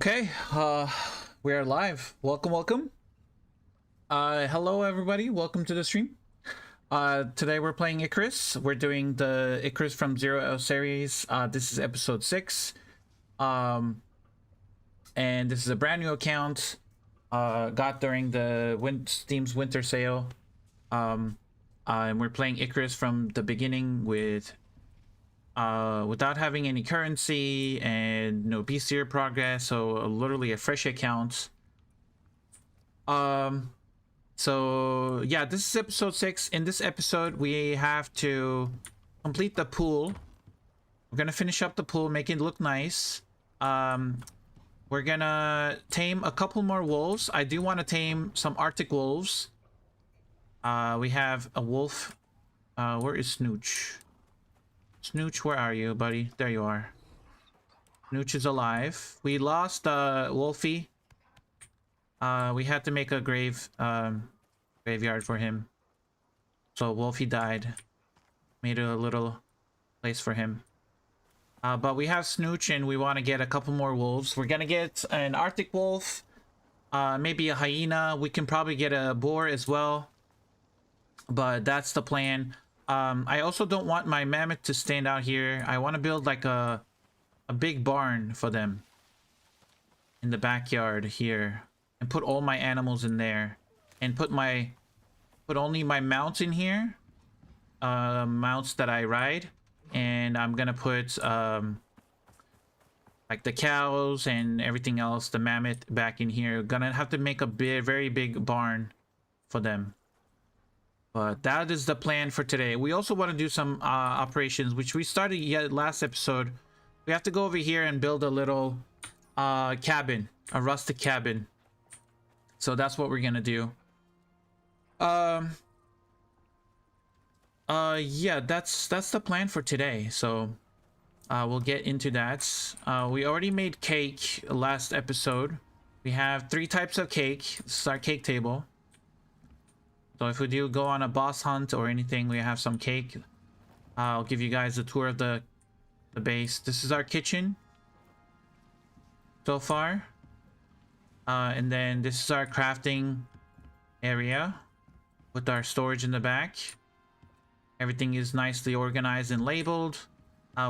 Okay, we are live. Welcome. Hello everybody. Welcome to the stream. Today we're playing Icarus. We're doing the Icarus from Zero series. This is episode 6. And this is a brand new account. Got during the Steam's winter sale. And we're playing Icarus from the beginning without having any currency and no bestiary progress, so literally a fresh account. So yeah, this is episode 6. In this episode we have to complete the pool. We're gonna finish up the pool, make it look nice. We're gonna tame a couple more wolves. I do want to tame some Arctic wolves. We have a wolf. Where is Snooch? Snooch, where are you, buddy? There you are. Snooch is alive. We lost Wolfie. We had to make a graveyard for him. So Wolfie died. Made a little place for him. But we have Snooch and we want to get a couple more wolves. We're gonna get an Arctic wolf. Maybe a hyena. We can probably get a boar as well. But that's the plan. I also don't want my mammoth to stand out here. I want to build like a big barn for them in the backyard here and put all my animals in there and put only my mounts in here, mounts that I ride, and I'm gonna put like the cows and everything else, the mammoth, back in here. Gonna have to make a very big barn for them. But that is the plan for today. We also want to do some operations, which we started yet last episode. We have to go over here and build a little cabin, a rustic cabin. So that's what we're gonna do. Yeah, that's the plan for today. So we'll get into that. We already made cake last episode. We have 3 types of cake. This is our cake table. So if we do go on a boss hunt or anything, we have some cake. I'll give you guys a tour of the base. This is our kitchen so far. And then this is our crafting area with our storage in the back. Everything is nicely organized and labeled.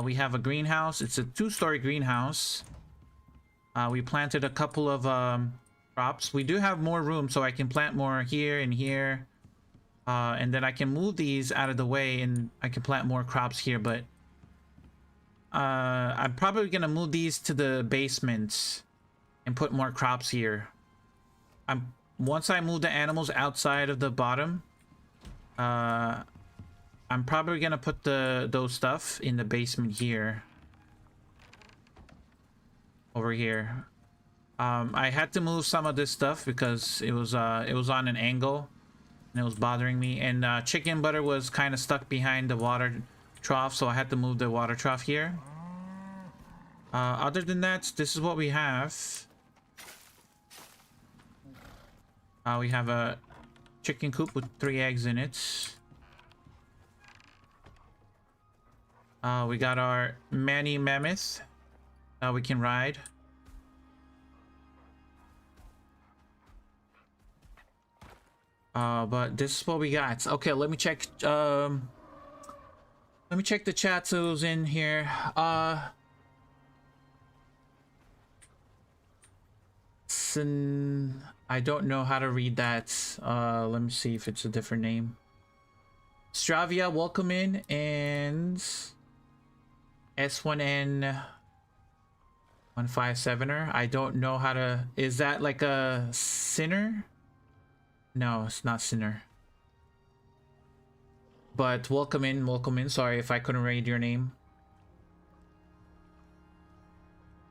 We have a greenhouse. It's a 2-story greenhouse. We planted a couple of crops. We do have more room, so I can plant more here and here. And then I can move these out of the way and I can plant more crops here, but I'm probably gonna move these to the basement and put more crops here. Once I move the animals outside of the bottom, I'm probably gonna put those stuff in the basement here. Over here. I had to move some of this stuff because it was on an angle. And it was bothering me, and chicken butter was kind of stuck behind the water trough, so I had to move the water trough here. Other than that, this is what we have. We have a chicken coop with 3 eggs in it. We got our mani mammoth we can ride. But this is what we got. Okay, let me check the chat who's in here. I don't know how to read that. Let me see if it's a different name. Stravia, welcome in, and S1N 157er. I don't know how to. Is that like a sinner? No, it's not Sinner. But welcome in. Sorry if I couldn't read your name.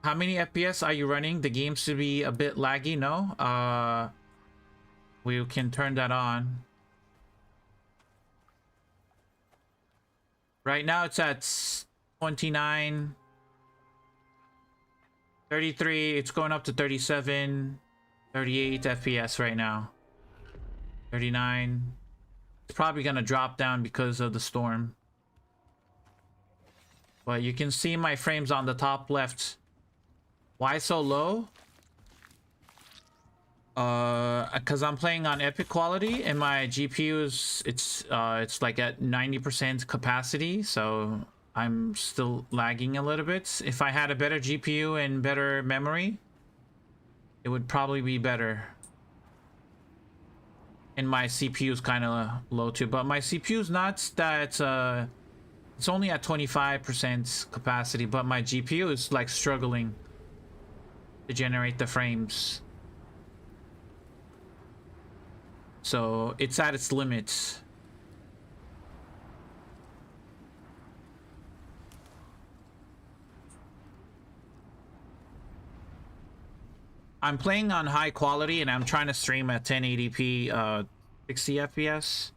How many FPS are you running? The game should be a bit laggy, no? We can turn that on. Right now it's at 29, 33, it's going up to 37, 38 FPS right now. 39. It's probably gonna drop down because of the storm. But you can see my frames on the top left. Why so low? Because I'm playing on epic quality and my GPU is it's like at 90% capacity, so I'm still lagging a little bit. If I had a better GPU and better memory, it would probably be better. And my CPU is kind of low too, but my CPU is not that it's only at 25% capacity, but my GPU is like struggling to generate the frames. So it's at its limits. I'm playing on high quality and I'm trying to stream at 1080p 60 FPS.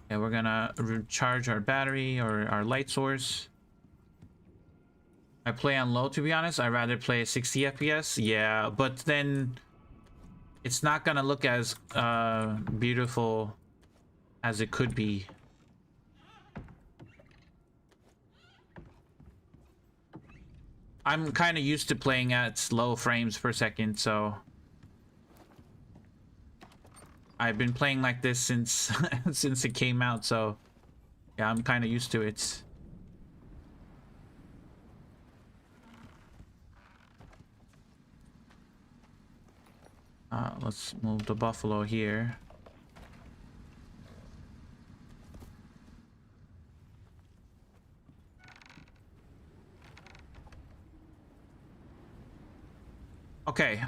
And we're gonna recharge our battery or our light source. I play on low, to be honest. I'd rather play 60 FPS. Yeah, but then it's not gonna look as beautiful as it could be. I'm kind of used to playing at low frames per second, so I've been playing like this since since it came out, so yeah, I'm kind of used to it. Let's move the buffalo here. Okay,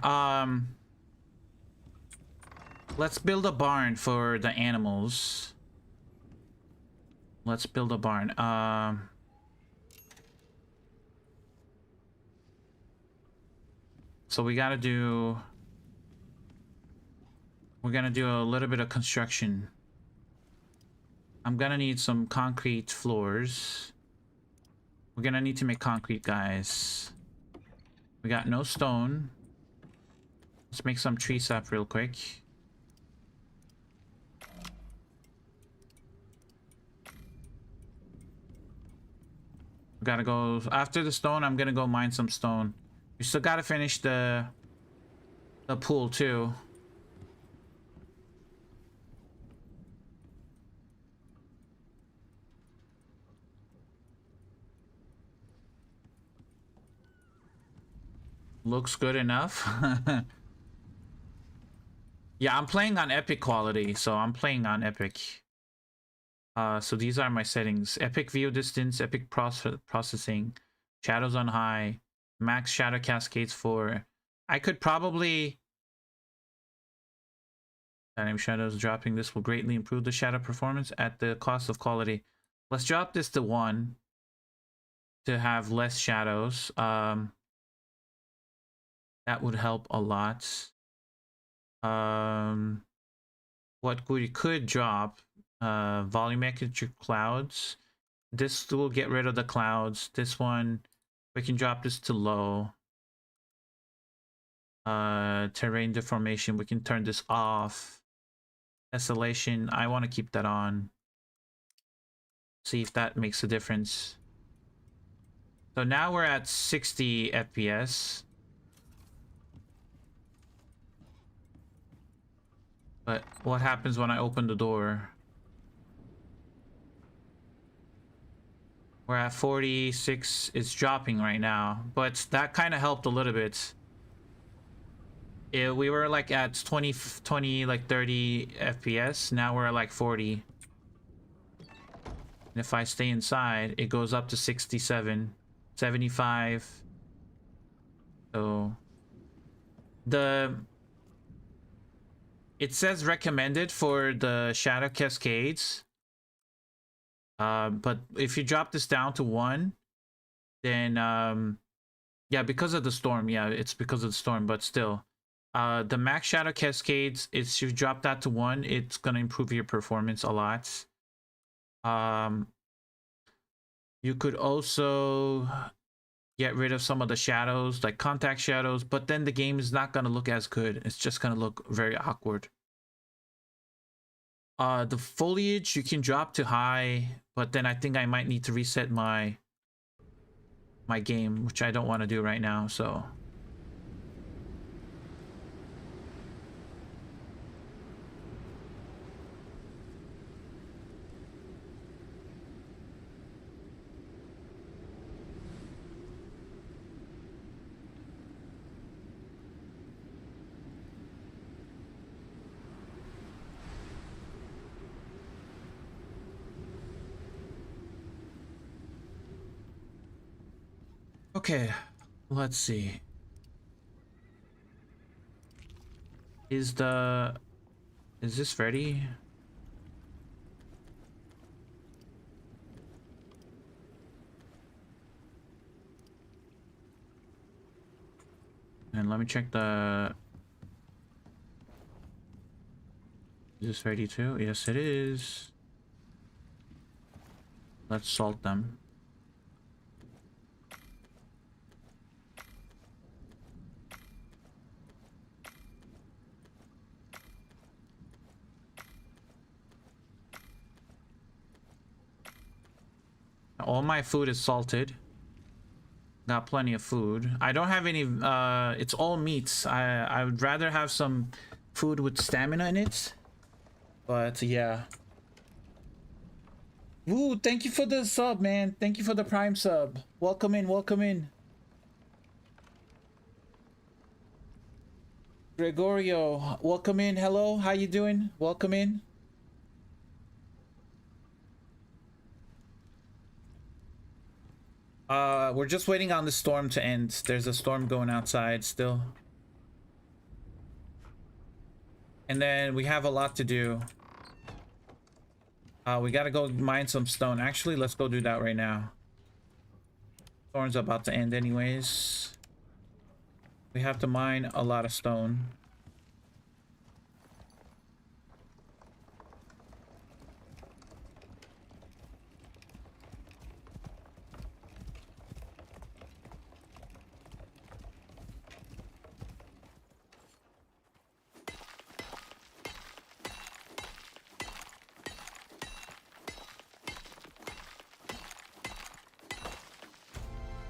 let's build a barn for the animals. Let's build a barn. So we're gonna do a little bit of construction. I'm gonna need some concrete floors. We're gonna need to make concrete, guys. We got no stone. Let's make some tree sap real quick. We gotta go after the stone. I'm gonna go mine some stone. We still gotta finish the pool too. Looks good enough. Yeah, I'm playing on epic quality, so I'm playing on epic. So these are my settings: epic view distance, epic processing, shadows on high, max shadow cascades 4. I could probably dynamic shadows dropping. This will greatly improve the shadow performance at the cost of quality. Let's drop this to 1 to have less shadows. That would help a lot. What we could drop, volumetric clouds. This will get rid of the clouds. This one, we can drop this to low. Terrain deformation, we can turn this off. Tessellation, I want to keep that on. See if that makes a difference. So now we're at 60 FPS. But what happens when I open the door? We're at 46. It's dropping right now, but that kind of helped a little bit. We were like at 20, like 30 FPS. Now we're at like 40. And if I stay inside, it goes up to 67, 75. So it says recommended for the shadow cascades. But if you drop this down to 1, then yeah, because of the storm. Yeah, it's because of the storm, but still. The max shadow cascades, if you drop that to 1, it's gonna improve your performance a lot. You could also get rid of some of the shadows, like contact shadows, but then the game is not gonna look as good. It's just gonna look very awkward. The foliage you can drop to high, but then I think I might need to reset my my game, which I don't want to do right now, so. Okay, let's see. Is this ready? And let me check the... Is this ready too? Yes, it is. Let's salt them. All my food is salted. Got plenty of food. I don't have any, it's all meats. I would rather have some food with stamina in it. But yeah. Woo, thank you for the sub, man. Thank you for the Prime sub. Welcome in, welcome in. Gregorio, welcome in. Hello, how you doing? Welcome in. We're just waiting on the storm to end. There's a storm going outside still. And then we have a lot to do. We gotta go mine some stone. Actually, let's go do that right now. Storm's about to end anyways. We have to mine a lot of stone.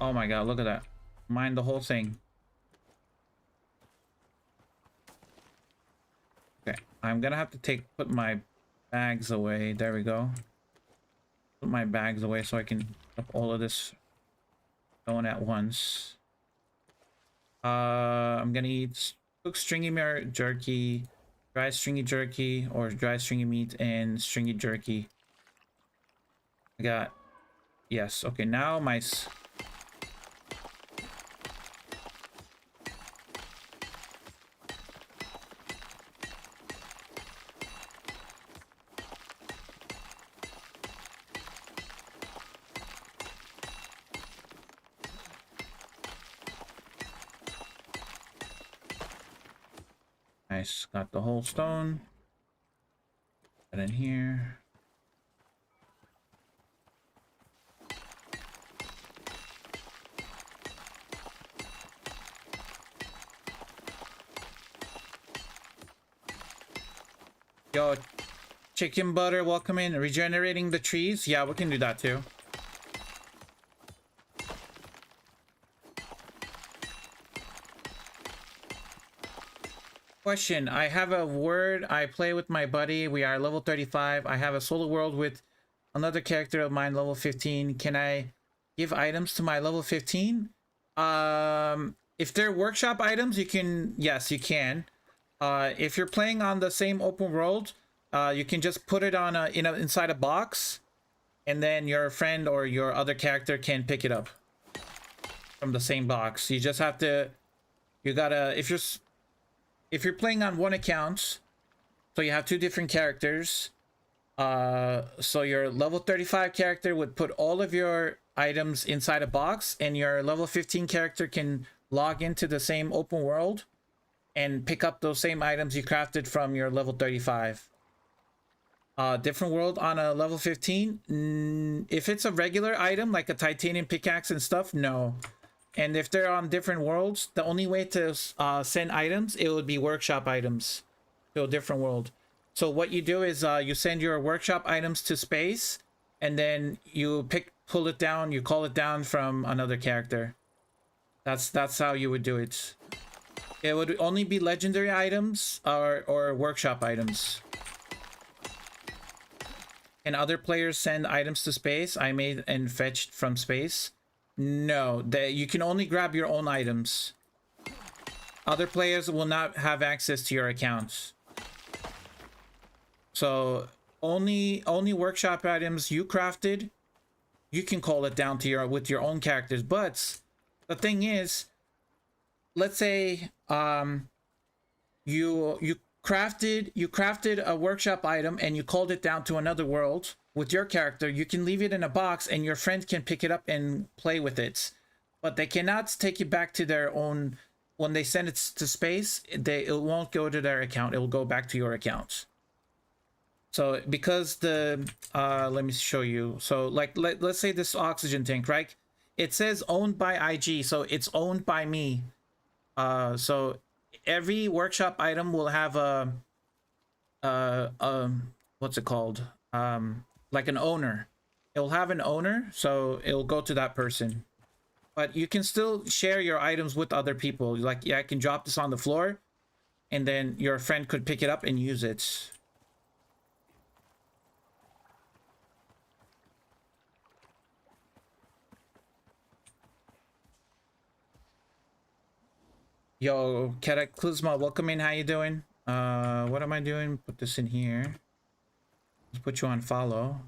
Oh my god, look at that. Mine the whole thing. Okay, I'm gonna have to put my bags away. There we go. Put my bags away so I can put all of this going at once. I'm gonna cook stringy jerky, dry stringy jerky, or dry stringy meat and stringy jerky. I got, yes, okay, now my... Nice, got the whole stone. Put in here. Yo, chicken butter, welcome in. Regenerating the trees? Yeah, we can do that too. Question, I have a word. I play with my buddy. We are level 35. I have a solo world with another character of mine, level 15. Can I give items to my level 15? If they're workshop items, you can, yes, you can. If you're playing on the same open world, you can just put it on inside a box, and then your friend or your other character can pick it up from the same box. You just have to, you gotta, if you're playing on one account, so you have two different characters, so your level 35 character would put all of your items inside a box, and your level 15 character can log into the same open world and pick up those same items you crafted from your level 35. Different world on a level 15? If it's a regular item, like a titanium pickaxe and stuff, no. And if they're on different worlds, the only way to send items, it would be workshop items to a different world. So what you do is you send your workshop items to space, and then you pull it down, you call it down from another character. That's how you would do it. It would only be legendary items or workshop items. Can other players send items to space I made and fetched from space? No, you can only grab your own items. Other players will not have access to your accounts. So only workshop items you crafted, you can call it down to with your own characters. But the thing is, let's say you crafted a workshop item and you called it down to another world with your character. You can leave it in a box and your friend can pick it up and play with it, but they cannot take it back to their own. When they send it to space, it won't go to their account. It will go back to your account. So because the let me show you. So like let's say this oxygen tank, right? It says owned by IG, so it's owned by me. So every workshop item will have a what's it called? Like an owner. It'll have an owner, so it'll go to that person. But you can still share your items with other people. Like, yeah, I can drop this on the floor, and then your friend could pick it up and use it. Yo, Cataclysma, welcome in. How you doing? What am I doing? Put this in here. Let's put you on follow.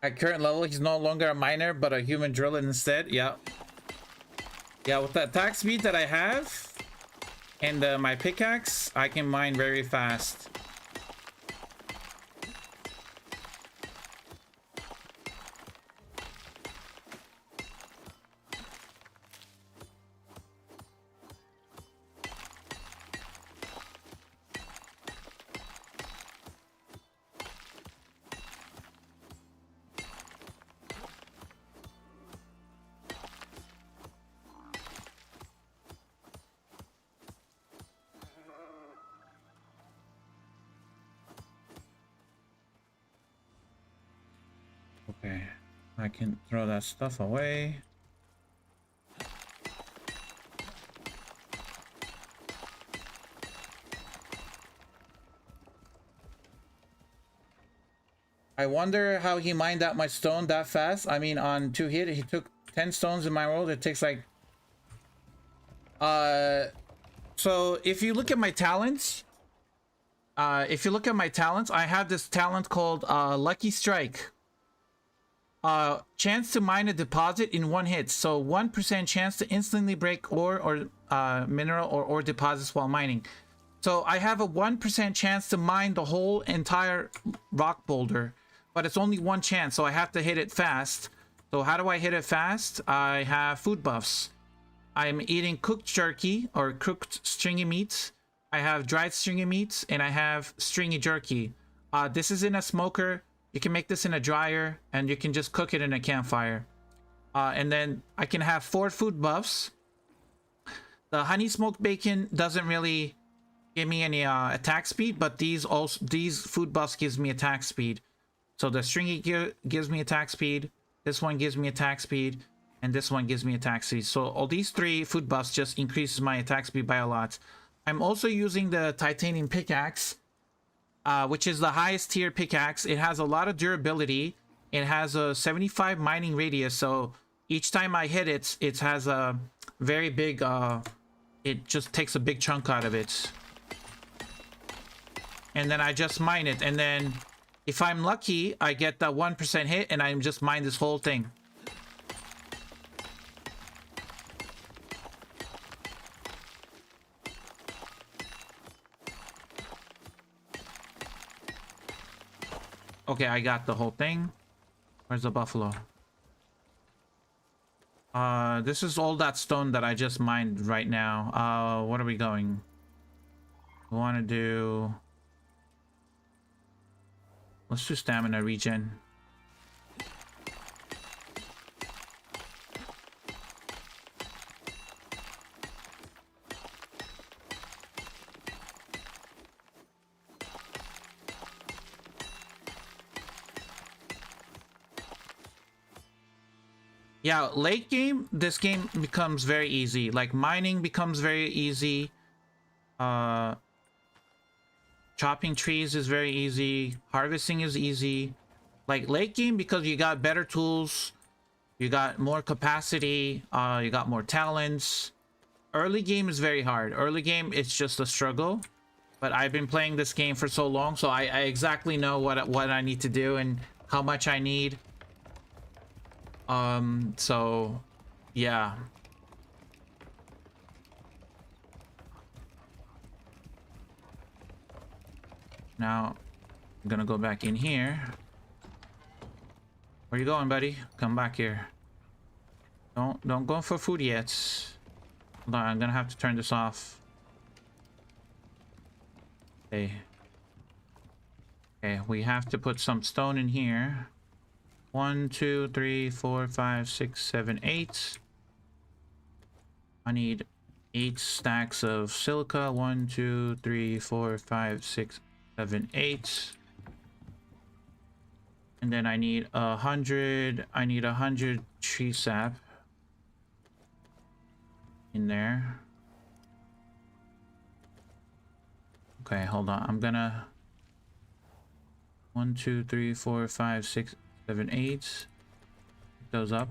At current level, he's no longer a miner, but a human driller instead. Yeah. Yeah, with the attack speed that I have and my pickaxe, I can mine very fast. Okay, I can throw that stuff away. I wonder how he mined that much stone that fast. I mean, on 2 hit, he took 10 stones in my world. It takes like... So if you look at my talents... I have this talent called Lucky Strike. chance to mine a deposit in one hit. So 1% chance to instantly break ore or mineral or ore deposits while mining. So I have a 1% chance to mine the whole entire rock boulder, but it's only one chance, so I have to hit it fast. So how do I hit it fast? I have food buffs. I'm eating cooked jerky or cooked stringy meats. I have dried stringy meats, and I have stringy jerky. This is in a smoker. You can make this in a dryer, and you can just cook it in a campfire. And then I can have 4 food buffs. The honey smoked bacon doesn't really give me any attack speed, but these food buffs gives me attack speed. So the stringy gives me attack speed, this one gives me attack speed, and this one gives me attack speed. So all these 3 food buffs just increases my attack speed by a lot. I'm also using the titanium pickaxe, which is the highest tier pickaxe. It has a lot of durability. It has a 75 mining radius, so each time I hit it, it has a very big it just takes a big chunk out of it. And then I just mine it, and then if I'm lucky, I get that 1% hit, and I just mine this whole thing. Okay, I got the whole thing. Where's the buffalo? This is all that stone that I just mined right now. What are we going? We want to do... Let's do stamina regen. Yeah, late game, this game becomes very easy. Like, mining becomes very easy. Chopping trees is very easy. Harvesting is easy. Like, late game, because you got better tools, you got more capacity, you got more talents. Early game is very hard. Early game, it's just a struggle. But I've been playing this game for so long, so I exactly know what I need to do and how much I need. So, yeah. Now, I'm gonna go back in here. Where you going, buddy? Come back here. Don't go for food yet. Hold on, I'm gonna have to turn this off. Okay. Okay, we have to put some stone in here. 1, 2, 3, 4, 5, 6, 7, 8. I need 8 stacks of silica. 1, 2, 3, 4, 5, 6, 7, 8. And then I need 100. I need 100 tree sap in there. Okay, hold on. I'm gonna 1, 2, 3, 4, 5, 6, 7, 8. Pick those up.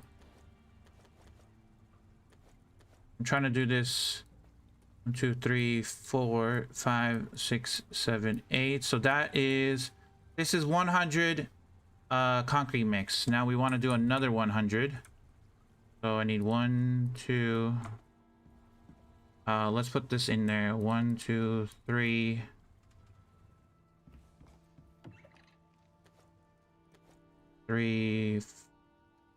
I'm trying to do this. 1, 2, 3, 4, 5, 6, 7, 8. So that is, this is 100 concrete mix. Now we want to do another 100. So I need 1, 2. Let's put this in there. 1, 2, 3. 3,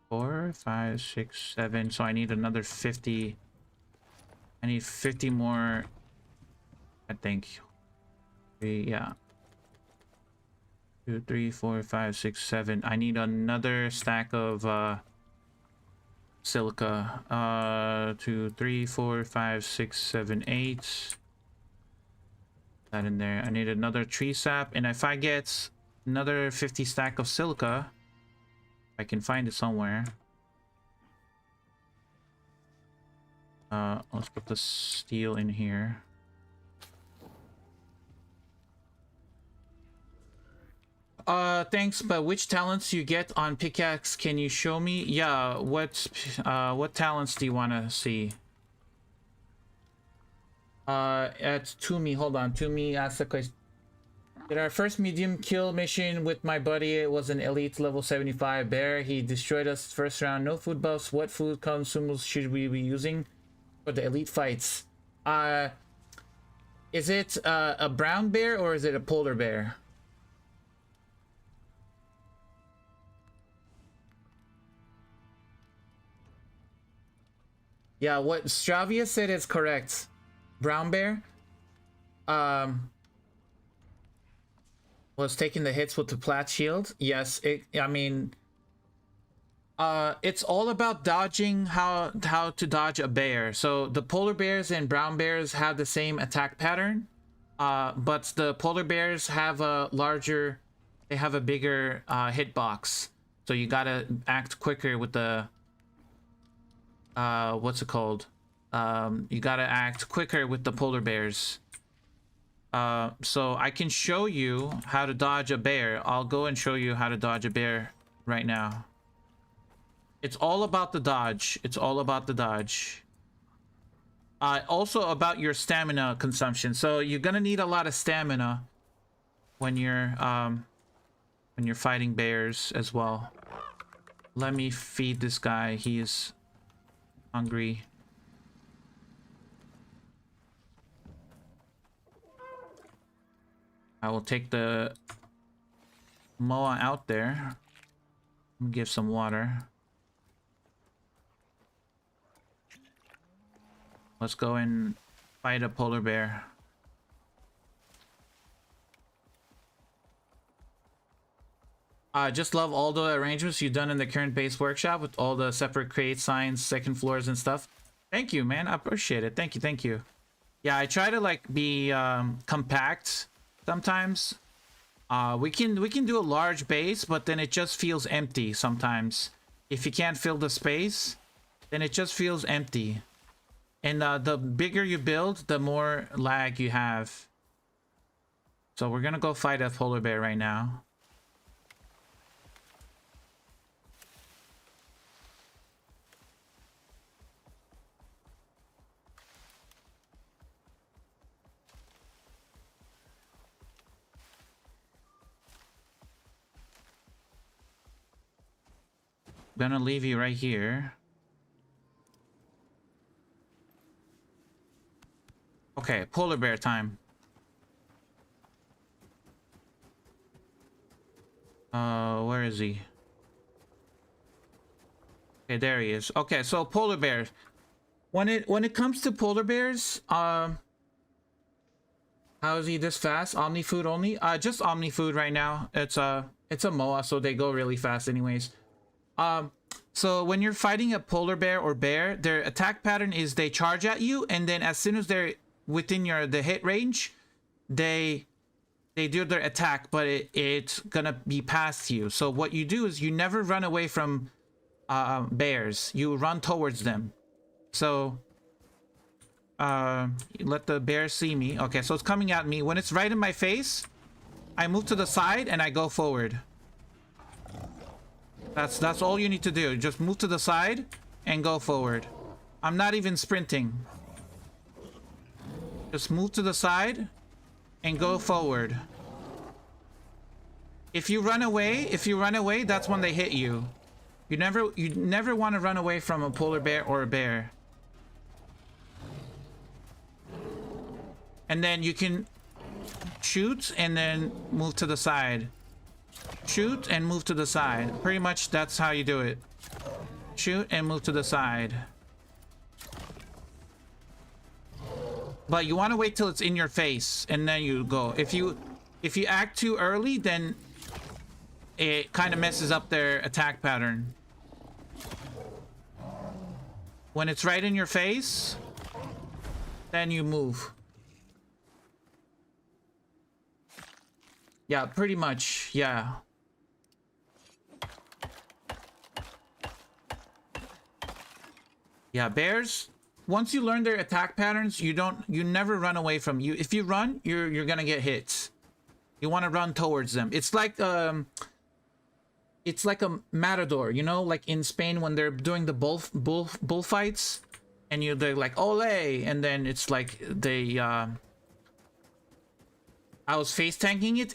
4, 5, 6, 7. So I need another 50. I need 50 more, I think. 3, yeah. 2, 3, 4, 5, 6, 7. I need another stack of silica. 2, 3, 4, 5, 6, 7, 8. That in there. I need another tree sap, and if I get another 50 stack of silica, I can find it somewhere. Let's put the steel in here. Thanks, but which talents you get on pickaxe, can you show me? Yeah, what talents do you want to see? At Toomey, hold on, Toomey asked the question. Did our first medium kill mission with my buddy. It was an elite level 75 bear. He destroyed us first round. No food buffs. What food consumables should we be using for the elite fights? Is it a brown bear or is it a polar bear? Yeah, what Stravia said is correct. Brown bear was taking the hits with the plat shield. Yes, I mean, it's all about dodging how to dodge a bear. So the polar bears and brown bears have the same attack pattern, but the polar bears have a larger, they have a bigger hitbox. So you gotta act quicker with the what's it called? You gotta act quicker with the polar bears. So I can show you how to dodge a bear. I'll go and show you how to dodge a bear right now. It's all about the dodge. It's all about the dodge. Also about your stamina consumption. So you're gonna need a lot of stamina when you're fighting bears as well. Let me feed this guy. He is hungry. I will take the moa out there. Give some water. Let's go and fight a polar bear. Just love all the arrangements you've done in the current base workshop with all the separate crate signs, second floors and stuff. Thank you, man. I appreciate it. Thank you, thank you. Yeah, I try to like be compact sometimes. We can do a large base, but then it just feels empty sometimes. If you can't fill the space, then it just feels empty. And the bigger you build, the more lag you have. So we're gonna go fight a polar bear right now. Gonna leave you right here. Okay, polar bear time. Where is he? Okay, there he is. Okay, so polar bear. When it comes to polar bears, how is he this fast? Omni food only? Just omni food right now. It's a moa, so they go really fast anyways. So when you're fighting a polar bear or bear, their attack pattern is they charge at you, and then as soon as they're within the hit range, they do their attack, but it's gonna be past you. So what you do is you never run away from bears. You run towards them. So let the bear see me. Okay, so it's coming at me. When it's right in my face, I move to the side and I go forward. That's all you need to do. Just move to the side and go forward. I'm not even sprinting. Just move to the side and go forward. If you run away, that's when they hit you. You never want to run away from a polar bear or a bear. And then you can shoot and then move to the side. Shoot and move to the side. Pretty much that's how you do it. Shoot and move to the side. But you want to wait till it's in your face and then you go. If you act too early, then it kind of messes up their attack pattern. When it's right in your face, then you move. Yeah, pretty much. Yeah. Yeah, bears, once you learn their attack patterns, you never run away from you. If you run, you're gonna get hits. You want to run towards them. It's like a matador, you know, like in Spain when they're doing the bullfights, and they're like ole, and then it's like they I was face tanking it.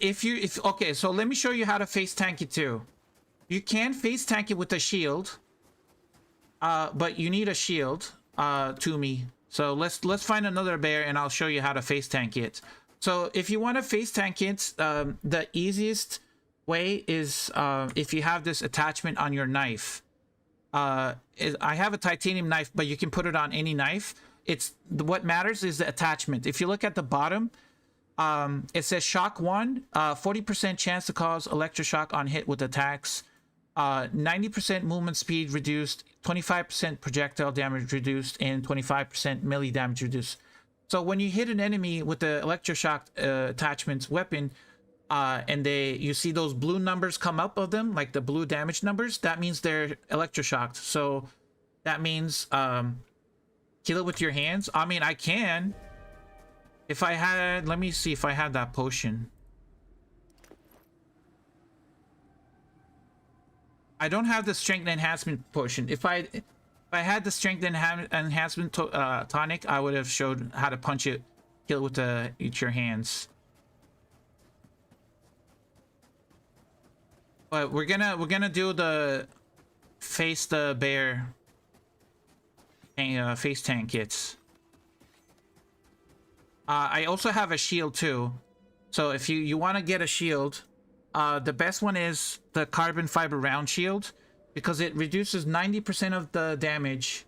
Okay, so let me show you how to face tank it too. You can face tank it with a shield, but you need a shield to me. So let's find another bear and I'll show you how to face tank it. So if you want to face tank it, the easiest way is if you have this attachment on your knife. I have a titanium knife, but you can put it on any knife. What matters is the attachment. If you look at the bottom, it says shock 1, 40% chance to cause electroshock on hit with attacks, 90% movement speed reduced, 25% projectile damage reduced, and 25% melee damage reduced. So when you hit an enemy with the electroshock attachments weapon, and you see those blue numbers come up of them, like the blue damage numbers, that means they're electroshocked. So that means kill it with your hands. I mean, I can. If I had, let me see if I had that potion. I don't have the strength enhancement potion. If I had the strength enhancement tonic, I would have showed how to punch it, kill it with your hands. But we're gonna do the face the bear face tank kits. I also have a shield too. So if you want to get a shield, the best one is the carbon fiber round shield because it reduces 90% of the damage.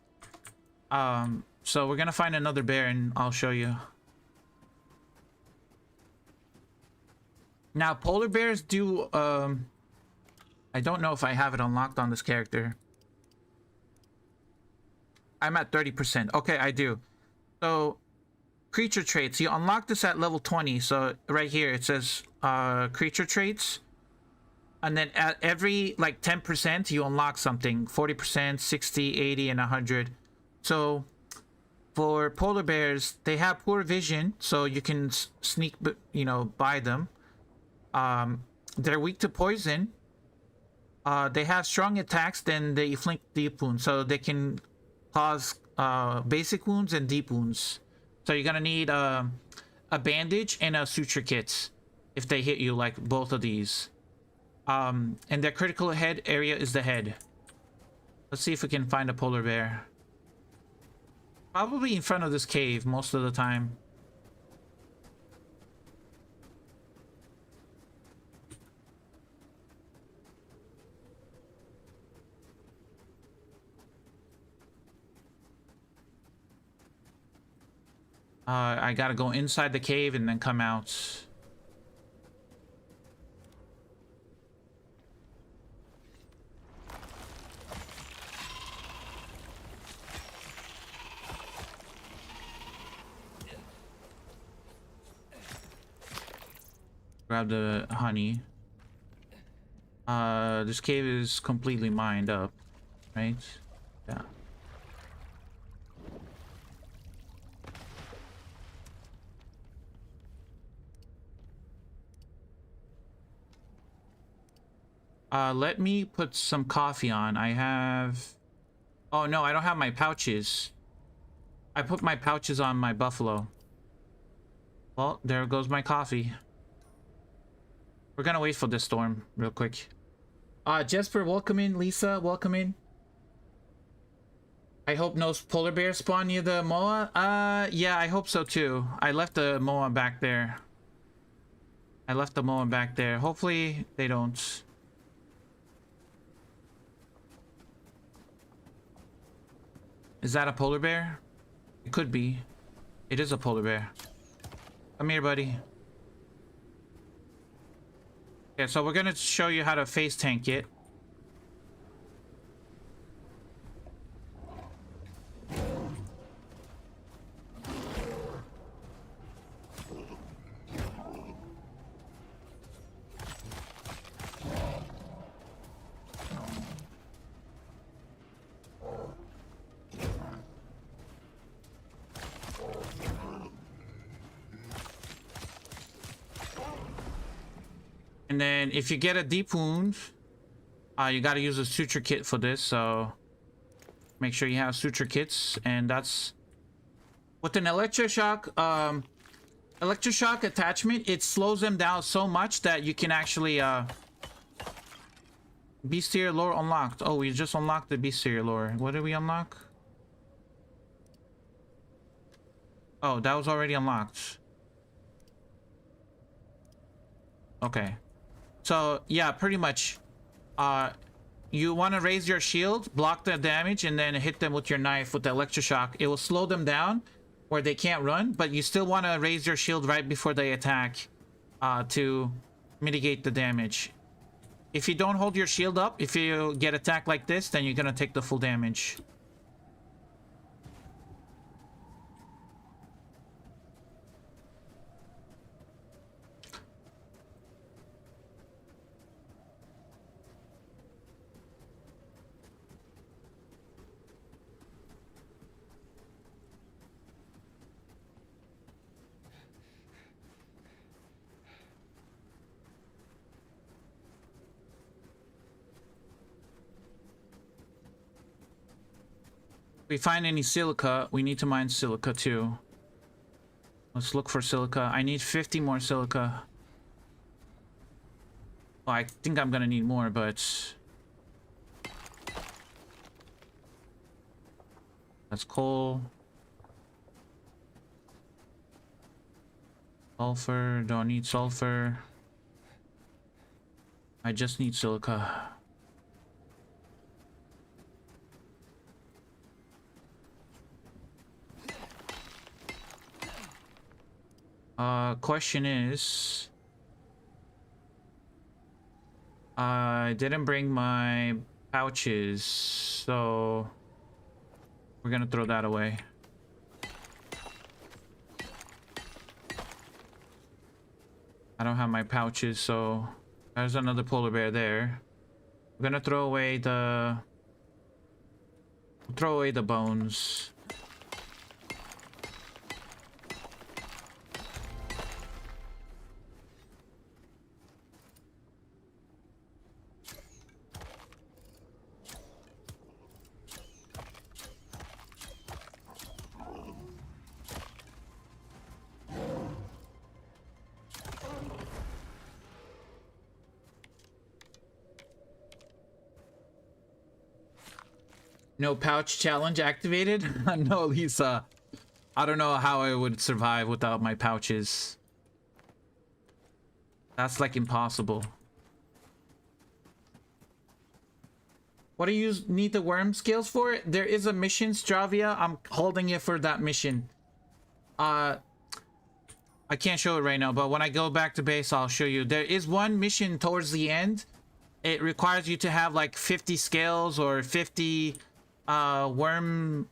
So we're gonna find another bear and I'll show you. Now polar bears do I don't know if I have it unlocked on this character. I'm at 30%. Okay, I do. So creature traits, you unlock this at level 20. So right here it says creature traits, and then at every like 10% you unlock something. 40%, 60, 80, and 100. So for polar bears, they have poor vision, so you can sneak by them. They're weak to poison. They have strong attacks, then they inflict deep wounds, so they can cause basic wounds and deep wounds. So you're gonna need a bandage and a suture kit if they hit you, like both of these. And their critical head area is the head. Let's see if we can find a polar bear. Probably in front of this cave most of the time. I gotta go inside the cave and then come out. Grab the honey. This cave is completely mined up, right? Yeah. Let me put some coffee on. I have... Oh, no, I don't have my pouches. I put my pouches on my buffalo. Well, there goes my coffee. We're gonna wait for this storm real quick. Jesper, welcome in. Lisa, welcome in. I hope no polar bears spawn near the moa. Yeah, I hope so too. I left the moa back there. Hopefully they don't. Is that a polar bear? It could be. It is a polar bear. Come here, buddy. Yeah, so we're gonna show you how to face tank it. And then if you get a deep wound, you got to use a suture kit for this. So make sure you have suture kits. And that's with an electroshock. electroshock attachment, it slows them down so much that you can actually bestiary lore unlocked. Oh, we just unlocked the bestiary lore. What did we unlock? Oh, that was already unlocked. Okay. So yeah, pretty much you want to raise your shield, block the damage, and then hit them with your knife with the electroshock. It will slow them down where they can't run, but you still want to raise your shield right before they attack to mitigate the damage. If you don't hold your shield up, if you get attacked like this, then you're gonna take the full damage. If we find any silica, we need to mine silica too. Let's look for silica. I need 50 more silica. Well, I think I'm gonna need more, but that's coal. Sulfur, don't need sulfur. I just need silica. Question is, I didn't bring my pouches, so we're gonna throw that away. I don't have my pouches, so there's another polar bear there. We're gonna throw away the bones. No pouch challenge activated? No, Lisa. I don't know how I would survive without my pouches. That's like impossible. What do you need the worm scales for? There is a mission, Stravia. I'm holding it for that mission. I can't show it right now, but when I go back to base, I'll show you. There is one mission towards the end. It requires you to have like 50 scales or 50 worm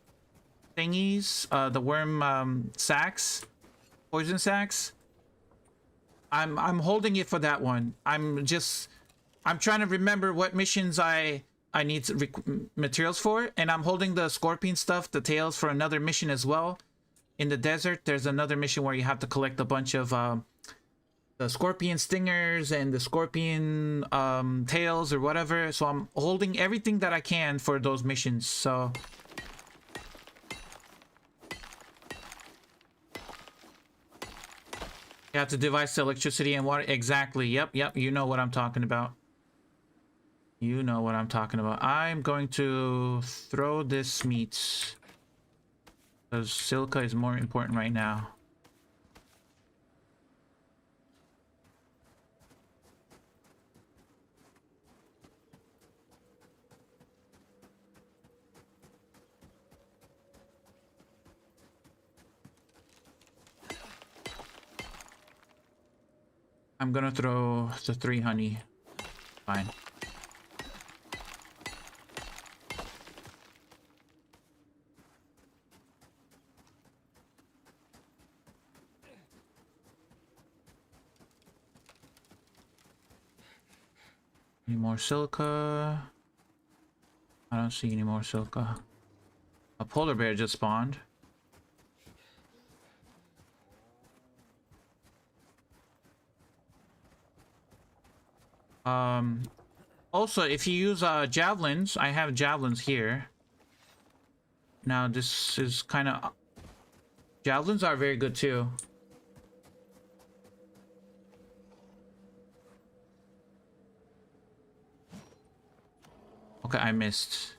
thingies, the worm sacks, poison sacks. I'm holding it for that one. I'm trying to remember what missions I need materials for, and I'm holding the scorpion stuff, the tails, for another mission as well. In the desert, there's another mission where you have to collect a bunch of the scorpion stingers and the scorpion tails or whatever. So I'm holding everything that I can for those missions. So you have to device electricity and water. Exactly. Yep. You know what I'm talking about. You know what I'm talking about. I'm going to throw this meat because silica is more important right now. I'm gonna throw the 3 honey. Fine. Any more silica? I don't see any more silica. A polar bear just spawned. Also, if you use javelins, I have javelins here. Now this is kind of, javelins are very good too. Okay, I missed.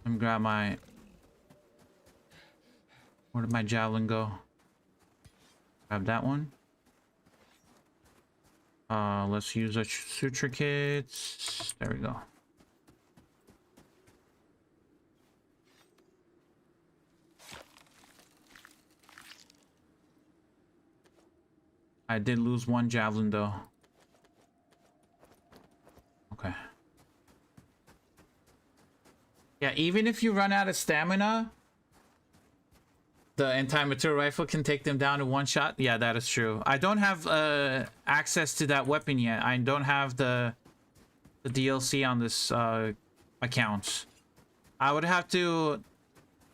Let me grab my... Where did my javelin go? Grab that one. Let's use a suture kits. There we go. I did lose one javelin though. Okay. Yeah, even if you run out of stamina, the anti-material rifle can take them down in one shot. Yeah, that is true. I don't have access to that weapon yet. I don't have the DLC on this account. I would have to...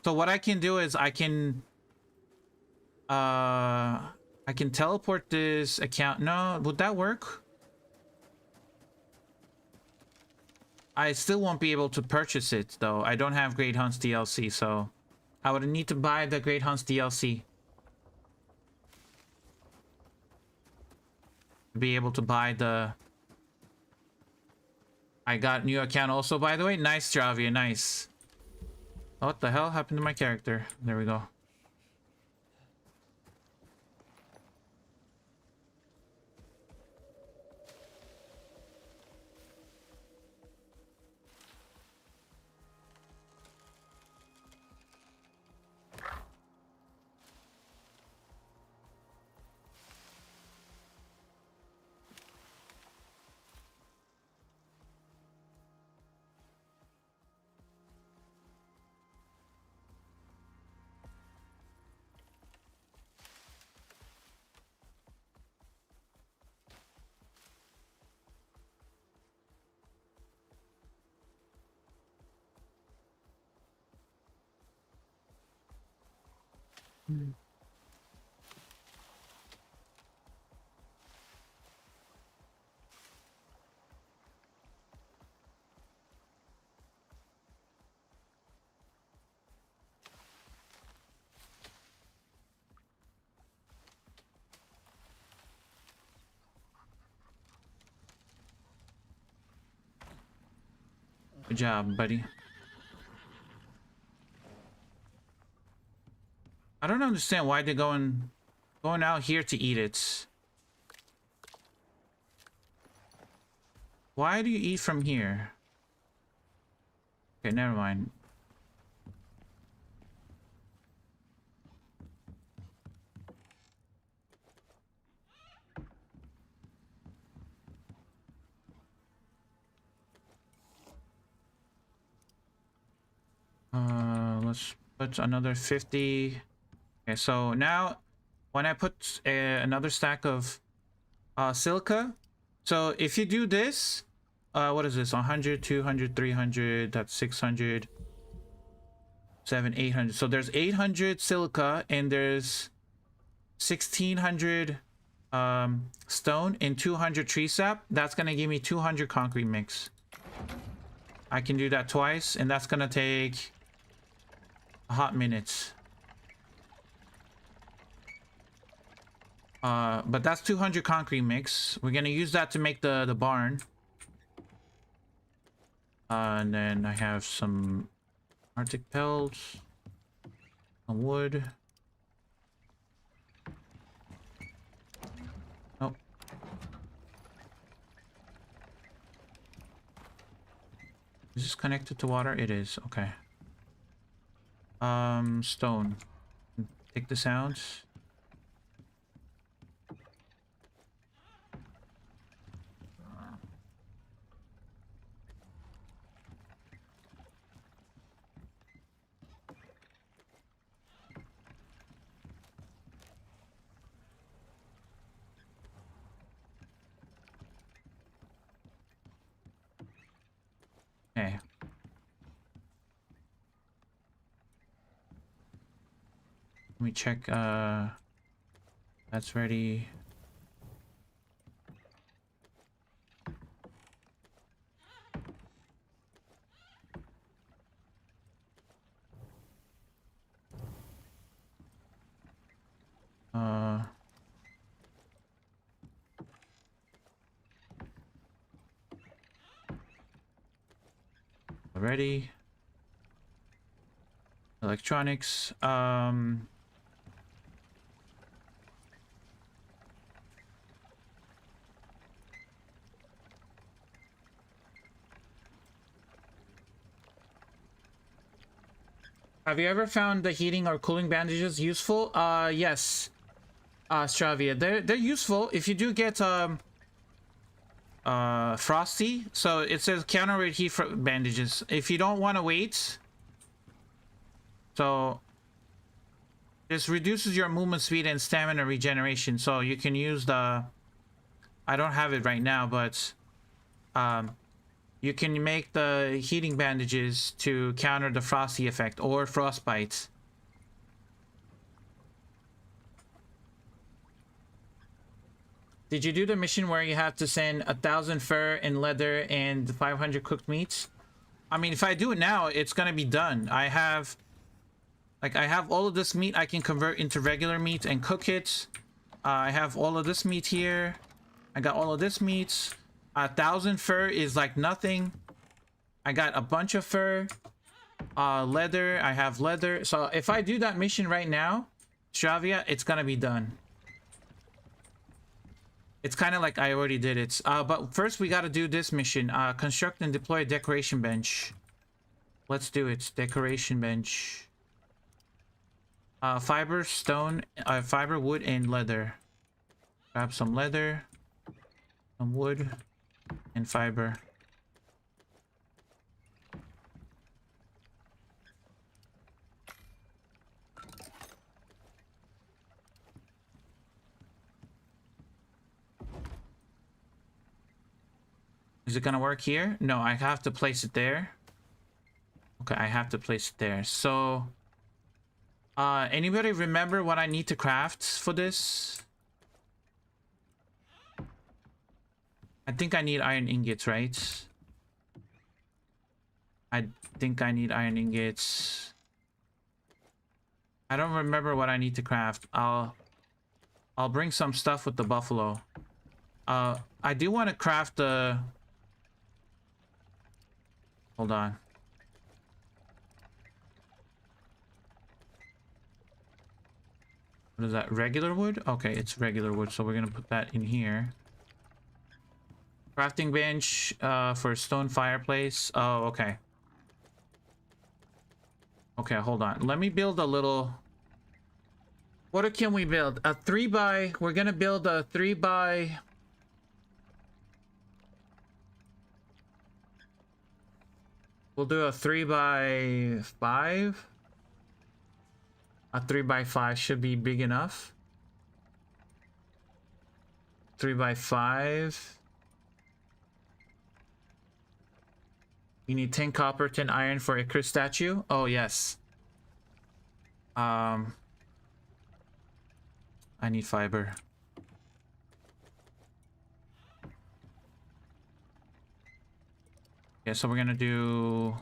So what I can do is I can teleport this account. No, would that work? I still won't be able to purchase it though. I don't have Great Hunts DLC, so I would need to buy the Great Hunts DLC to be able to buy the... I got new account also, by the way. Nice, Javia, nice. What the hell happened to my character? There we go. Good job, buddy. I don't understand why they're going out here to eat it. Why do you eat from here? Okay, never mind. Let's put another 50. Okay, so now when I put another stack of silica, so if you do this, what is this? 100, 200, 300, that's 600, 800. So there's 800 silica and there's 1600 stone and 200 tree sap. That's gonna give me 200 concrete mix. I can do that twice, and that's gonna take a hot minute. But that's 200 concrete mix. We're gonna use that to make the barn. And then I have some Arctic pelts, some wood. Oh. Is this connected to water? It is. Okay. Stone. Take this out. Let me check. That's ready. Ready. Electronics. Have you ever found the heating or cooling bandages useful? Yes. Stravia. They're useful if you do get frosty. So it says counter rate heat bandages. If you don't want to wait, so this reduces your movement speed and stamina regeneration. So you can use the, I don't have it right now, but you can make the heating bandages to counter the frosty effect or frostbite. Did you do the mission where you have to send 1,000 fur and leather and 500 cooked meats? I mean, if I do it now, it's gonna be done. I have all of this meat I can convert into regular meat and cook it. I have all of this meat here. I got all of this meat. 1,000 fur is like nothing. I got a bunch of fur. Leather, I have leather. So if I do that mission right now, Stravia, it's gonna be done. It's kind of like I already did it. But first we gotta do this mission. Construct and deploy a decoration bench. Let's do it. Decoration bench. Fiber, stone, fiber, wood, and leather. Grab some leather, some wood, and fiber. Is it gonna work here? No, I have to place it there. Okay, I have to place it there. So, anybody remember what I need to craft for this? I think I need iron ingots, right? I think I need iron ingots. I don't remember what I need to craft. I'll bring some stuff with the buffalo. I do want to craft the... Hold on. What is that? Regular wood? Okay, it's regular wood, so we're gonna put that in here. Crafting bench for stone fireplace. Oh, okay. Okay, hold on. Let me build a little... What can we build? A 3x... We're gonna build a 3x... We'll do a 3x5. A 3x5 should be big enough. 3x5. You need 10 copper, 10 iron for Icarus statue. Oh, yes. I need fiber. Yeah, so we're gonna do...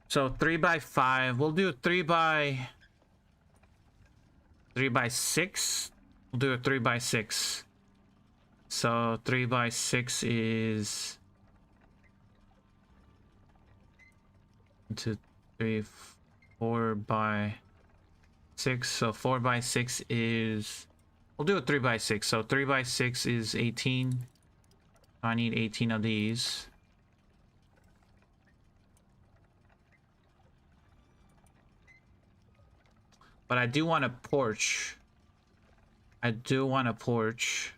So 3x5. We'll do 3x6. We'll do a 3x6. So 3x6 is 1, 2, 3, 4x6. So 4x6 is... We'll do a 3x6. So 3x6 is 18. I need 18 of these. But I do want a porch. I do want a porch.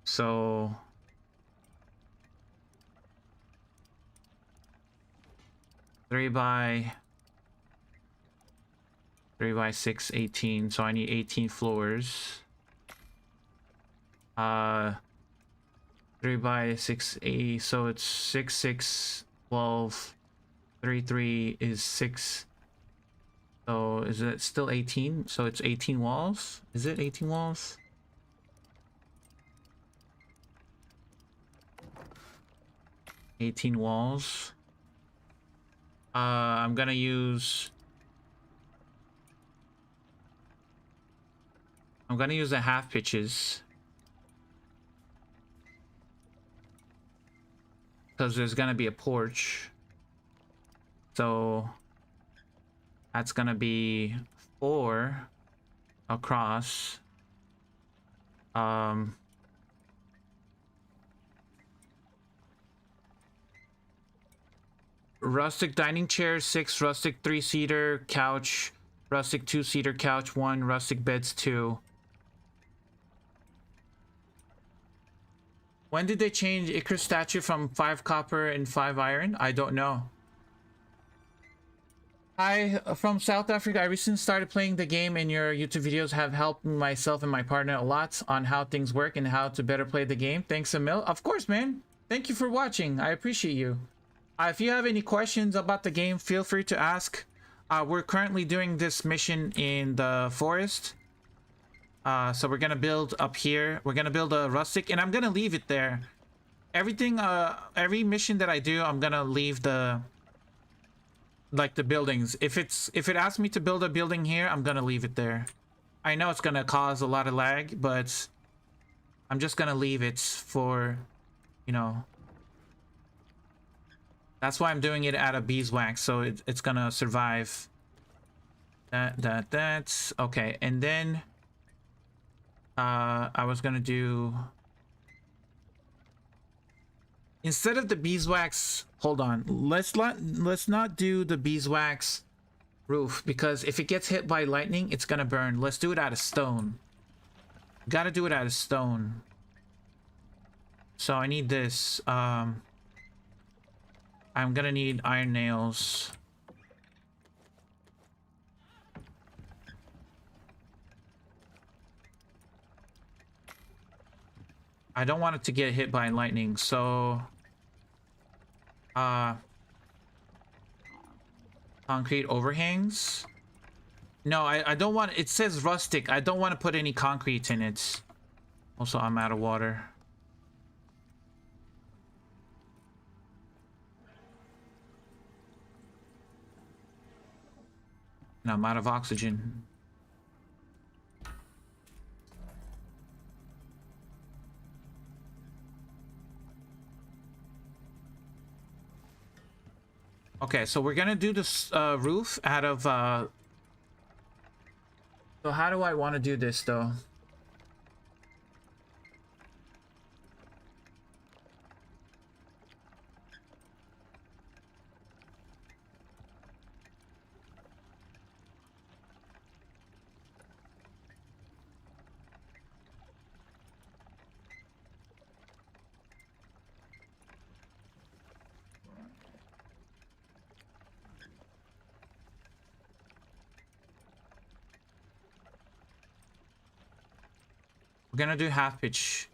So... 3x6, 18. So I need 18 floors. 3x6, 8. So it's 6, 6, 12. 3, 3 is 6. So is it still 18? So it's 18 walls? Is it 18 walls? $18 walls. I'm gonna use the half pitches because there's gonna be a porch. So that's gonna be 4 across. Rustic dining chair 6, rustic 3-seater couch, rustic 2-seater couch 1, rustic beds 2. When did they change Icarus statue from 5 copper and 5 iron? I don't know. Hi, from South Africa. I recently started playing the game and your YouTube videos have helped myself and my partner a lot on how things work and how to better play the game. Thanks, Emil. Of course, man. Thank you for watching. I appreciate you. If you have any questions about the game, feel free to ask. We're currently doing this mission in the forest. So we're gonna build up here. We're gonna build a rustic, and I'm gonna leave it there. Everything, every mission that I do, I'm gonna leave the buildings. If it asks me to build a building here, I'm gonna leave it there. I know it's gonna cause a lot of lag, but I'm just gonna leave it for, you know. That's why I'm doing it out of beeswax, so it's gonna survive. That's okay. And then I was gonna do, instead of the beeswax, hold on, let's not do the beeswax roof, because if it gets hit by lightning, it's gonna burn. Let's do it out of stone. Gotta do it out of stone. So I need this. I'm gonna need iron nails. I don't want it to get hit by lightning, so concrete overhangs. No, I don't want, it says rustic. I don't want to put any concrete in it. Also, I'm out of water. No, I'm out of oxygen. Okay, so we're gonna do this roof out of so how do I want to do this though? We're gonna do half pitch.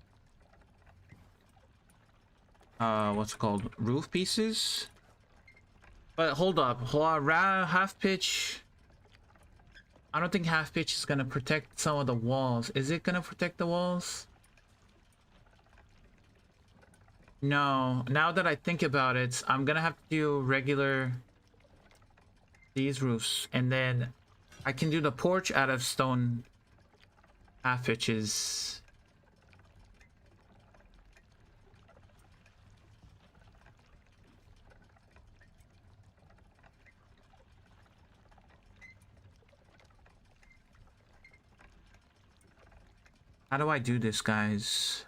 What's it called? Roof pieces? But hold up. Half pitch. I don't think half pitch is gonna protect some of the walls. Is it gonna protect the walls? No. Now that I think about it, I'm gonna have to do regular these roofs, and then I can do the porch out of stone half pitches. How do I do this, guys?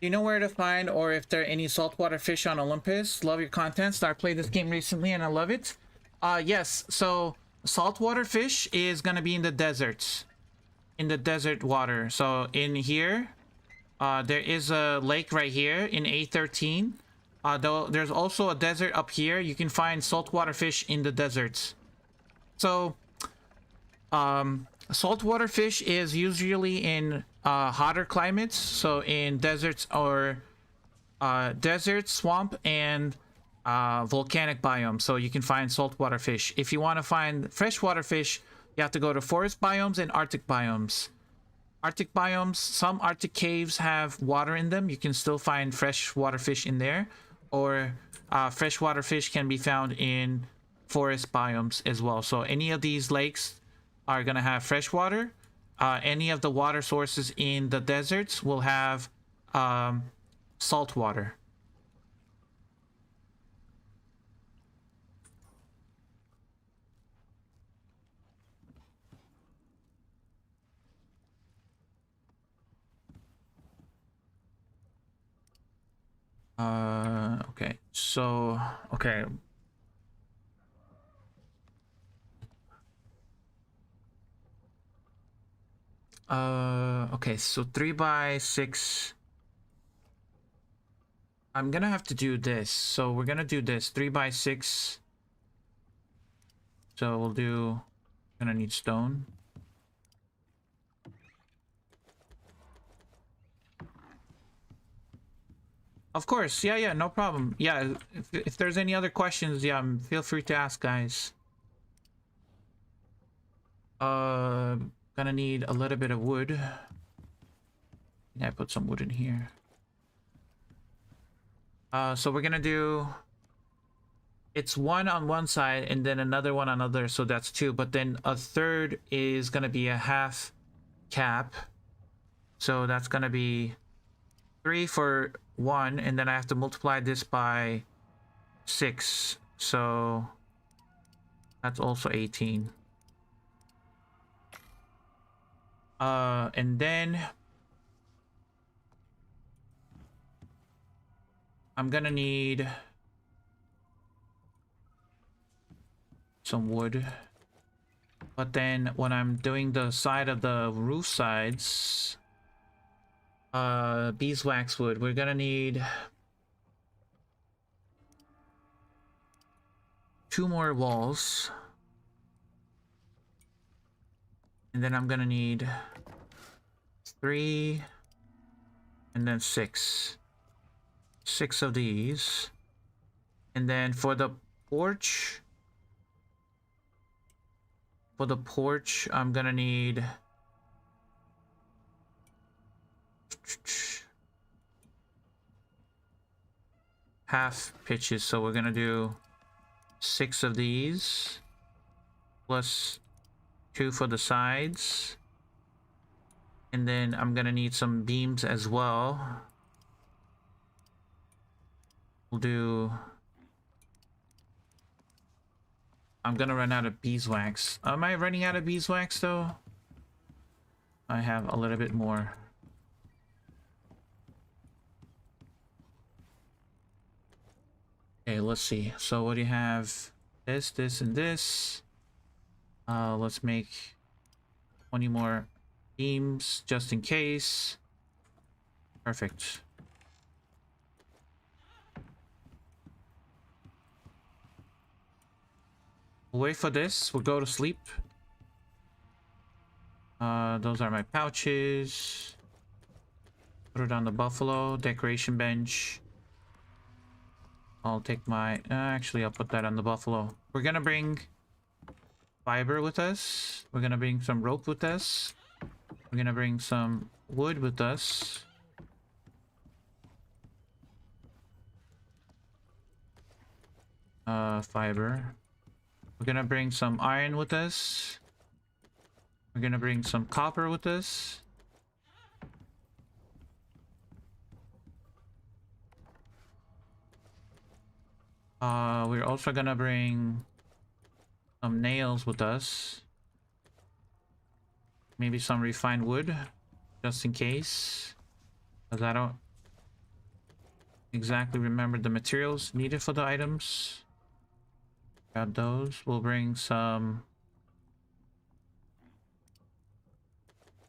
Do you know where to find or if there are any saltwater fish on Olympus? Love your content. Started playing this game recently and I love it. Yes, so saltwater fish is gonna be in the deserts. In the desert water. So in here, there is a lake right here in A13. Though there's also a desert up here. You can find saltwater fish in the deserts. So saltwater fish is usually in hotter climates, so in deserts or desert, swamp, and volcanic biome. So you can find saltwater fish. If you want to find freshwater fish, you have to go to forest biomes and Arctic biomes. Arctic biomes, some Arctic caves have water in them. You can still find freshwater fish in there, or freshwater fish can be found in forest biomes as well. So any of these lakes are gonna have fresh water. Any of the water sources in the deserts will have salt water. Okay, so okay. Okay, so 3x6. I'm gonna have to do this. So we're gonna do this 3x6. So we'll do, gonna need stone. Of course, yeah, no problem. Yeah, if there's any other questions, yeah, feel free to ask, guys. Gonna need a little bit of wood. Yeah, I put some wood in here. So we're gonna do, it's one on one side and then another one on other, so that's two, but then a third is gonna be a half cap. So that's gonna be 3 for 1, and then I have to multiply this by 6, so that's also 18. And then I'm gonna need some wood, but then when I'm doing the side of the roof sides, beeswax wood, we're gonna need 2 more walls, and then I'm gonna need 3 and then 6 of these, and then for the porch I'm gonna need half pitches, so we're gonna do 6 of these plus 2 for the sides, and then I'm gonna need some beams as well. We'll do, I'm gonna run out of beeswax. Am I running out of beeswax though? I have a little bit more. Okay, let's see. So what do you have? This, and this. Let's make 20 more beams just in case. Perfect. We'll wait for this. We'll go to sleep. Those are my pouches. Put it on the buffalo. Decoration bench. I'll take my... actually, I'll put that on the buffalo. We're gonna bring fiber with us. We're gonna bring some rope with us. We're gonna bring some wood with us. Fiber. We're gonna bring some iron with us. We're gonna bring some copper with us. We're also gonna bring some nails with us. Maybe some refined wood, just in case. Because I don't... exactly remember the materials needed for the items. Grab those. We'll bring some.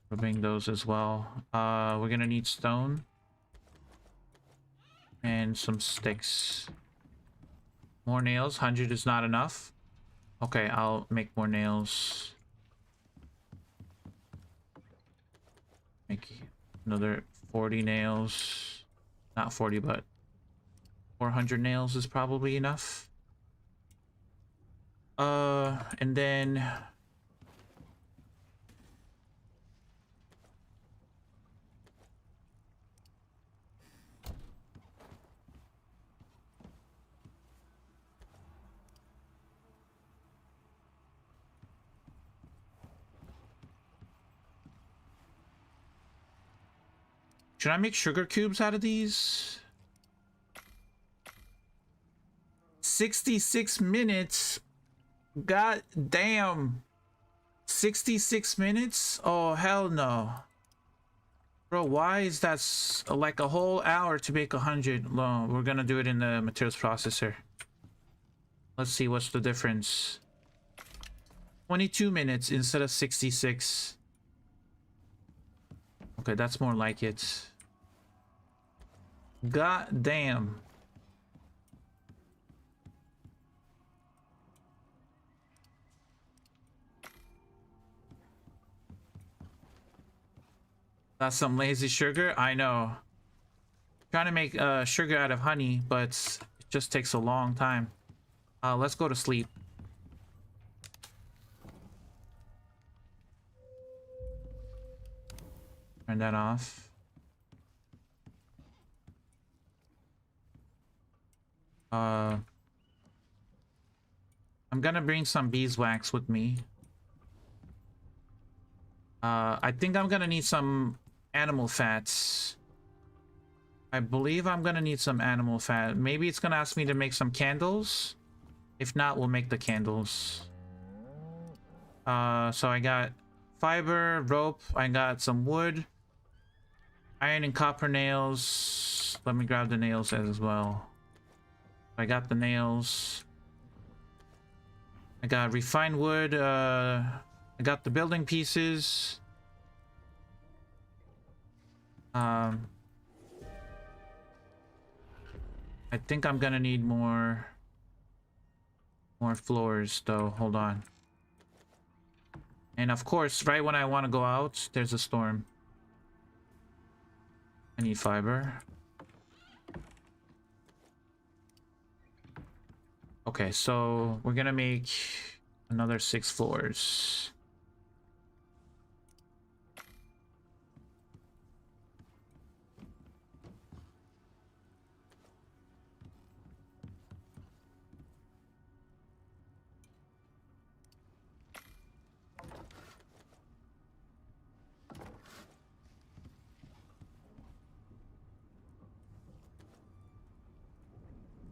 We'll bring those as well. We're gonna need stone and some sticks. More nails. 100 is not enough. Okay, I'll make more nails. Make another 40 nails. Not 40, but 400 nails is probably enough. And then should I make sugar cubes out of these? 66 minutes. God damn. 66 minutes? Oh, hell no. Bro, why is that like a whole hour to make 100? No, we're gonna do it in the materials processor. Let's see what's the difference. 22 minutes instead of 66. Okay, that's more like it. God damn. That's some lazy sugar. I know. Trying to make sugar out of honey, but it just takes a long time. Let's go to sleep. Turn that off. I'm gonna bring some beeswax with me. I think I'm gonna need some animal fats. I believe I'm gonna need some animal fat. Maybe it's gonna ask me to make some candles. If not, we'll make the candles. So I got fiber, rope, I got some wood, iron and copper nails. Let me grab the nails as well. I got the nails. I got refined wood. I got the building pieces. I think I'm gonna need more floors though. Hold on. And of course, right when I want to go out, there's a storm. I need fiber. Okay, so we're gonna make another 6 floors.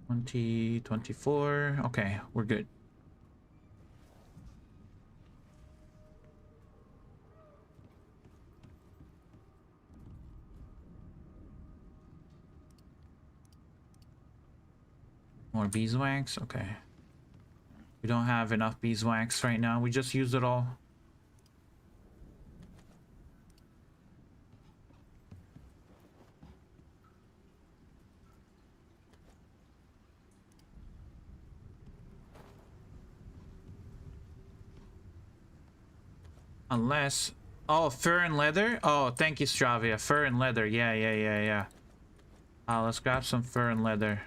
$20, $24. Okay, we're good. More beeswax. Okay. We don't have enough beeswax right now. We just used it all. Unless... Oh, fur and leather? Oh, thank you, Stravia. Fur and leather. Yeah. Let's grab some fur and leather.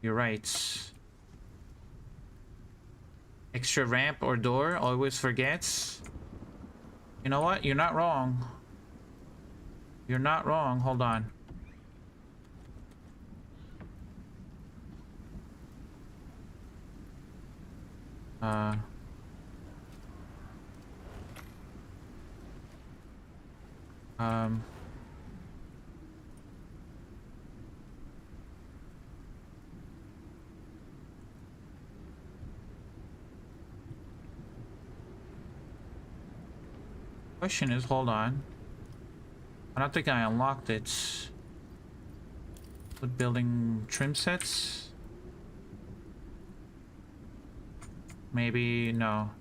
You're right. Extra ramp or door? Always forgets. You know what? You're not wrong. You're not wrong. Hold on. Question is, hold on. I don't think I unlocked it. Wood building trim sets. Maybe no.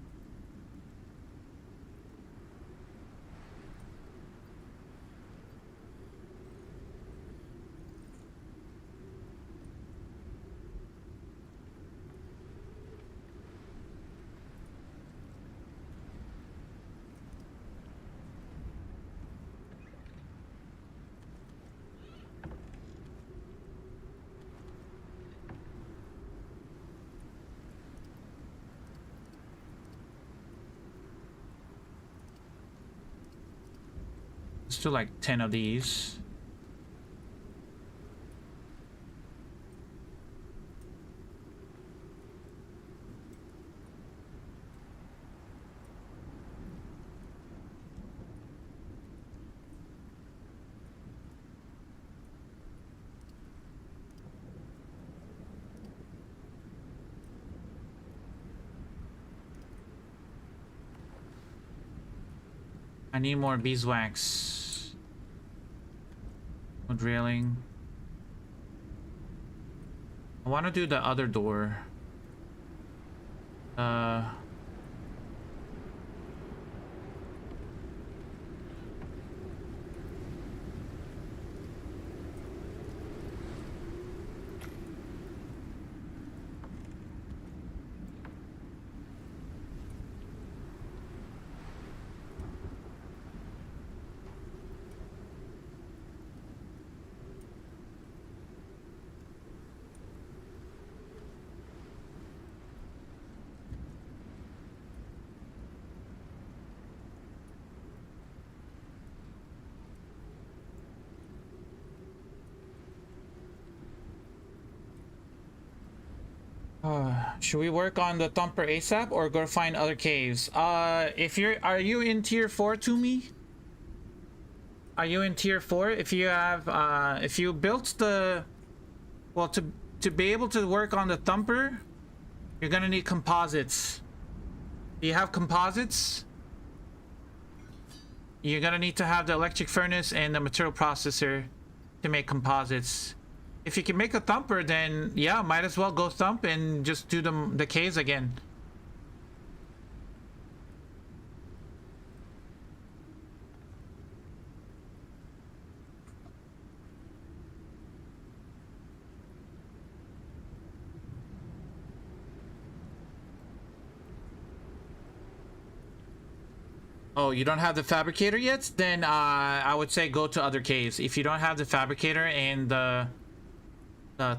Let's do like 10 of these. I need more beeswax. Wood railing. I want to do the other door. Should we work on the thumper ASAP or go find other caves? Are you in tier 4 to me? Are you in tier 4? If you have, if you built the, well, to be able to work on the thumper, you're gonna need composites. Do you have composites? You're gonna need to have the electric furnace and the material processor to make composites. If you can make a thumper, then yeah, might as well go thump and just do the caves again. Oh, you don't have the fabricator yet? Then I would say go to other caves. If you don't have the fabricator and the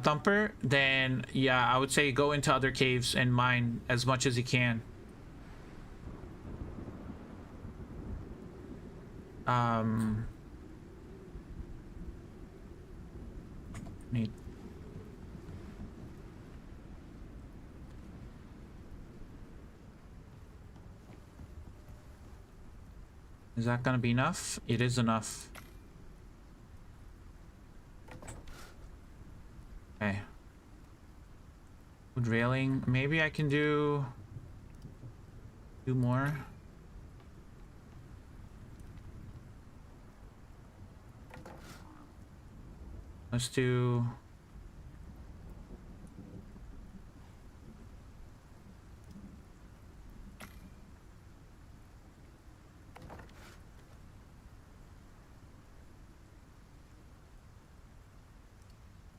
thumper, then yeah, I would say go into other caves and mine as much as you can. Need. Is that gonna be enough? It is enough. Okay. Wood railing. Maybe I can do more. Let's do.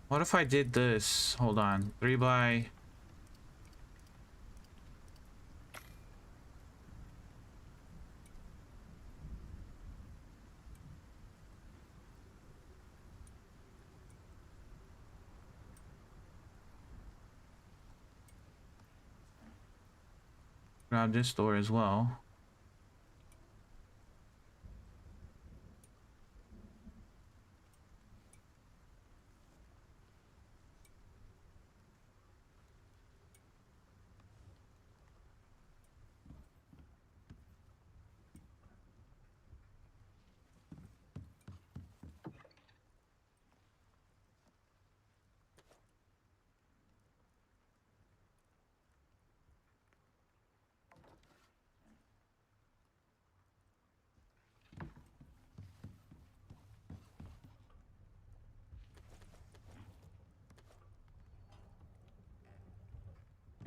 What if I did this? Hold on. 3 by... Grab this door as well.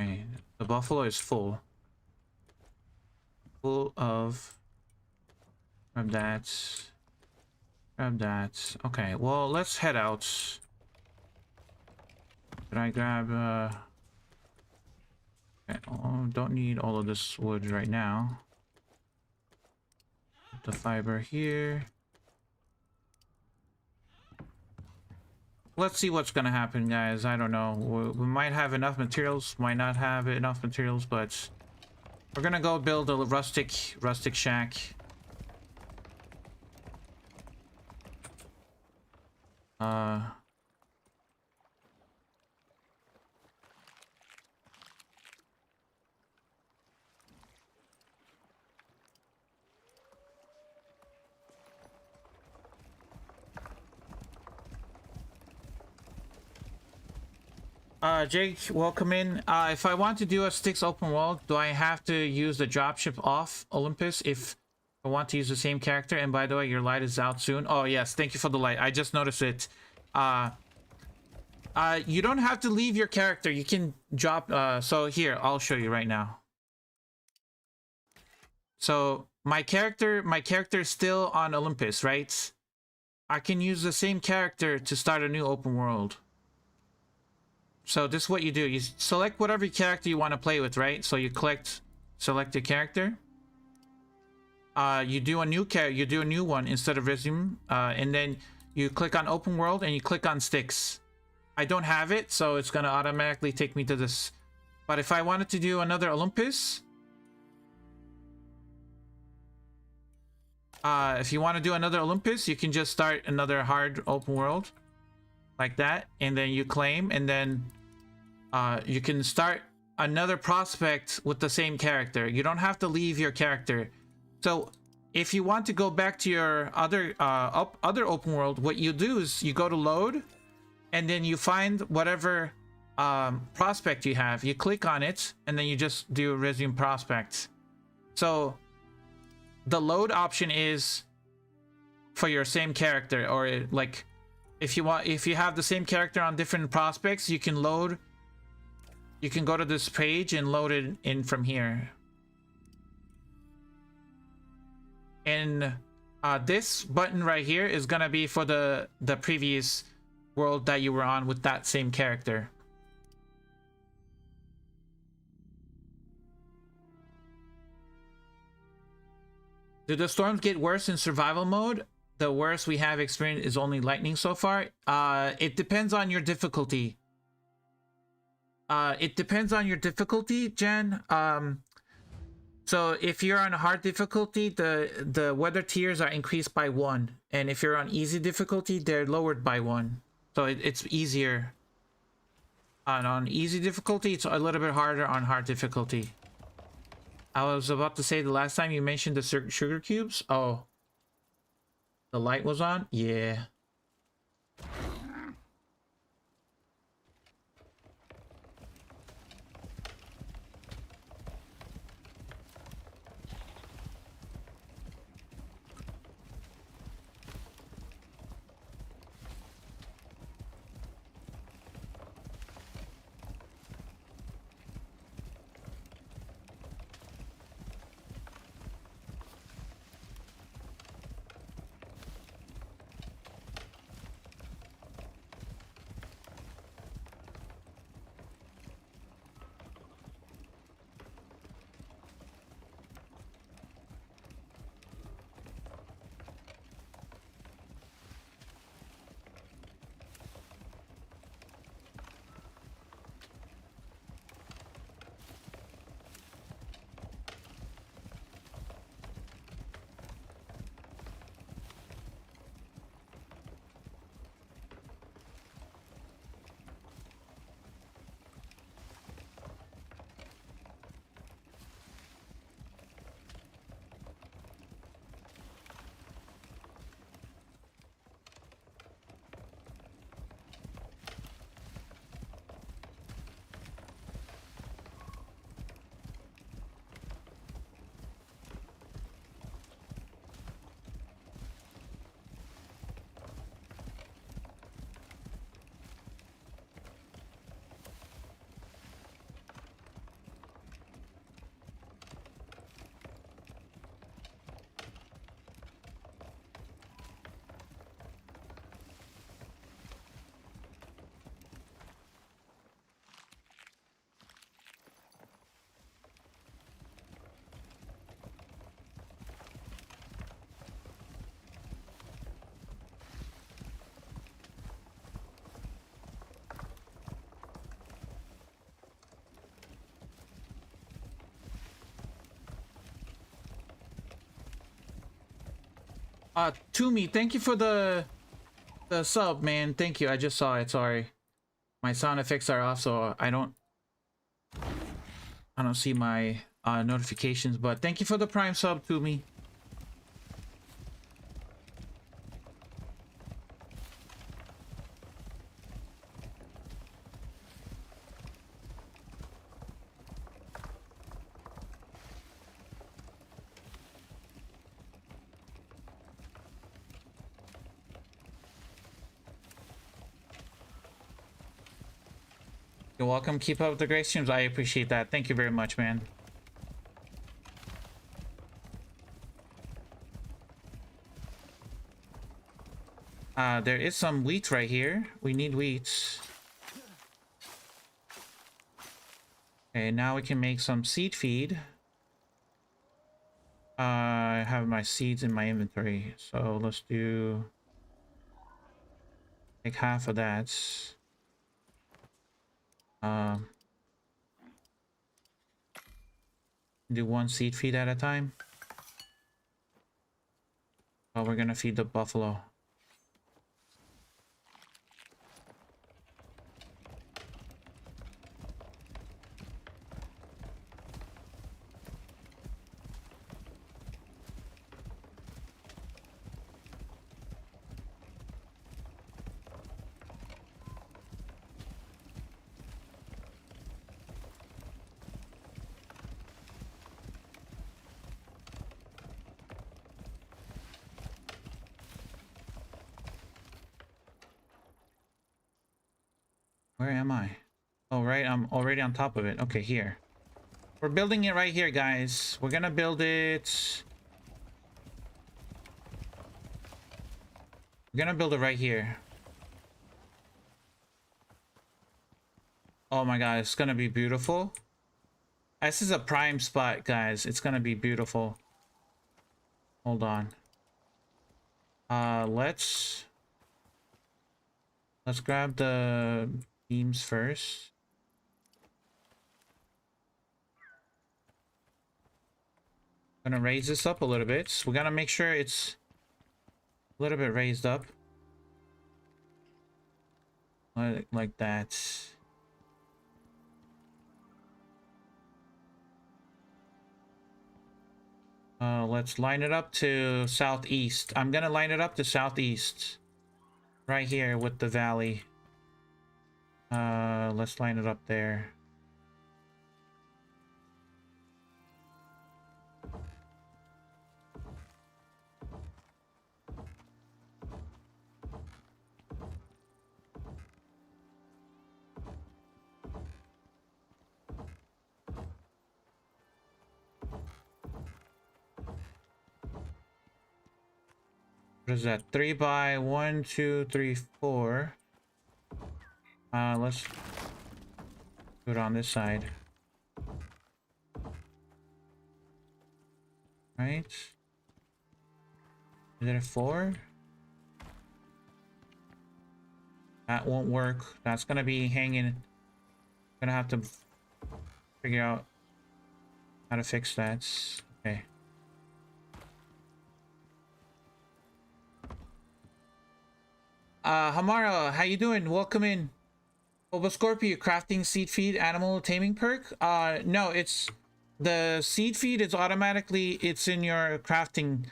Okay, the buffalo is full. Full of... Grab that. Grab that. Okay, well, let's head out. Did I grab, okay, oh, don't need all of this wood right now. Put the fiber here. Let's see what's gonna happen, guys. I don't know. We might have enough materials, might not have enough materials, but we're gonna go build a rustic shack. Jake, welcome in. If I want to do a Styx open world, do I have to use the dropship off Olympus if I want to use the same character? And by the way, your light is out soon. Oh, yes. Thank you for the light. I just noticed it. You don't have to leave your character. You can drop... so here, I'll show you right now. So my character is still on Olympus, right? I can use the same character to start a new open world. So this is what you do. You select whatever character you want to play with, right? So you select your character. You do a new one instead of resume. And then you click on open world and you click on Styx. I don't have it, so it's gonna automatically take me to this. But if I wanted to do another Olympus, if you want to do another Olympus, you can just start another hard open world like that, and then you claim, and then you can start another prospect with the same character. You don't have to leave your character. So if you want to go back to your other open world, what you do is you go to load, and then you find whatever prospect you have. You click on it, and then you just do resume prospect. So the load option is for your same character, or like if you have the same character on different prospects, you can load. You can go to this page and load it in from here. And this button right here is gonna be for the previous world that you were on with that same character. Do the storms get worse in survival mode? The worst we have experienced is only lightning so far. It depends on your difficulty. It depends on your difficulty, Jen. So if you're on hard difficulty, the weather tiers are increased by 1, and if you're on easy difficulty, they're lowered by 1. So it's easier. And on easy difficulty, it's a little bit harder on hard difficulty. I was about to say the last time you mentioned the sugar cubes. Oh, the light was on? Yeah. Toomey, thank you for the sub, man. Thank you. I just saw it. Sorry. My sound effects are off, so I don't see my notifications, but thank you for the prime sub, Toomey. You're welcome. Keep up the great streams. I appreciate that. Thank you very much, man. There is some wheat right here. We need wheat. Okay, now we can make some seed feed. I have my seeds in my inventory, so let's do like half of that. Do one seed feed at a time. Oh, we're gonna feed the buffalo. Where am I? Oh, right, I'm already on top of it. Okay, here. We're building it right here, guys. We're gonna build it. We're gonna build it right here. Oh my god, it's gonna be beautiful. This is a prime spot, guys. It's gonna be beautiful. Hold on. Let's grab the beams first. Gonna raise this up a little bit. We're gonna make sure it's a little bit raised up. Like that. Let's line it up to southeast. I'm gonna line it up to southeast. Right here with the valley. Let's line it up there. What is that? 3 by 1, 2, 3, 4. Let's do it on this side. Right? Is it a 4? That won't work. That's gonna be hanging. Gonna have to figure out how to fix that. Okay. Hamara, how you doing? Welcome in. Scorpio, crafting seed feed animal taming perk? No, it's the seed feed is automatically, it's in your crafting.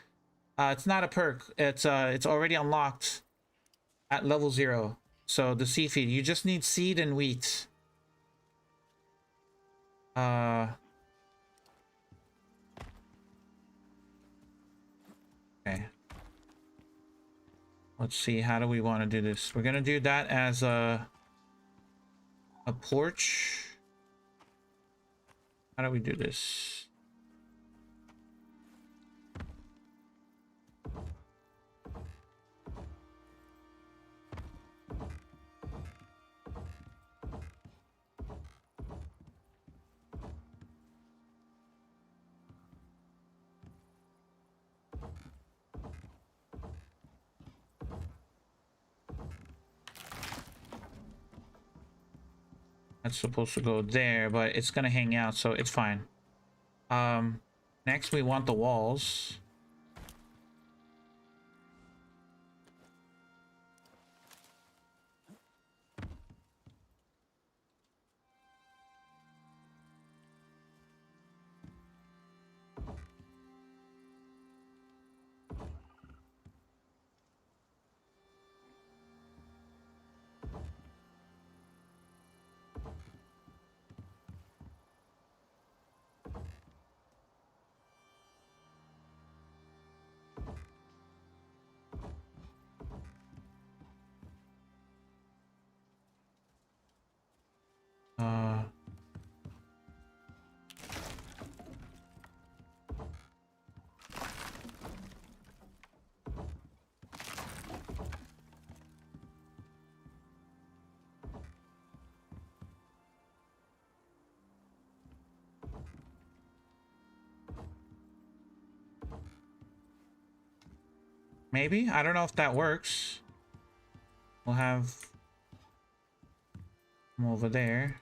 It's not a perk. It's already unlocked at level 0. So the seed feed, you just need seed and wheat. Okay. Let's see, how do we want to do this? We're gonna do that as a porch. How do we do this? That's supposed to go there, but it's gonna hang out, so it's fine. Next we want the walls. Maybe? I don't know if that works. We'll have them over there.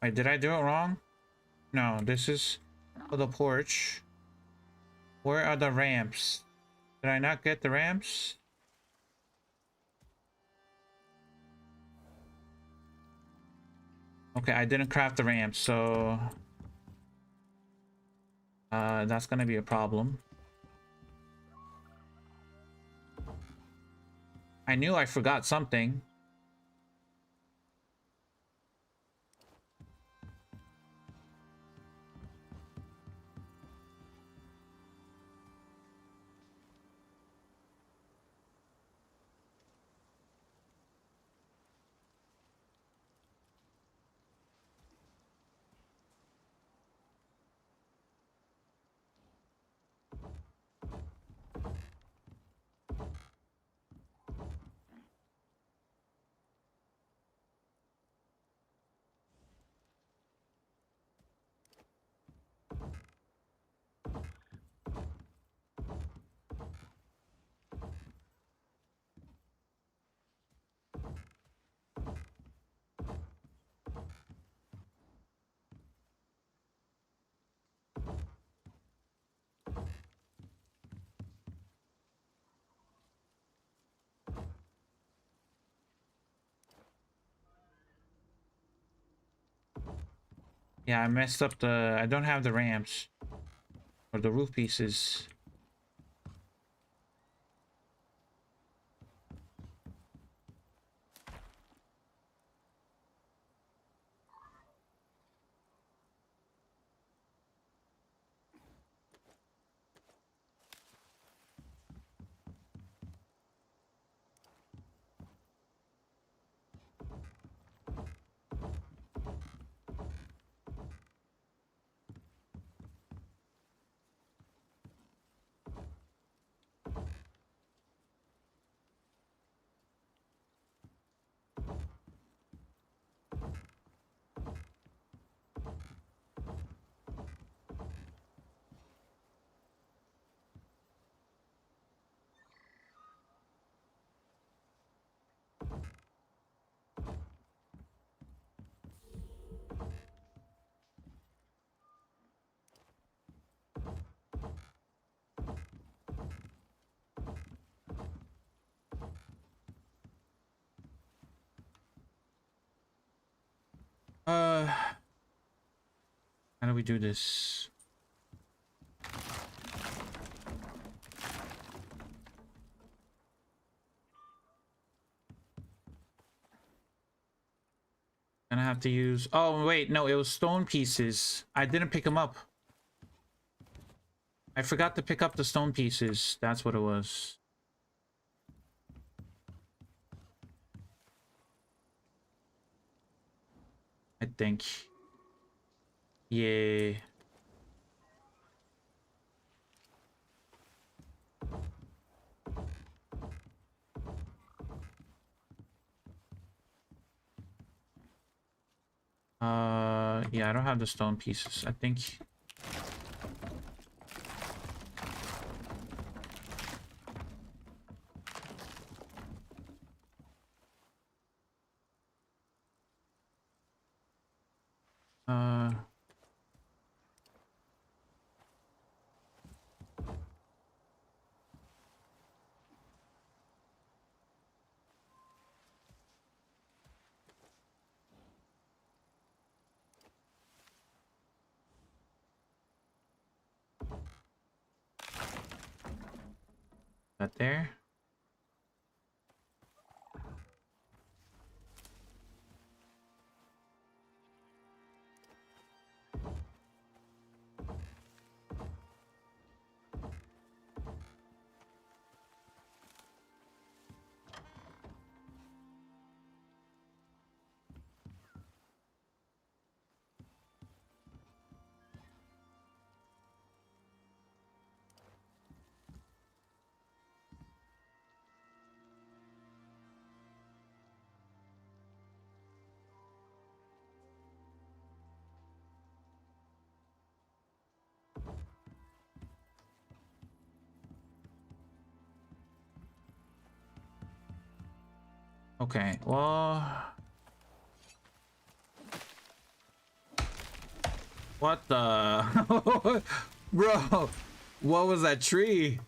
Wait, did I do it wrong? No, this is for the porch. Where are the ramps? Did I not get the ramps? Okay, I didn't craft the ramps, so that's gonna be a problem. I knew I forgot something. Yeah, I messed up the... I don't have the ramps. Or the roof pieces. How do we do this? Gonna have to use... Oh, wait, no, it was stone pieces. I didn't pick them up. I forgot to pick up the stone pieces. That's what it was. I think. Yeah. Yeah, I don't have the stone pieces. I think. Uh, that there. Okay, well... What the... Bro, what was that tree?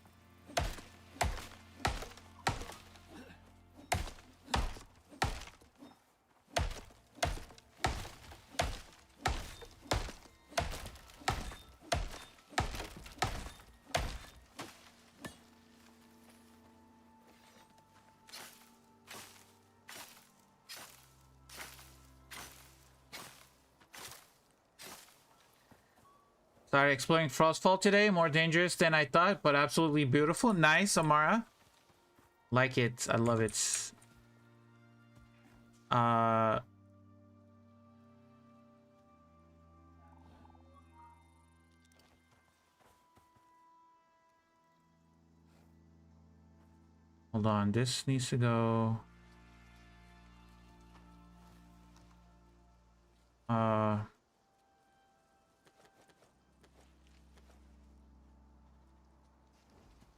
Sorry, exploring Frostfall today. More dangerous than I thought, but absolutely beautiful. Nice, Amara. Like it. I love it. Uh... Hold on. This needs to go...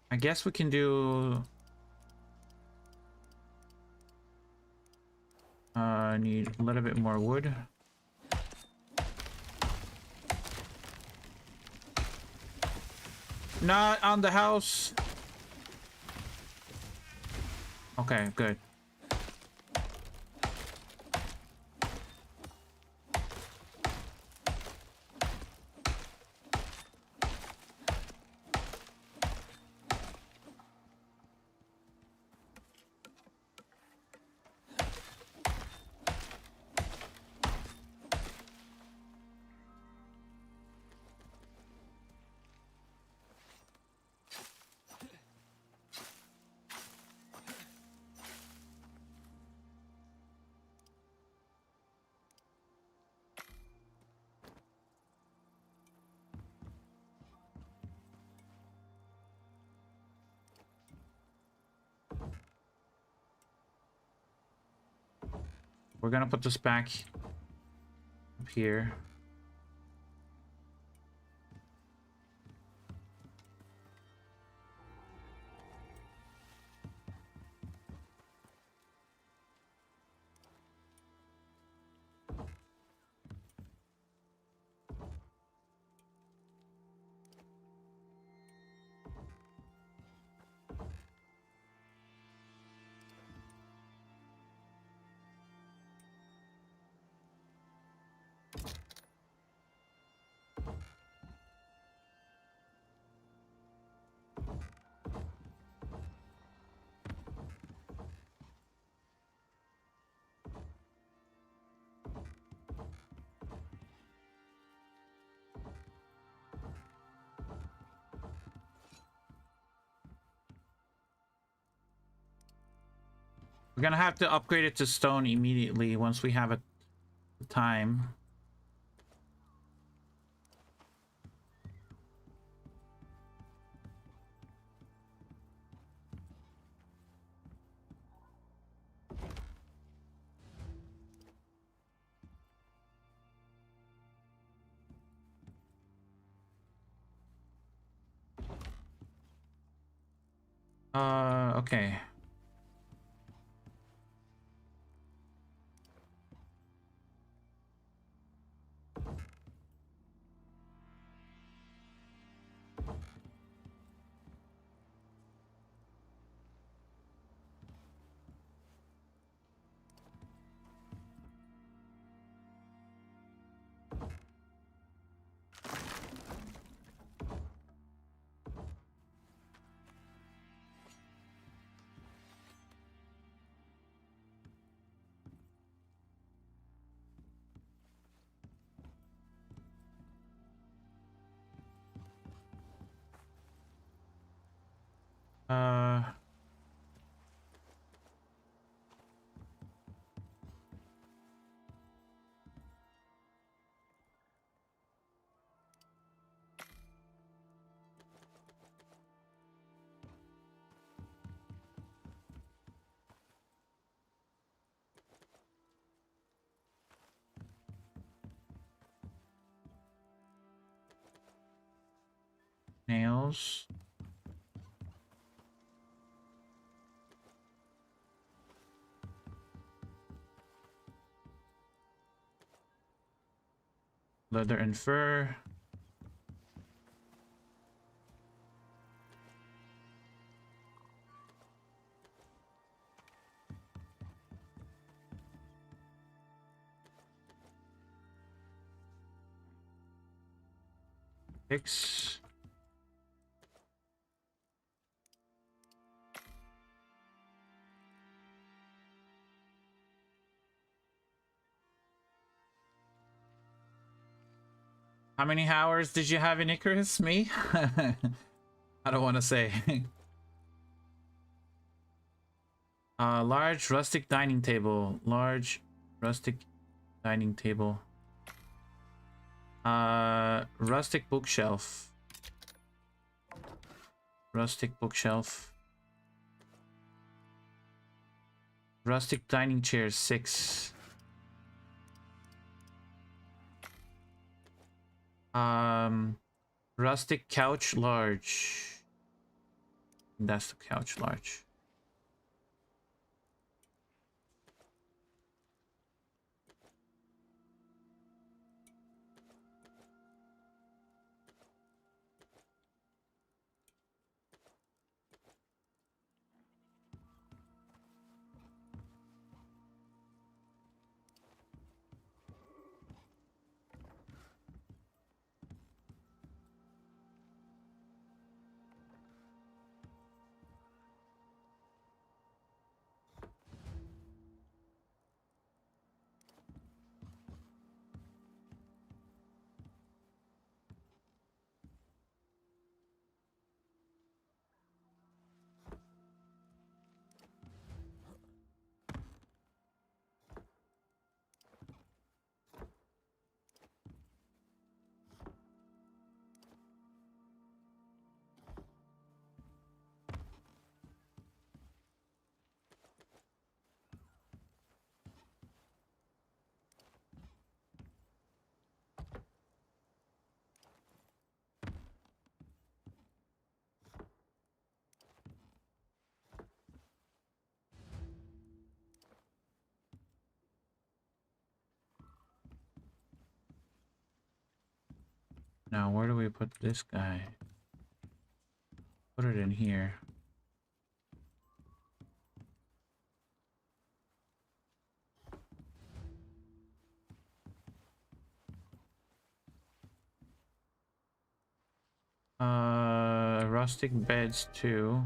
I guess we can do... need a little bit more wood. Not on the house. Okay, good. We're gonna put this back up here. We're gonna have to upgrade it to stone immediately once we have a time. Okay. Uh, nails. Leather and fur. Fix. How many hours did you have in Icarus? Me? I don't want to say. Large rustic dining table. Large rustic dining table. Rustic bookshelf. Rustic bookshelf. Rustic dining chair 6. Rustic couch large. That's the couch large. Now, where do we put this guy? Put it in here. Rustic beds too.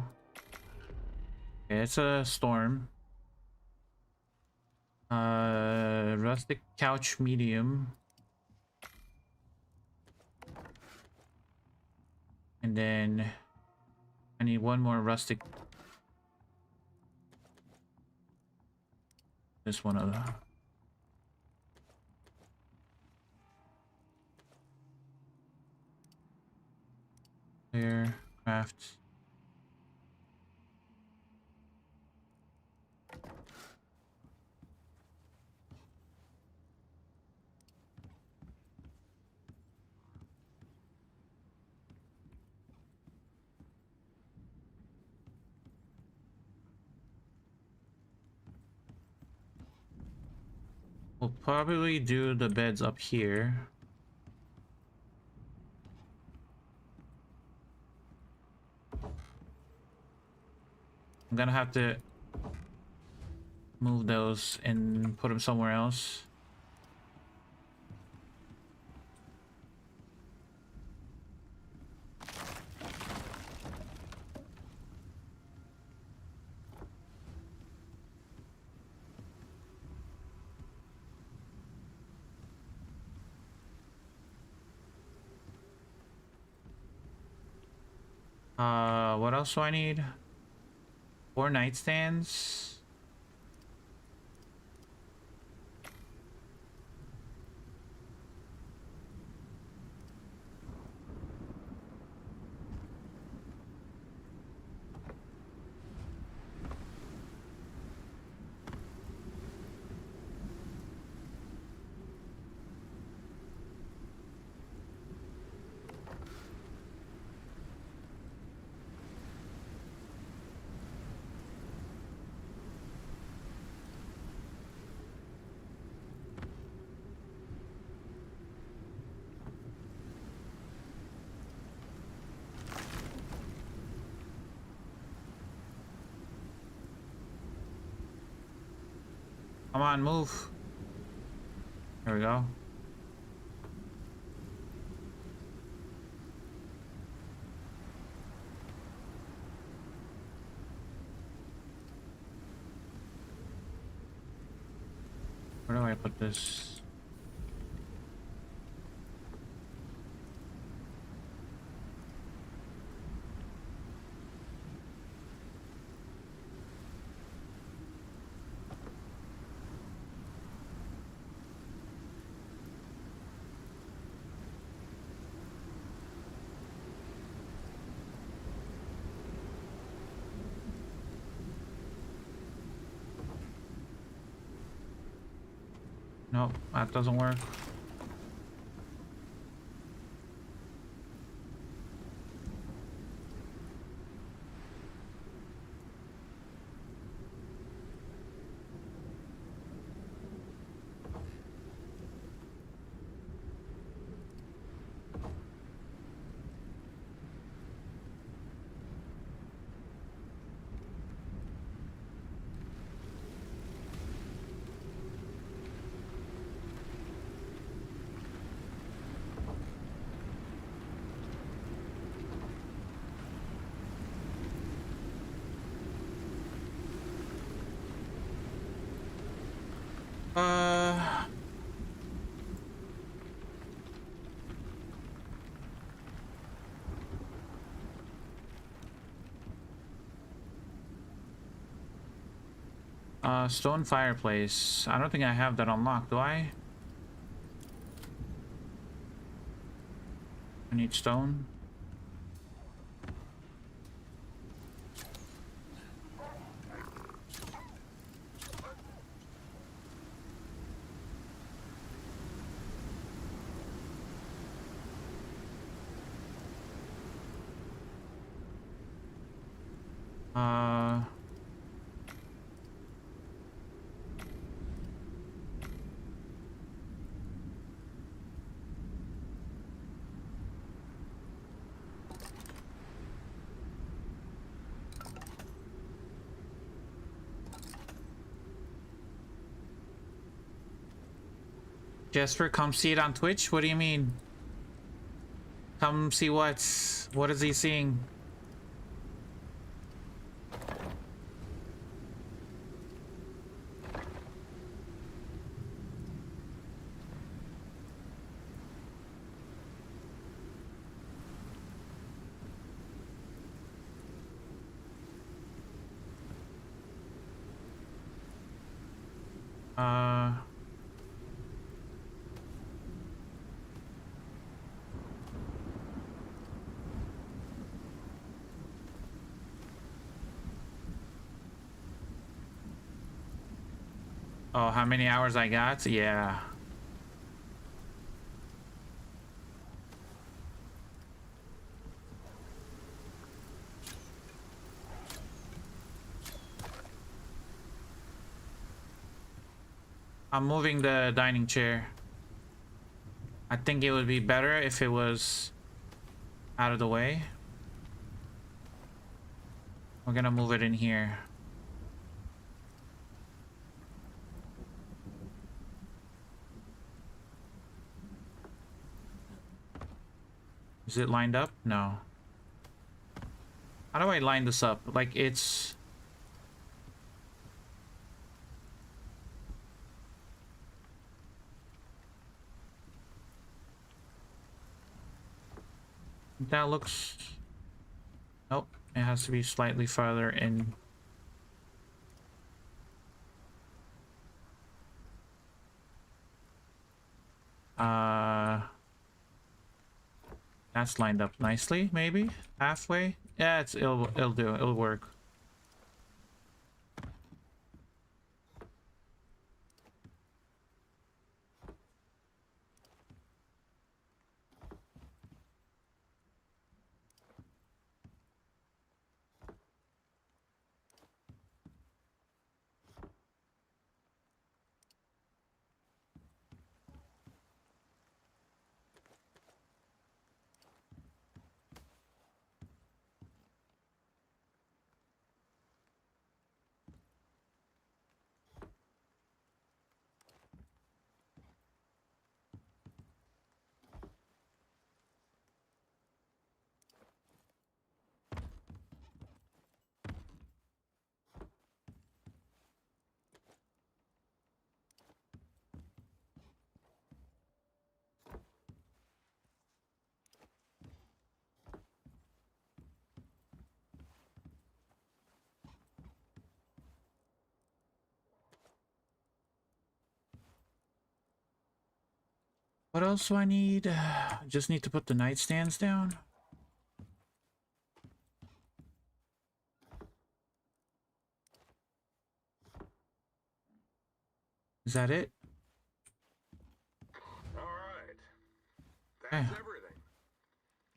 Okay, it's a storm. Rustic couch medium. And then I need one more rustic. This one of the there. Craft. We'll probably do the beds up here. I'm gonna have to move those and put them somewhere else. What else do I need? 4 nightstands. Come on, move. There we go. Where do I put this? Nope, that doesn't work. Uh, stone fireplace. I don't think I have that unlocked, do I? I need stone. Uh, Jesper, come see it on Twitch? What do you mean? Come see what? What is he seeing? Uh... Oh, how many hours I got? Yeah. I'm moving the dining chair. I think it would be better if it was out of the way. We're gonna move it in here. Is it lined up? No. How do I line this up? Like it's... That looks... Nope. It has to be slightly farther in. That's lined up nicely, maybe? Halfway? Yeah, it'll do. It'll work. What else do I need? Just need to put the nightstands down. Is that it? All right. Yeah. That's everything.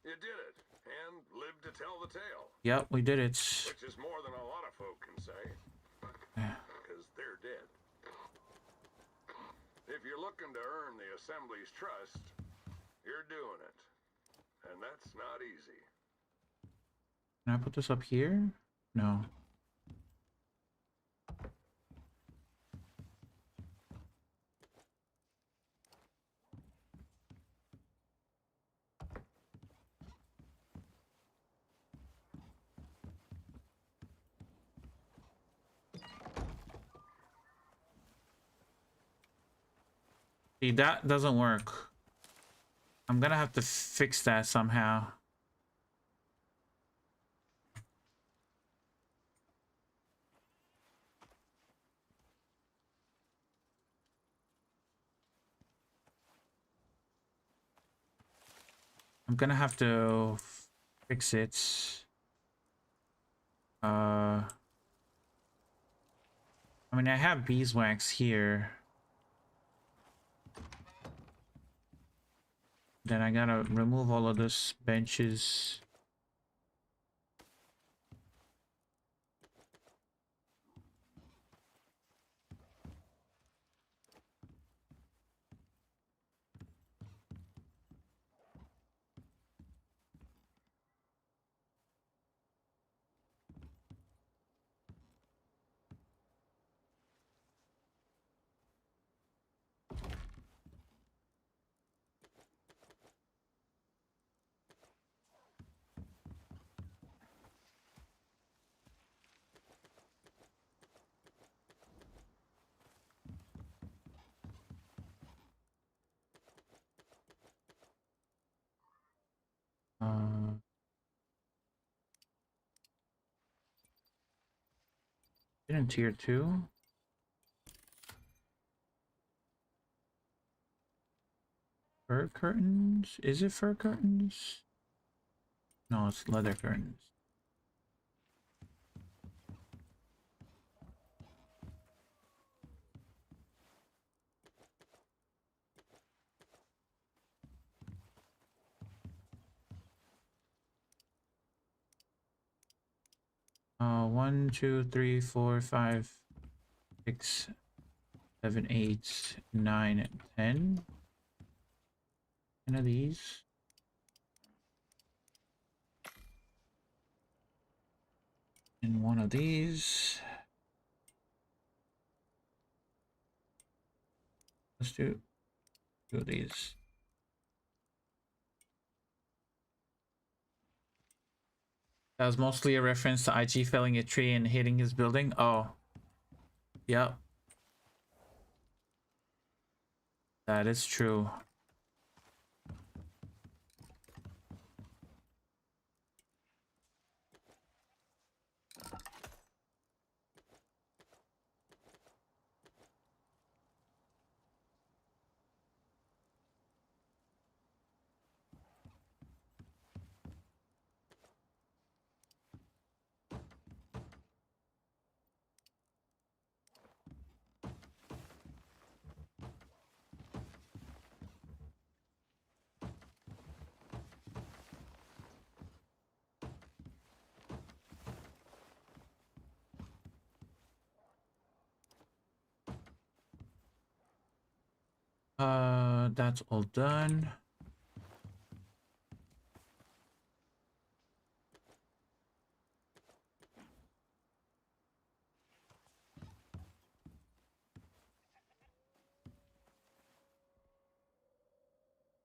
You did it, and lived to tell the tale. Yep, we did it. Which is more than a lot of folk can say. Yeah. Because they're dead. If you're looking to earn the Assembly's trust, you're doing it. And that's not easy. Can I put this up here? No. See, that doesn't work. I'm gonna have to fix that somehow. I'm gonna have to fix it. I mean, I have beeswax here. Then I gotta remove all of this benches. Uh, in tier 2. Fur curtains? Is it fur curtains? No, it's leather curtains. One, two, three, four, five, 6, 7, 8, 9, 10. 10 of these. And one of these. Let's do 2 of these. That was mostly a reference to IG felling a tree and hitting his building. Oh. Yep. That is true. That's all done.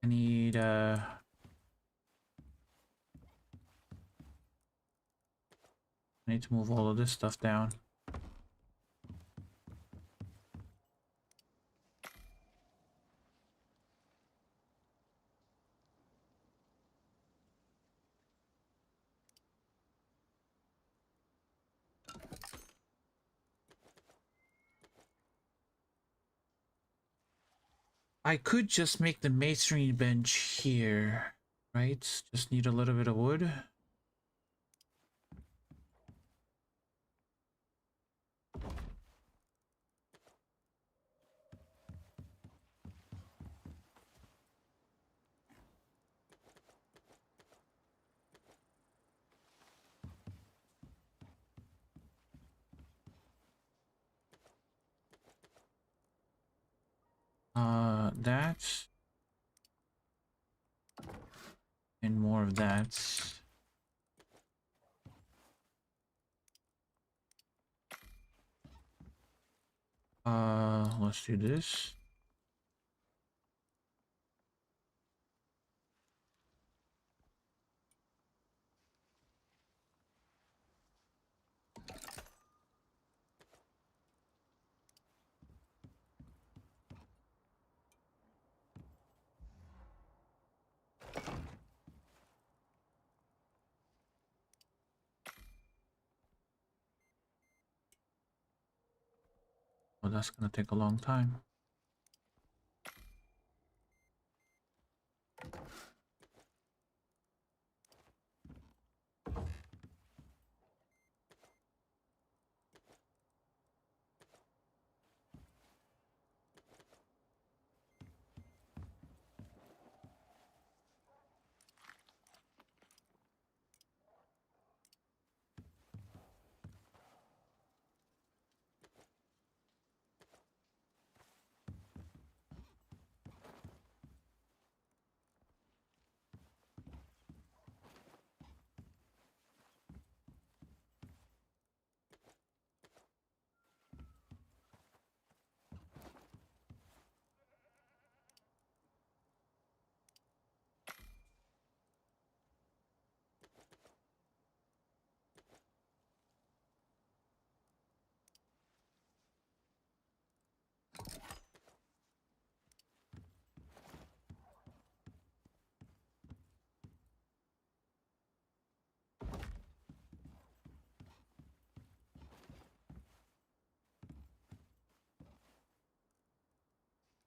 I need to move all of this stuff down. I could just make the masonry bench here, right? Just need a little bit of wood. That. And more of that. Let's do this. Oh, that's gonna take a long time.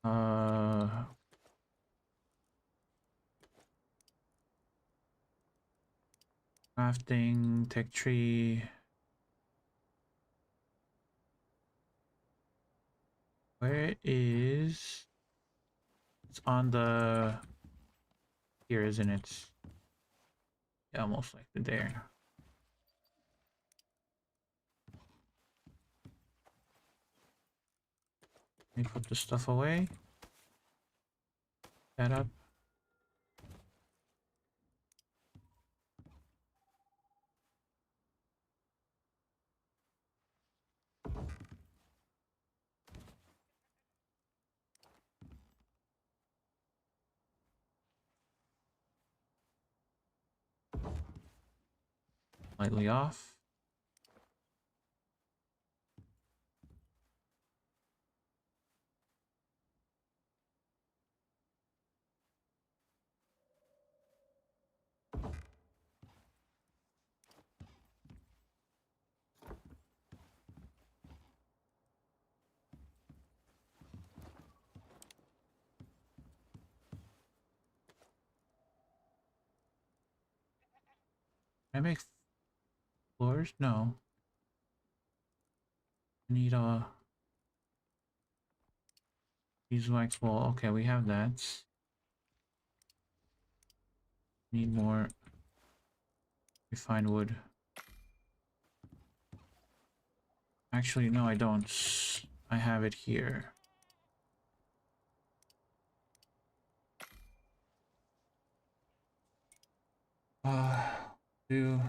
Uh, Crafting, tech tree. Where is... It's on the... Here, isn't it? Yeah, most likely there. Let me put this stuff away. That up. Slightly off. Can I make floors? No. I need a beeswax wall. Okay, we have that. Need more refined wood. Actually, no, I don't. I have it here. Uh, do.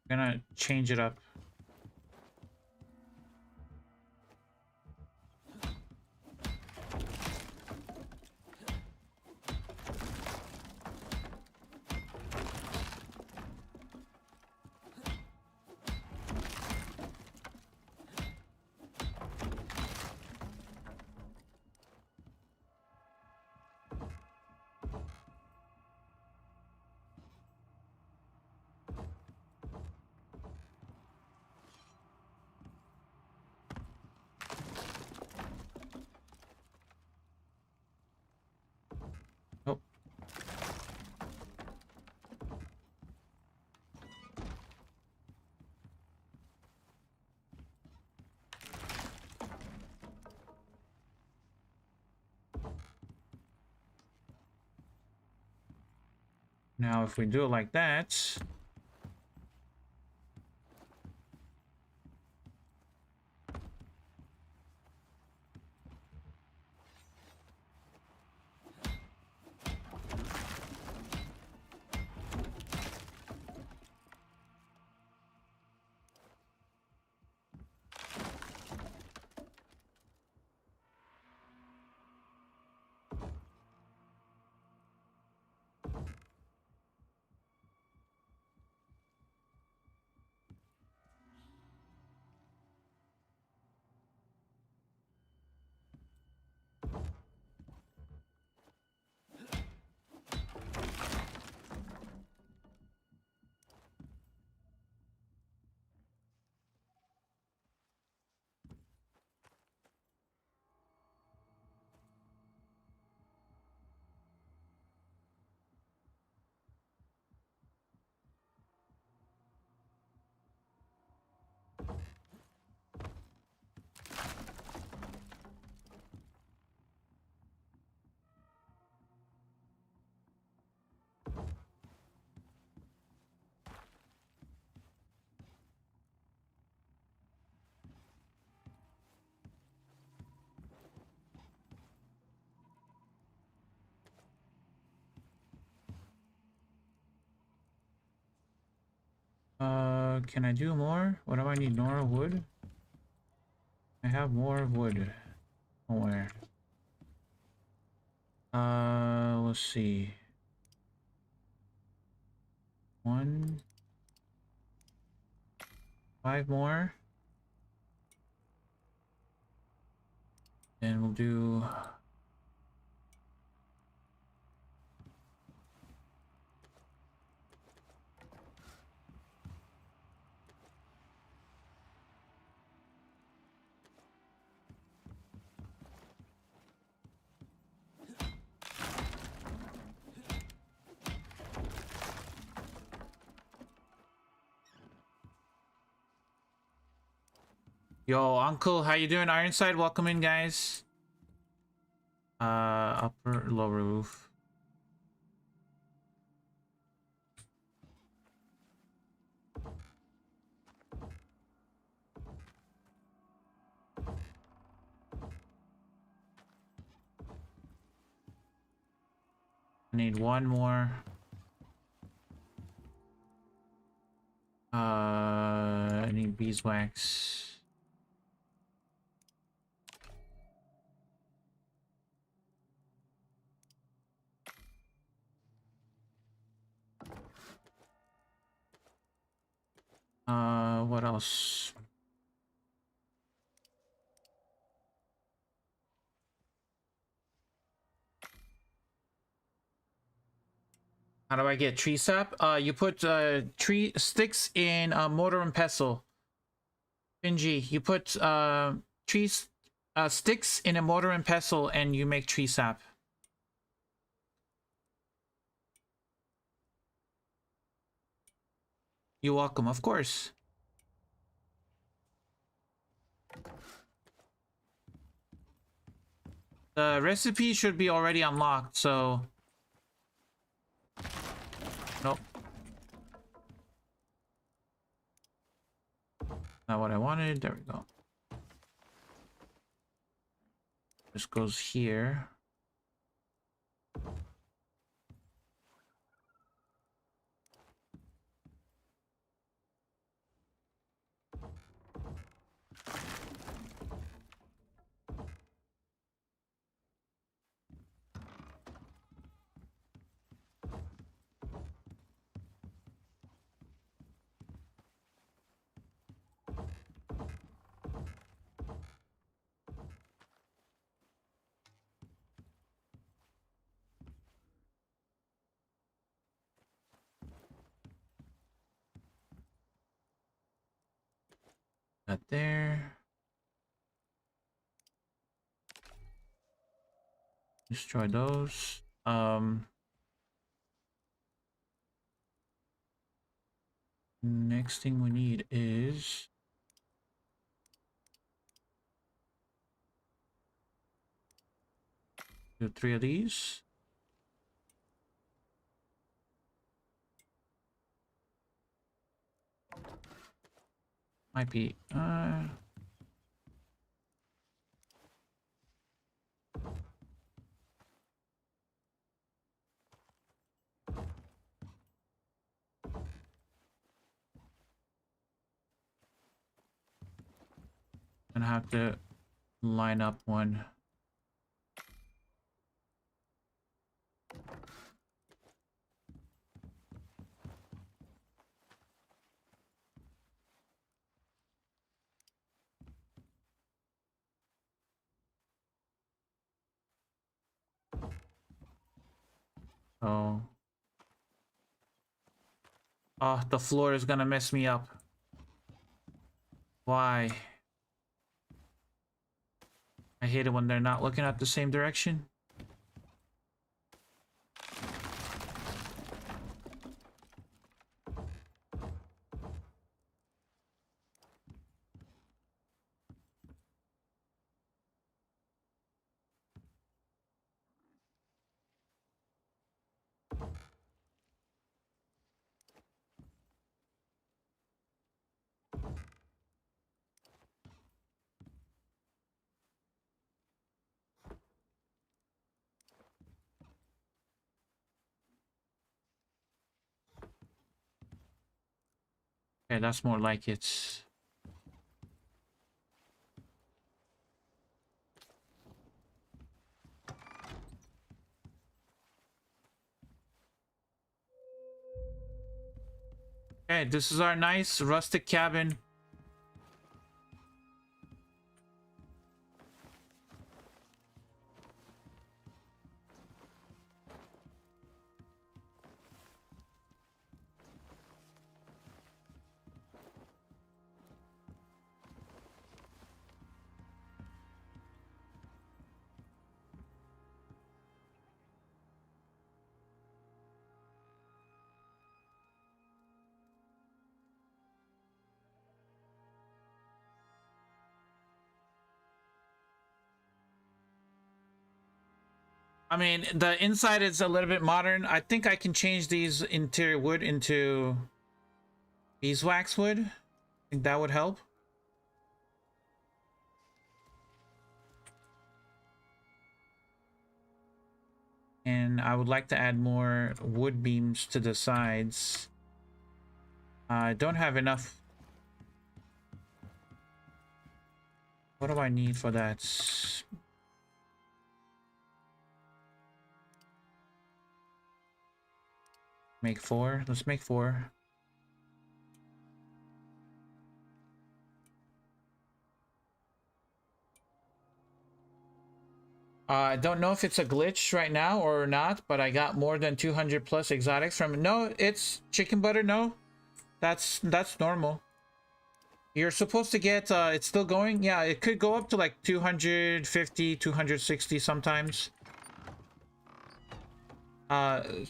Gonna change it up. Oh. Now, if we do it like that, Can I do more? What do I need? More wood? I have more wood. Where? Let's see. 1, 5 more. And we'll do... Yo, Uncle, how you doing? Ironside, welcome in, guys. Upper, lower roof. I need one more. I need beeswax. What else? How do I get tree sap? You put tree sticks in mortar and pestle. Benji, you put trees sticks in a mortar and pestle and you make tree sap. You're welcome, of course. The recipe should be already unlocked, so... Nope. Not what I wanted. There we go. This goes here. That there. Destroy those. Next thing we need is do 3 of these. Might be gonna have to line up one. Oh. Oh, the floor is gonna mess me up. Why? I hate it when they're not looking at the same direction. Okay, that's more like it. Okay, this is our nice rustic cabin. I mean, the inside is a little bit modern. I think I can change these interior wood into beeswax wood. I think that would help. And I would like to add more wood beams to the sides. I don't have enough. What do I need for that? Make 4. Let's make 4. I don't know if it's a glitch right now or not, but I got more than 200 plus exotics from... No, it's chicken butter. No, that's normal. You're supposed to get... it's still going. Yeah, it could go up to like 250, 260 sometimes.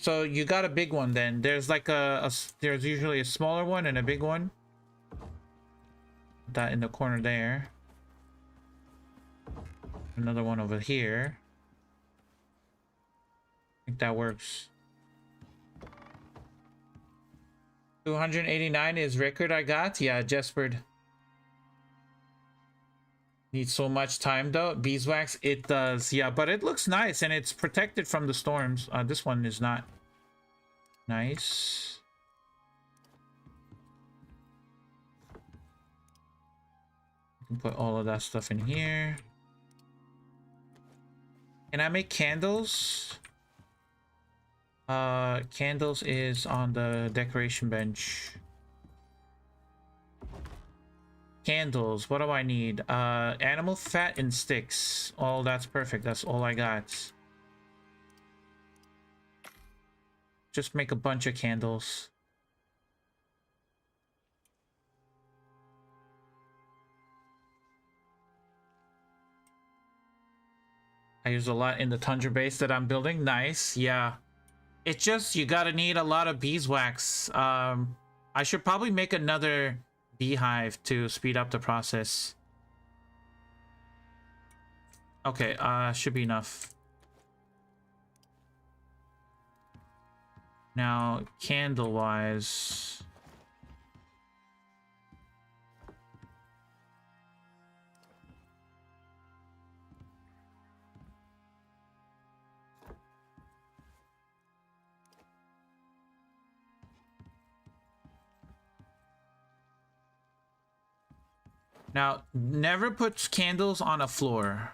So you got a big one then. There's like there's usually a smaller one and a big one. That in the corner there. Another one over here. I think that works. 289 is record I got. Yeah, Jespered. Needs so much time though. Beeswax, it does. Yeah, but it looks nice and it's protected from the storms. This one is not nice. You can put all of that stuff in here. Can I make candles? Candles is on the decoration bench. Candles, what do I need? Animal fat and sticks. Oh, that's perfect. That's all I got. Just make a bunch of candles. I use a lot in the tundra base that I'm building. Nice, yeah. It's just, you gotta need a lot of beeswax. I should probably make another beehive to speed up the process. Okay, should be enough. Now, candle-wise... Now, never put candles on a floor.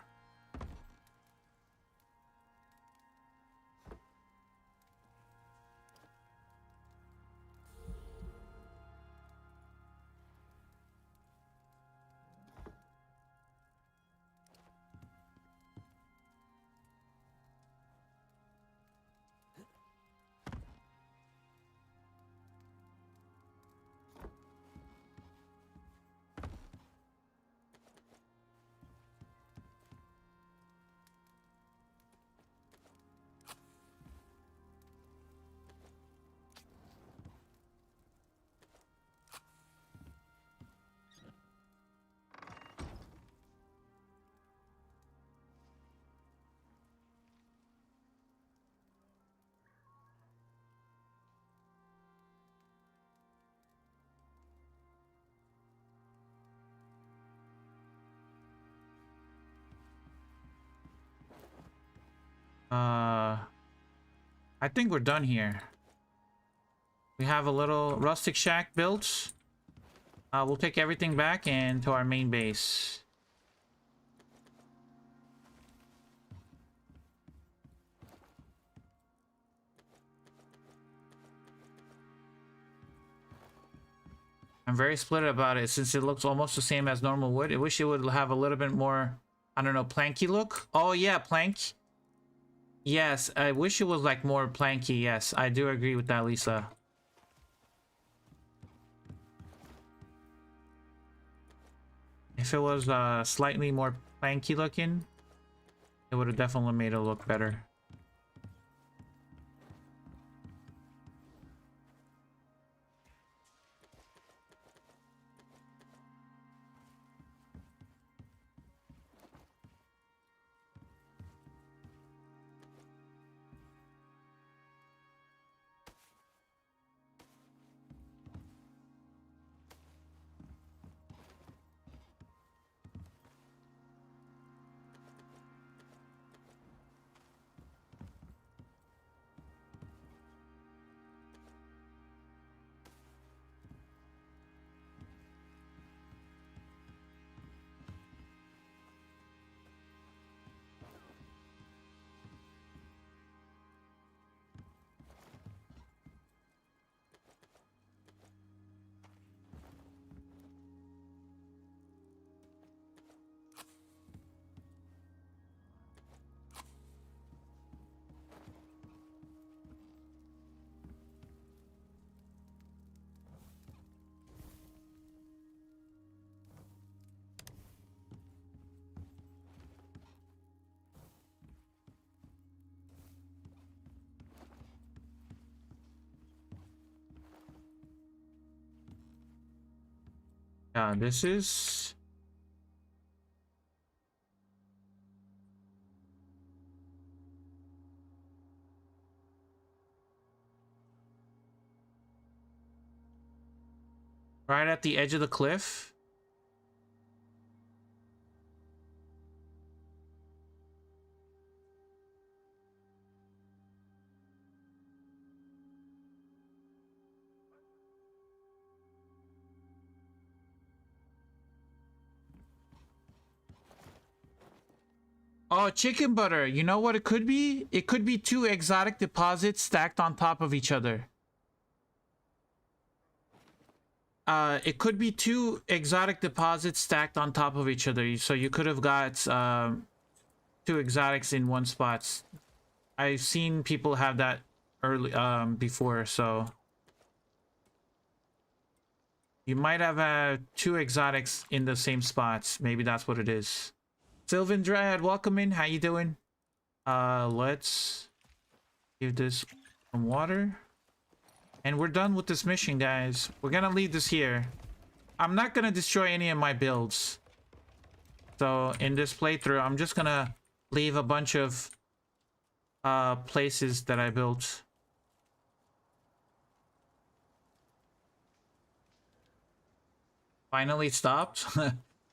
I think we're done here. We have a little rustic shack built. We'll take everything back into our main base. I'm very split about it since it looks almost the same as normal wood. I wish it would have a little bit more, I don't know, planky look. Oh yeah, plank. Yes, I wish it was like more planky. Yes, I do agree with that, Lisa. If it was slightly more planky looking, it would have definitely made it look better. Yeah, this is... right at the edge of the cliff. Oh, chicken butter. You know what it could be? It could be two exotic deposits stacked on top of each other. It could be two exotic deposits stacked on top of each other. So you could have got two exotics in one spot. I've seen people have that early before, so you might have two exotics in the same spots. Maybe that's what it is. Sylvan Dryad, welcome in. How you doing? Let's give this some water. And we're done with this mission, guys. We're gonna leave this here. I'm not gonna destroy any of my builds. So in this playthrough, I'm just gonna leave a bunch of places that I built. Finally stopped.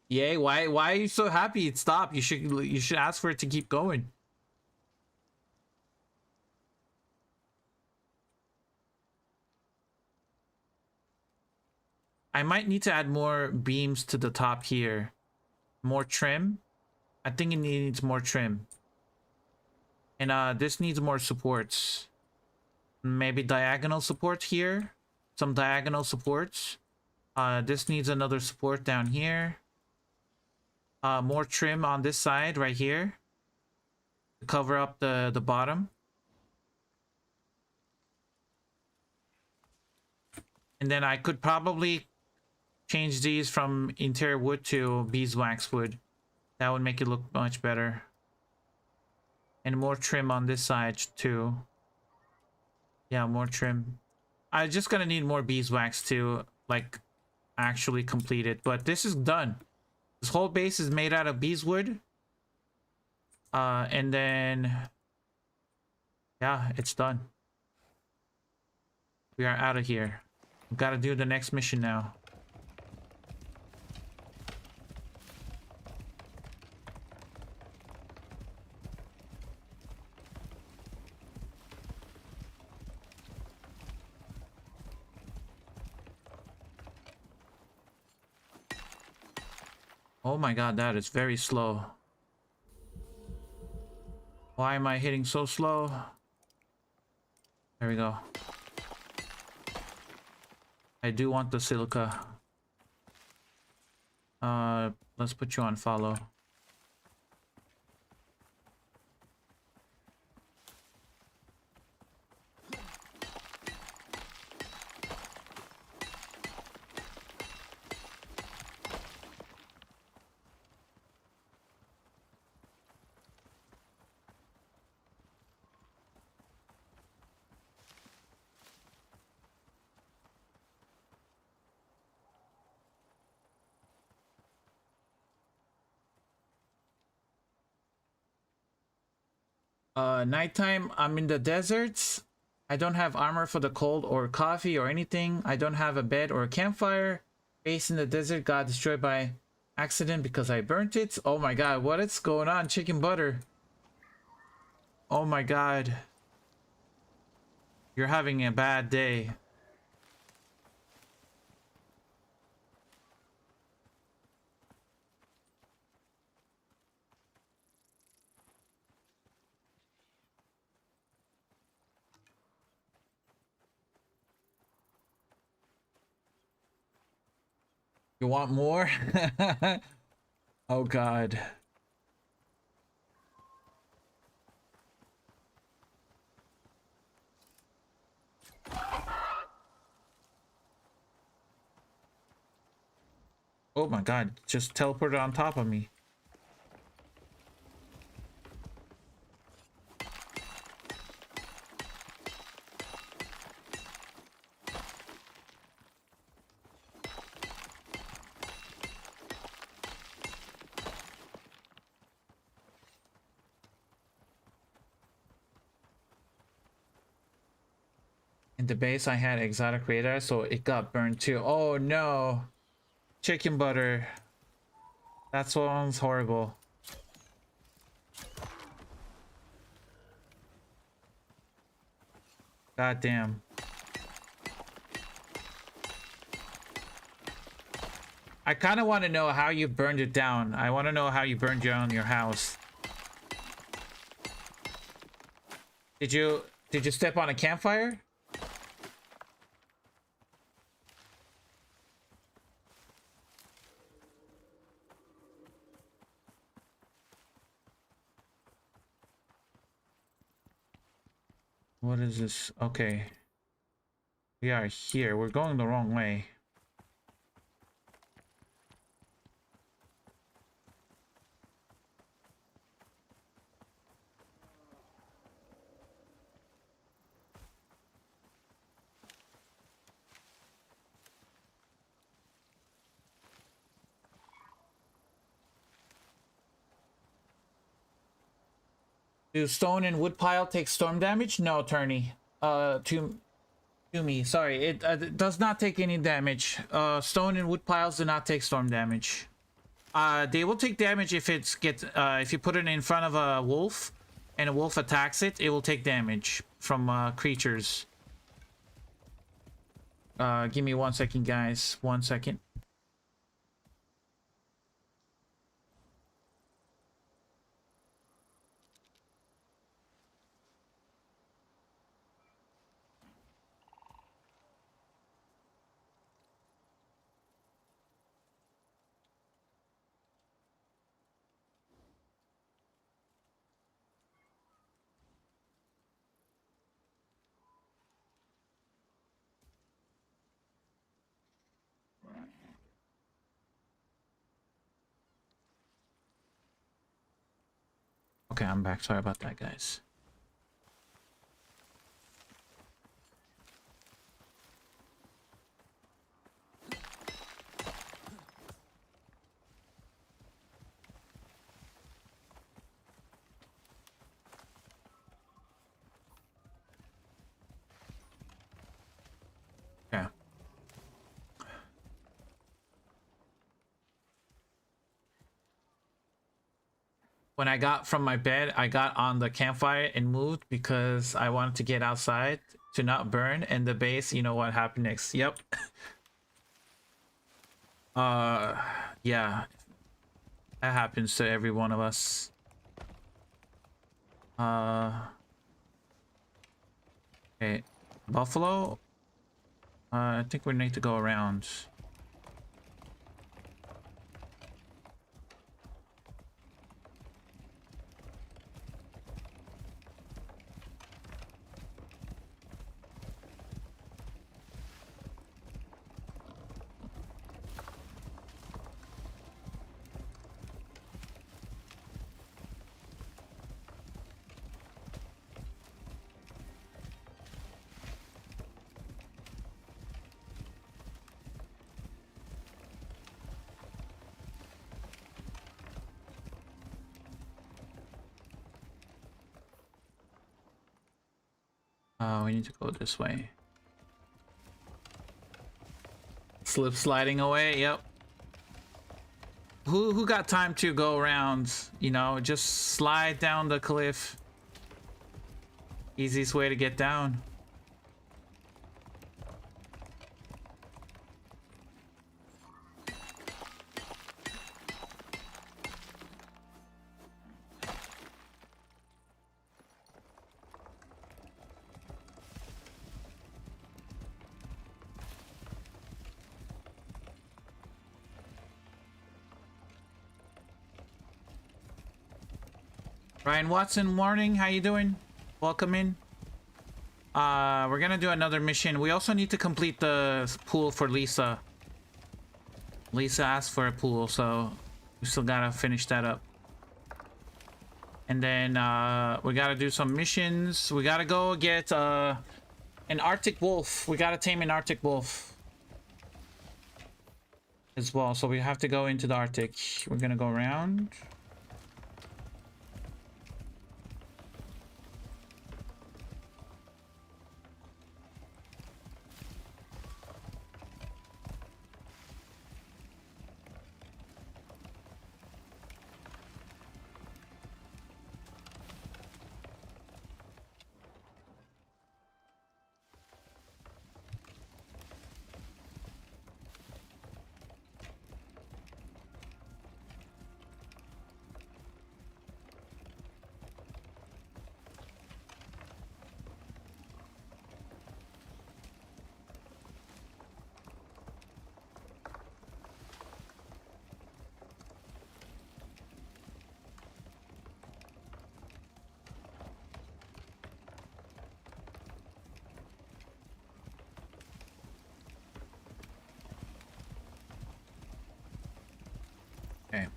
Yay, why are you so happy it stopped? You should ask for it to keep going. I might need to add more beams to the top here. More trim. I think it needs more trim. And this needs more supports. Maybe diagonal support here. Some diagonal supports. This needs another support down here. More trim on this side right here to cover up the bottom. And then I could probably change these from interior wood to beeswax wood. That would make it look much better. And more trim on this side too. Yeah, more trim. I'm just gonna need more beeswax to like actually complete it. But this is done. This whole base is made out of beeswood. And then yeah, it's done. We are out of here. We've got to do the next mission now. Oh my god, that is very slow. Why am I hitting so slow? There we go. I do want the silica. Let's put you on follow. Nighttime, I'm in the deserts. I don't have armor for the cold or coffee or anything. I don't have a bed or a campfire. Base in the desert got destroyed by accident because I burnt it. Oh my god, what is going on? Chicken butter. Oh my god. You're having a bad day. You want more? Oh god. Oh my god, just teleported on top of me. In the base I had exotic radar, so it got burned too. Oh no. Chicken butter. That sounds horrible. God damn. I kind of want to know how you burned it down. I want to know how you burned down your house. Did you step on a campfire? What is this? Okay. We are here. We're going the wrong way. Do stone and wood pile take storm damage? No, Turney. To me. Sorry, it does not take any damage. Stone and wood piles do not take storm damage. They will take damage if if you put it in front of a wolf and a wolf attacks it, it will take damage from creatures. Give me 1 second, guys. 1 second. Okay, I'm back. Sorry about that, guys. Okay. When I got from my bed, I got on the campfire and moved because I wanted to get outside to not burn. And the base, you know what happened next? Yep. Yeah. That happens to every one of us. Okay, buffalo. I think we need to go around. We need to go this way. Slip sliding away, yep. Who got time to go around, you know, just slide down the cliff. Easiest way to get down. Ryan Watson, morning. How you doing? Welcome in. We're gonna do another mission. We also need to complete the pool for Lisa. Lisa asked for a pool, so we still gotta finish that up. And then we gotta do some missions. We gotta go get an Arctic wolf. We gotta tame an Arctic wolf as well. So we have to go into the Arctic. We're gonna go around. Okay.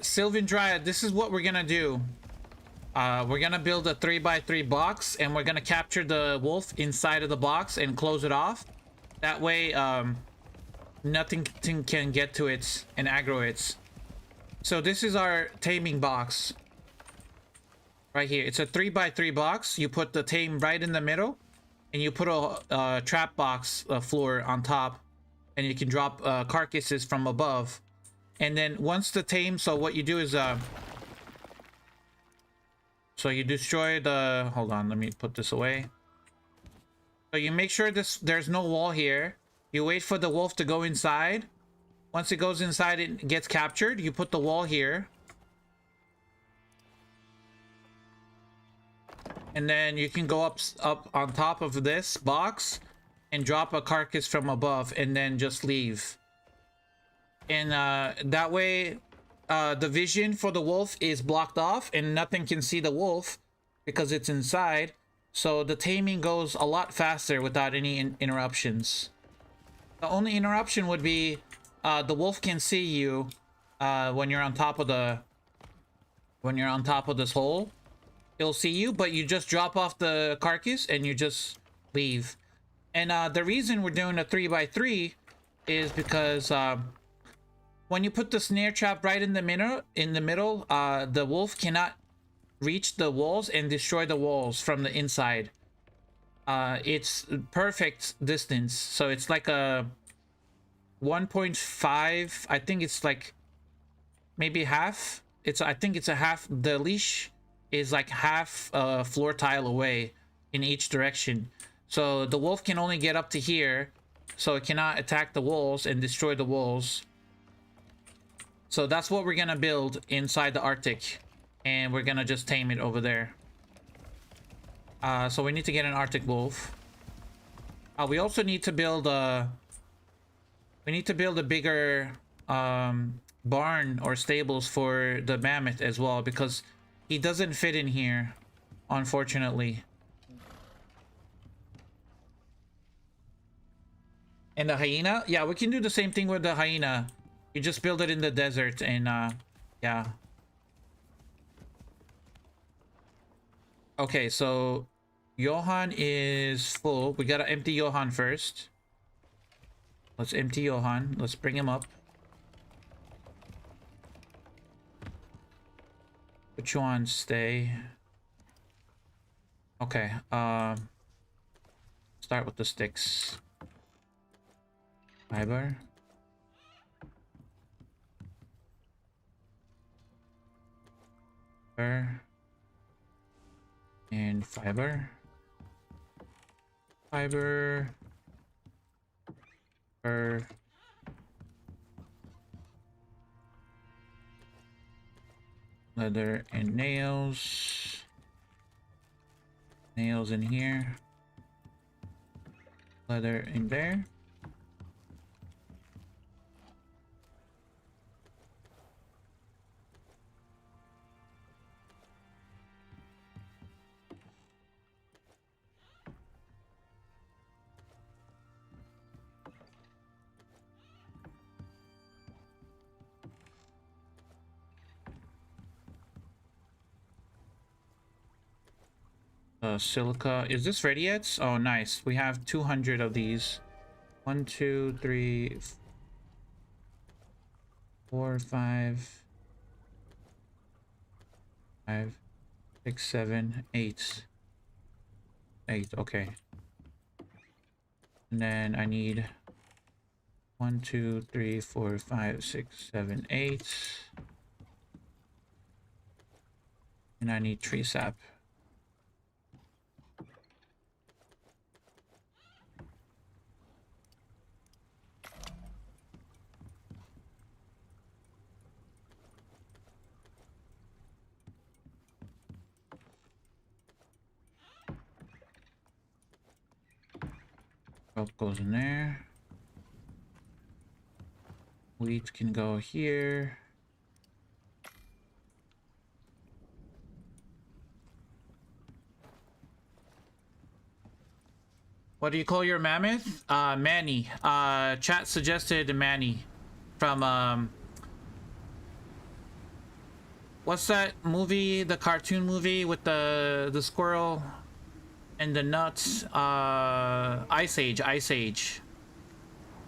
Sylvan Dryad, this is what we're gonna do. We're gonna build a 3x3 box, and we're gonna capture the wolf inside of the box and close it off. That way, nothing can get to it and aggro it. So this is our taming box. Right here. It's a 3x3 box. You put the tame right in the middle, and you put a trap box floor on top, and you can drop carcasses from above. And then once the tame, so what you do is so you destroy the, hold on, let me put this away. So you make sure there's no wall here. You wait for the wolf to go inside. Once it goes inside, it gets captured. You put the wall here. And then you can go up on top of this box and drop a carcass from above, and then just leave. And that way, the vision for the wolf is blocked off, and nothing can see the wolf because it's inside. So the taming goes a lot faster without any interruptions. The only interruption would be the wolf can see you when you're on top of this hole. It'll see you, but you just drop off the carcass and you just leave. And the reason we're doing a 3x3 is because when you put the snare trap right in the middle, the wolf cannot reach the walls and destroy the walls from the inside. It's perfect distance, so it's like a 1.5. I think it's like maybe half. I think it's a half. The leash is like half floor tile away in each direction. So the wolf can only get up to here, so it cannot attack the walls and destroy the walls. So that's what we're gonna build inside the Arctic, and we're gonna just tame it over there. So we need to get an Arctic wolf. We also need to build a bigger barn or stables for the mammoth as well, because he doesn't fit in here, unfortunately. And the hyena? Yeah, we can do the same thing with the hyena. You just build it in the desert and yeah. Okay, so Johan is full. We gotta empty Johan first. Let's empty Johan. Let's bring him up. Which one stay? Okay, start with the sticks. Fiber. Fiber. And fiber. Fiber. Fiber. Leather and nails. Nails in here. Leather in there. Silica. Is this ready yet? Oh, nice. We have 200 of these. 1, 2, 3, 4, 5, 5, 6, 7, 8. 8, okay. And then I need 1, 2, 3, 4, 5, 6, 7, 8. And I need tree sap. Milk goes in there. Wheat can go here. What do you call your mammoth? Manny. Chat suggested Manny from what's that movie? The cartoon movie with the squirrel and the nuts. Ice Age. Ice Age.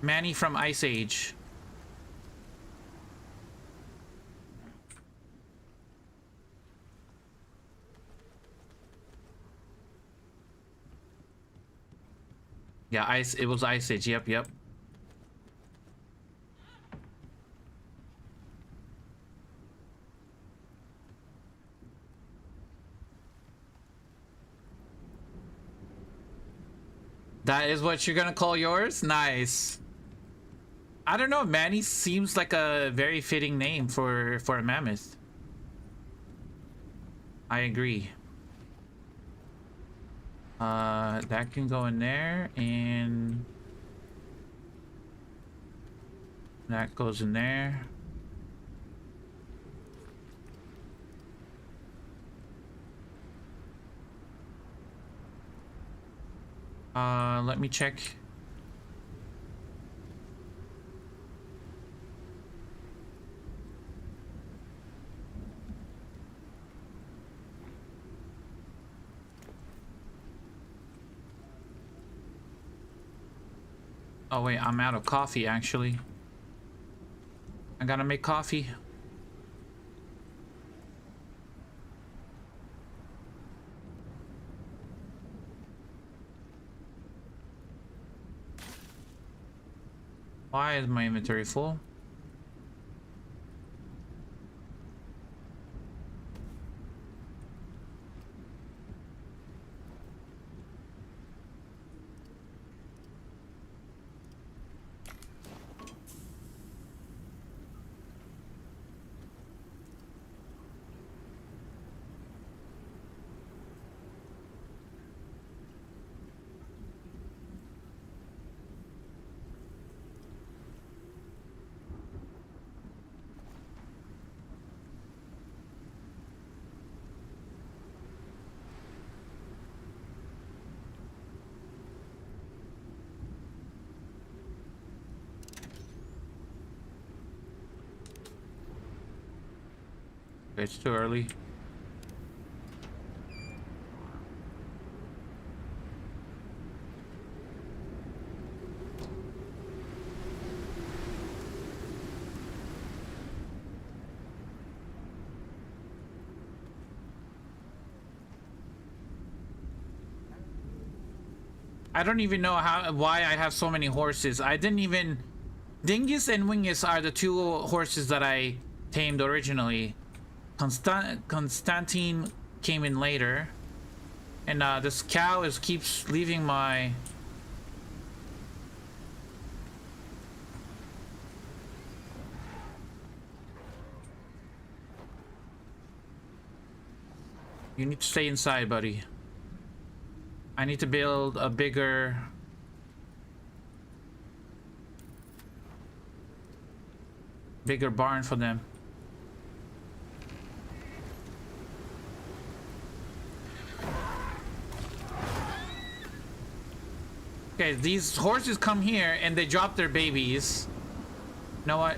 Manny from Ice Age. Yeah, it was Ice Age. Yep, yep. That is what you're gonna call yours? Nice. I don't know, Manny seems like a very fitting name for a mammoth. I agree. That can go in there, and that goes in there. Let me check. Oh wait, I'm out of coffee actually. I gotta make coffee. Why is my inventory full? It's too early. I don't even know why I have so many horses. I didn't even... Dingus and Wingus are the two horses that I tamed originally. Constantine came in later. And this cow keeps leaving my... You need to stay inside, buddy. I need to build a bigger barn for them. Okay, these horses come here and they drop their babies. You know what?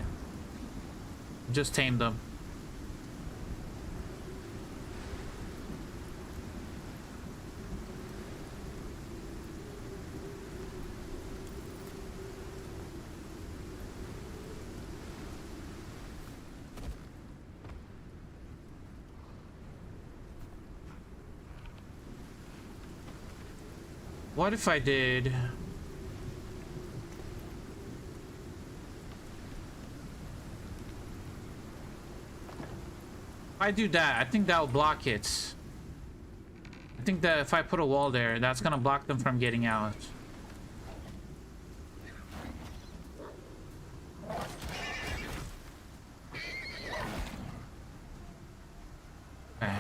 Just tame them. What if I did... If I do that, I think that will block it. I think that if I put a wall there, that's gonna block them from getting out. Okay.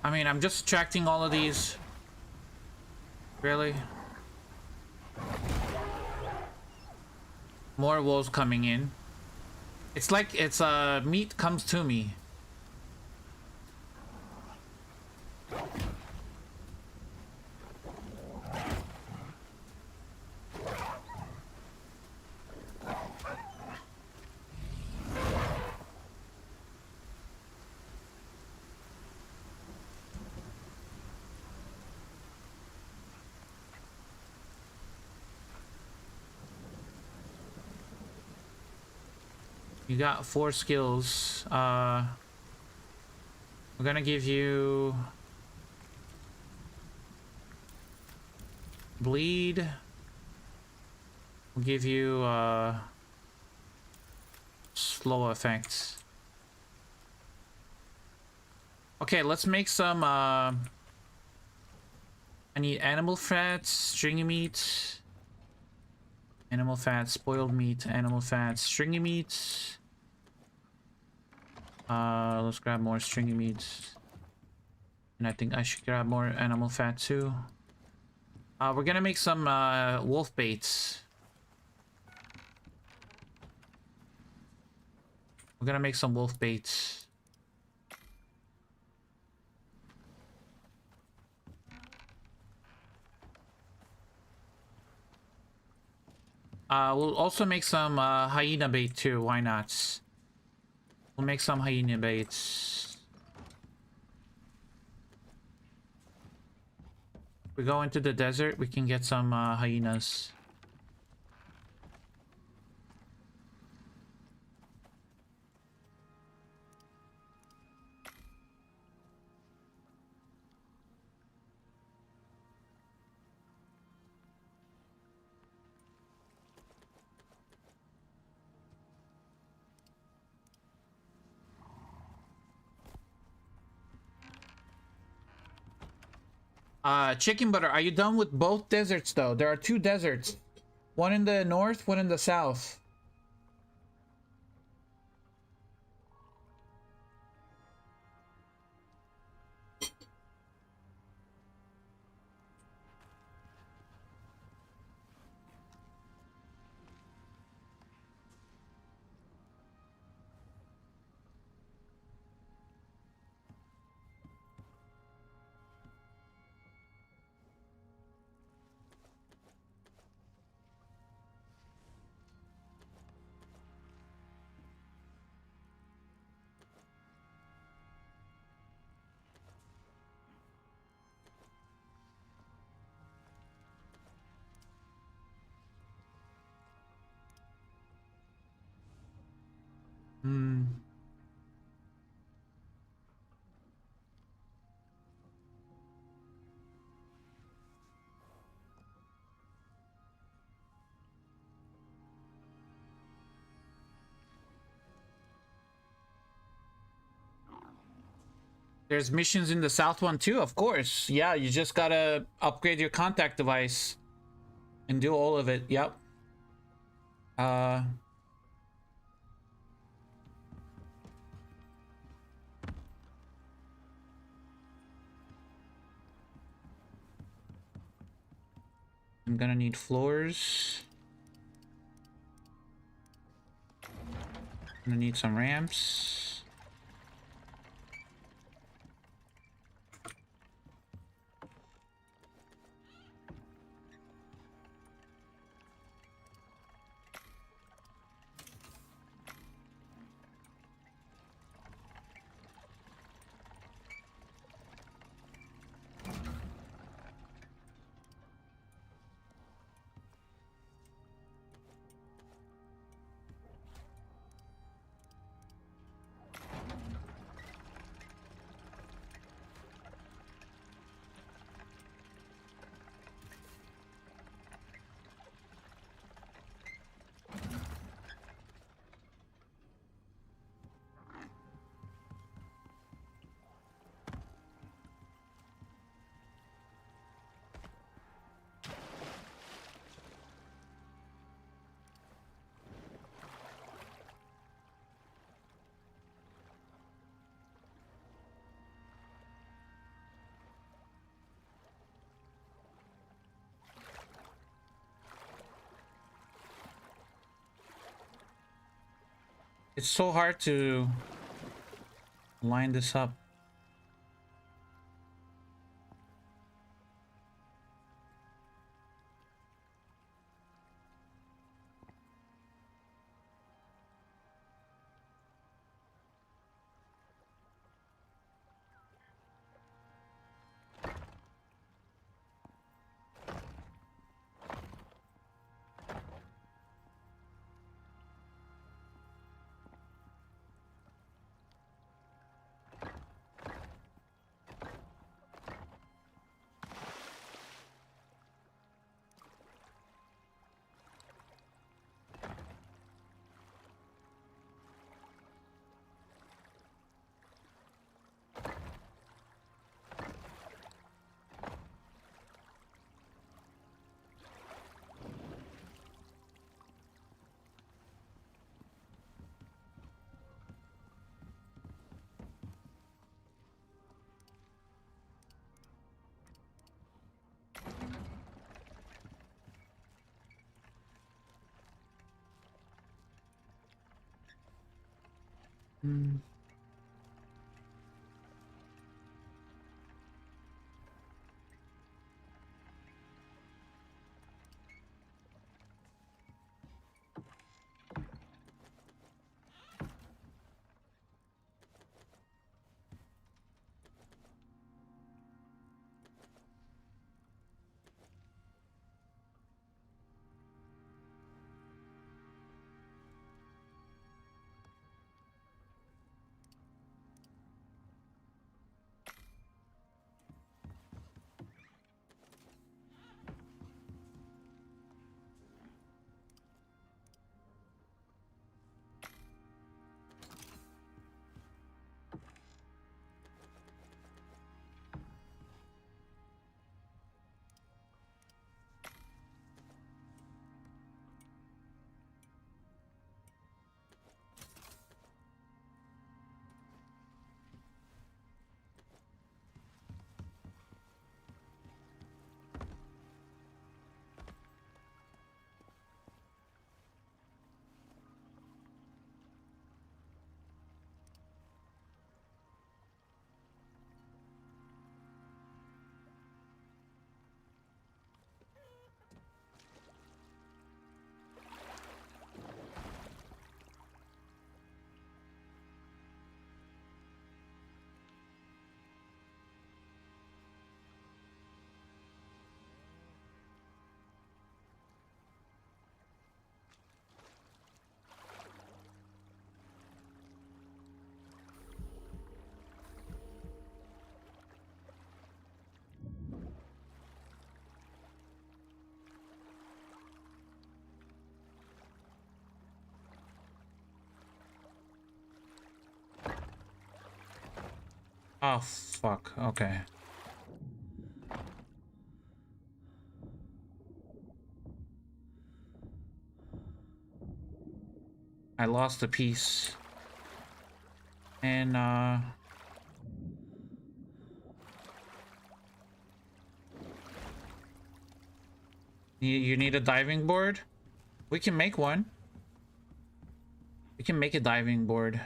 I mean, I'm just attracting all of these. Really? More wolves coming in. It's like it's meat comes to me. You got 4 skills. We're gonna give you bleed. We'll give you slow effects. Okay, let's make some I need animal fats, stringy meat, animal fats, spoiled meat, animal fats, stringy meat. Let's grab more stringy meats. And I think I should grab more animal fat too. We're gonna make some wolf baits. We're gonna make some wolf baits. We'll also make some hyena bait too. Why not? We'll make some hyena baits. We go into the desert, we can get some hyenas. Chicken butter, are you done with both deserts though? There are 2 deserts. One in the north, one in the south. There's missions in the south one too, of course. Yeah, you just gotta upgrade your contact device and do all of it. Yep. Uh, I'm gonna need floors. I'm gonna need some ramps. It's so hard to line this up. Hmm. Oh, fuck. Okay. I lost a piece. And, you need a diving board? We can make one. We can make a diving board.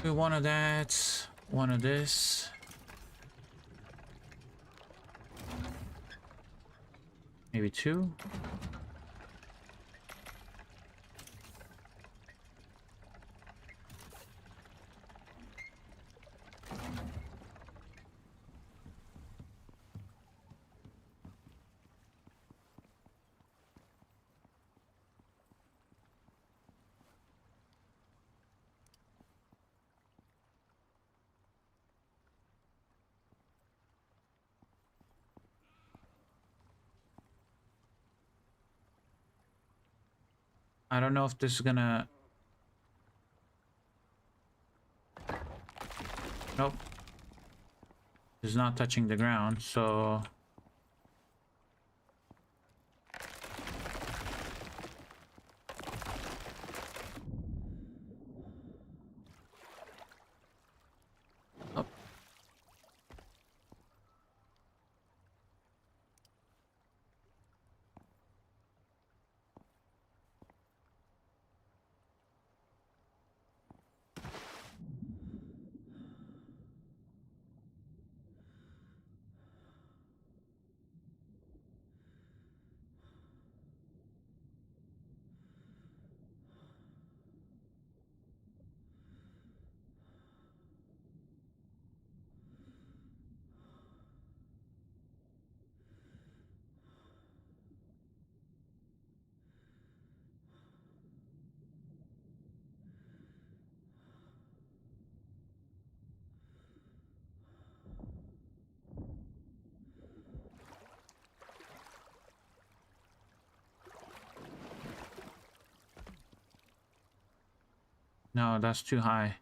Do one of that, one of this. Maybe two. I don't know if this is gonna... Nope. It's not touching the ground, so... Oh. No, that's too high.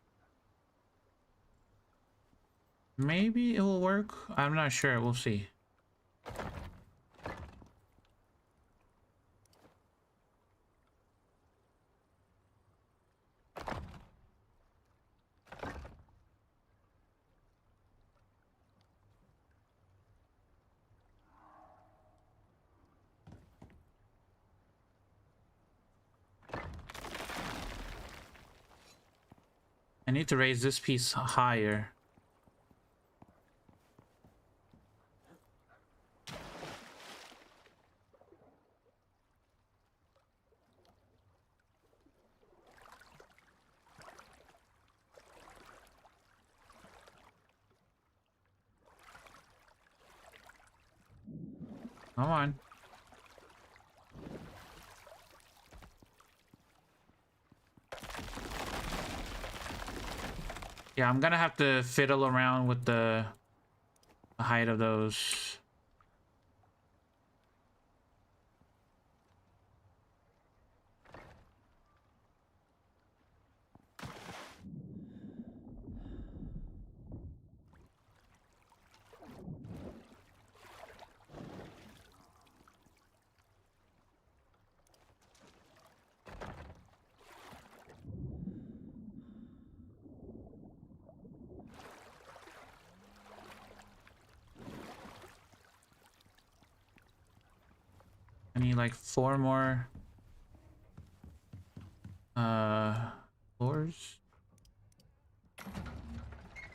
Maybe it will work. I'm not sure. We'll see. I need to raise this piece higher. Come on. Yeah, I'm gonna have to fiddle around with the height of those. I need like 4 more floors.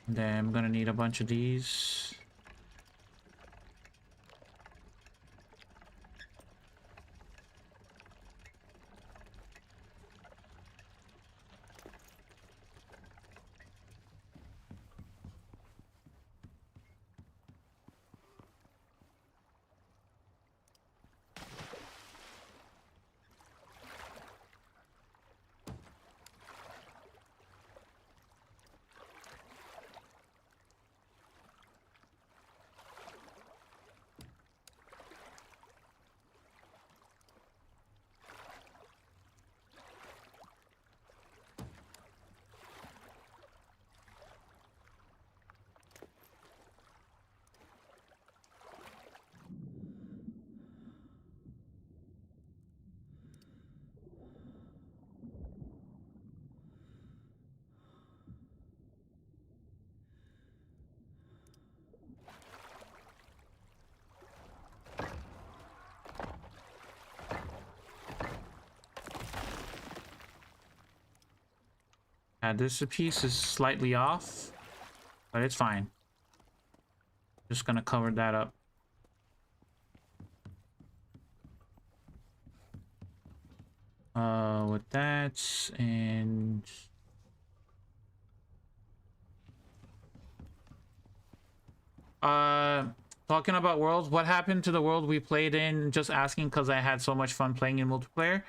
And then I'm gonna need a bunch of these. This piece is slightly off, but it's fine. Just gonna cover that up. With that, and talking about worlds, what happened to the world we played in? Just asking because I had so much fun playing in multiplayer.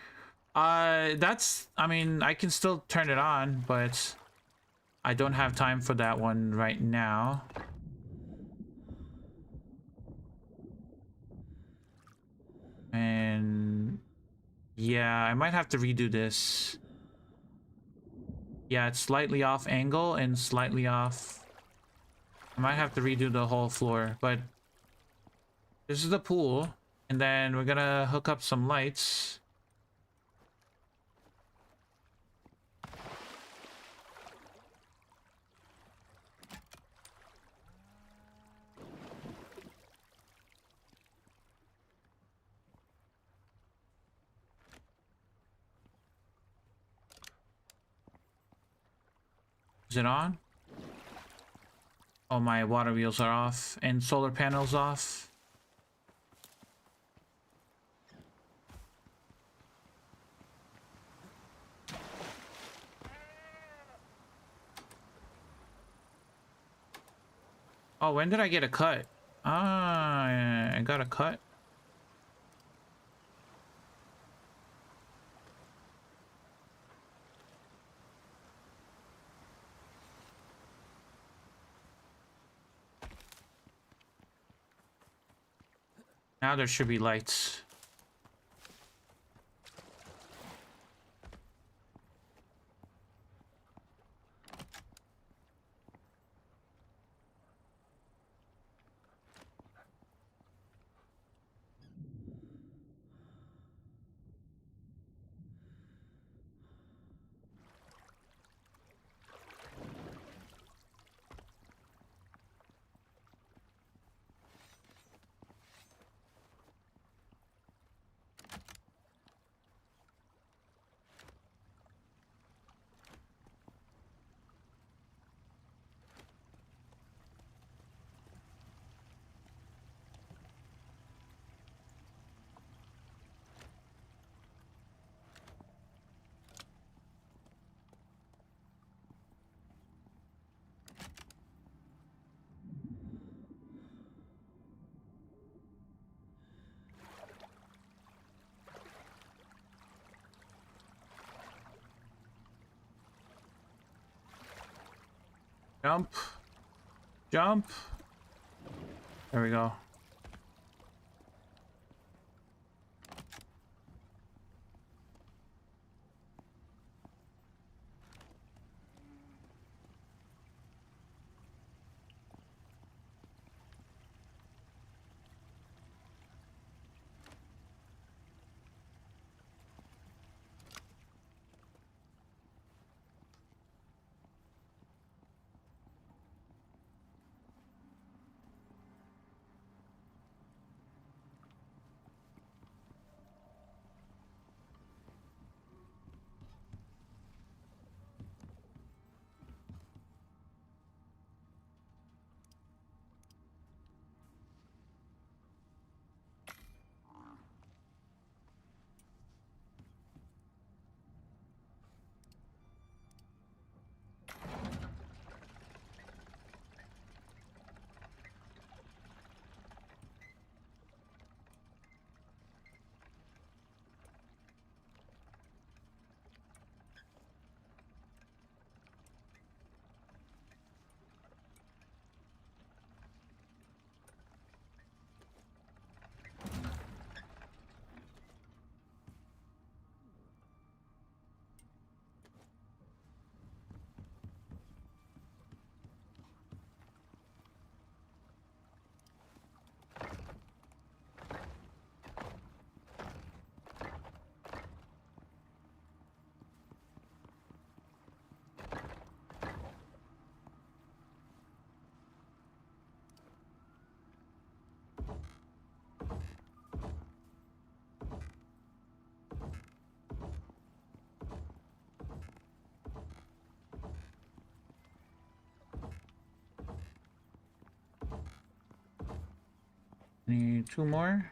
That's, I mean, I can still turn it on, but I don't have time for that one right now. And yeah, I might have to redo this. Yeah, it's slightly off angle and slightly off. I might have to redo the whole floor, but this is the pool. And then we're gonna hook up some lights. Is it on? Oh, my water wheels are off and solar panels off. Oh, when did I get a cut? Ah, I got a cut. Now there should be lights. Jump. Jump. There we go. Need 2 more.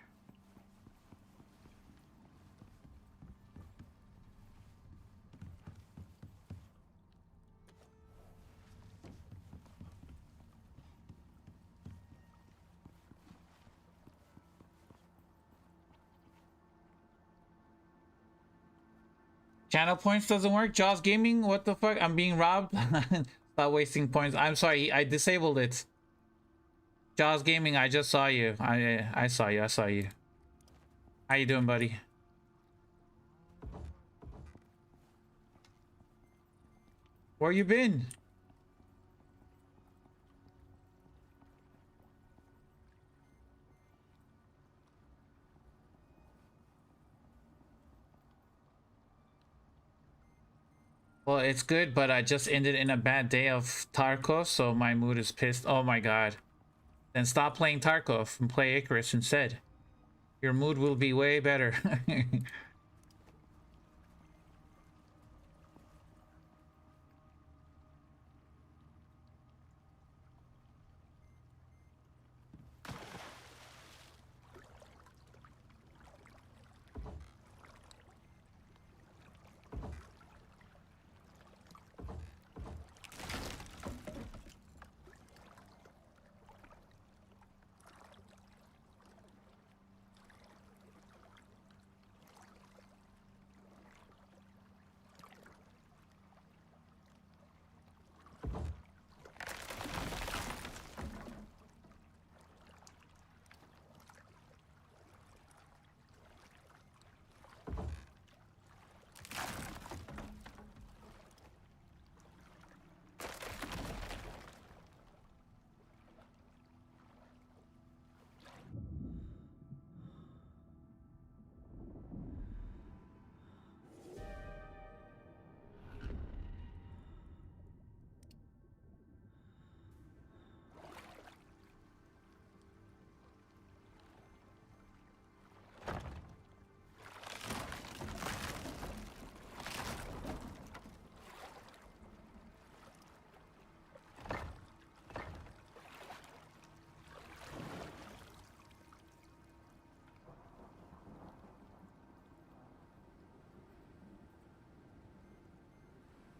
Channel points doesn't work. Jaws Gaming, what the fuck? I'm being robbed. Stop wasting points. I'm sorry, I disabled it. Jaws Gaming, I just saw you. I saw you. I saw you. How you doing, buddy? Where you been? Well, it's good, but I just ended in a bad day of Tarkov, so my mood is pissed. Oh my god. Then stop playing Tarkov and play Icarus instead. Your mood will be way better.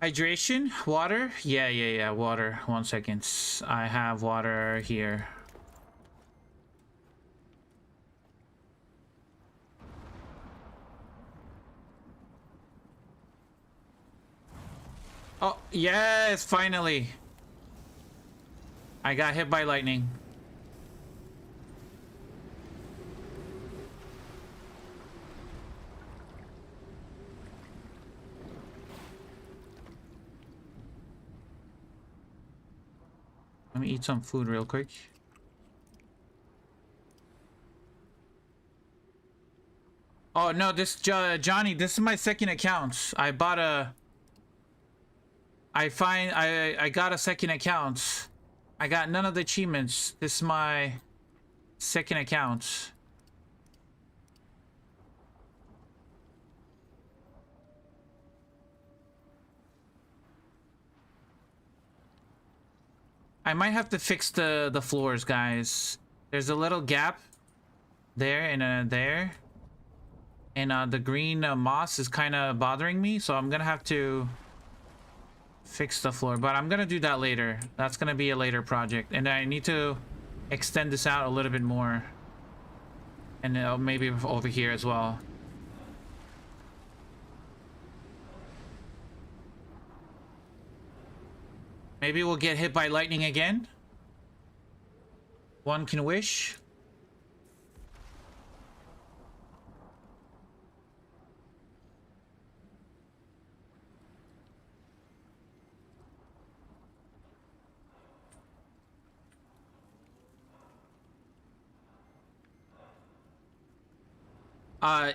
Hydration? Water? Yeah, water. 1 second. I have water here. Oh, yes, finally. I got hit by lightning. Let me eat some food real quick. Oh no, this Johnny, this is my second account. I bought a I got a second account. I got none of the achievements. This is my second account. I might have to fix the floors, guys. There's a little gap there and there. And the green moss is kind of bothering me, so I'm gonna have to fix the floor, but I'm gonna do that later. That's gonna be a later project, and I need to extend this out a little bit more, and maybe over here as well. Maybe we'll get hit by lightning again. One can wish.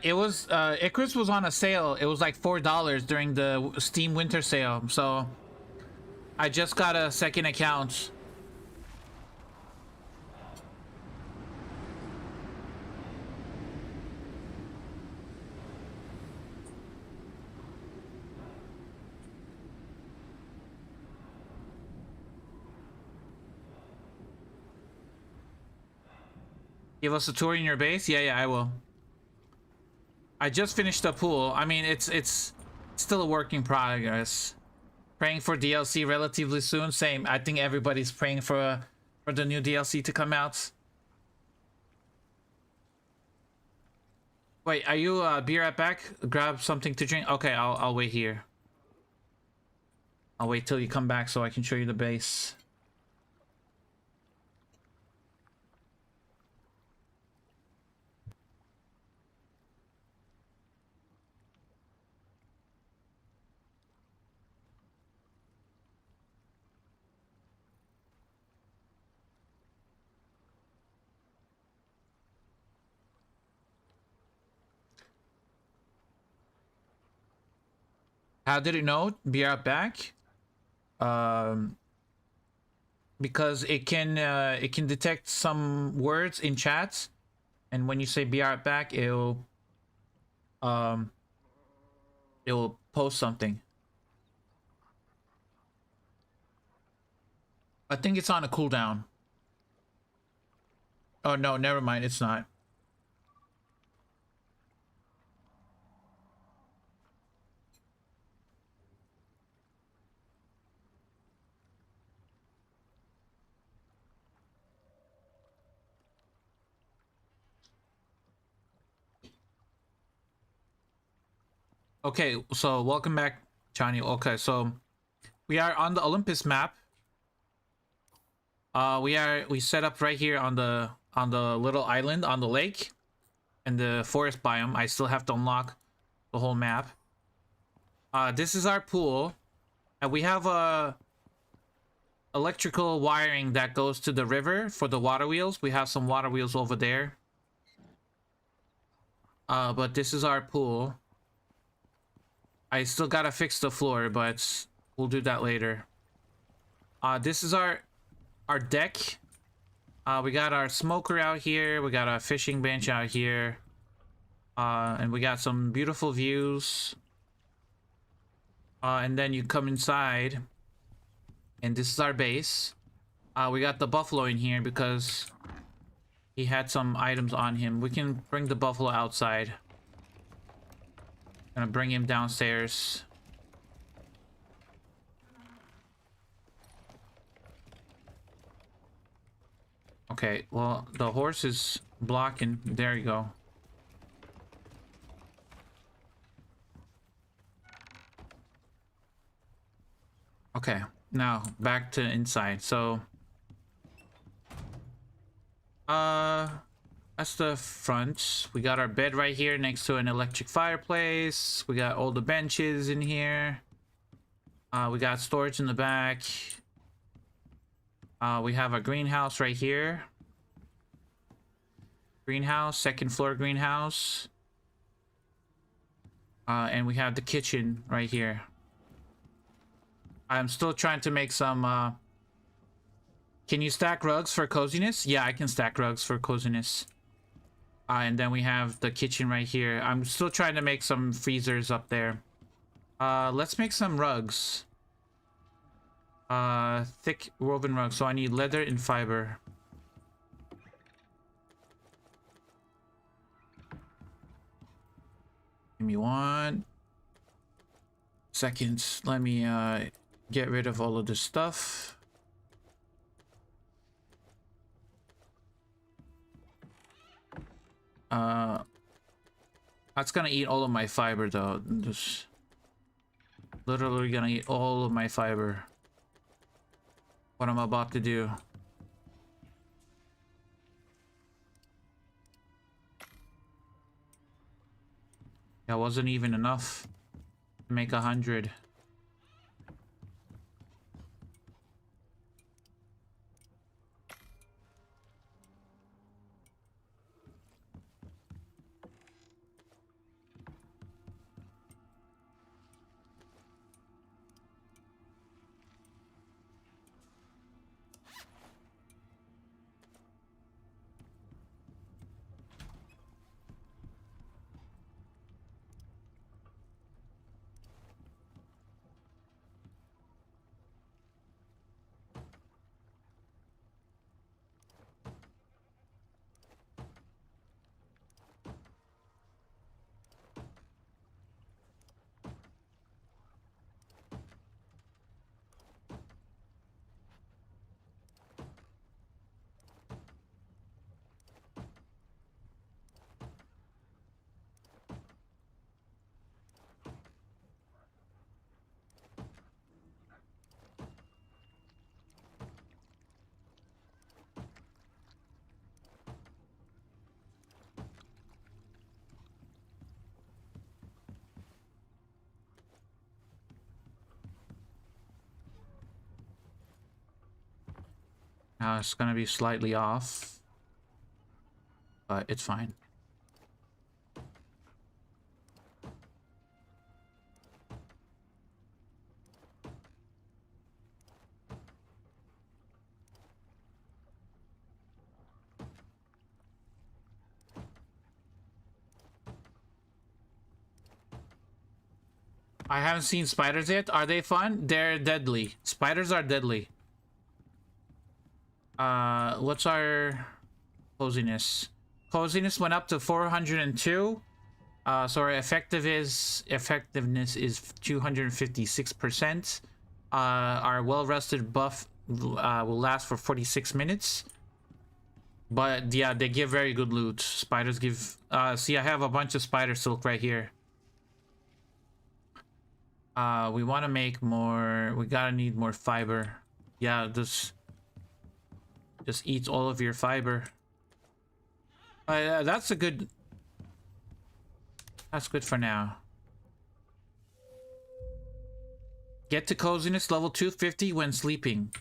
It was Icarus was on a sale. It was like $4 during the Steam winter sale. So I just got a second account. Give us a tour in your base? Yeah, I will. I just finished the pool. I mean, it's still a work in progress. Praying for DLC relatively soon. Same. I think everybody's praying for the new DLC to come out. Wait, are you be right back? Grab something to drink. Okay, I'll wait here. I'll wait till you come back so I can show you the base. How did it know? Be right back. Because it can detect some words in chats, and when you say "be right back," um it'll post something. I think it's on a cooldown. Oh no, never mind. It's not. Okay, so welcome back, Johnny. Okay, so we are on the Olympus map. We set up right here on the little island on the lake and the forest biome. I still have to unlock the whole map. This is our pool, and we have a electrical wiring that goes to the river for the water wheels. We have some water wheels over there. But this is our pool. I still gotta fix the floor, but we'll do that later. This is our deck. We got our smoker out here. We got a fishing bench out here. And we got some beautiful views. And then you come inside, and this is our base. We got the buffalo in here because he had some items on him. We can bring the buffalo outside. Gonna bring him downstairs. Okay, well, the horse is blocking. There you go. Okay, now back to inside. So, that's the front. We got our bed right here next to an electric fireplace. We got all the benches in here. We got storage in the back. We have a greenhouse right here. Greenhouse, second floor greenhouse. And we have the kitchen right here. I'm still trying to make some, Can you stack rugs for coziness? Yeah, I can stack rugs for coziness. And then we have the kitchen right here. I'm still trying to make some freezers up there. Let's make some rugs. Thick woven rugs. So I need leather and fiber. Give me 1 second. Let me get rid of all of this stuff. That's gonna eat all of my fiber though. Just literally gonna eat all of my fiber. What I'm about to do. That wasn't even enough to make 100. Now it's gonna be slightly off, but it's fine. I haven't seen spiders yet. Are they fun? They're deadly. Spiders are deadly. What's our coziness? Coziness went up to 402. So our effectiveness is 256%. Our well-rested buff will last for 46 minutes. But yeah, they give very good loot. Spiders give... see, I have a bunch of spider silk right here. We want to make more... We gotta need more fiber. Yeah, just eat all of your fiber. That's a good... That's good for now. Get to coziness level 250 when sleeping.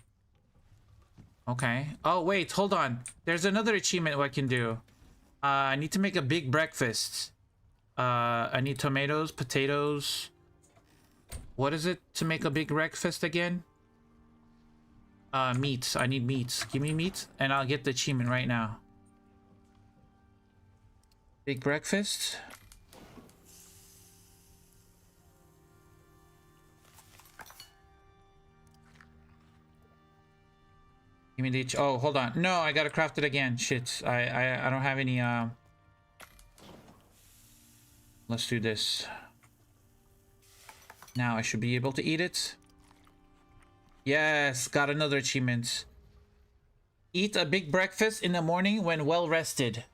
Okay. Oh, wait, hold on. There's another achievement I can do. I need to make a big breakfast. I need tomatoes, potatoes. What is it to make a big breakfast again? Meat. I need meat. Give me meat and I'll get the achievement right now. Big breakfast. Give me the... Oh, hold on. No, I gotta craft it again. Shit. I don't have any... Let's do this. Now I should be able to eat it. Yes, got another achievement. Eat a big breakfast in the morning when well rested.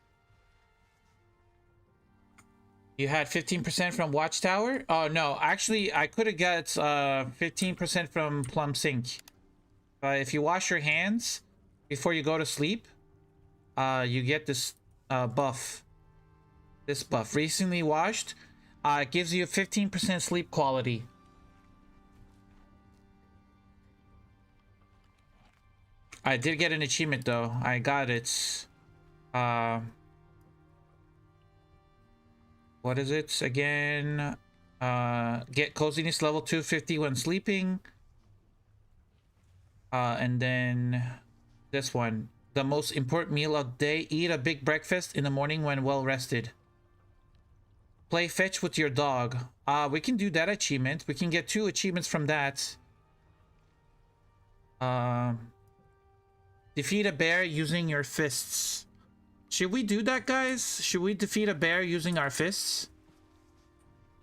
You had 15% from Watchtower? Oh, no. Actually, I could have got 15% from Plum Sink. If you wash your hands before you go to sleep, you get this buff. This buff. Recently washed. It gives you 15% sleep quality. I did get an achievement though. I got it. What is it again? Get coziness level 250 when sleeping. And then this one. The most important meal of the day. Eat a big breakfast in the morning when well rested. Play fetch with your dog. We can do that achievement. We can get 2 achievements from that. Defeat a bear using your fists. Should we do that, guys? Should we defeat a bear using our fists?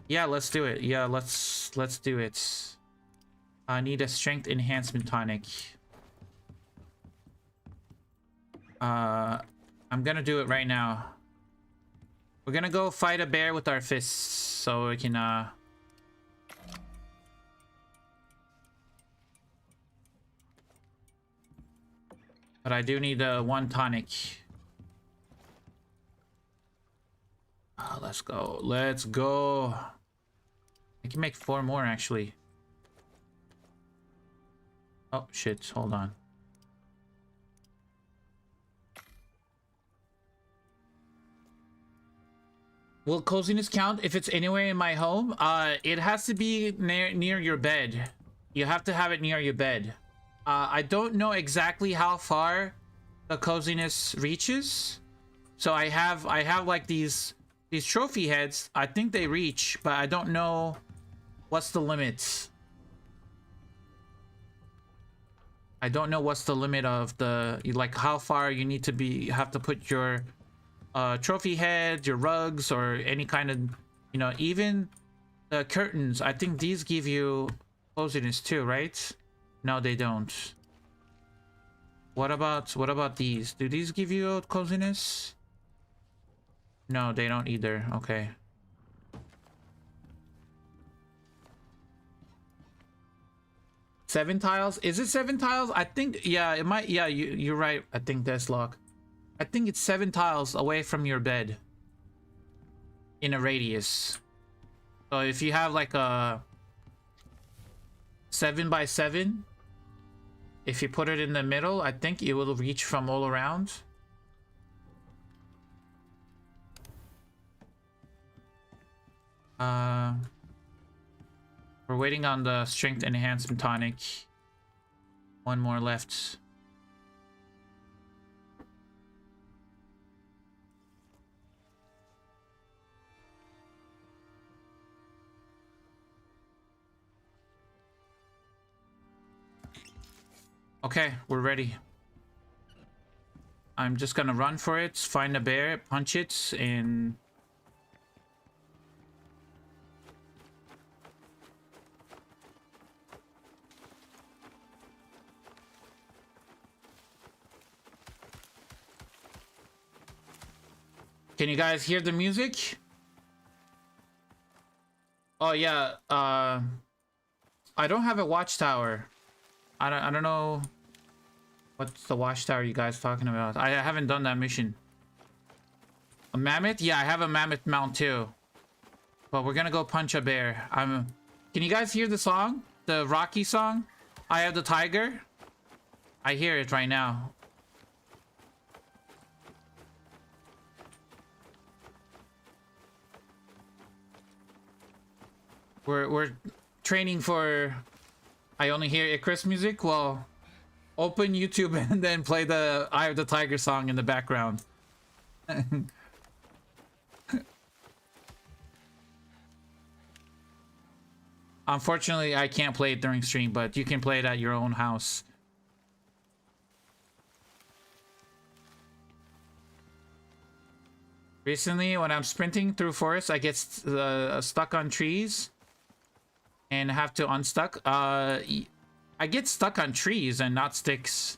Yeah, let's do it. Yeah, let's do it. I need a strength enhancement tonic. I'm gonna do it right now. We're gonna go fight a bear with our fists so we can but I do need 1 tonic. Let's go. Let's go. I can make 4 more actually. Oh shit, hold on. Will coziness count if it's anywhere in my home? It has to be near your bed. You have to have it near your bed. I don't know exactly how far the coziness reaches. So I have like these trophy heads. I think they reach, but I don't know what's the limit. I don't know what's the limit of the, like, how far you need to be, have to put your trophy heads, your rugs, or any kind of, you know, even the curtains. I think these give you coziness too, right? No, they don't. What about these? Do these give you coziness? No, they don't either. Okay. Seven tiles? Is it 7 tiles? I think, yeah, it might. Yeah, you're right. I think that's lock. I think it's 7 tiles away from your bed in a radius. So if you have like a 7 by 7, if you put it in the middle, I think it will reach from all around. We're waiting on the strength enhancement tonic. One more left. Okay, we're ready. I'm just gonna run for it, find a bear, punch it, and... Can you guys hear the music? Oh yeah, I don't have a watchtower. I don't know what's the watchtower you guys talking about. I haven't done that mission. A mammoth? Yeah, I have a mammoth mount too. But we're gonna go punch a bear. Can you guys hear the song? The Rocky song? I Have the Tiger? I hear it right now. We're training for... I only hear Icarus music. Well, open YouTube and then play the Eye of the Tiger song in the background. Unfortunately, I can't play it during stream, but you can play it at your own house. Recently, when I'm sprinting through forests, I get stuck on trees and have to unstuck. I get stuck on trees and not sticks.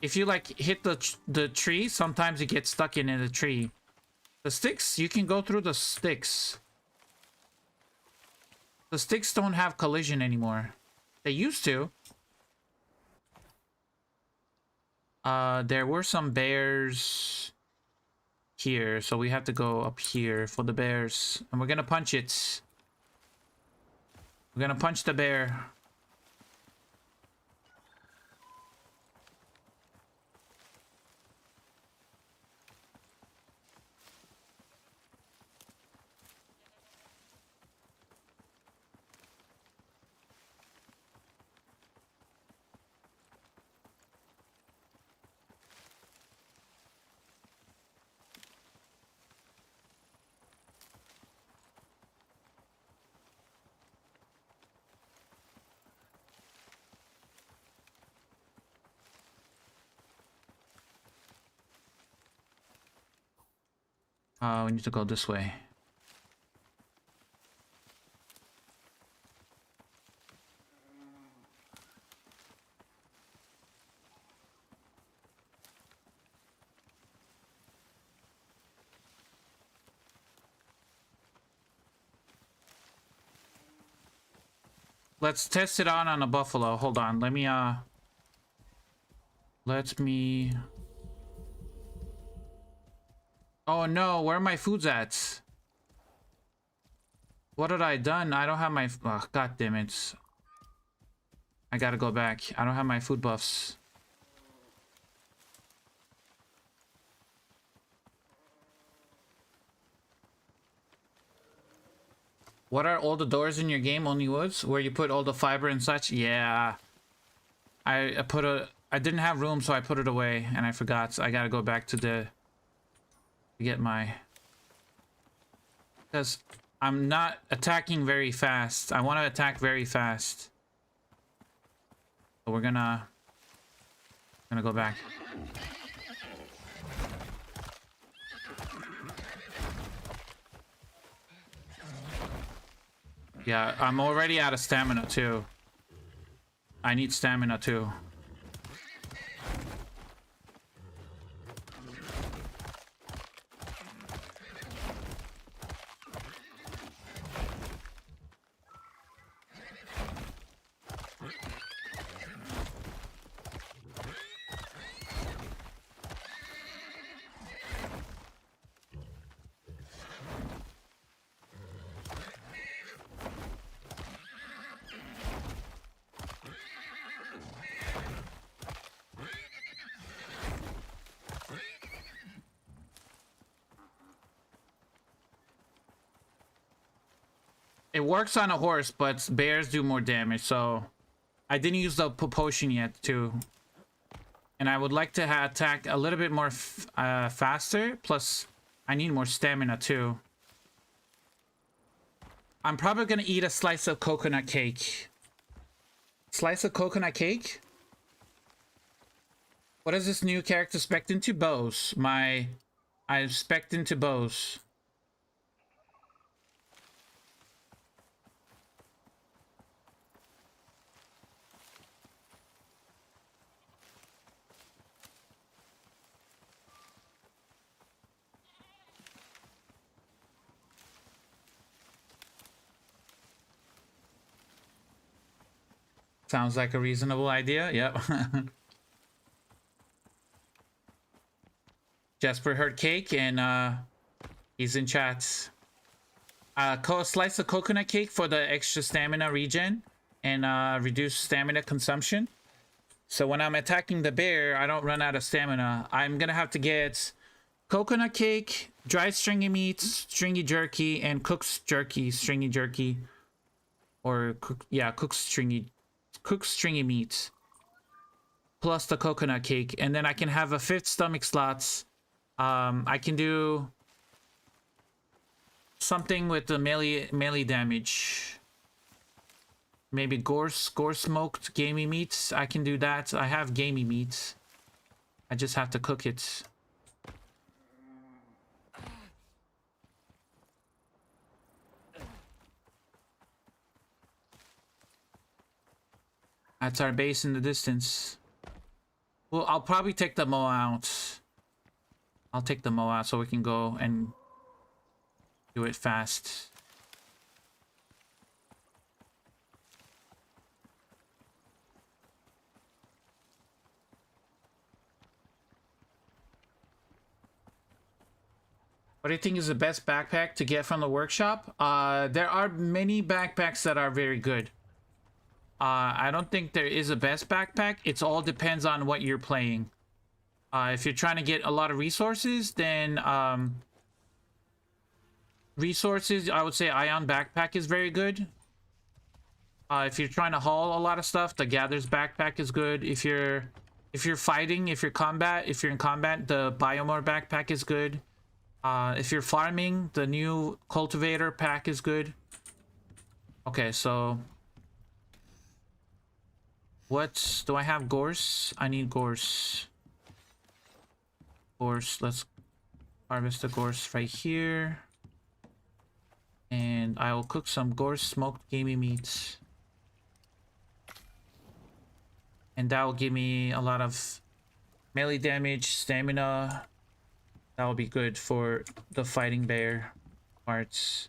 If you like hit the tree, sometimes you get stuck in the tree. The sticks, you can go through the sticks. The sticks don't have collision anymore. They used to. There were some bears here, so we have to go up here for the bears. And we're gonna punch it. We're gonna punch the bear. We need to go this way. Let's test it on a buffalo. Hold on. Let me Oh no, where are my foods at? What had I done? I don't have my... Oh, God damn it. I gotta go back. I don't have my food buffs. What are all the doors in your game? Only woods? Where you put all the fiber and such? Yeah. I didn't have room, so I put it away, and I forgot. So I gotta go back to the... to get my... Because I'm not attacking very fast. I want to attack very fast. So we're gonna go back. Yeah, I'm already out of stamina too. I need stamina too. It works on a horse, but bears do more damage, so I didn't use the potion yet too. And I would like to attack a little bit more faster, plus I need more stamina too. I'm probably gonna eat a slice of coconut cake. Slice of coconut cake? What is this new character spec'd into? Bows. I'm spec'd into bows. Sounds like a reasonable idea. Yep. Jasper heard cake and he's in chat. Slice of coconut cake for the extra stamina regen and reduce stamina consumption. So when I'm attacking the bear, I don't run out of stamina. I'm gonna have to get coconut cake, dried stringy meats, stringy jerky, and cooked jerky, stringy jerky. Or cooked stringy meat. Plus the coconut cake. And then I can have a 5th stomach slots. I can do something with the melee damage. Maybe gore smoked gamey meats. I can do that. I have gamey meats. I just have to cook it. That's our base in the distance. Well, I'll probably take the mow out. I'll take the mow out so we can go and do it fast. What do you think is the best backpack to get from the workshop? There are many backpacks that are very good. I don't think there is a best backpack. It all depends on what you're playing. If you're trying to get a lot of resources, then I would say Ion backpack is very good. If you're trying to haul a lot of stuff, the Gather's backpack is good. If you're fighting, if you're in combat, the Biomore backpack is good. If you're farming, the new Cultivator pack is good. Okay, so what do I have? Gorse? I need gorse. Gorse, let's harvest the gorse right here. And I will cook some gorse smoked gamey meats. And that will give me a lot of melee damage, stamina. That will be good for the fighting bear parts.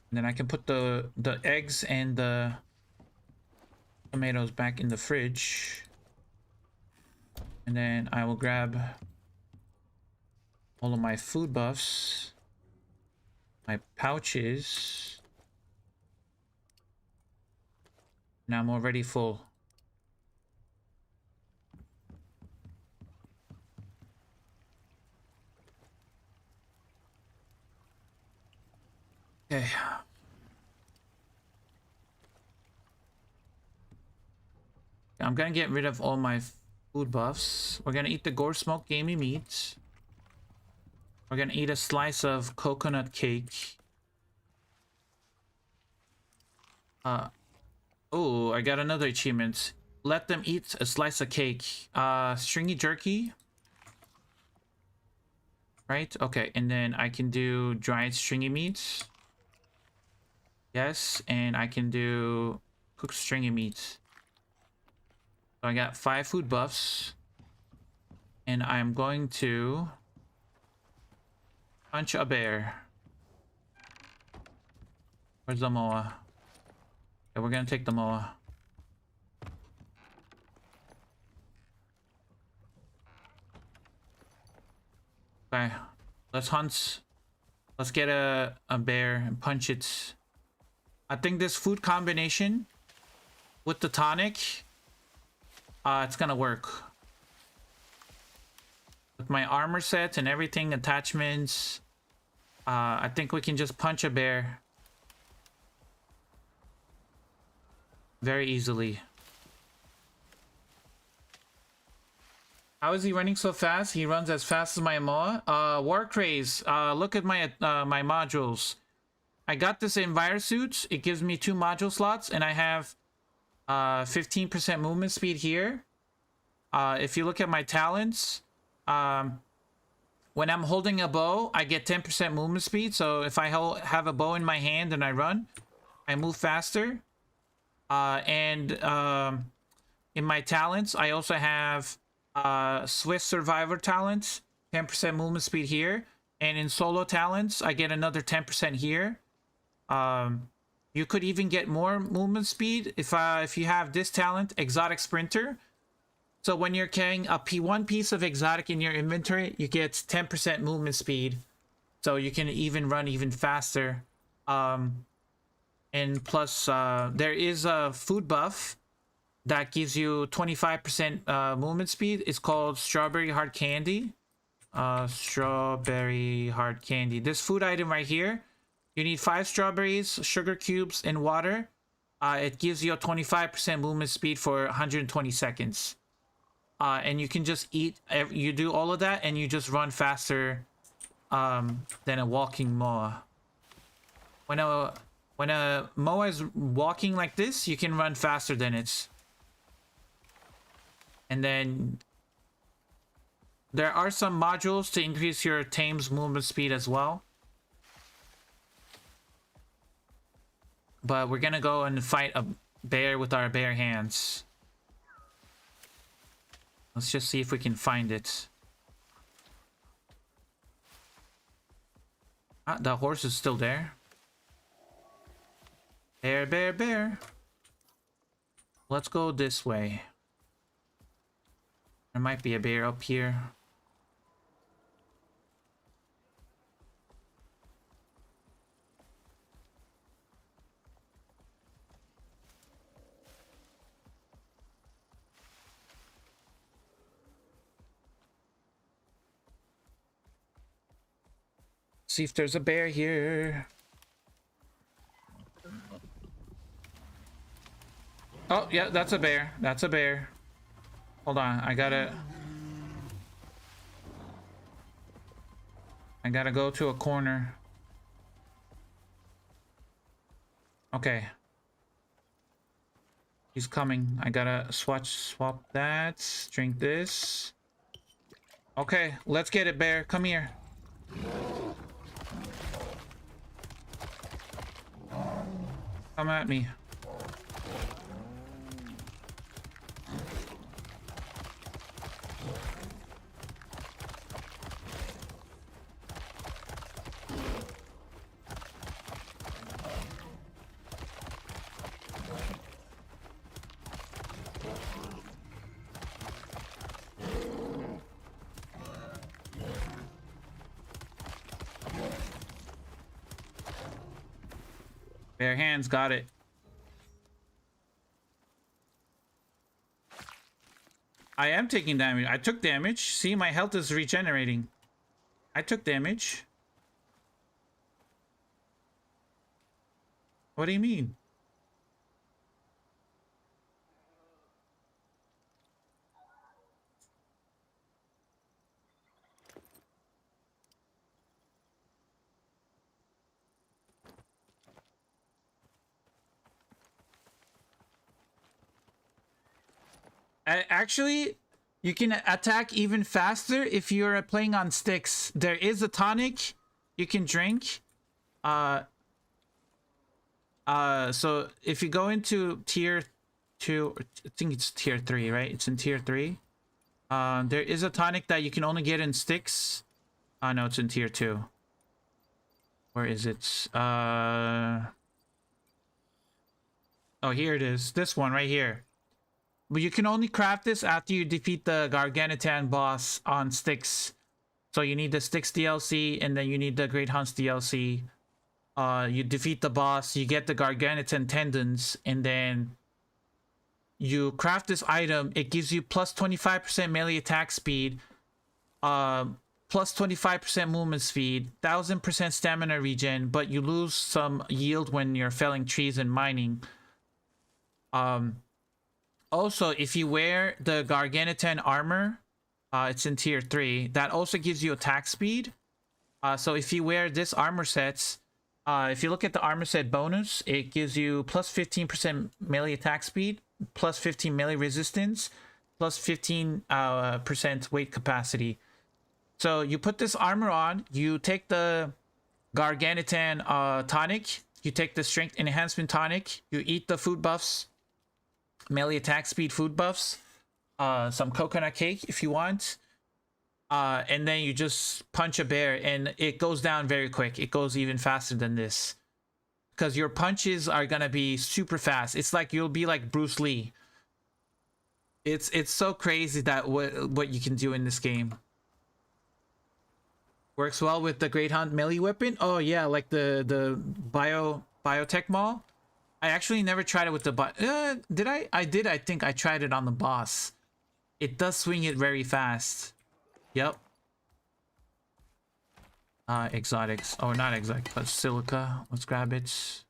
And then I can put the eggs and the tomatoes back in the fridge. And then I will grab all of my food buffs, my pouches. Now I'm already full. Okay. I'm gonna get rid of all my food buffs. We're gonna eat the gore smoked gamey meat. We're gonna eat a slice of coconut cake. Oh, I got another achievement. Let them eat a slice of cake. Stringy jerky. Right? Okay, and then I can do dried stringy meats. Yes, and I can do cooked stringy meats. So I got 5 food buffs. And I'm going to punch a bear. Where's the moa? Okay, we're gonna take the moa. Okay, let's hunt. Let's get a bear and punch it. I think this food combination with the tonic it's gonna work. With my armor set and everything, attachments, I think we can just punch a bear very easily. How is he running so fast? He runs as fast as my Moa. War Craze, look at my my modules. I got this Envirosuit. It gives me 2 module slots, and I have 15% movement speed here. If you look at my talents, when I'm holding a bow, I get 10% movement speed. So if I have a bow in my hand and I run, I move faster. In my talents, I also have Swiss Survivor talent, 10% movement speed here. And in solo talents, I get another 10% here. You could even get more movement speed if you have this talent, Exotic Sprinter. So when you're carrying a one piece of exotic in your inventory, you get 10% movement speed. So you can even run even faster. And plus, there is a food buff that gives you 25% movement speed. It's called Strawberry Hard Candy. Strawberry Hard Candy. This food item right here, you need 5 strawberries, sugar cubes, and water. It gives you a 25% movement speed for 120 seconds. And you can just eat, you do all of that and you just run faster than a walking Moa. When a Moa is walking like this, you can run faster than it. And then there are some modules to increase your tame's movement speed as well. But we're gonna go and fight a bear with our bare hands. Let's just see if we can find it. Ah, the horse is still there. Bear, bear, bear. Let's go this way. There might be a bear up here. See if there's a bear here. Oh, yeah, that's a bear. That's a bear. Hold on, I gotta go to a corner. Okay. He's coming. I gotta swap that. Drink this. Okay, let's get it, bear. Come here. Come at me. Bare hands, got it. I am taking damage. I took damage. See, my health is regenerating. I took damage. What do you mean? Actually, you can attack even faster if you're playing on sticks. There is a tonic you can drink. So if you go into tier 2, I think it's tier 3, right? It's in tier 3. There is a tonic that you can only get in sticks. No, it's in tier 2. Where is it? Oh, here it is. This one right here. But you can only craft this after you defeat the Garganitan boss on Styx. So you need the Styx DLC, and then you need the Great Hunts DLC. You defeat the boss, you get the Garganitan tendons, and then you craft this item. It gives you plus 25% melee attack speed, plus 25% movement speed, 1000% stamina regen, but you lose some yield when you're felling trees and mining. Also, if you wear the Gargantuan armor, it's in tier 3, that also gives you attack speed. So if you wear this armor sets, if you look at the armor set bonus, it gives you plus 15% melee attack speed, plus 15 melee resistance, plus 15% weight capacity. So you put this armor on, you take the Gargantuan tonic, you take the strength enhancement tonic, you eat the food buffs, melee attack speed food buffs, some coconut cake if you want, and then you just punch a bear and it goes down very quick. It goes even faster than this because your punches are gonna be super fast. It's like you'll be like Bruce Lee. It's so crazy that what you can do in this game. Works well with the Great Hunt melee weapon. Oh yeah, like the biotech mall. I actually never tried it with the did I? I did. I think I tried it on the boss. It does swing it very fast. Yep. Exotics. Oh, not exotic, but silica. Let's grab it.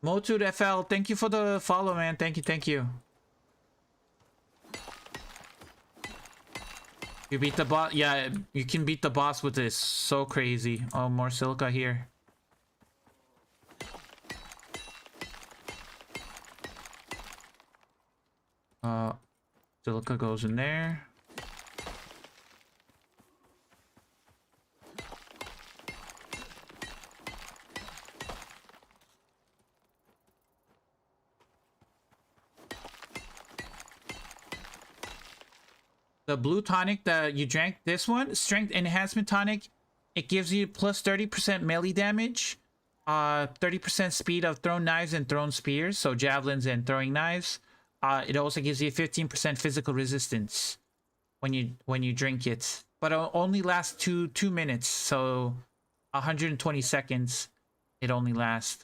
Motud FL, thank you for the follow, man. Thank you, thank you. You beat the boss. Yeah, you can beat the boss with this. So crazy. Oh, more silica here. Silica goes in there. The blue tonic that you drank, this one, strength enhancement tonic, it gives you plus 30% melee damage, 30% speed of thrown knives and thrown spears, so javelins and throwing knives. It also gives you 15% physical resistance when you drink it, but it only lasts two minutes, so 120 seconds it only lasts.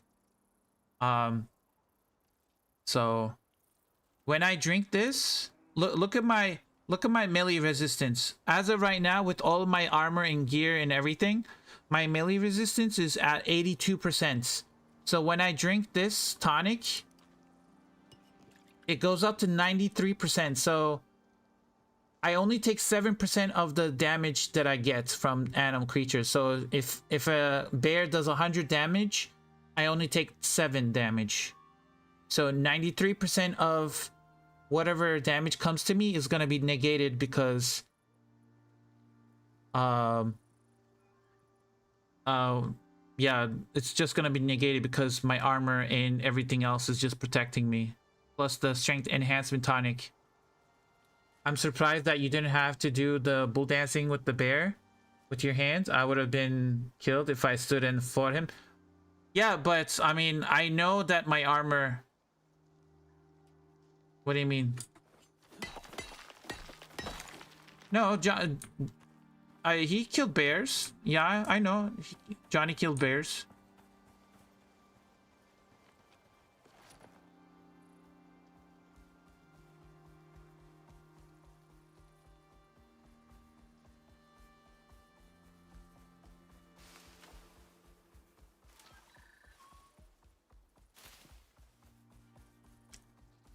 So when I drink this, look at my melee resistance. As of right now, with all of my armor and gear and everything, my melee resistance is at 82%. So when I drink this tonic, it goes up to 93%. So I only take 7% of the damage that I get from animal creatures. So if a bear does 100 damage, I only take 7 damage. So 93% of whatever damage comes to me is gonna be negated because yeah, it's just gonna be negated because my armor and everything else is just protecting me, plus the strength enhancement tonic. I'm surprised that you didn't have to do the bull dancing with the bear with your hands. I would have been killed if I stood and fought him. Yeah, but I mean, I know that my armor... What do you mean? No, he killed bears. Yeah, I know. Johnny killed bears.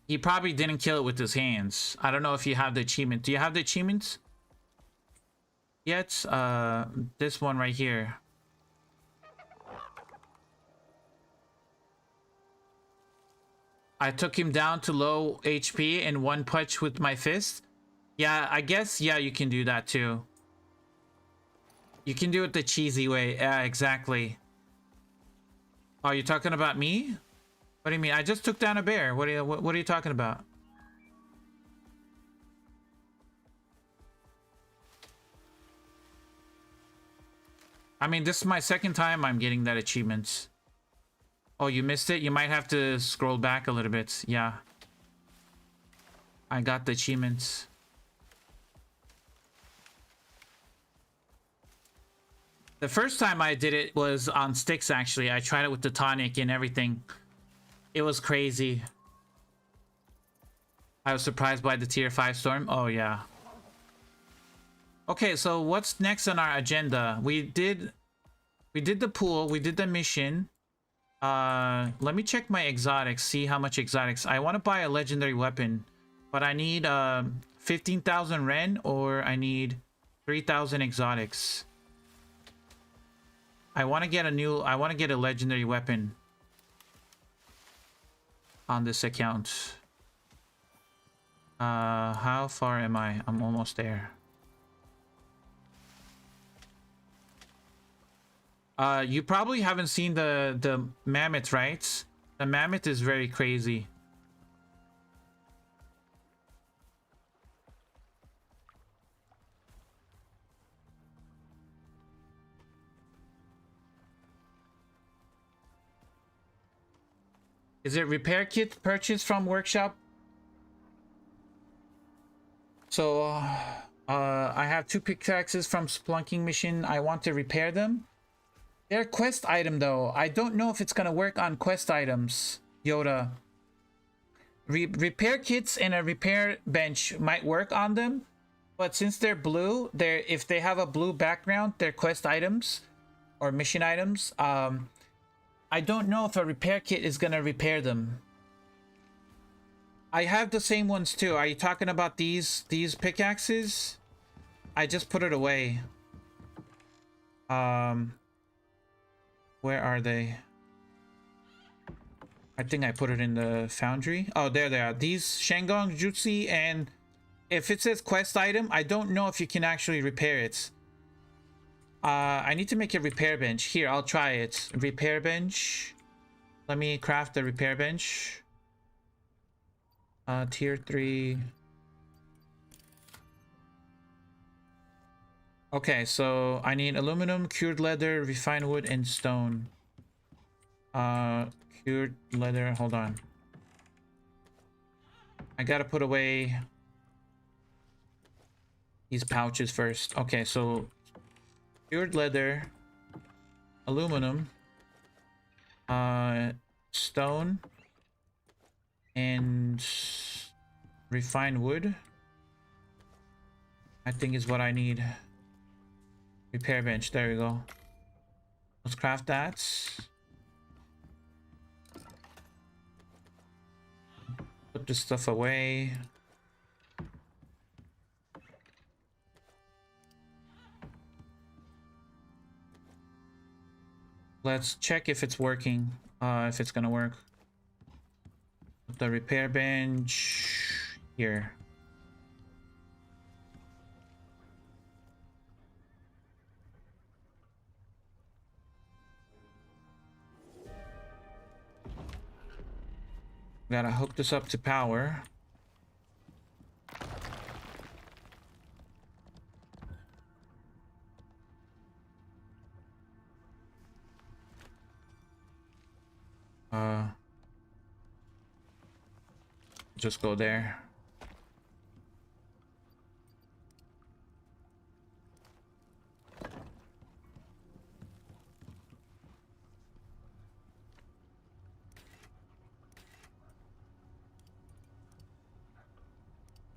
He probably didn't kill it with his hands. I don't know if you have the achievement. Do you have the achievements? Yet, this one right here. I took him down to low HP in one punch with my fist. Yeah, I guess, yeah, you can do that too. You can do it the cheesy way. Yeah, exactly. Oh, you're talking about me? What do you mean? I just took down a bear. What are you talking about? I mean, this is my second time I'm getting that achievement. Oh, you missed it? You might have to scroll back a little bit. Yeah. I got the achievements. The first time I did it was on sticks, actually. I tried it with the tonic and everything. It was crazy. I was surprised by the tier 5 storm. Oh, yeah. Okay, so what's next on our agenda? We did the pool. We did the mission. Let me check my exotics. See how much exotics. I want to buy a legendary weapon. But I need 15,000 Ren or I need 3,000 exotics. I want to get a legendary weapon on this account. How far am I? I'm almost there. You probably haven't seen the mammoth, right? The mammoth is very crazy. Is it repair kit purchased from workshop? So, I have 2 pickaxes from Splunking Mission. I want to repair them. They're quest item though. I don't know if it's gonna work on quest items, Yoda. Repair kits and a repair bench might work on them, but since they're blue, if they have a blue background, they're quest items or mission items. I don't know if a repair kit is gonna repair them. I have the same ones too. Are you talking about these pickaxes? I just put it away. Where are they? I think I put it in the foundry. Oh, there they are. These Shangong Jutsu, and if it says quest item, I don't know if you can actually repair it. I need to make a repair bench. Here, I'll try it. Repair bench. Let me craft the repair bench. Tier 3. Okay, so I need aluminum, cured leather, refined wood, and stone. Cured leather, hold on. I gotta put away these pouches first. Okay, so cured leather, aluminum, stone, and refined wood, I think is what I need. Repair bench, there we go. Let's craft that. Put this stuff away. Let's check if it's working, if it's gonna work. Put the repair bench here. Gotta hook this up to power. Just go there.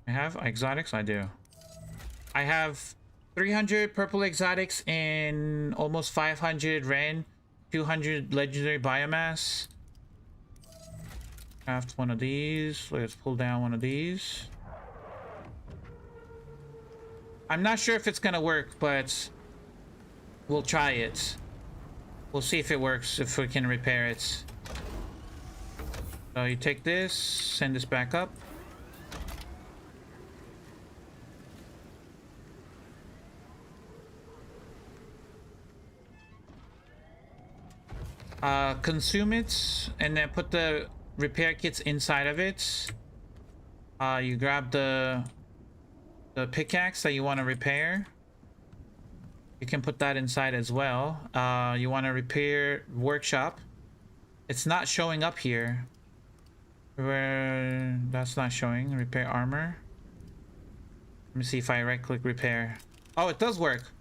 I have exotics? I do. I have 300 purple exotics and almost 500 Ren, 200 legendary biomass. Craft one of these. Let's pull down one of these. I'm not sure if it's gonna work, but we'll try it. We'll see if it works, if we can repair it. So you take this, send this back up. Consume it and then put the repair kits inside of it. You grab the pickaxe that you want to repair. You can put that inside as well. You want to repair workshop. It's not showing up here. Where that's not showing. Repair armor. Let me see if I right click repair. Oh, it does work.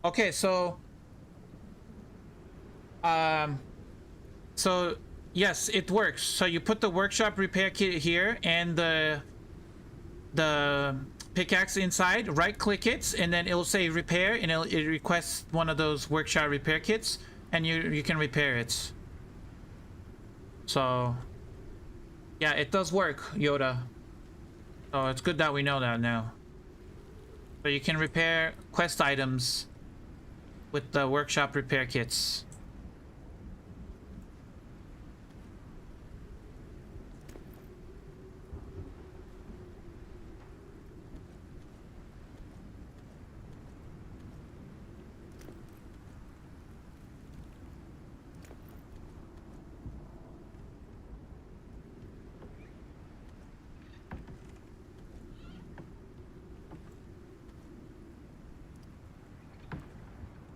Okay, so So yes, it works. So you put the workshop repair kit here and the pickaxe inside, right click it, and then it'll say repair, and it requests one of those workshop repair kits, and you can repair it. So yeah, it does work, Yoda. So it's good that we know that now. So you can repair quest items with the workshop repair kits.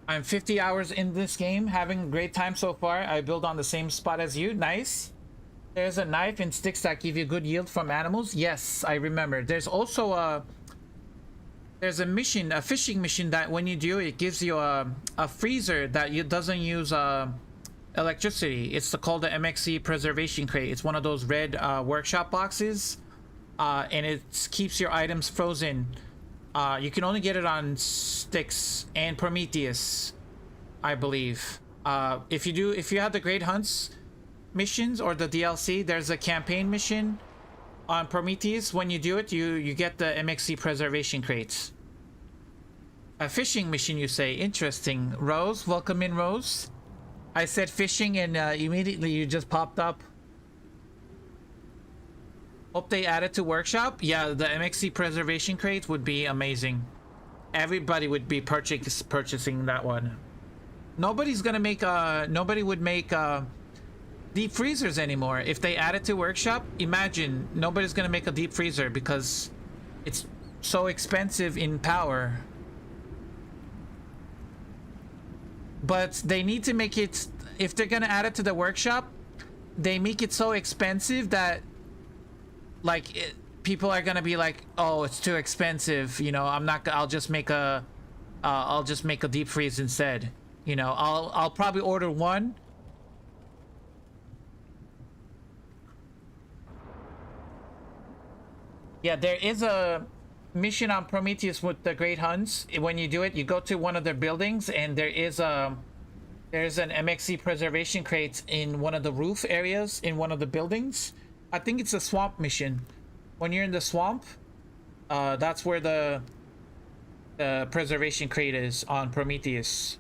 I'm 50 hours in this game, having a great time so far. I build on the same spot as you. Nice. There's a knife and sticks that give you good yield from animals. Yes, I remember. There's also there's a mission, a fishing mission, that when you do it gives you a freezer that doesn't use electricity. It's called the MXC preservation crate. It's one of those red workshop boxes, and it keeps your items frozen. You can only get it on Styx and Prometheus, I believe. If you have the Great Hunts missions or the DLC, there's a campaign mission on Prometheus. When you do it, you get the MXC preservation crates. A fishing mission, you say? Interesting. Rose, welcome in, Rose. I said fishing, and immediately you just popped up. Hope they add it to workshop. Yeah, the MXC preservation crate would be amazing. Everybody would be purchasing that one. Nobody's gonna make nobody would make deep freezers anymore if they add it to workshop. Imagine nobody's gonna make a deep freezer because it's so expensive in power. But they need to make it, if they're gonna add it to the workshop, they make it so expensive that like people are gonna be like, oh, it's too expensive, you know, I'll just make a deep freeze instead, you know. I'll probably order one. Yeah, there is a mission on Prometheus with the Great Hunts. When you do it, you go to one of their buildings, and there's an MXC preservation crate in one of the roof areas in one of the buildings. I think it's a swamp mission. When you're in the swamp, that's where the preservation crate is on Prometheus.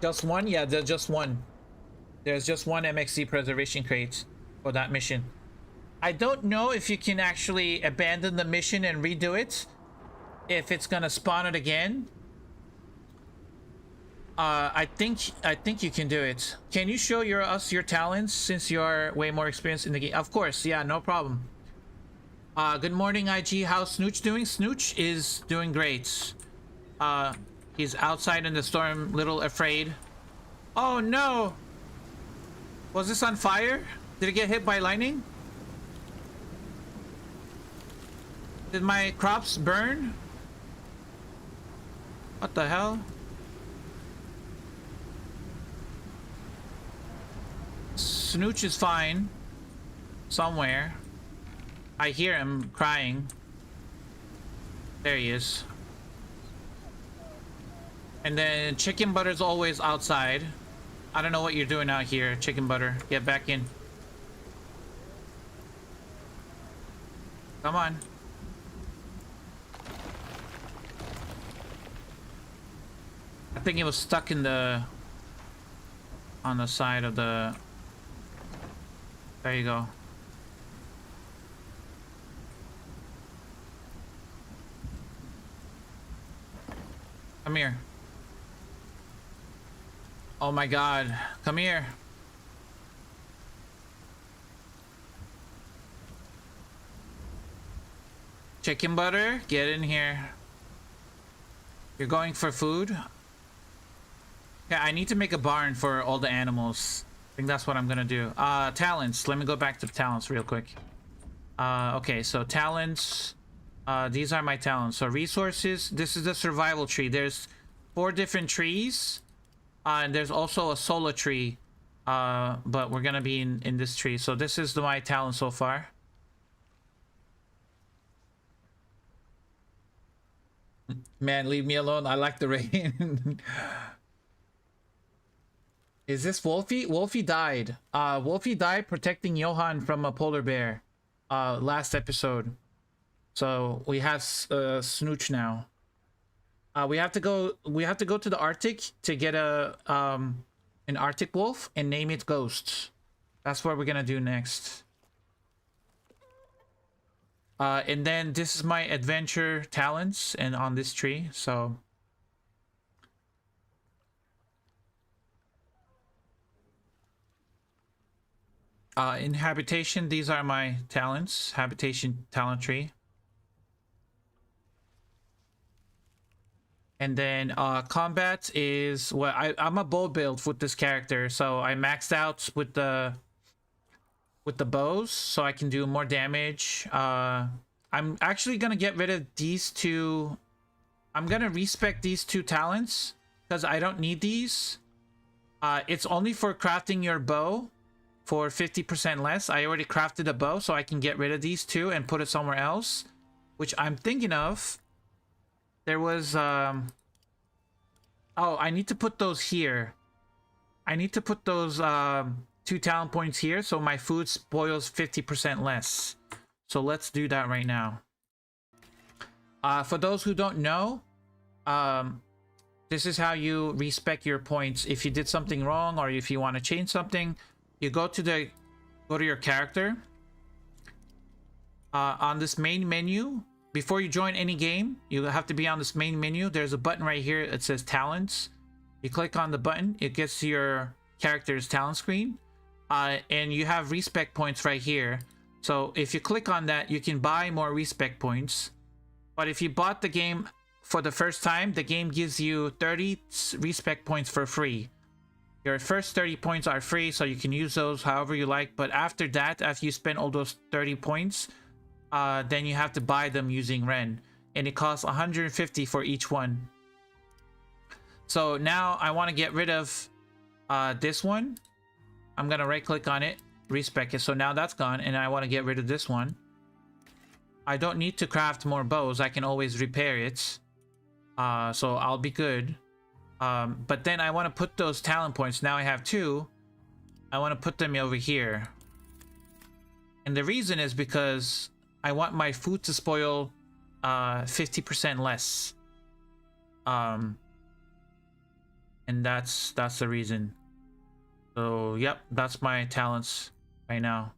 Just one? Yeah, there's just one. There's just one MXC preservation crate for that mission. I don't know if you can actually abandon the mission and redo it, if it's gonna spawn it again. I think you can do it. Can you show us your talents since you are way more experienced in the game? Of course, yeah, no problem. Good morning, IG. How's Snooch doing? Snooch is doing great. He's outside in the storm, little afraid. Oh no! Was this on fire? Did it get hit by lightning? Did my crops burn? What the hell? Snooch is fine. Somewhere. I hear him crying. There he is. And then Chicken Butter's always outside. I don't know what you're doing out here, Chicken Butter. Get back in. Come on. I think it was stuck in on the side of the... There you go. Come here. Oh my god. Come here. Chicken Butter, get in here. You're going for food? Yeah, I need to make a barn for all the animals. I think that's what I'm gonna do. Talents. Let me go back to talents real quick. Okay, so talents. These are my talents. So resources, this is the survival tree. There's 4 different trees. And there's also a solo tree. But we're gonna be in this tree. So this is my talent so far. Man, leave me alone. I like the rain. Is this Wolfie? Wolfie died. Wolfie died protecting Johan from a polar bear. Last episode. So we have Snooch now. We have to go to the Arctic to get an Arctic wolf and name it Ghost. That's what we're gonna do next. And then this is my adventure talents and on this tree, so in habitation, these are my talents. Habitation talent tree. And then combat is I'm a bow build with this character, so I maxed out with the bows so I can do more damage. I'm actually gonna get rid of these 2. I'm gonna respec these 2 talents because I don't need these. It's only for crafting your bow for 50% less. I already crafted a bow, so I can get rid of these 2 and put it somewhere else, which I'm thinking of. There was oh, I need to put those here. I need to put those 2 talent points here so my food spoils 50% less. So let's do that right now. For those who don't know, this is how you respec your points. If you did something wrong or if you want to change something, you go to your character. On this main menu, before you join any game, you have to be on this main menu. There's a button right here. It says talents. You click on the button, it gets to your character's talent screen. And you have respec points right here. So if you click on that, you can buy more respec points. But if you bought the game for the first time, the game gives you 30 respec points for free. Your first 30 points are free, so you can use those however you like. But after that, after you spend all those 30 points, then you have to buy them using Ren. And it costs 150 for each one. So now I want to get rid of this one. I'm going to right click on it, respec it. So now that's gone, and I want to get rid of this one. I don't need to craft more bows. I can always repair it. So I'll be good. But then I want to put those talent points. Now I have 2. I want to put them over here. And the reason is because I want my food to spoil 50% less. And that's the reason. So yep, that's my talents right now.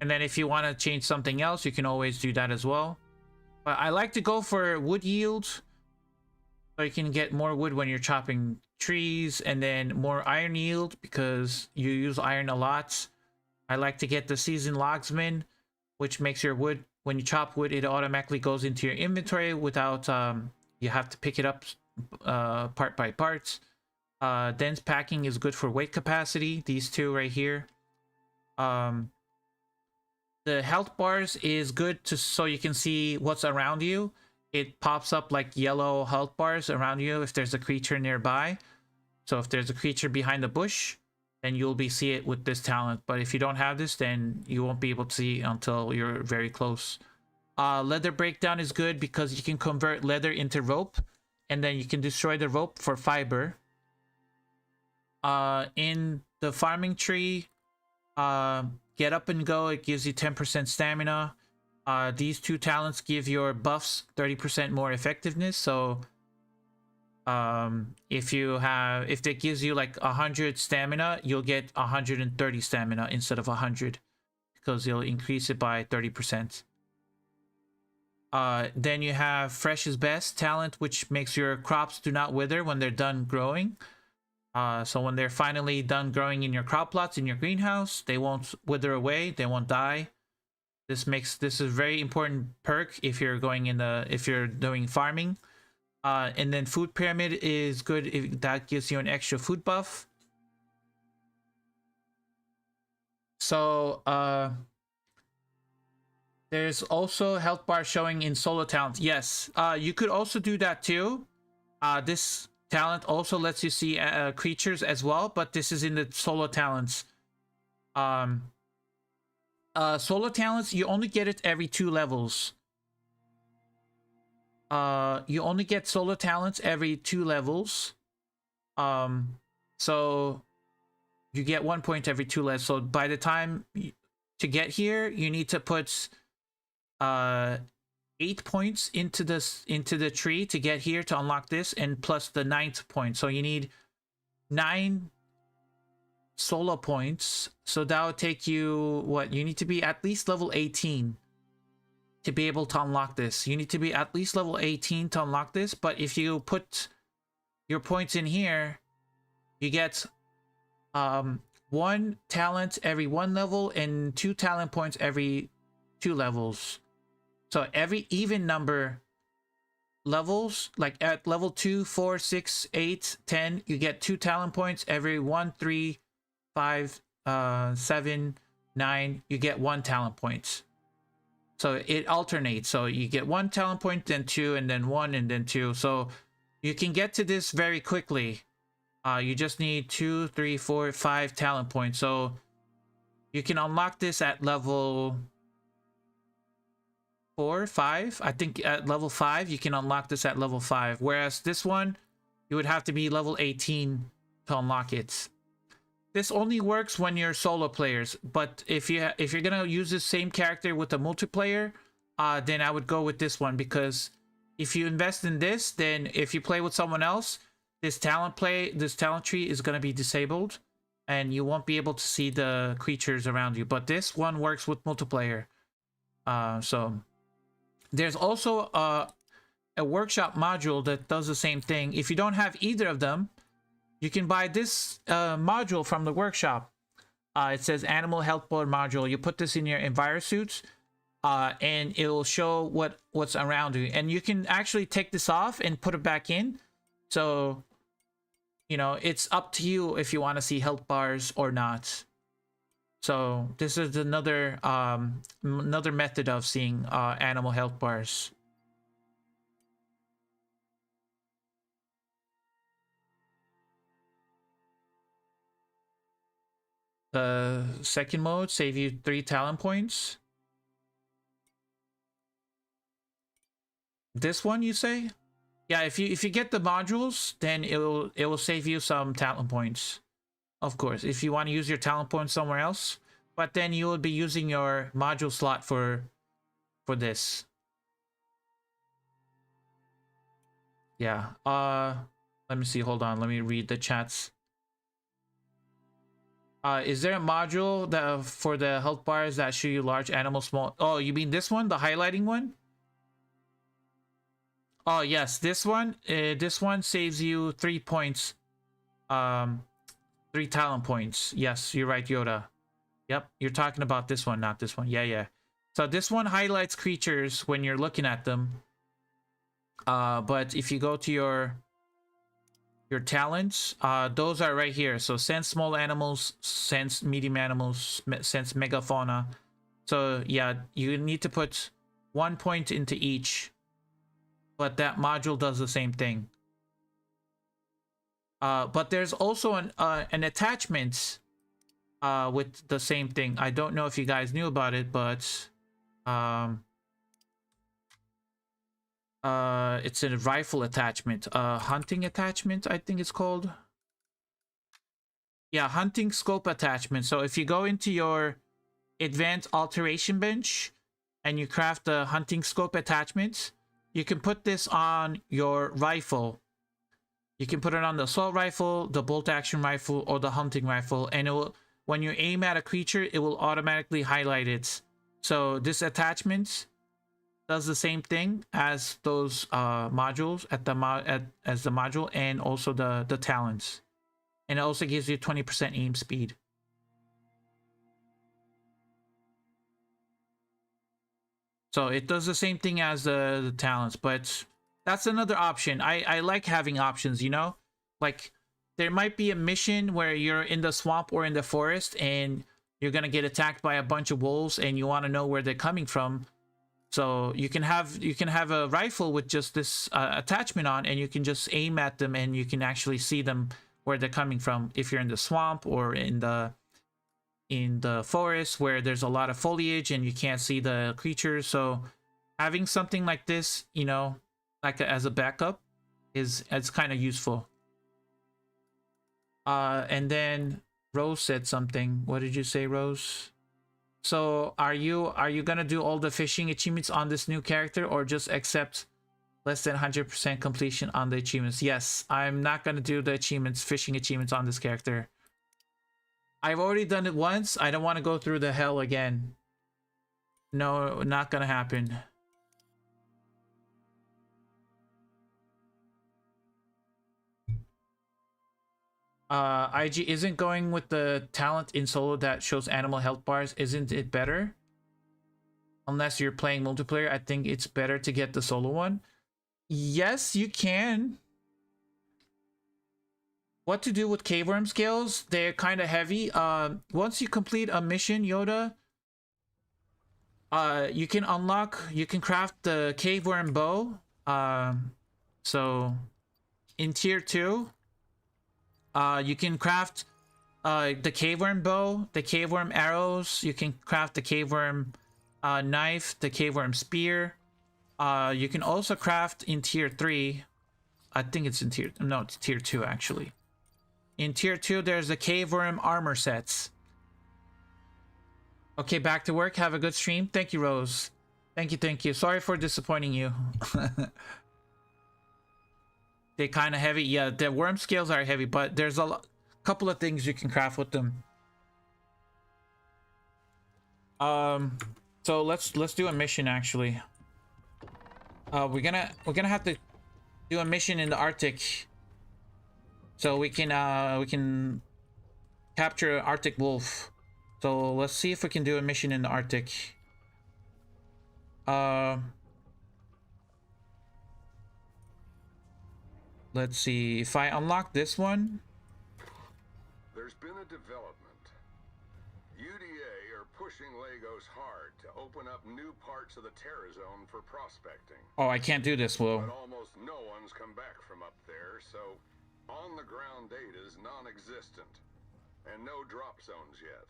And then if you want to change something else, you can always do that as well. But I like to go for wood yield, so you can get more wood when you're chopping trees, and then more iron yield because you use iron a lot. I like to get the seasoned logsman, which makes your wood, when you chop wood, it automatically goes into your inventory without you have to pick it up part by part. Dense packing is good for weight capacity, these 2 right here. The health bars is good so you can see what's around you. It pops up like yellow health bars around you if there's a creature nearby. So if there's a creature behind the bush, then you'll see it with this talent. But if you don't have this, then you won't be able to see until you're very close. Leather breakdown is good because you can convert leather into rope, and then you can destroy the rope for fiber. In the farming tree, get up and go, it gives you 10% stamina. These 2 talents give your buffs 30% more effectiveness. So if it gives you like 100 stamina, you'll get 130 stamina instead of 100 because you'll increase it by 30%. Then you have fresh is best talent, which makes your crops do not wither when they're done growing. So when they're finally done growing in your crop plots in your greenhouse, they won't wither away, they won't die. This is a very important perk if you're doing farming. And then food pyramid is good if that gives you an extra food buff. So There's also health bar showing in solo talent. Yes, you could also do that too. This talent also lets you see creatures as well, but this is in the solo talents. Um, Solo talents, you only get it every 2 levels. You only get solo talents every 2 levels. So you get 1 point every 2 levels. So by the time to get here, you need to put 8 points into the tree to get here to unlock this, and plus the 9th point. So you need 9 solo points. So that would take you, what, you need to be at least level 18 to be able to unlock this. You need to be at least level 18 to unlock this, but if you put your points in here, you get 1 talent every 1 level and 2 talent points every 2 levels. So every even number levels, like at level 2, 4, 6, 8, 10, you get 2 talent points. Every 1, 3, 5, 7, 9, you get 1 talent point. So it alternates. So you get 1 talent point, then 2, and then 1, and then 2. So you can get to this very quickly. You just need 2, 3, 4, 5 talent points. So you can unlock this at level 4, 5. I think at level 5, you can unlock this at level 5. Whereas this one, you would have to be level 18 to unlock it. This only works when you're solo players, but if you're gonna use the same character with a multiplayer, then I would go with this one, because if you invest in this, then if you play with someone else, this talent tree is gonna be disabled, and you won't be able to see the creatures around you. But this one works with multiplayer. So there's also a workshop module that does the same thing. If you don't have either of them, you can buy this module from the workshop. It says Animal Health Board module. You put this in your envirosuits, and it will show what's around you. And you can actually take this off and put it back in. So, you know, it's up to you if you want to see health bars or not. So this is another method of seeing animal health bars. The second mode save you 3 talent points. This one, you say? Yeah, if you get the modules, then it will save you some talent points. Of course, if you want to use your talent points somewhere else, but then you will be using your module slot for this. Yeah. Let me see. Hold on. Let me read the chats. Is there a module that for the health bars that show you large, animal, small? Oh, you mean this one, the highlighting one? Oh yes, this one. This one saves you 3 points. 3 talent points. Yes, you're right, Yoda. Yep, you're talking about this one, not this one. Yeah. So this one highlights creatures when you're looking at them. But if you go to your talents, those are right here. So sense small animals, sense medium animals, sense megafauna. So yeah, you need to put 1 point into each, but that module does the same thing. But there's also an attachment with the same thing. I don't know if you guys knew about it, but it's a rifle attachment, hunting attachment, I think it's called. Yeah, hunting scope attachment. So if you go into your advanced alteration bench and you craft the hunting scope attachment, you can put this on your rifle. You can put it on the assault rifle, the bolt action rifle, or the hunting rifle, and it will, when you aim at a creature, it will automatically highlight it. So this attachment does the same thing as those modules as the module, and also the talents, and it also gives you 20% aim speed. So it does the same thing as the talents, but that's another option. I like having options, you know? Like, there might be a mission where you're in the swamp or in the forest and you're gonna get attacked by a bunch of wolves and you want to know where they're coming from. So you can have a rifle with just this attachment on, and you can just aim at them, and you can actually see them where they're coming from. If you're in the swamp or in the forest where there's a lot of foliage and you can't see the creatures, so having something like this, you know, like as a backup, it's kind of useful. And then Rose said something. What did you say, Rose? So are you gonna do all the fishing achievements on this new character, or just accept less than 100% completion on the achievements? Yes, I'm not gonna do the fishing achievements on this character. I've already done it once. I don't want to go through the hell again. No, not gonna happen. IG isn't going with the talent in solo that shows animal health bars. Isn't it better? Unless you're playing multiplayer, I think it's better to get the solo one. Yes, you can. What to do with cave worm scales? They're kind of heavy. Once you complete a mission, Yoda, you can craft the cave worm bow. So in tier 2, you can craft the cave worm bow, the cave worm arrows. You can craft the cave worm knife, the cave worm spear. You can also craft in tier 3. I think it's in it's tier 2 actually. In tier 2, there's the cave worm armor sets. Okay, back to work. Have a good stream. Thank you, Rose. Thank you. Sorry for disappointing you. They kind of heavy. Yeah, the worm scales are heavy, but there's a couple of things you can craft with them. So let's do a mission actually. We're gonna have to do a mission in the Arctic, so we can capture Arctic wolf. So let's see if we can do a mission in the Arctic. Let's see if I unlock this one. There's been a development. UDA are pushing Lagos hard to open up new parts of the Terra Zone for prospecting. Oh, I can't do this, Will. But almost no one's come back from up there, so on the ground data is non-existent, and no drop zones yet.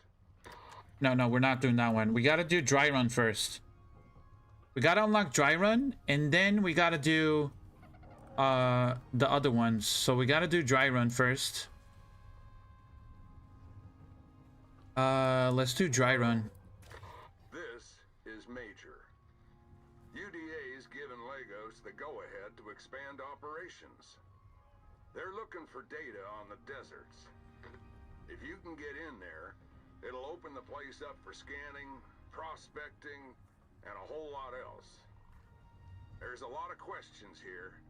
No, we're not doing that one. We gotta do dry run first. We gotta unlock dry run, and then we gotta do the other ones. So we gotta do dry run first. Let's do dry run. This is major. UDA is giving Lagos the go-ahead to expand operations. They're looking for data on the deserts. If you can get in there, it'll open the place up for scanning, prospecting, and a whole lot else. There's a lot of questions here,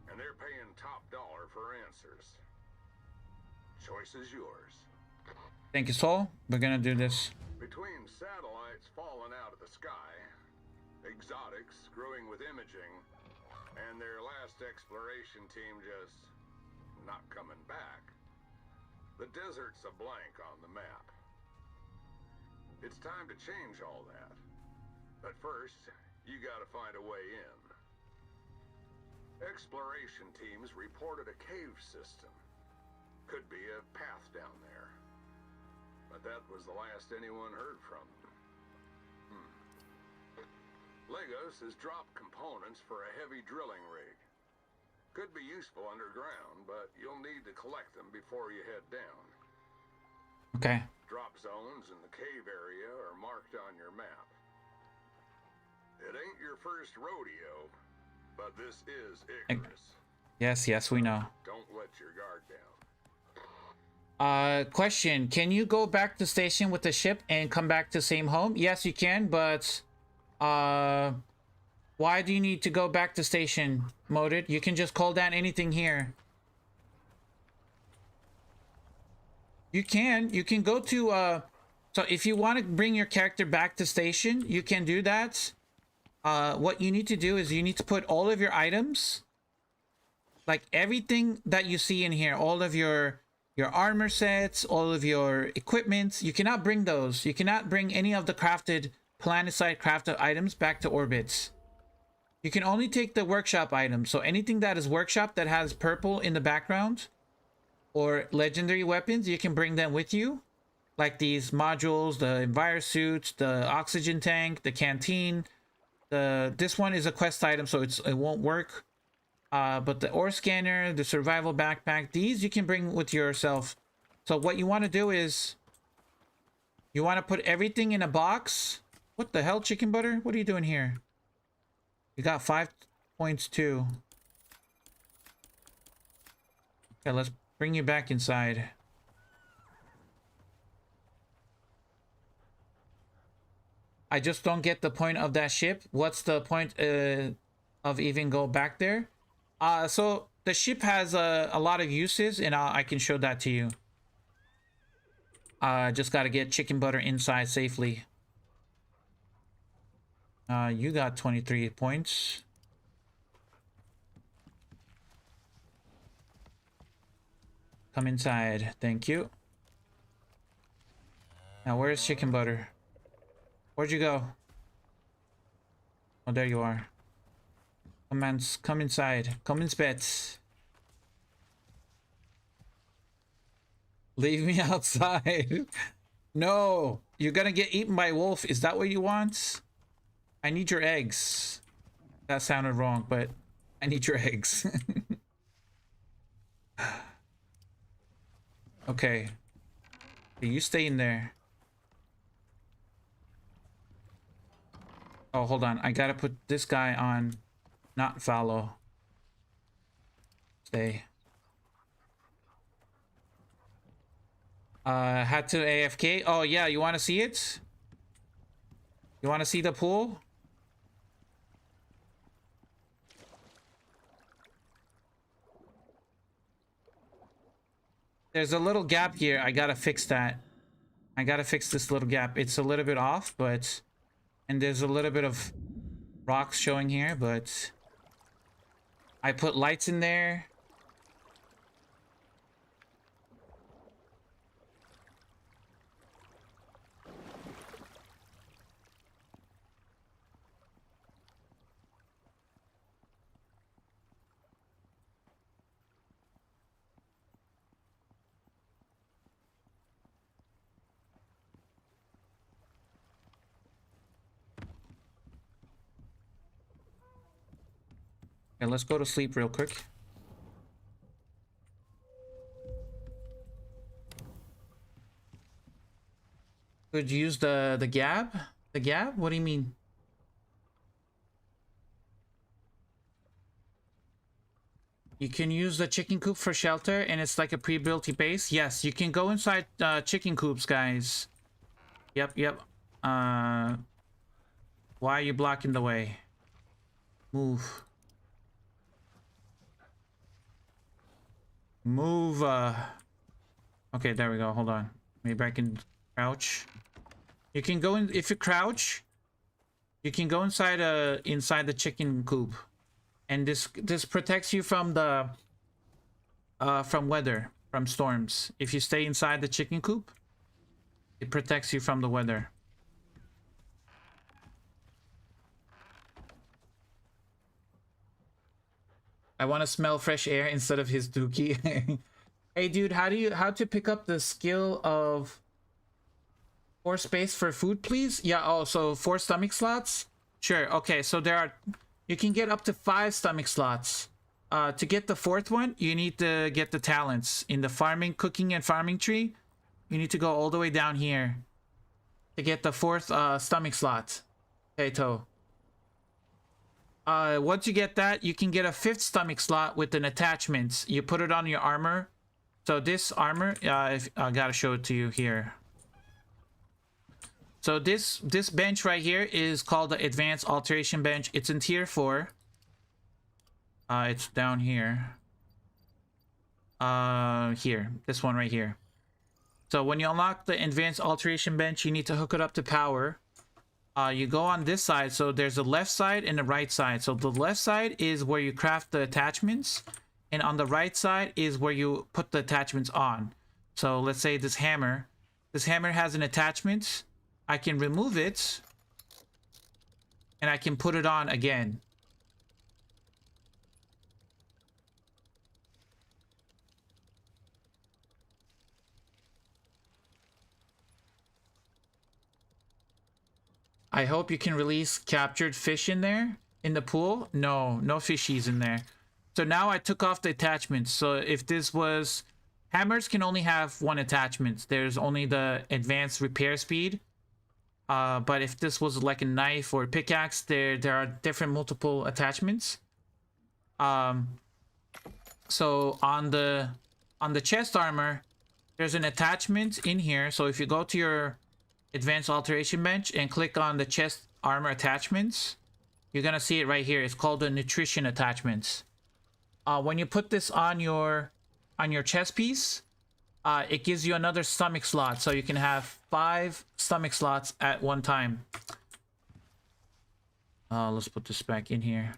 and they're paying top dollar for answers. Choice is yours. Thank you, Saul. We're gonna do this. Between satellites falling out of the sky, exotics screwing with imaging, and their last exploration team just not coming back, the desert's a blank on the map. It's time to change all that. But first, you gotta find a way in. Exploration teams reported a cave system. Could be a path down there. But that was the last anyone heard from them. Lagos has dropped components for a heavy drilling rig. Could be useful underground, but you'll need to collect them before you head down. Okay. Drop zones in the cave area are marked on your map. It ain't your first rodeo, but this is Icarus. Yes, we know. Don't let your guard down. Question. Can you go back to station with the ship and come back to same home? Yes, you can, but why do you need to go back to station, Moded? You can just call down anything here. You can go to so if you want to bring your character back to station, you can do that. What you need to do is you need to put all of your items, like everything that you see in here, all of your armor sets, all of your equipment. You cannot bring those. You cannot bring any of the crafted planet-side crafted items back to orbits. You can only take the workshop items. So anything that is workshop that has purple in the background or legendary weapons, you can bring them with you. Like these modules, the envirosuit, the oxygen tank, the canteen. This one is a quest item, so it won't work. But the ore scanner, the survival backpack, these you can bring with yourself. So what you want to do is you want to put everything in a box. What the hell, chicken butter? What are you doing here? You got 5 points too. Okay, let's bring you back inside. I just don't get the point of that ship. What's the point of even go back there? So the ship has a lot of uses, and I can show that to you. Just gotta get chicken butter inside safely. You got 23 points. Come inside. Thank you. Now, where's chicken butter? Where'd you go? Oh, there you are. Come on, come inside. Come in bed. Leave me outside. No, you're gonna get eaten by a wolf. Is that what you want? I need your eggs. That sounded wrong, but I need your eggs. Okay. You stay in there. Oh, hold on. I gotta put this guy on not follow. Stay. Had to AFK. Oh, yeah. You want to see it? You want to see the pool? There's a little gap here. I gotta fix that. I gotta fix this little gap. It's a little bit off, but... And there's a little bit of rocks showing here, but... I put lights in there. Okay, let's go to sleep real quick. Could you use the gab? The gab? What do you mean? You can use the chicken coop for shelter, and it's like a pre-built base. Yes, you can go inside chicken coops, guys. Yep. Why are you blocking the way? Move. Move. Okay, there we go. Hold on. Maybe I can crouch. You can go in if you crouch. You can go inside the chicken coop, and this protects you from the from weather, from storms. If you stay inside the chicken coop, it protects you from the weather. I want to smell fresh air instead of his dookie. Hey dude, how to pick up the skill of 4 space for food, please? Yeah, oh, so 4 stomach slots? Sure, okay, so you can get up to 5 stomach slots. To get the 4th one, you need to get the talents. In the farming, cooking, and farming tree, you need to go all the way down here to get the 4th stomach slot. Potato. Once you get that, you can get a 5th stomach slot with an attachment. You put it on your armor. So this armor, I gotta show it to you here. So this bench right here is called the Advanced Alteration Bench. It's in tier 4. It's down here. Here, this one right here. So when you unlock the Advanced Alteration Bench, you need to hook it up to power. You go on this side, so there's a left side and a right side. So the left side is where you craft the attachments, and on the right side is where you put the attachments on. So let's say this hammer has an attachment. I can remove it, and I can put it on again. I hope you can release captured fish in there in the pool. No, no fishies in there. So now I took off the attachments. So if this was hammers can only have one attachment. There's only the advanced repair speed. But if this was like a knife or a pickaxe, there are different multiple attachments. So on the chest armor, there's an attachment in here. So if you go to your advanced alteration bench and click on the chest armor attachments, you're gonna see it right here. It's called the nutrition attachments. When you put this on your chest piece, it gives you another stomach slot, so you can have 5 stomach slots at one time. Let's put this back in here.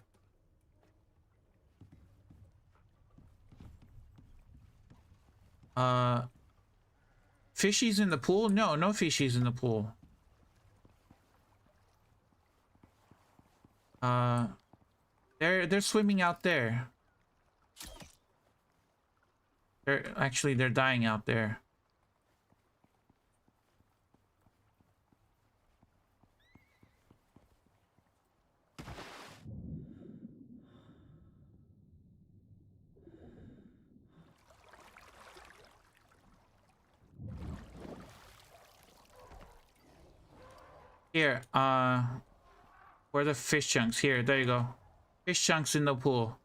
Fishies in the pool? No, no fishies in the pool. They're swimming out there. They're dying out there. Here, where are the fish chunks? Here, there you go. Fish chunks in the pool.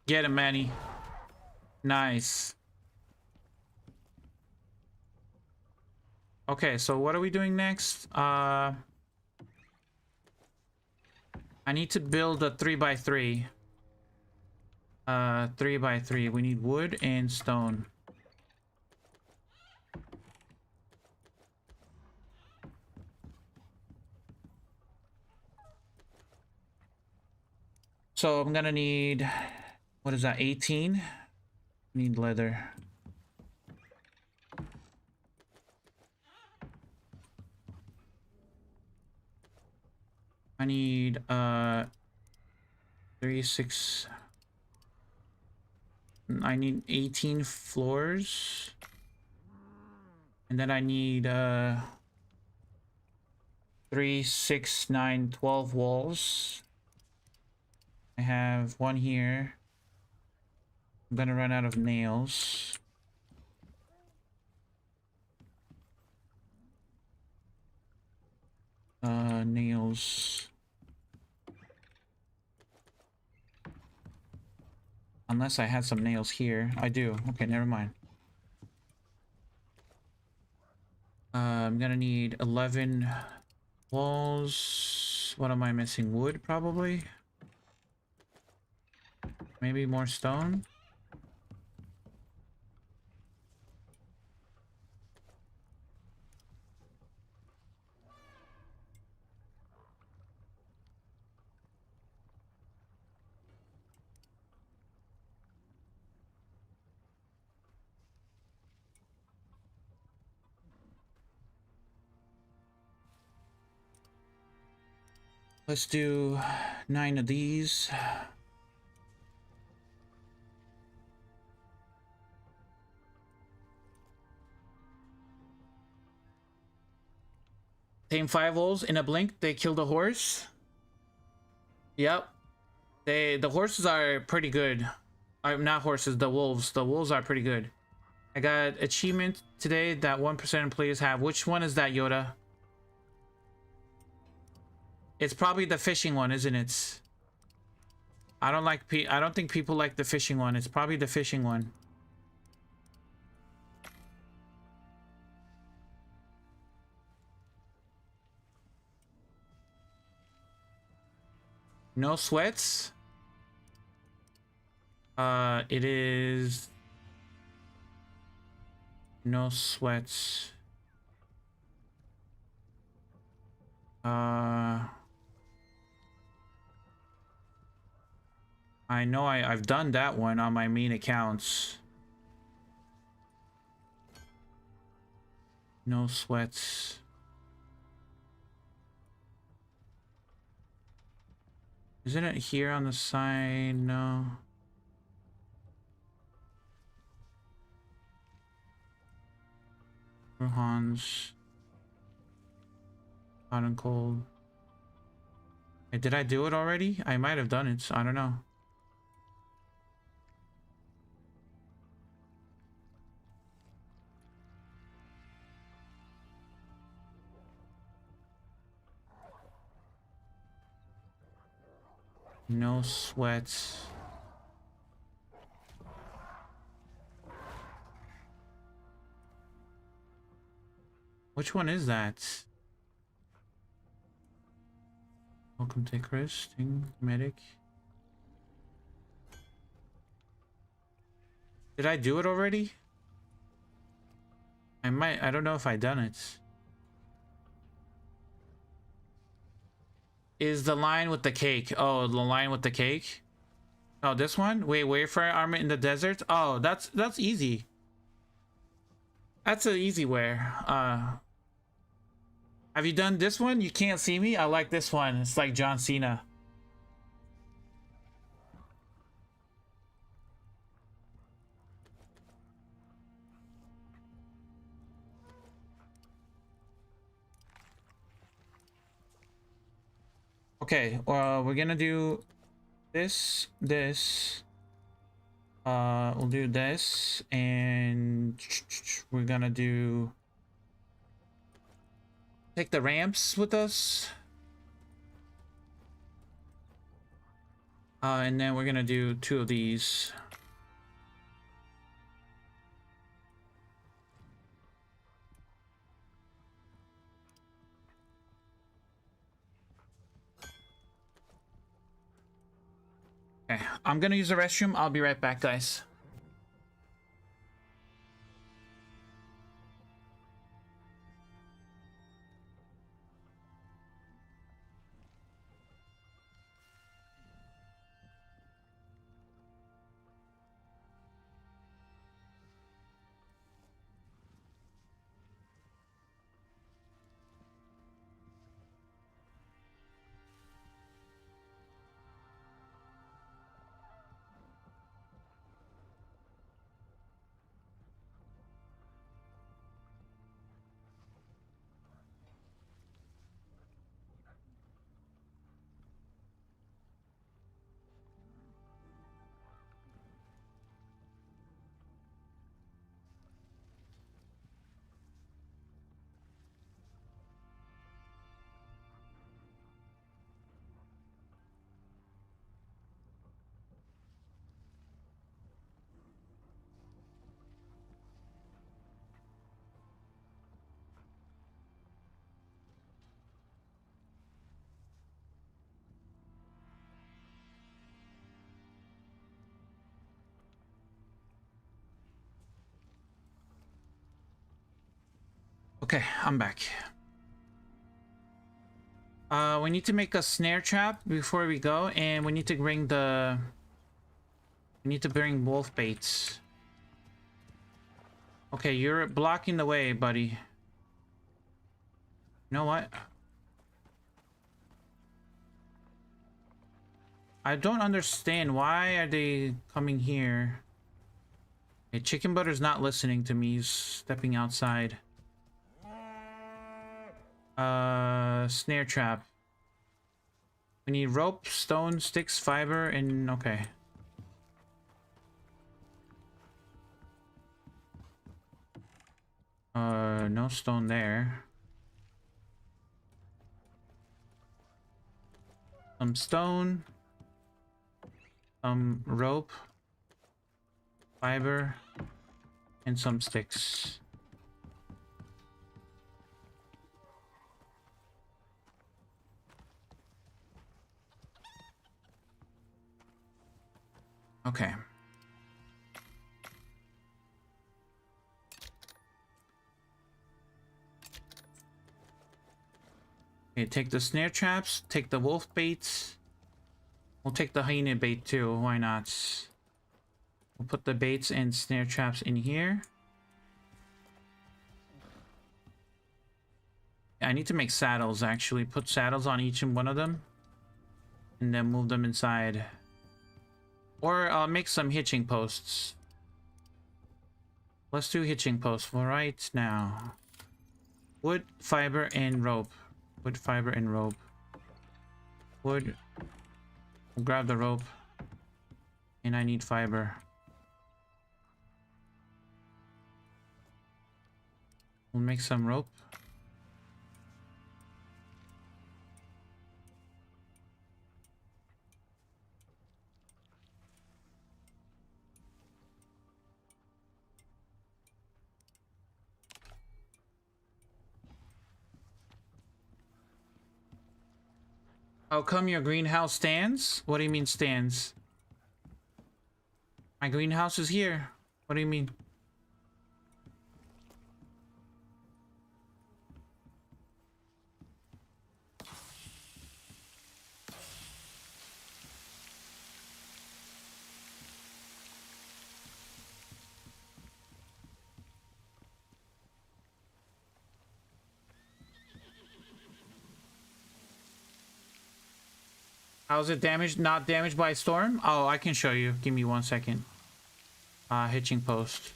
Get him, Manny. Nice. Okay, so what are we doing next? I need to build a 3x3. 3x3. We need wood and stone. So I'm gonna need, what is that, 18? Need leather. I need 36. I need 18 floors. And then I need 3, 6, 9, 12 walls. I have one here. I'm gonna run out of nails. Nails. Unless I had some nails here. I do. Okay, never mind. I'm gonna need 11 walls. What am I missing? Wood, probably? Maybe more stone? Let's do 9 of these. Tame 5 wolves in a blink. They killed a horse. Yep. The horses are pretty good. Not horses, the wolves. The wolves are pretty good. I got achievement today that 1% of players have. Which one is that, Yoda? It's probably the fishing one, isn't it? I don't think people like the fishing one. It's probably the fishing one. No sweats? It is no sweats. I know I've done that one on my main accounts. No sweats. Isn't it here on the side? No. Rohan's. Hot and cold. Hey, did I do it already? I might have done it. I don't know. No sweats. Which one is that? Welcome to Icarus. Medic. Did I do it already? I don't know if I done it. Is the line with the cake? Oh, the line with the cake? Oh, this one? Wait for armor in the desert? Oh, that's easy. That's an easy wear. Have you done this one? You can't see me? I like this one. It's like John Cena. Okay, we're gonna do this. We'll do this, and we're gonna do take the ramps with us. And then we're gonna do 2 of these. Okay, I'm gonna use the restroom. I'll be right back, guys. Okay, I'm back. We need to make a snare trap before we go, and we need to bring wolf baits. Okay, you're blocking the way, buddy. You know what? I don't understand. Why are they coming here? Okay, Chicken Butter's not listening to me. He's stepping outside. Snare trap. We need rope, stone, sticks, fiber, and okay. No stone there. Some stone. Some rope. Fiber. And some sticks. Okay. Okay, take the snare traps, take the wolf baits. We'll take the hyena bait too, why not? We'll put the baits and snare traps in here. I need to make saddles actually. Put saddles on each and one of them. And then move them inside. Or I'll make some hitching posts. Let's do hitching posts for right now. Wood, fiber, and rope. Wood, fiber, and rope. Wood. We'll grab the rope. And I need fiber. We'll make some rope. How come your greenhouse stands? What do you mean stands? My greenhouse is here. What do you mean? How's it damaged? Not damaged by storm? Oh, I can show you. Give me 1 second. Hitching post.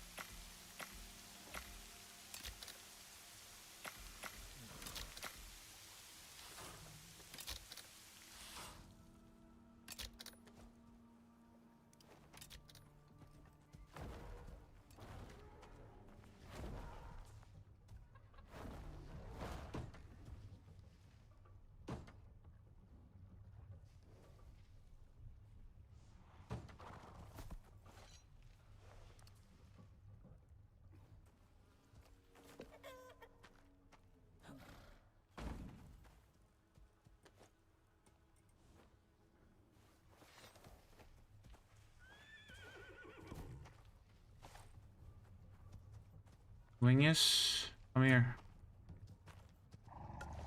Wingus, come here.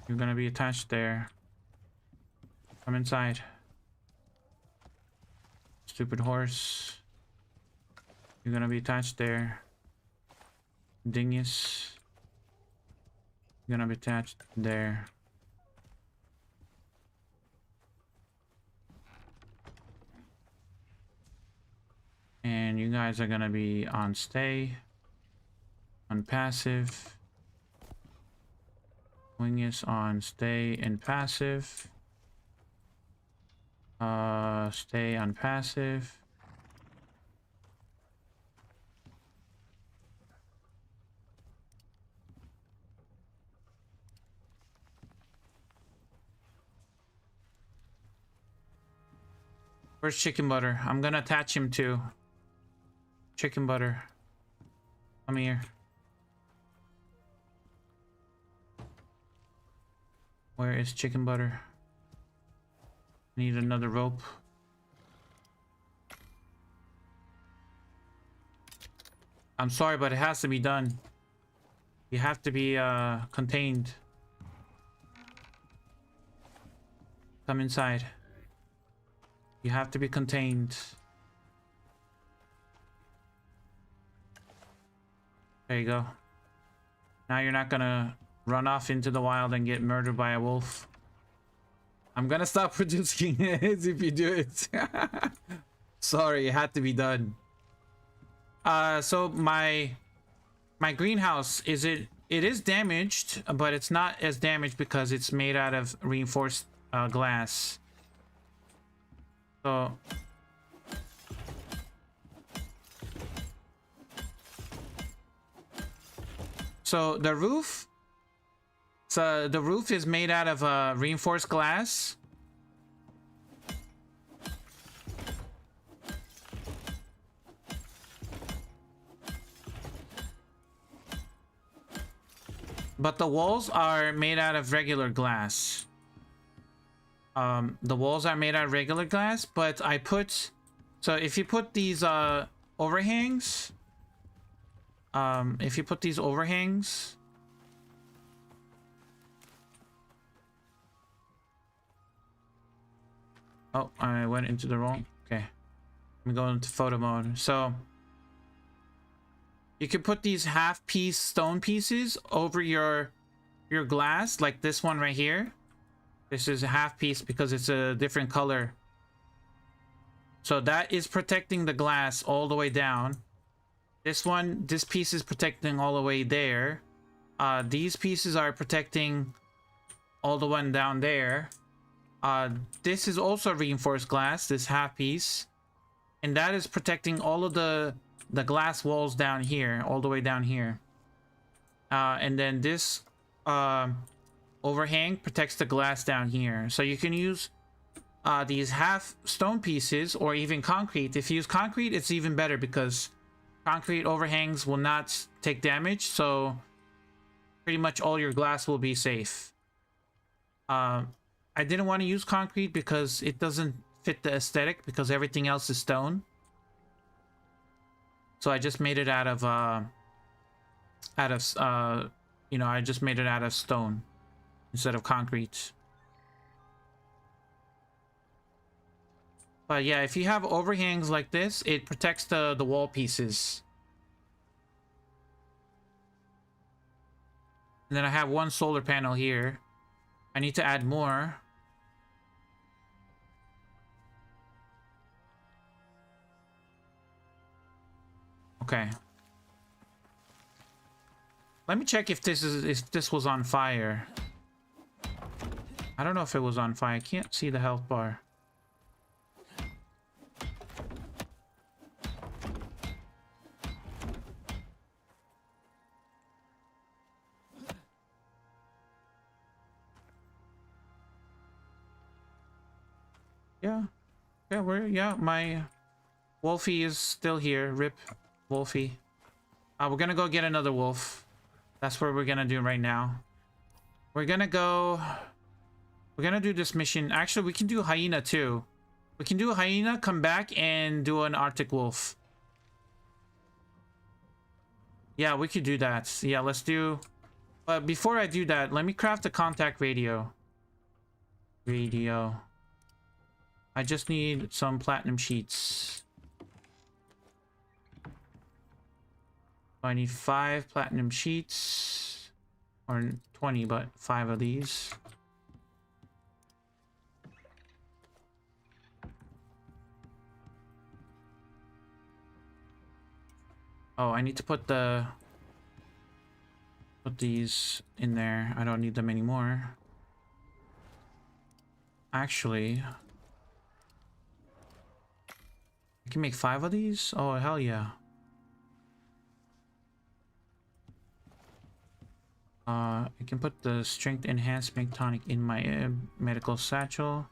You're gonna be attached there. Come inside. Stupid horse. You're gonna be attached there. Dingus. You're gonna be attached there. And you guys are gonna be on stay. On passive. Wingus on stay and passive. Stay on passive. Where's chicken butter? I'm gonna attach him to chicken butter. Come here. Where is chicken butter? Need another rope. I'm sorry, but it has to be done. You have to be contained. Come inside. You have to be contained. There you go. Now you're not gonna run off into the wild and get murdered by a wolf. I'm gonna stop producing it if you do it. Sorry, it had to be done. So my greenhouse, it is damaged, but it's not as damaged because it's made out of reinforced glass. So the roof. So the roof is made out of reinforced glass. But the walls are made out of regular glass. The walls are made out of regular glass, but I put... So if you put these overhangs... Oh, I went into the wrong. Okay. I'm going into photo mode. So you can put these half-piece stone pieces over your glass, like this one right here. This is a half piece because it's a different color. So that is protecting the glass all the way down. This one, this piece is protecting all the way there. These pieces are protecting all the one down there. This is also reinforced glass, this half piece. And that is protecting all of the glass walls down here, all the way down here. And then this overhang protects the glass down here. So you can use these half stone pieces or even concrete. If you use concrete, it's even better because concrete overhangs will not take damage. So pretty much all your glass will be safe. I didn't want to use concrete because it doesn't fit the aesthetic because everything else is stone. So I just made it out of you know, I just made it out of stone instead of concrete. But yeah, if you have overhangs like this, it protects the wall pieces. And then I have one solar panel here. I need to add more. Okay. Let me check if this was on fire. I don't know if it was on fire. I can't see the health bar. Yeah, my Wolfie is still here. Rip Wolfie. We're gonna go get another wolf. That's what we're gonna do right now. We're gonna do this mission. Actually, we can do hyena too. We can do a hyena, come back and do an Arctic wolf. Yeah, we could do that. Yeah, let's do. But before I do that, let me craft a contact radio. I just need some platinum sheets. I need 5 platinum sheets. Or 20, but 5 of these. Oh, I need to put these in there. I don't need them anymore. Actually, I can make 5 of these? Oh, hell yeah. I can put the strength enhanced make tonic in my medical satchel.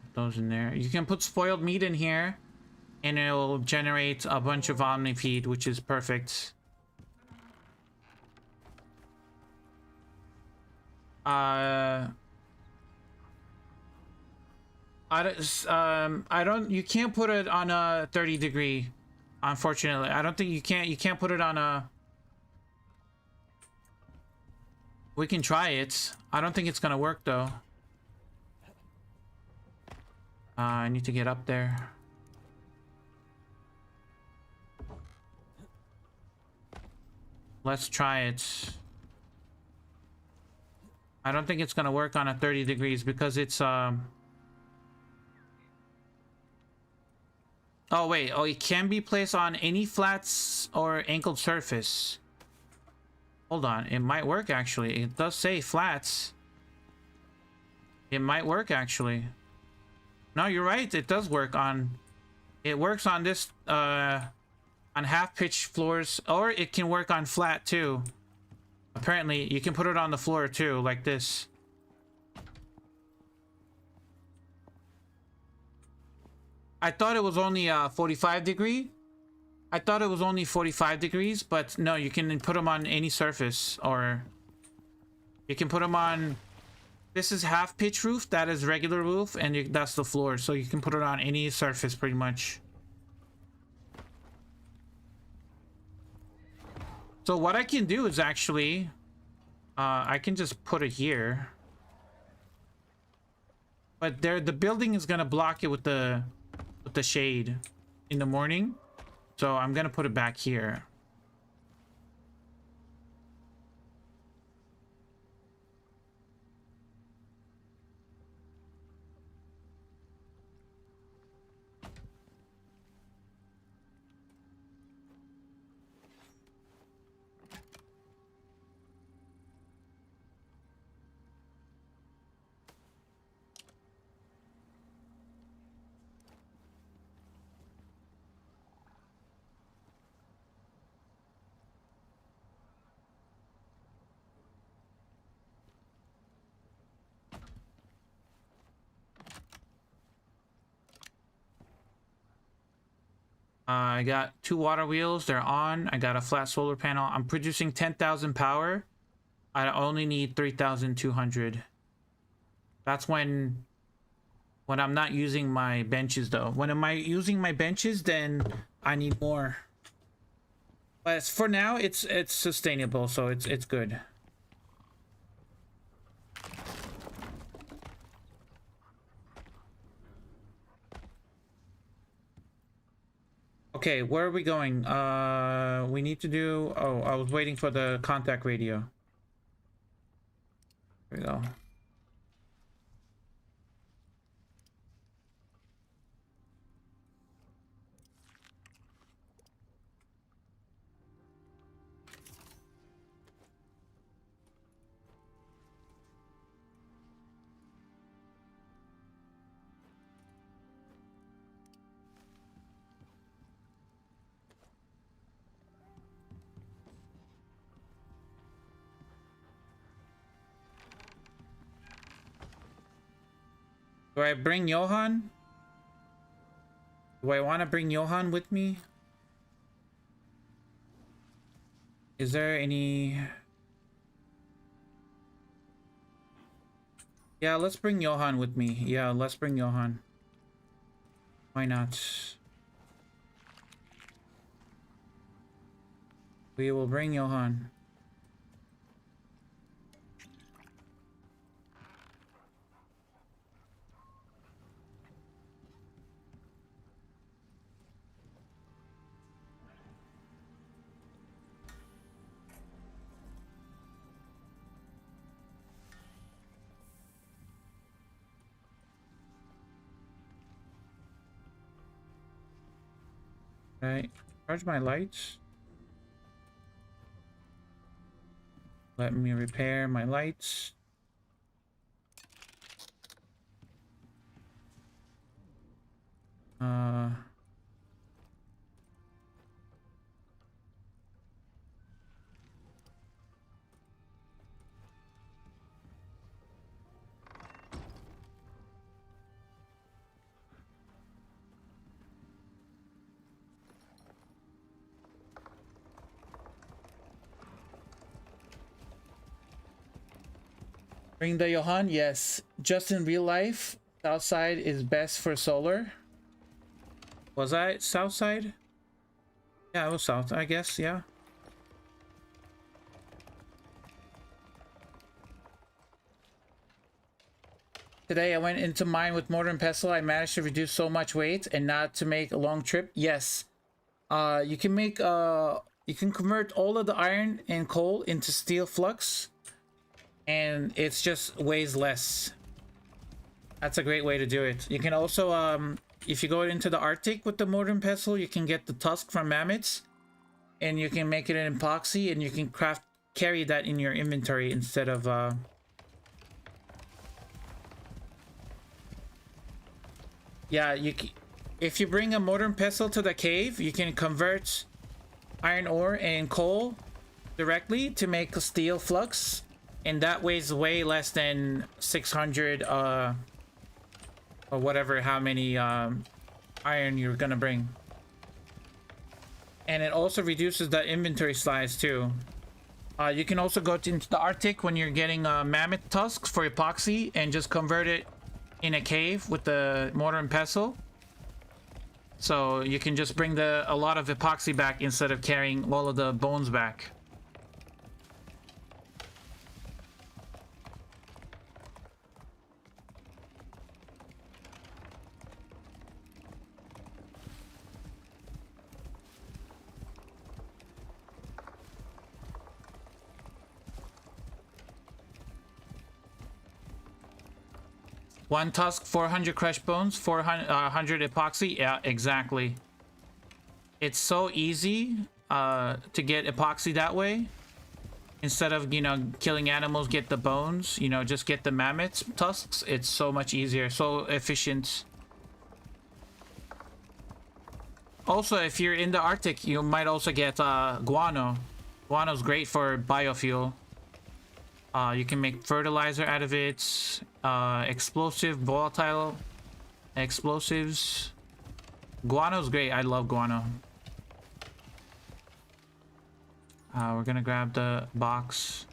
Put those in there. You can put spoiled meat in here and it will generate a bunch of omnifeed, which is perfect. You can't put it on a 30 degree, unfortunately. I don't think you can't put it on a. We can try it. I don't think it's gonna work though. I need to get up there. Let's try it. I don't think it's gonna work on a 30 degrees because it's Oh wait, oh, it can be placed on any flats or angled surface. Hold on, it might work actually. It does say flats. It might work actually. No, you're right, it does work on... It works on this, on half-pitch floors, or it can work on flat too. Apparently, you can put it on the floor too, like this. I thought it was only 45 degree. I thought it was only 45 degrees, but no, you can put them on any surface, or you can put them on... This is half pitch roof, that is regular roof, and that's the floor, so you can put it on any surface pretty much. So what I can do is actually... I can just put it here. But there, the building is gonna block it with the shade in the morning. So I'm gonna put it back here. I got 2 water wheels. They're on. I got a flat solar panel. I'm producing 10,000 power. I only need 3,200. That's when I'm not using my benches, though. When am I using my benches, then I need more. But for now, it's sustainable, so it's good. Okay, where are we going? We need to do... Oh, I was waiting for the contact radio. There we go. Do I bring Johan? Do I want to bring Johan with me? Is there any... Yeah, let's bring Johan with me. Yeah, let's bring Johan. Why not? We will bring Johan. Right, charge my lights. Let me repair my lights. Bring the Johan, yes. Just in real life, south side is best for solar. Was I south side? Yeah, it was south, I guess, yeah. Today I went into mine with mortar and pestle. I managed to reduce so much weight and not to make a long trip. Yes. You can make you can convert all of the iron and coal into steel flux, and it's just weighs less. That's a great way to do it. You can also if you go into the Arctic with the mortar and pestle, you can get the tusk from mammoths, and you can make it an epoxy, and you can carry that in your inventory instead of yeah, if you bring a mortar and pestle to the cave, you can convert iron ore and coal directly to make a steel flux, and that weighs way less than 600 or whatever, how many iron you're gonna bring. And it also reduces the inventory size too. You can also go into the Arctic when you're getting mammoth tusks for epoxy and just convert it in a cave with the mortar and pestle. So you can just bring a lot of epoxy back instead of carrying all of the bones back. One tusk, 400 crushed bones, 400 epoxy. Yeah, exactly. It's so easy to get epoxy that way. Instead of, you know, killing animals, get the bones, you know, just get the mammoth tusks. It's so much easier, so efficient. Also, if you're in the Arctic, you might also get guano. Guano's great for biofuel. You can make fertilizer out of it. Explosive, volatile explosives. Guano's great. I love guano. We're gonna grab the box.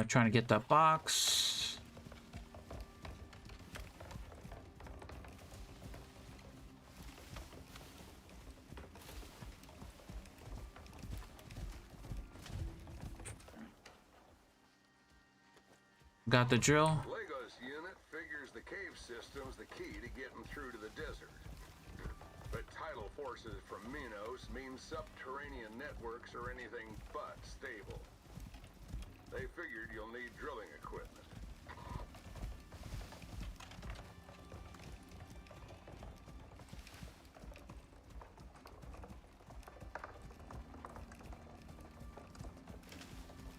Trying to get that box. Got the drill. Lego's unit figures the cave system's the key to getting through to the desert. But tidal forces from Minos mean subterranean networks are anything but stable. They figured you'll need drilling equipment.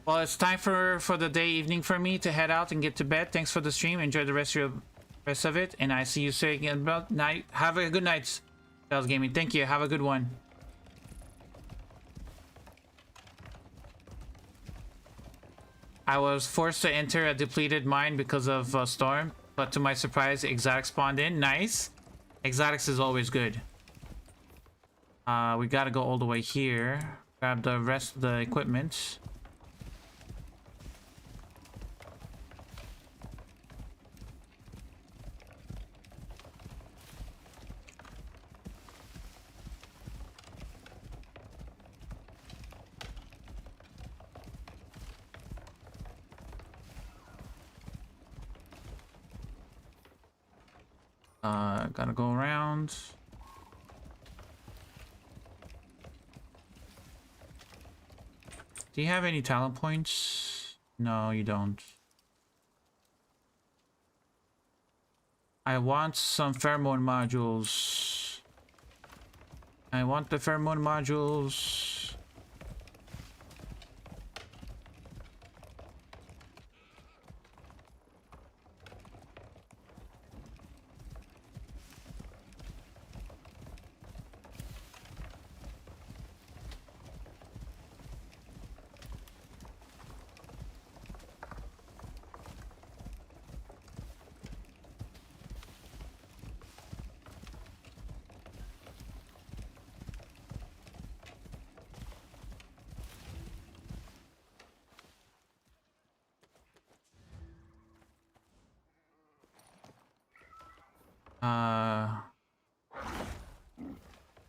Well, it's time for the evening for me to head out and get to bed. Thanks for the stream. Enjoy the rest of it, and I see you saying about night. Have a good night, Sales Gaming. Thank you. Have a good one. I was forced to enter a depleted mine because of storm, but to my surprise, exotic spawned in. Nice. Exotics is always good. We gotta go all the way here. Grab the rest of the equipment. Gotta go around. Do you have any talent points? No, you don't. I want some pheromone modules. I want the pheromone modules.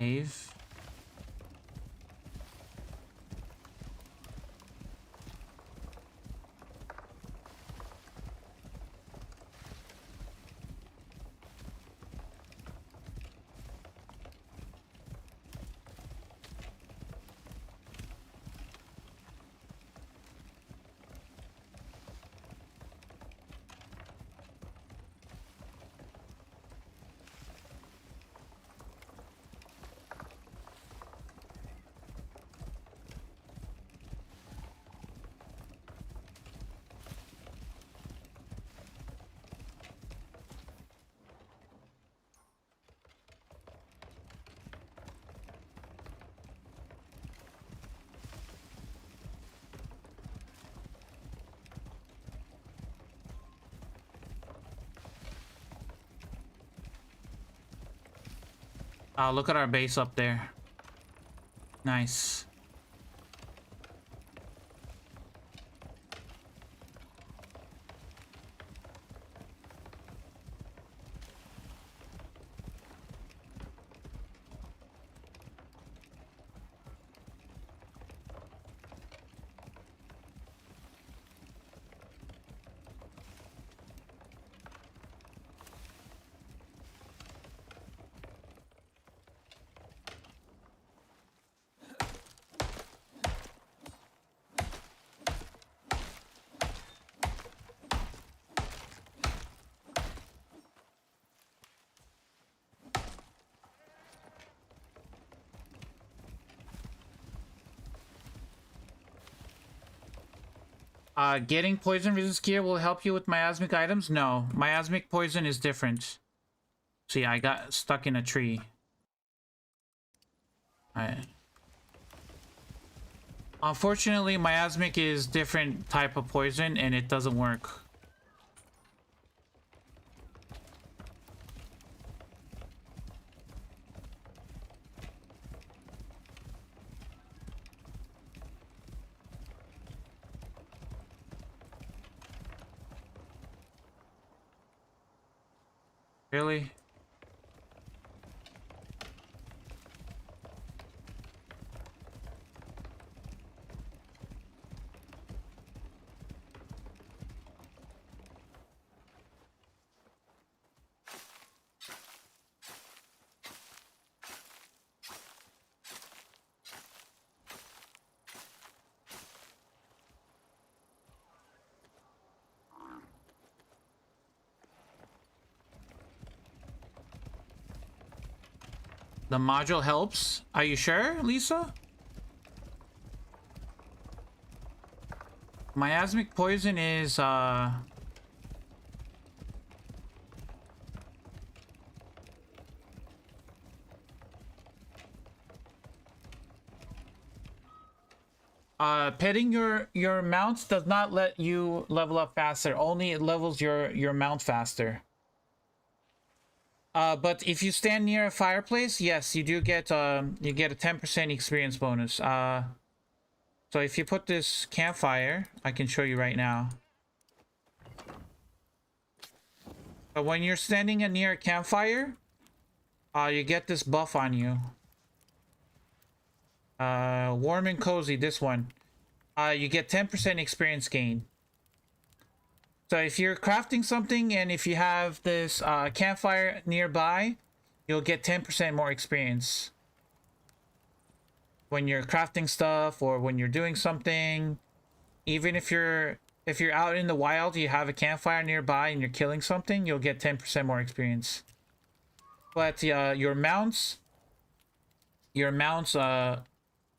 Cave. Oh, look at our base up there. Nice. Getting poison resist gear will help you with miasmic items? No, miasmic poison is different. See, I got stuck in a tree. Alright. Unfortunately, miasmic is different type of poison and it doesn't work. Really? The module helps? Are you sure, Lisa? Miasmic poison is, petting your mounts does not let you level up faster. Only it levels your mount faster. But if you stand near a fireplace, yes, you do get a 10% experience bonus. So if you put this campfire, I can show you right now. But when you're standing near a campfire, you get this buff on you. Warm and cozy, this one. You get 10% experience gain. So if you're crafting something and if you have this campfire nearby, you'll get 10% more experience. When you're crafting stuff or when you're doing something, even if you're out in the wild, you have a campfire nearby and you're killing something, you'll get 10% more experience. But your mounts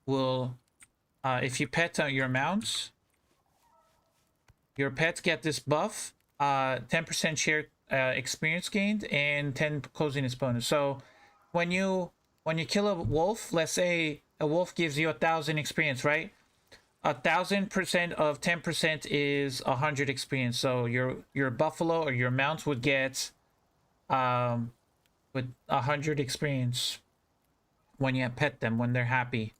will, if you pet your mounts, your pets get this buff, 10% shared experience gained and 10 coziness bonus. So when you kill a wolf, let's say a wolf gives you 1,000 experience, right? 1,000% of 10% is 100 experience. So your buffalo or your mounts would get with 100 experience when you pet them, when they're happy.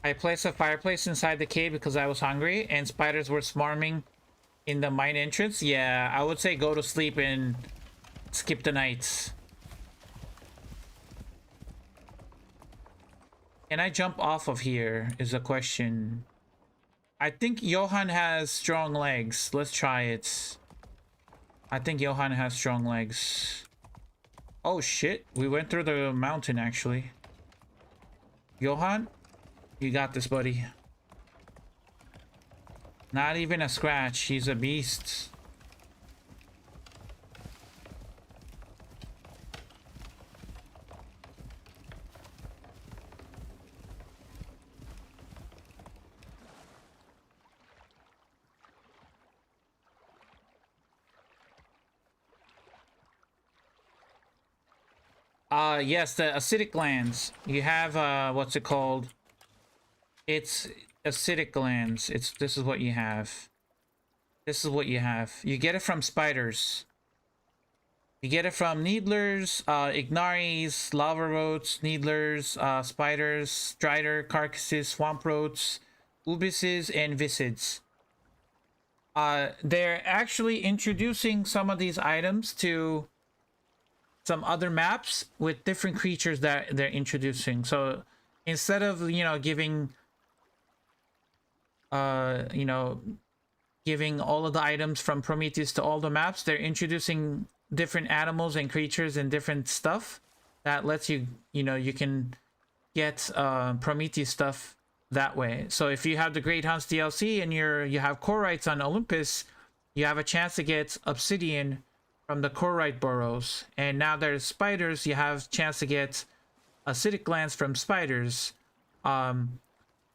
I placed a fireplace inside the cave because I was hungry and spiders were swarming in the mine entrance. Yeah, I would say go to sleep and skip the nights. Can I jump off of here is a question. I think Johan has strong legs. Let's try it. I think Johan has strong legs. Oh shit, we went through the mountain actually. Johan? You got this, buddy. Not even a scratch. He's a beast. Yes, the acidic glands. You have, what's it called? It's acidic glands. This is what you have. This is what you have. You get it from spiders. You get it from needlers, ignaries, lava roads, needlers, spiders, strider, carcasses, swamp roads, ubises, and visids. They're actually introducing some of these items to some other maps with different creatures that they're introducing. So instead of, giving giving all of the items from Prometheus to all the maps, they're introducing different animals and creatures and different stuff that lets you, you can get Prometheus stuff that way. So if you have the Great Hunts DLC and you have core rights on Olympus, you have a chance to get obsidian from the core right burrows. And now there's spiders, you have a chance to get acidic glands from spiders.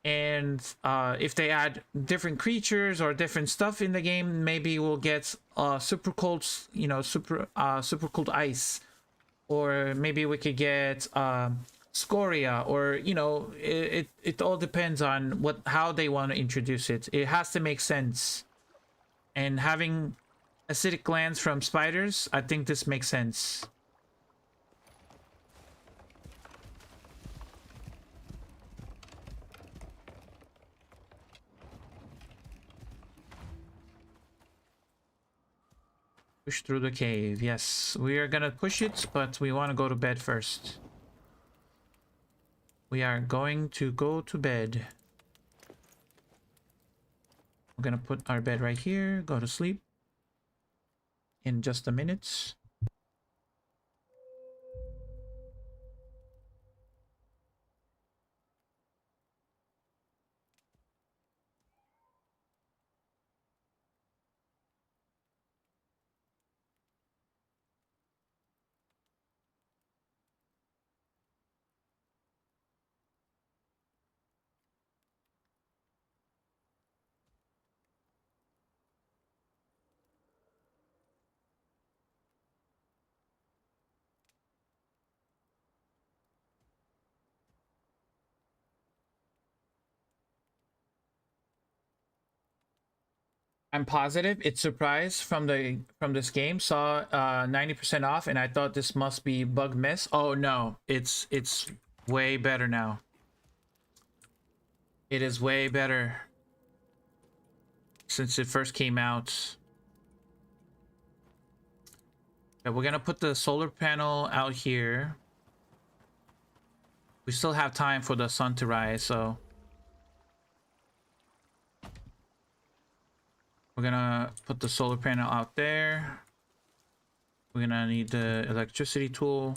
And if they add different creatures or different stuff in the game, maybe we'll get super cold, you know, super cold ice, or maybe we could get scoria, or you know, it all depends on how they want to introduce it. It has to make sense, and having acidic glands from spiders, I think this makes sense. Push through the cave. Yes, we are gonna push it, but we want to go to bed first. We are going to go to bed. We're gonna put our bed right here, go to sleep in just a minute. I'm positive it's surprise from this game. Saw 90% off, and I thought this must be bug mess. Oh no, it's way better now. It is way better since it first came out. Okay, we're gonna put the solar panel out here. We still have time for the sun to rise, so we're gonna put the solar panel out there. We're gonna need the electricity tool.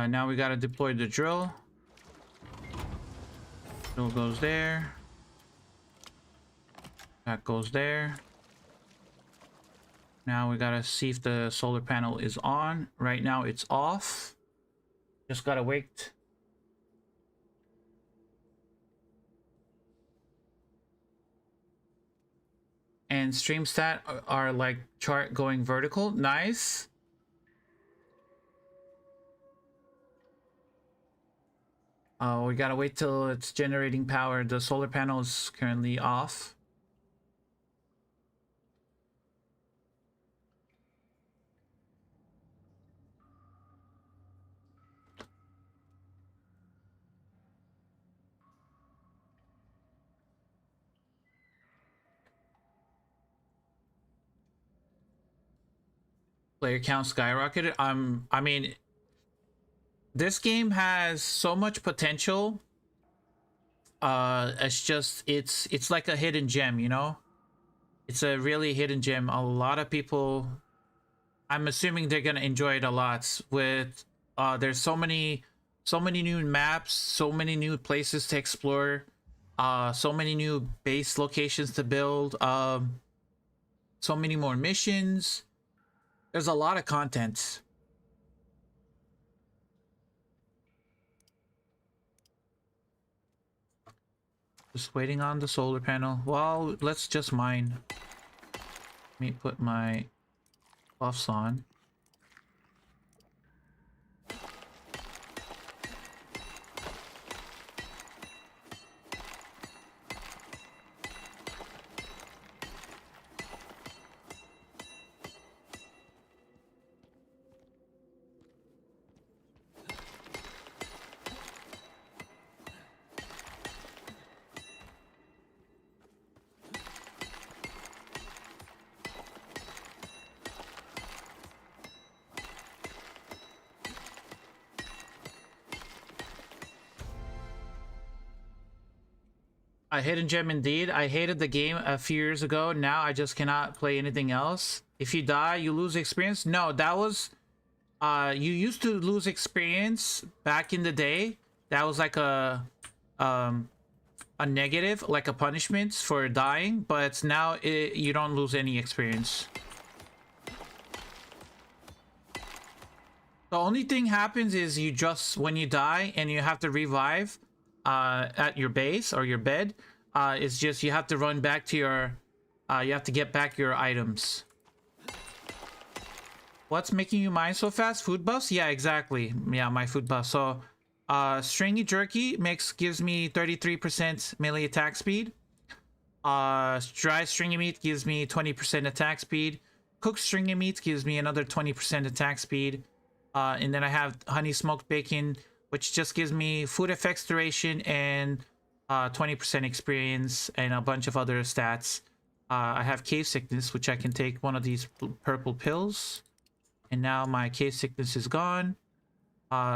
Now we gotta deploy the drill. Drill goes there. That goes there. Now we gotta see if the solar panel is on. Right now it's off. Just gotta wait. And stream stat are like chart going vertical. Nice. We gotta wait till it's generating power. The solar panel is currently off. Player count skyrocketed. I mean, this game has so much potential. It's like a hidden gem, you know? It's a really hidden gem. A lot of people, I'm assuming they're gonna enjoy it a lot. With there's so many new maps, so many new places to explore, so many new base locations to build, so many more missions. There's a lot of content. Just waiting on the solar panel. Well, let's just mine. Let me put my buffs on. A hidden gem indeed. I hated the game a few years ago. Now I just cannot play anything else. If you die, you lose experience. No, that was you used to lose experience back in the day. That was like um a negative, like a punishment for dying, but now you don't lose any experience. The only thing happens is you just when you die and you have to revive at your base or your bed, it's just you have to run back to your you have to get back your items. What's making you mine so fast? Food buffs? Yeah, exactly. Yeah, my food buff. So stringy jerky gives me 33% melee attack speed. Dry stringy meat gives me 20% attack speed. Cooked stringy meat gives me another 20% attack speed. And then I have honey smoked bacon, which just gives me food effects duration and 20% experience and a bunch of other stats. I have cave sickness, which I can take one of these purple pills. And now my cave sickness is gone.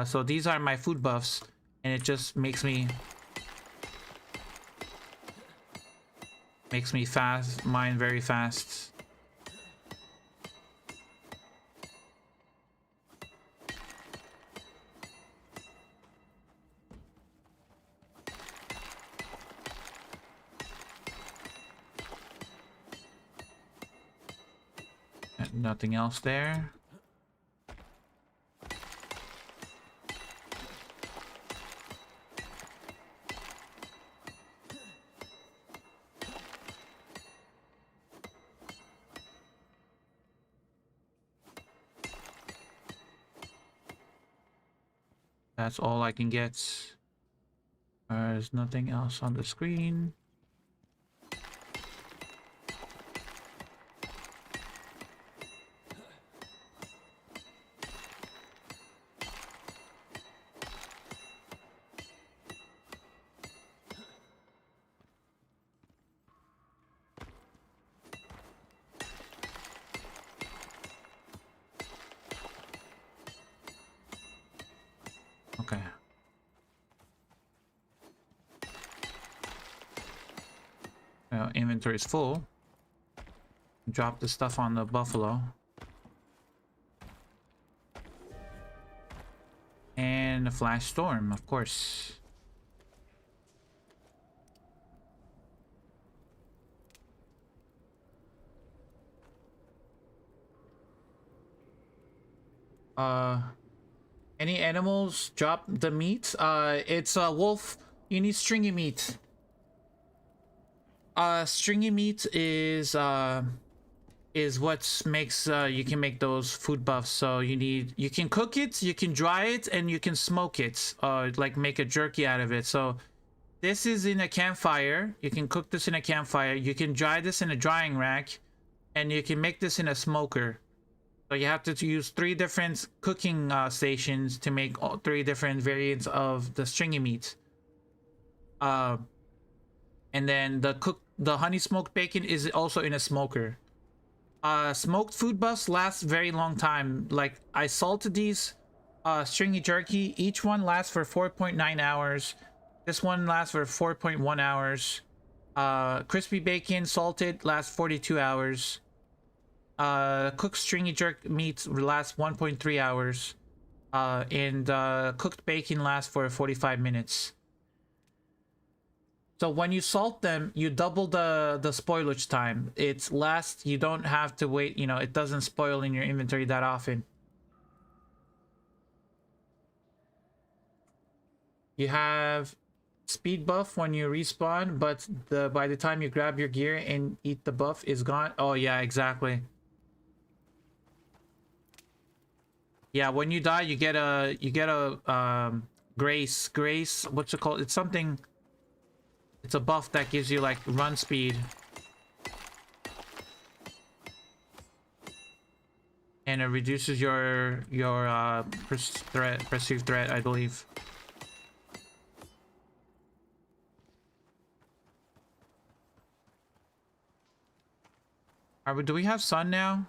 So these are my food buffs, and it just makes me mine very fast. Nothing else there. That's all I can get. There's nothing else on the screen. Okay. Inventory is full. Drop the stuff on the buffalo. And a flash storm, of course. Any animals drop the meat? It's a wolf. You need stringy meat. Stringy meat is what makes you can make those food buffs. So you can cook it, you can dry it, and you can smoke it. Like make a jerky out of it. So this is in a campfire. You can cook this in a campfire. You can dry this in a drying rack, and you can make this in a smoker. So you have to use 3 different cooking stations to make all 3 different variants of the stringy meat. And then the honey smoked bacon is also in a smoker. Smoked food buffs last very long time. Like I salted these stringy jerky. Each one lasts for 4.9 hours. This one lasts for 4.1 hours. Crispy bacon salted lasts 42 hours. Cooked stringy jerk meat lasts 1.3 hours. And cooked bacon lasts for 45 minutes. So when you salt them, you double the spoilage time. It's last, you don't have to wait, you know, it doesn't spoil in your inventory that often. You have speed buff when you respawn, but by the time you grab your gear and eat the buff is gone. Oh yeah, exactly. Yeah, when you die, you get a grace. What's it called? It's something. It's a buff that gives you like run speed. And it reduces your perceived threat, I believe. Do we have sun now?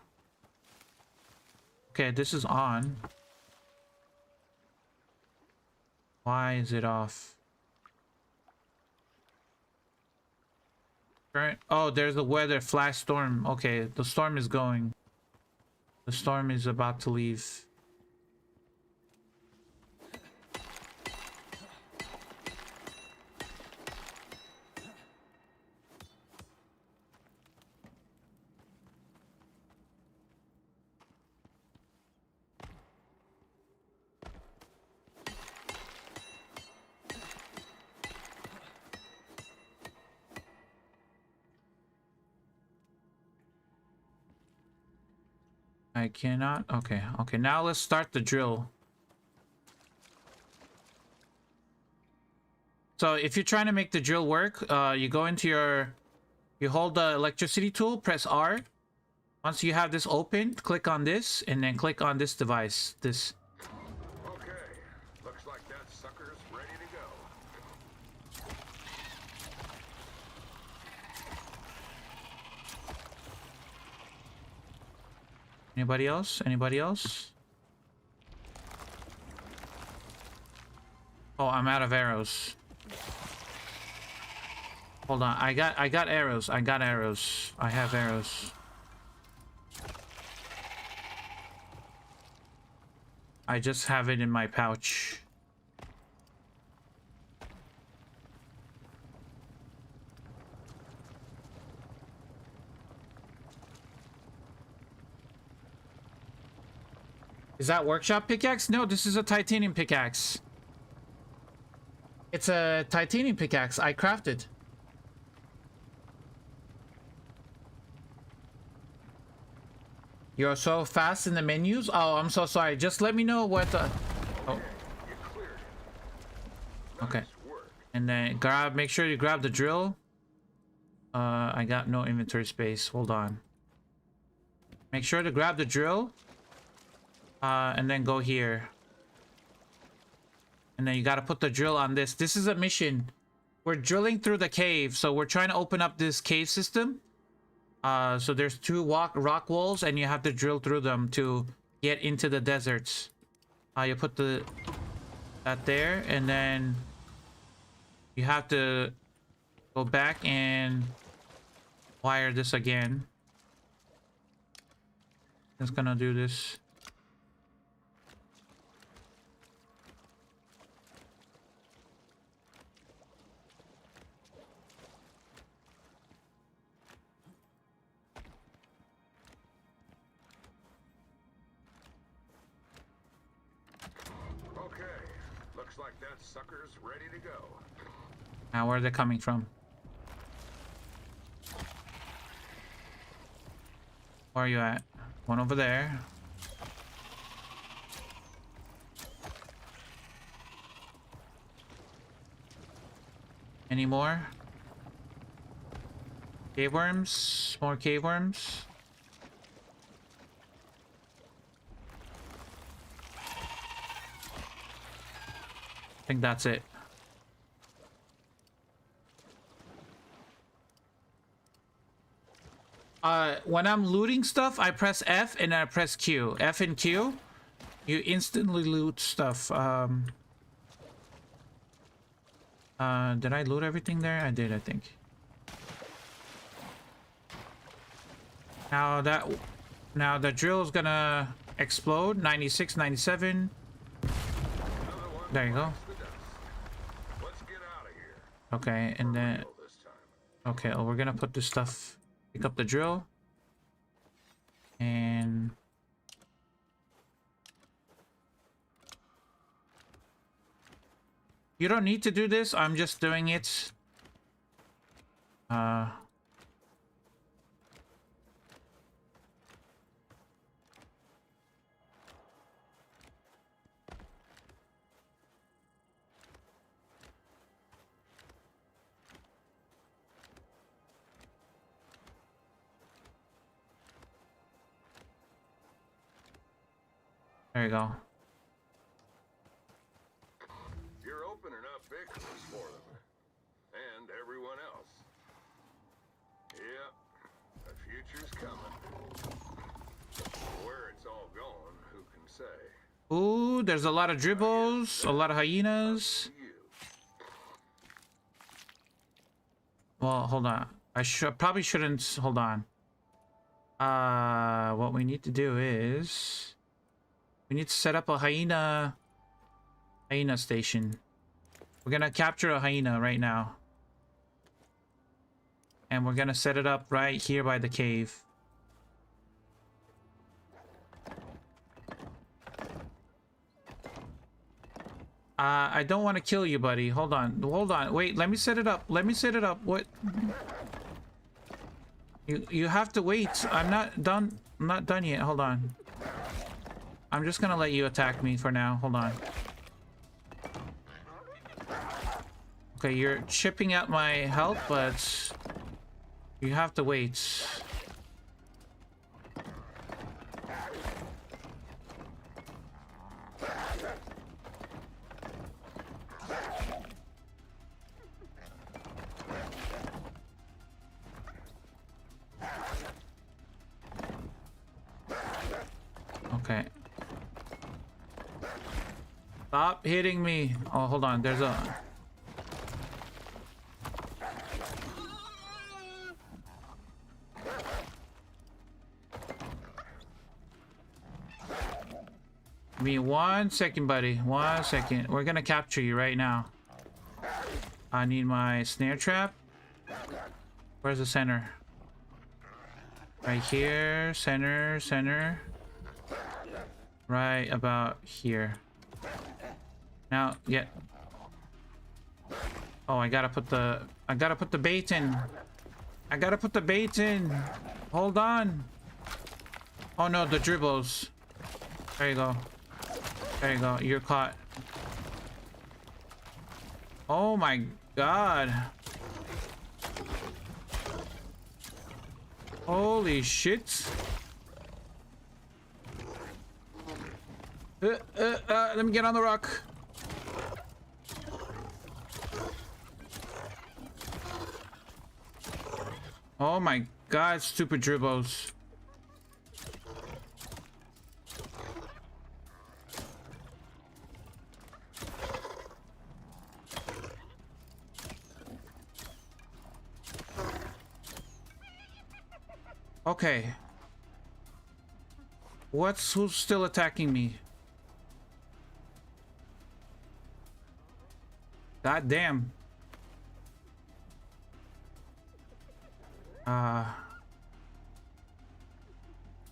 Okay, this is on. Why is it off? Current. Oh, there's a weather flash storm. Okay, the storm is going. The storm is about to leave. I cannot. Okay, okay. Now let's start the drill. So if you're trying to make the drill work, you go into you hold the electricity tool, press R. Once you have this open, click on this, and then click on this device. This. Okay, looks like that sucker's ready to go. Anybody else? Anybody else? Oh, I'm out of arrows. Hold on. I got arrows. I got arrows. I have arrows. I just have it in my pouch. Is that workshop pickaxe? No, this is a titanium pickaxe. It's a titanium pickaxe I crafted. You're so fast in the menus? Oh, I'm so sorry. Just let me know what the... Oh. Okay. And then make sure you grab the drill. I got no inventory space. Hold on. Make sure to grab the drill. And then go here. And then you gotta put the drill on this. This is a mission. We're drilling through the cave. So we're trying to open up this cave system. So there's two rock walls, and you have to drill through them to get into the deserts. You put that there, and then you have to go back and wire this again. Just gonna do this. Like that sucker's ready to go. Now, where are they coming from? Where are you at? One over there. Any more? Cave worms? More cave worms? I think that's it. When I'm looting stuff, I press F and I press Q. F and Q, you instantly loot stuff. Did I loot everything there? I did, I think. Now the drill is gonna explode. 96, 97. There you go. Okay, and then... Okay, well, we're gonna put this stuff... Pick up the drill. And... You don't need to do this, I'm just doing it. There you go. You're opening up Icarus for them. And everyone else. Yep. The future's coming. Where it's all going, who can say? Ooh, there's a lot of dribbles, a lot of hyenas. Well, hold on. I probably shouldn't. Hold on. What we need to do is we need to set up a hyena station. We're gonna capture a hyena right now. And we're gonna set it up right here by the cave. I don't want to kill you, buddy. Hold on. Hold on. Wait, let me set it up. Let me set it up. What? You have to wait. I'm not done. I'm not done yet. Hold on. I'm just gonna let you attack me for now. Hold on. Okay, you're chipping out my health, but you have to wait. Okay. Stop hitting me. Oh, hold on. There's a... Give me 1 second, buddy. 1 second. We're gonna capture you right now. I need my snare trap. Where's the center? Right here. Center, center. Right about here. Now, yeah. Oh, I gotta put the bait in. I gotta put the bait in. Hold on. Oh no, the dribbles. There you go. There you go. You're caught. Oh my god. Holy shit. Let me get on the rock. Oh my god, stupid dribbles. Okay. Who's still attacking me? God damn.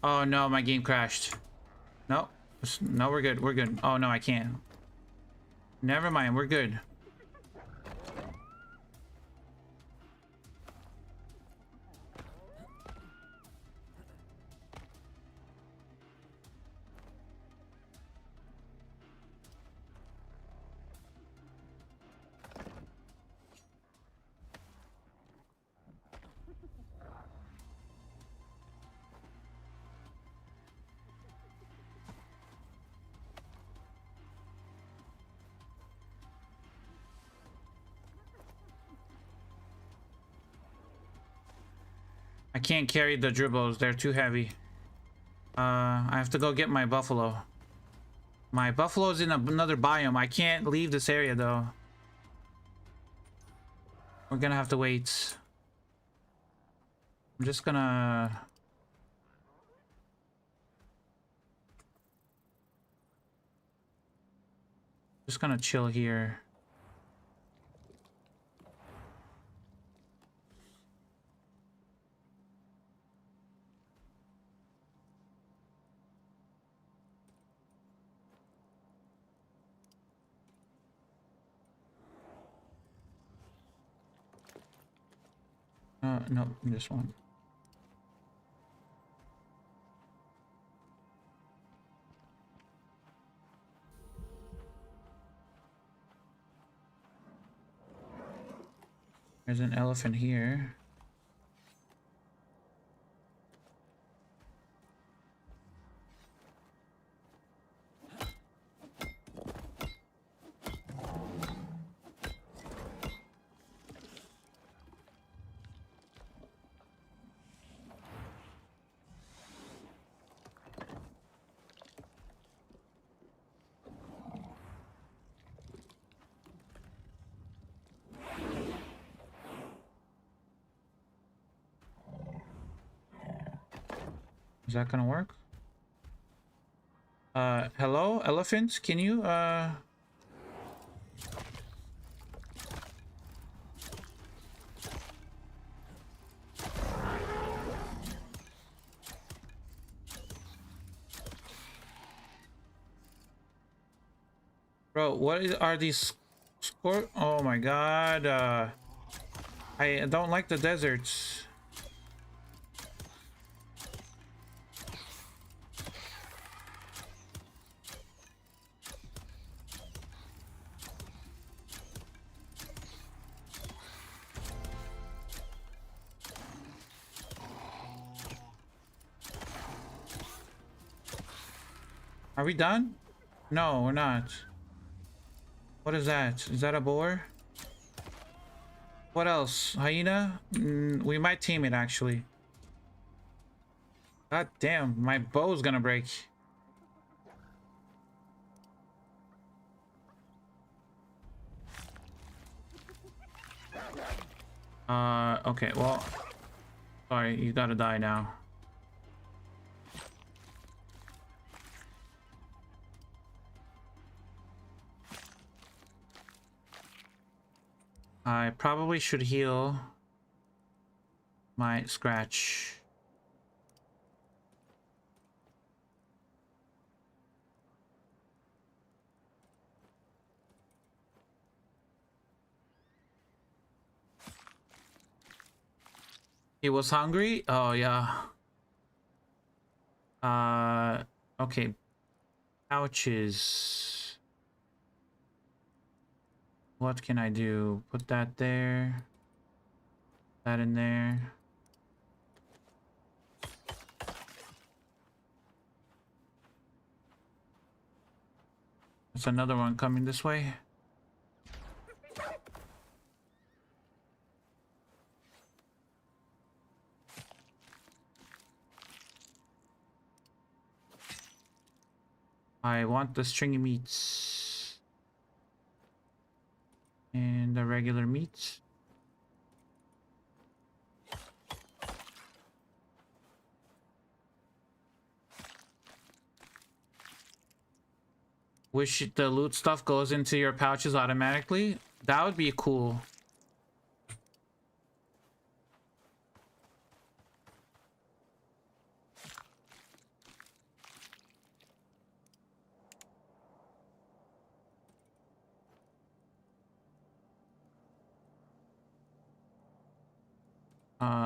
Oh no, my game crashed. No. No, we're good. We're good. Oh no, I can't. Never mind, we're good. I can't carry the dribbles, they're too heavy. I have to go get my buffalo. My buffalo's in another biome. I can't leave this area though. We're gonna have to wait. I'm just gonna... chill here. No, this one. There's an elephant here. Is that gonna work? Hello, elephants? Can you, Bro, are these score? Oh my god, I don't like the deserts. Are we done? No, we're not. What is that? Is that a boar? What else? Hyena? We might team it actually. God damn, my bow's gonna break. Okay, well, sorry, you gotta die now. I probably should heal my scratch. He was hungry? Oh, yeah. Okay. Pouches. What can I do? Put that there. That in there. There's another one coming this way. I want the stringy meats. And the regular meats. Wish the loot stuff goes into your pouches automatically. That would be cool.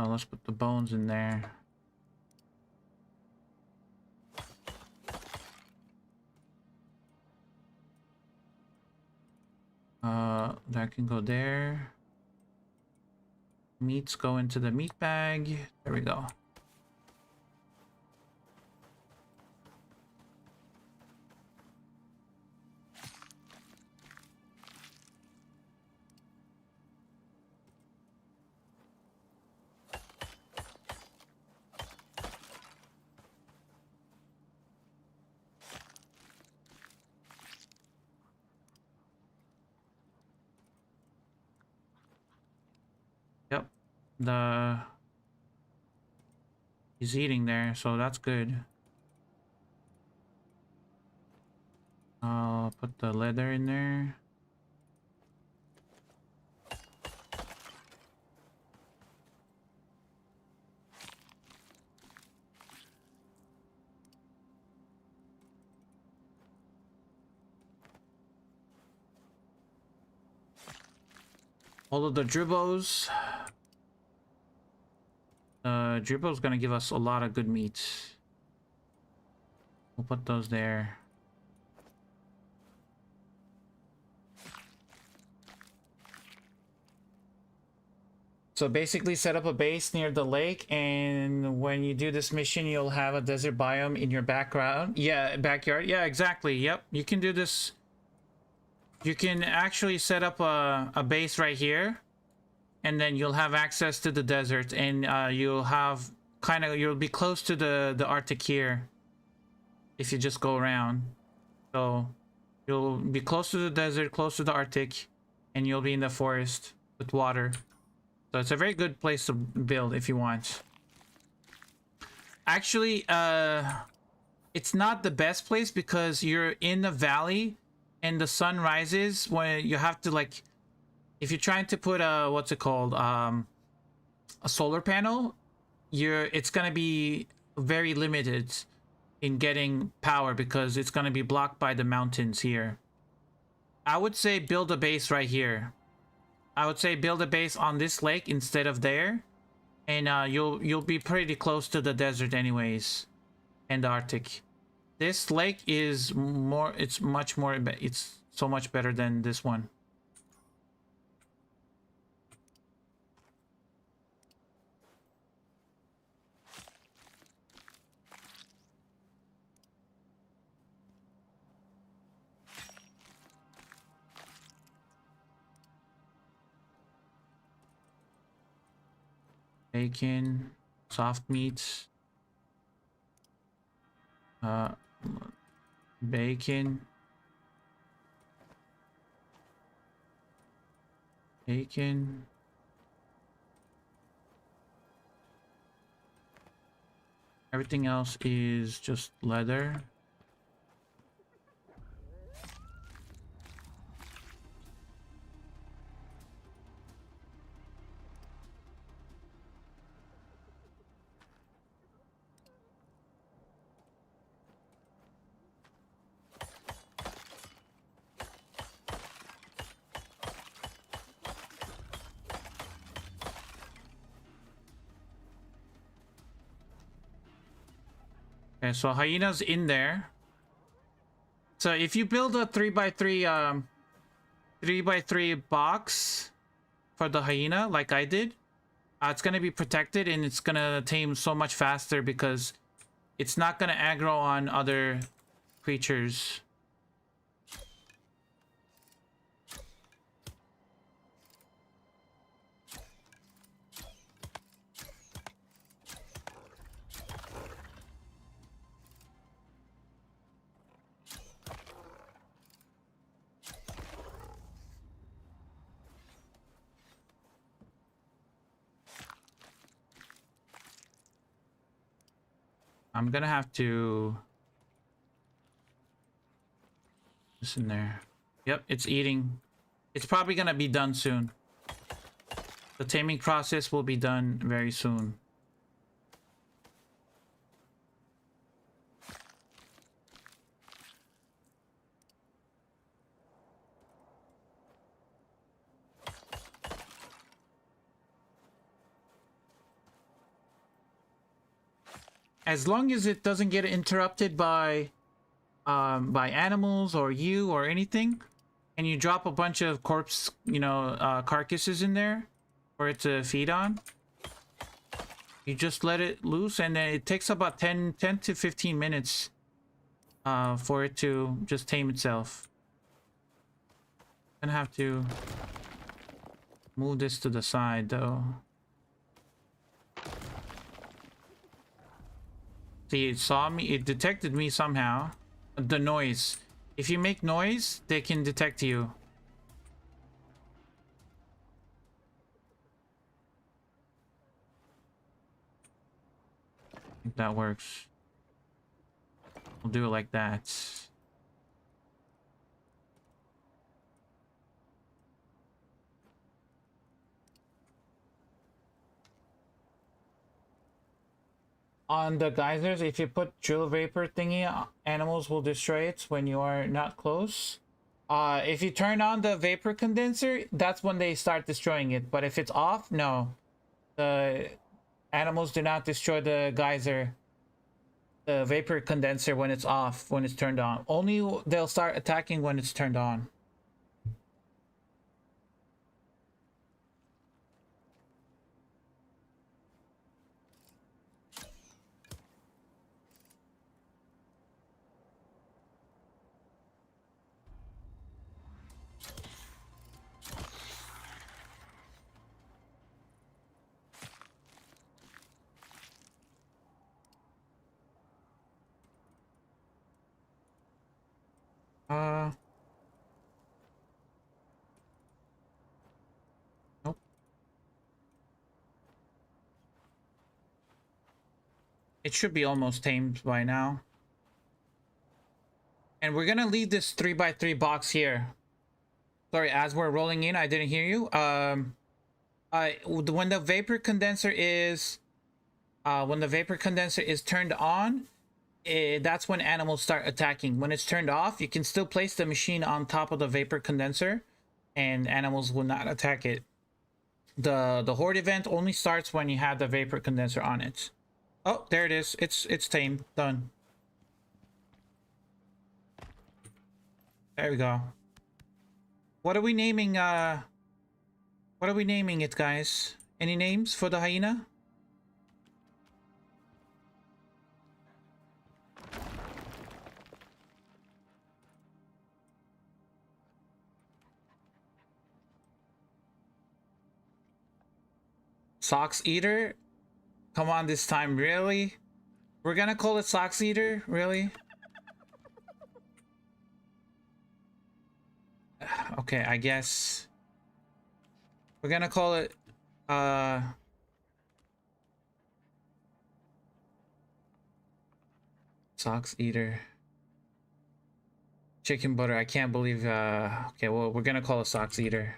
Let's put the bones in there. That can go there. Meats go into the meat bag. There we go. Yep. He's eating there, so that's good. I'll put the leather in there. All of the dribbos. Dribbo's gonna give us a lot of good meat. We'll put those there. So basically set up a base near the lake, and when you do this mission, you'll have a desert biome in your background. Yeah, backyard. Yeah, exactly. Yep, you can do this. You can actually set up a base right here, and then you'll have access to the desert, and you'll have you'll be close to the Arctic here if you just go around. So you'll be close to the desert, close to the Arctic, and you'll be in the forest with water. So it's a very good place to build if you want. Actually, it's not the best place because you're in a valley and the sun rises when you have to like, if you're trying to put a, what's it called, a solar panel, it's gonna be very limited in getting power because it's gonna be blocked by the mountains here. I would say build a base right here. I would say build a base on this lake instead of there, and you'll be pretty close to the desert anyways, and the Arctic. This lake is more. It's much more. It's so much better than this one. Bacon, soft meats, bacon, bacon. Everything else is just leather. Okay, so hyena's in there. So if you build a 3x3 box for the hyena like I did, it's gonna be protected and it's gonna tame so much faster because it's not gonna aggro on other creatures. I'm gonna have to... It's in there. Yep, it's eating. It's probably gonna be done soon. The taming process will be done very soon. As long as it doesn't get interrupted by animals or you or anything, and you drop a bunch of corpse, carcasses in there for it to feed on, you just let it loose, and then it takes about 10 to 15 minutes for it to just tame itself. I'm gonna have to move this to the side though. See, it saw me, it detected me somehow. The noise. If you make noise, they can detect you. I think that works. We'll do it like that. On the geysers, if you put drill vapor thingy, animals will destroy it when you are not close. If you turn on the vapor condenser, that's when they start destroying it. But if it's off, no. The animals do not destroy the geyser, the vapor condenser, when it's off, when it's turned on. Only they'll start attacking when it's turned on. Nope. It should be almost tamed by now. And we're gonna leave this 3x3 box here. Sorry, as we're rolling in, I didn't hear you. When the vapor condenser is turned on, that's when animals start attacking. When it's turned off, you can still place the machine on top of the vapor condenser, and animals will not attack it. The horde event only starts when you have the vapor condenser on it. Oh, there it is. It's tamed. Done. There we go. What are we naming it, guys? Any names for the hyena? Socks Eater? Come on, this time, really? We're gonna call it Socks Eater? Really? Okay, I guess we're gonna call it Socks Eater. Chicken butter. I can't believe okay, well, we're gonna call it Socks Eater.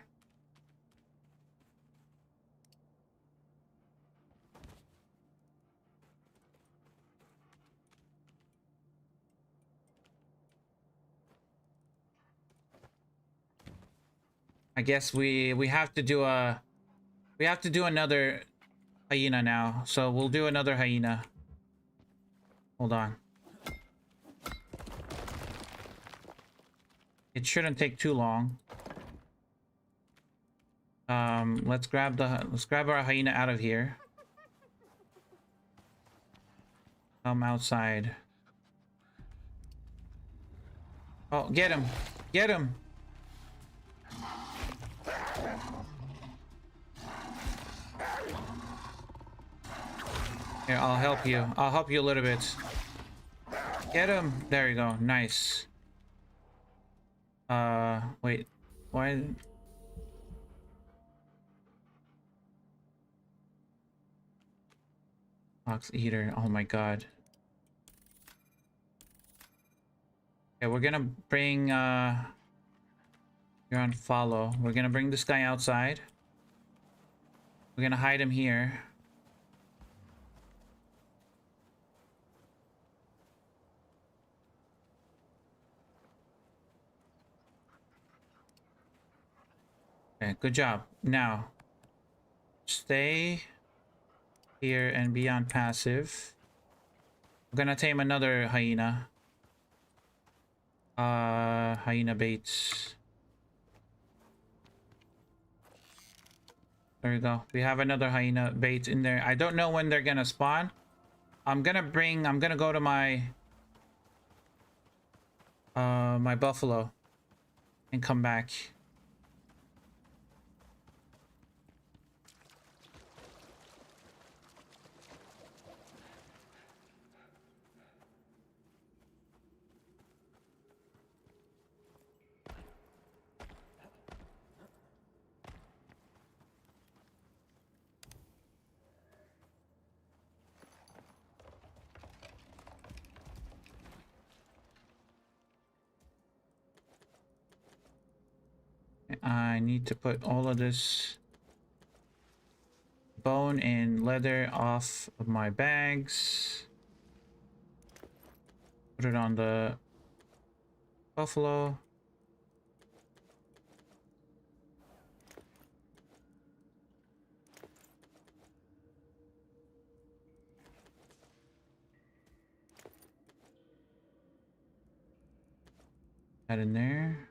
I guess we have to do another hyena now. So we'll do another hyena. Hold on. It shouldn't take too long. Let's grab our hyena out of here. Come outside. Oh, get him. Get him. Here, I'll help you. I'll help you a little bit. Get him. There you go. Nice. Wait. Why? Fox Eater. Oh my god. Okay, we're gonna bring, you're on follow. We're gonna bring this guy outside. We're gonna hide him here. Okay, good job. Now, stay here and be on passive. We're gonna tame another hyena. Hyena baits. There we go. We have another hyena bait in there. I don't know when they're gonna spawn. I'm gonna go to my my buffalo and come back. I need to put all of this bone and leather off of my bags. Put it on the buffalo. That in there.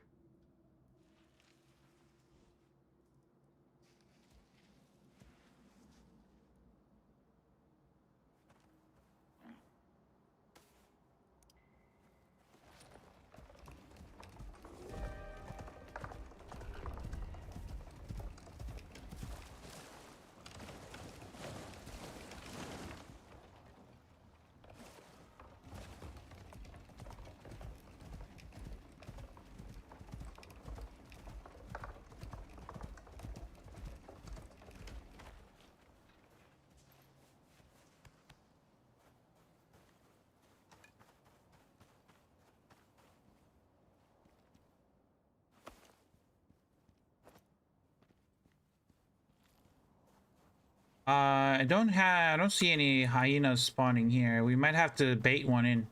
I don't see any hyenas spawning here. We might have to bait one in.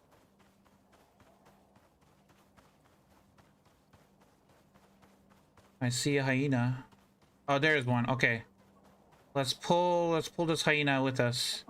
I see a hyena. Oh, there's one. Okay. Let's pull this hyena with us.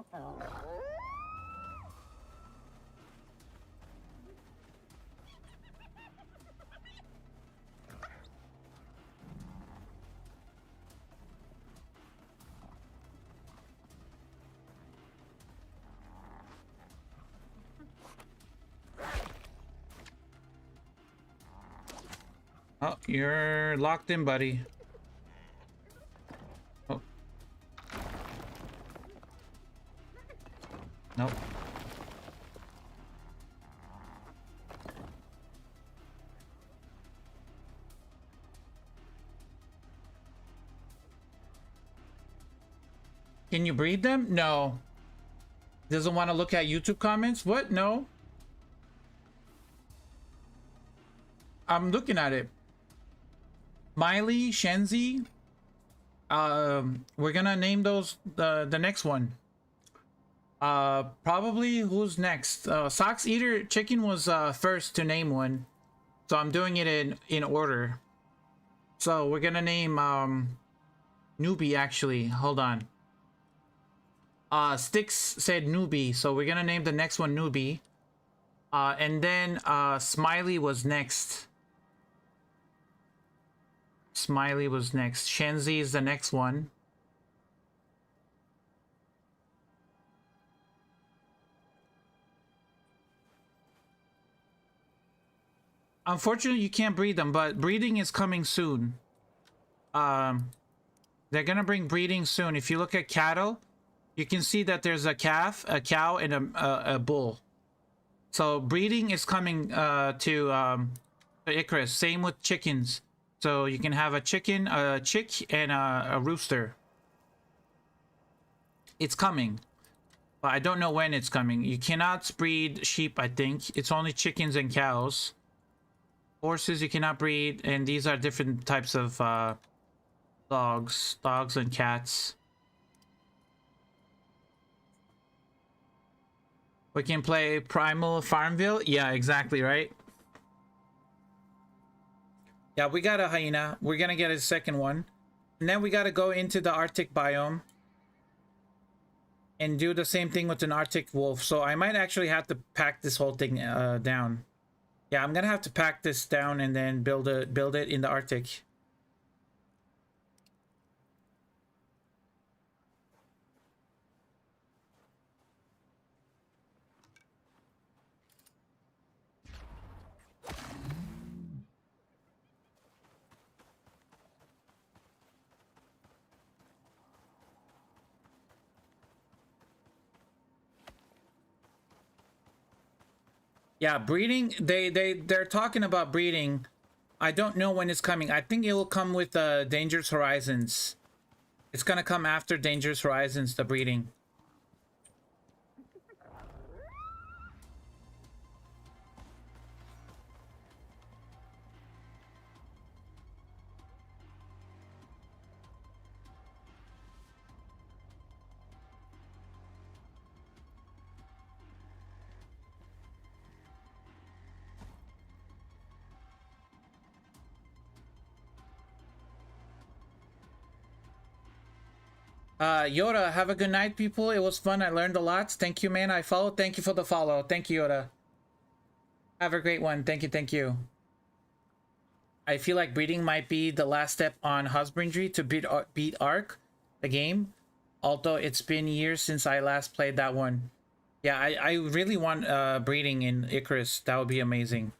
Oh, you're locked in, buddy. Oh. Nope. Can you breed them? No. Doesn't want to look at YouTube comments? What? No. I'm looking at it. Miley, Shenzi. We're gonna name those the next one. Probably who's next? Socks Eater Chicken was first to name one, so I'm doing it in order. So we're gonna name Newbie actually. Hold on. Sticks said Newbie, so we're gonna name the next one Newbie. And then Smiley was next. Smiley was next. Shenzi is the next one. Unfortunately, you can't breed them, but breeding is coming soon. They're gonna bring breeding soon. If you look at cattle, you can see that there's a calf, a cow, and a bull. So breeding is coming to Icarus. Same with chickens. So you can have a chicken, a chick, and a rooster. It's coming, but I don't know when it's coming. You cannot breed sheep, I think. It's only chickens and cows. Horses you cannot breed, and these are different types of dogs and cats. We can play Primal Farmville. Yeah, exactly, right? Yeah, we got a hyena. We're gonna get a second one. And then we gotta go into the Arctic biome and do the same thing with an Arctic wolf. So I might actually have to pack this whole thing down. Yeah, I'm gonna have to pack this down and then build it in the Arctic. Yeah, breeding. They're talking about breeding. I don't know when it's coming. I think it will come with Dangerous Horizons. It's gonna come after Dangerous Horizons, the breeding. Yoda, have a good night, people. It was fun. I learned a lot. Thank you, man. I followed. Thank you for the follow. Thank you, Yoda. Have a great one. Thank you. Thank you. I feel like breeding might be the last step on husbandry to beat Ark, the game. Although it's been years since I last played that one. Yeah, I really want breeding in Icarus. That would be amazing.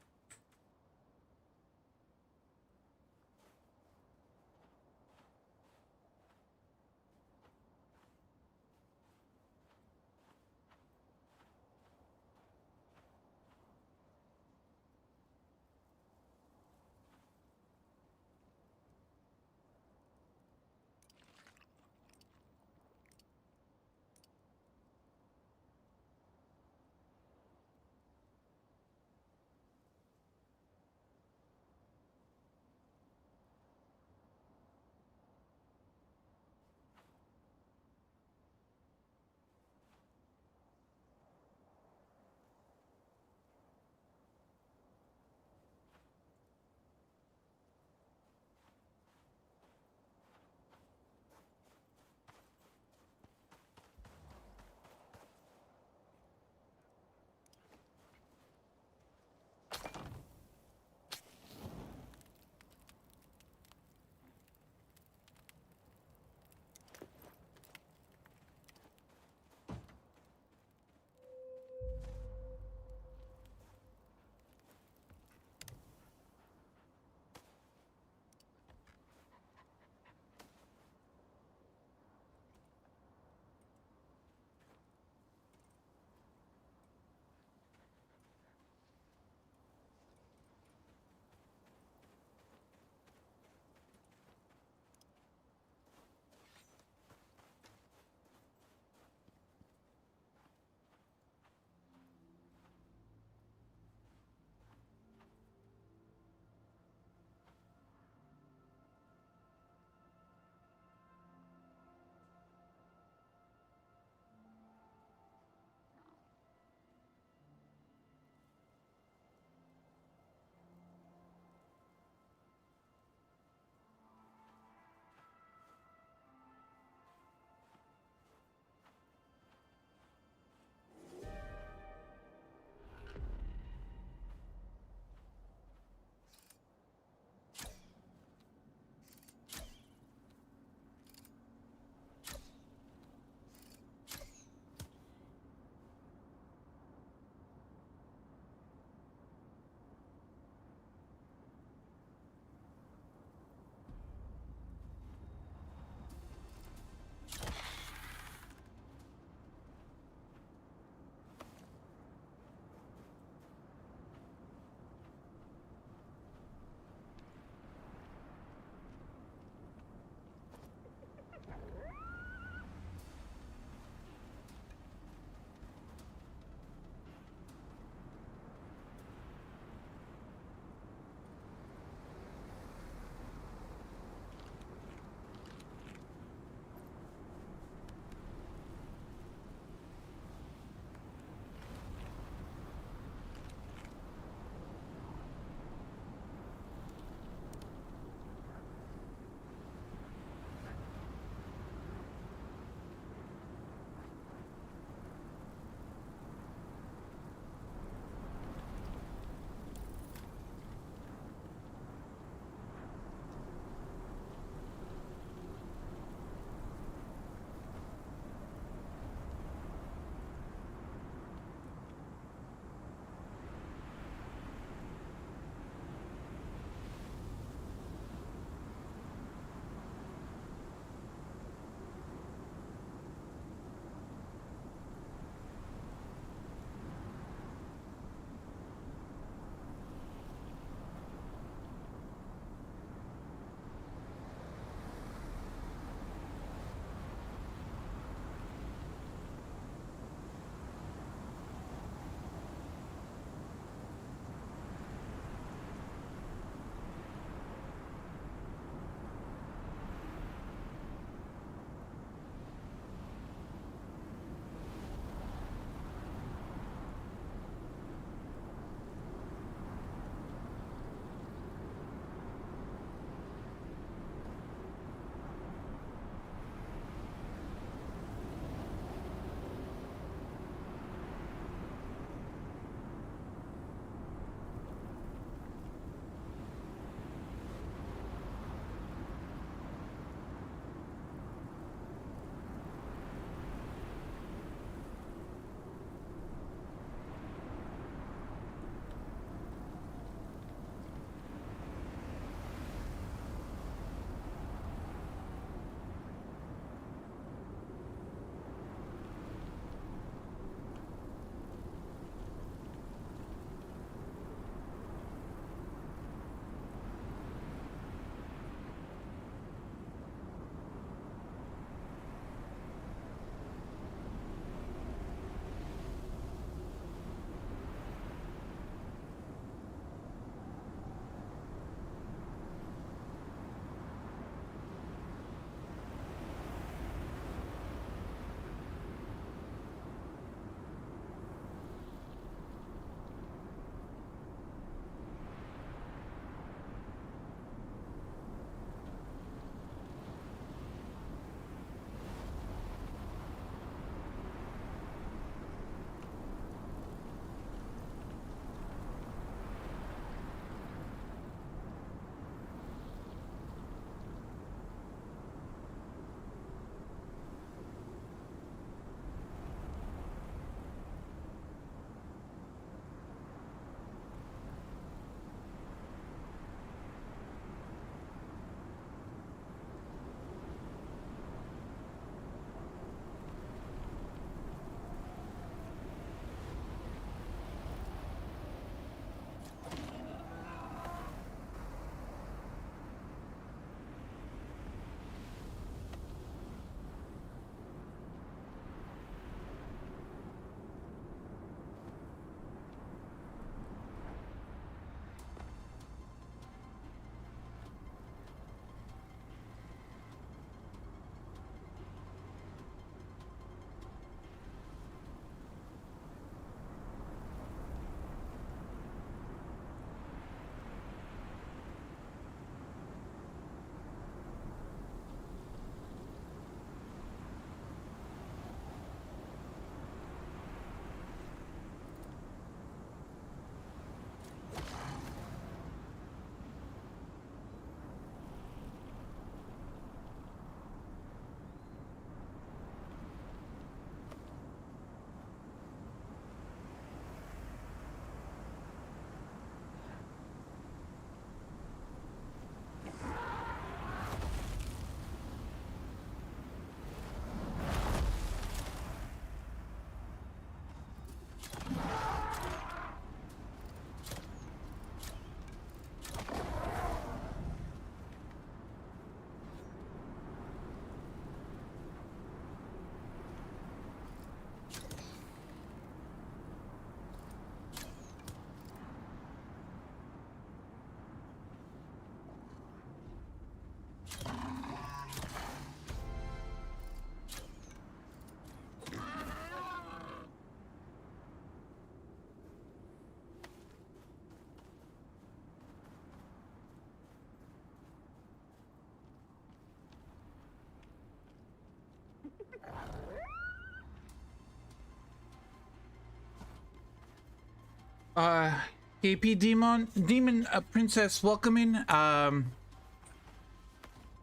KP Demon Princess, welcome in.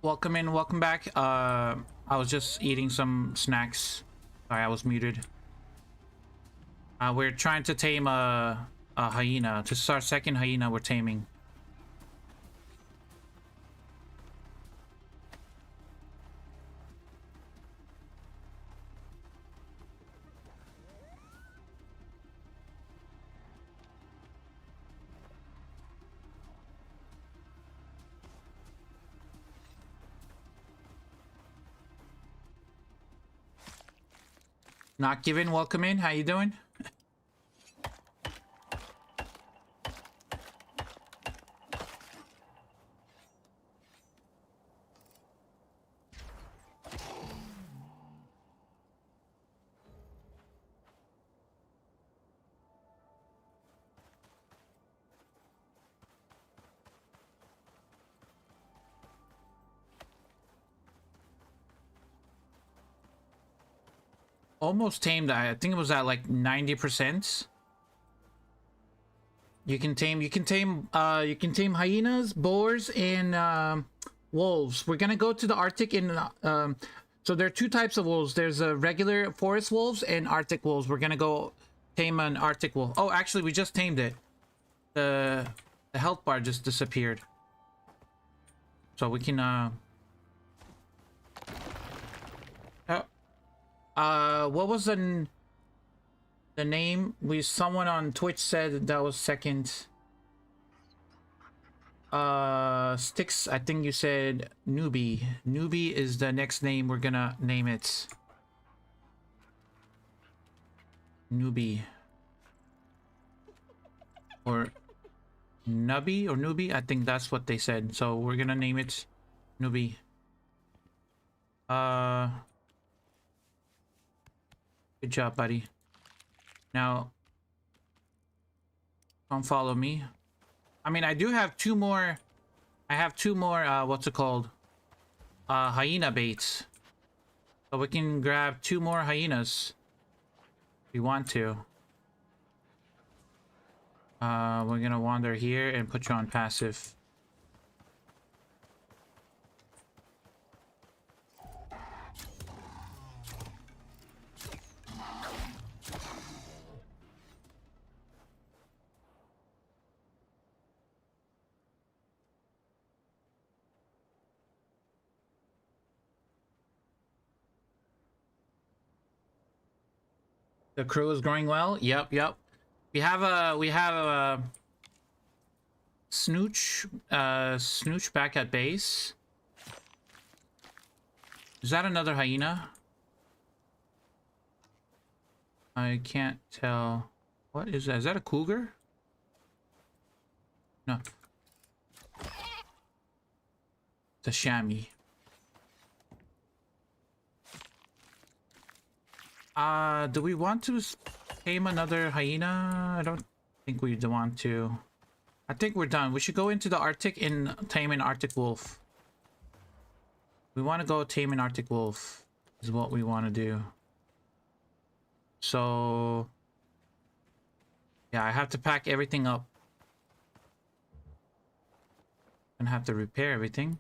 Welcome in, welcome back. I was just eating some snacks. Sorry, I was muted. We're trying to tame a hyena. This is our second hyena we're taming. Not given, welcome in. How you doing? Almost tamed. I think it was at like 90%. You can tame hyenas, boars, and wolves. We're gonna go to the Arctic and so there are two types of wolves. There's a regular forest wolves and Arctic wolves. We're gonna go tame an Arctic wolf. Oh, actually, we just tamed it. The health bar just disappeared. So we can what was the name? Someone on Twitch said that was second. Sticks, I think you said Newbie. Newbie is the next name we're gonna name it. Newbie. Or Nubby or Newbie? I think that's what they said. So we're gonna name it Newbie. Good job, buddy. Now, come follow me. I mean, I do have two more. I have two more, what's it called? Hyena baits. So we can grab two more hyenas. If we want to. We're gonna wander here and put you on passive. The crew is growing well. Yep. We have a Snooch back at base. Is that another hyena? I can't tell. What is that? Is that a cougar? No. It's a chamois. Do we want to tame another hyena? I don't think we want to. I think we're done. We should go into the Arctic and tame an Arctic wolf. We want to go tame an Arctic wolf is what we want to do. So yeah, I have to pack everything up. And have to repair everything.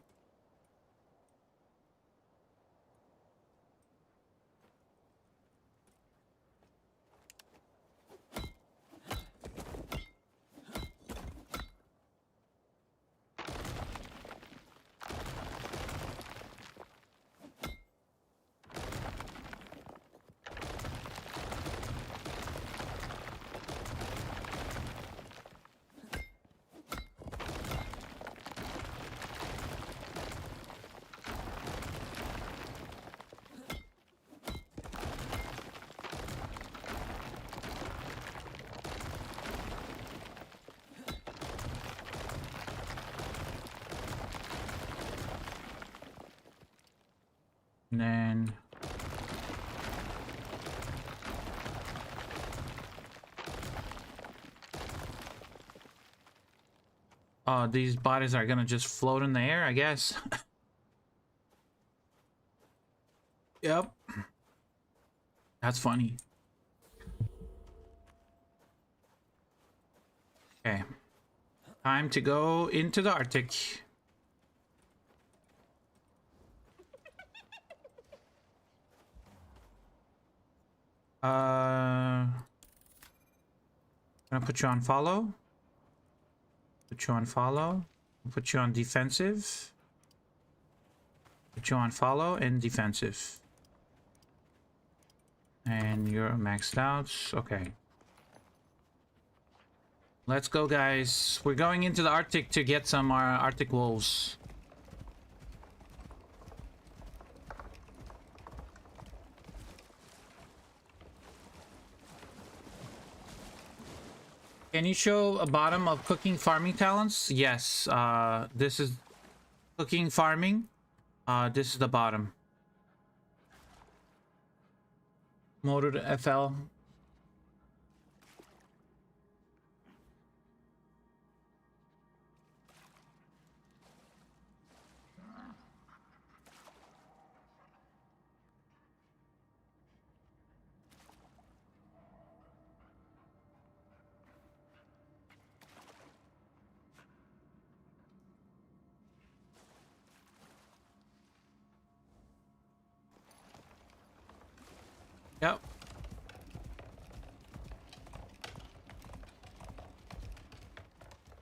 And then these bodies are gonna just float in the air, I guess. Yep. That's funny. Okay. Time to go into the Arctic. Gonna put you on follow. Put you on follow. Put you on defensive. Put you on follow and defensive. And you're maxed out. Okay. Let's go, guys. We're going into the Arctic to get some Arctic wolves. Can you show a bottom of cooking farming talents? Yes. This is cooking farming. This is the bottom. Motor to FL. Yep.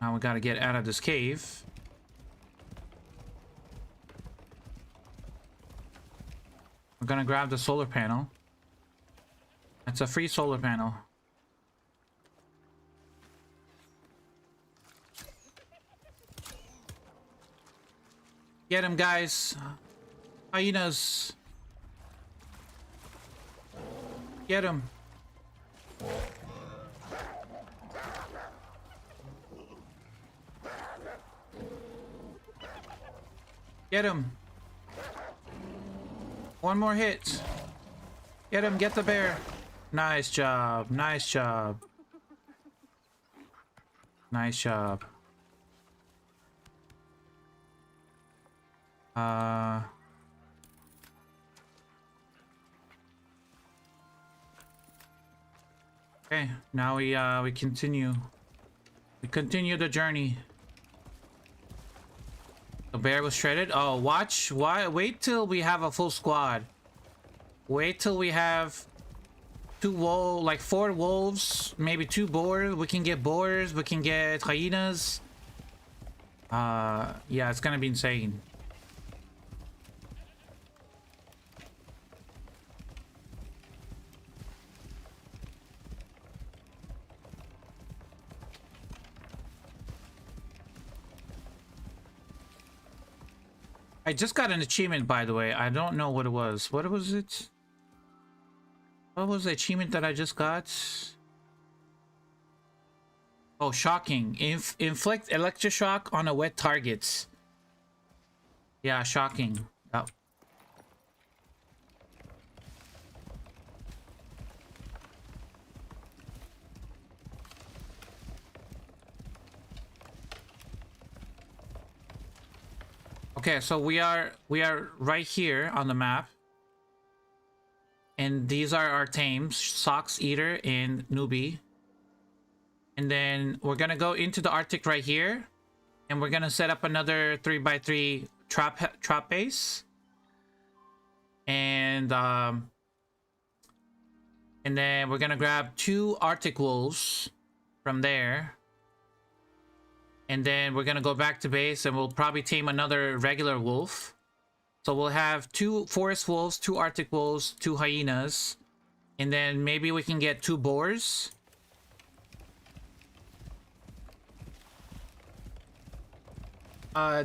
Now we gotta get out of this cave. We're gonna grab the solar panel. It's a free solar panel. Get him, guys. Hyenas. Get him. Get him. One more hit. Get him. Get the bear. Nice job. Nice job. Nice job. Okay, now we continue. We continue the journey. The bear was shredded. Oh, watch. Why? Wait till we have a full squad. Wait till we have like 4 wolves, maybe 2 boars. We can get boars. We can get hyenas. Yeah, it's gonna be insane. I just got an achievement, by the way. I don't know what it was. What was it? What was the achievement that I just got? Oh, shocking. Inflict electroshock on a wet target. Yeah, shocking. Yep. Okay, so we are right here on the map. And these are our tames, Sox Eater and Newbie. And then we're gonna go into the Arctic right here. And we're gonna set up another 3x3 trap base. And then we're gonna grab 2 Arctic wolves from there. And then we're gonna go back to base and we'll probably tame another regular wolf. So we'll have 2 forest wolves, 2 Arctic wolves, 2 hyenas. And then maybe we can get 2 boars.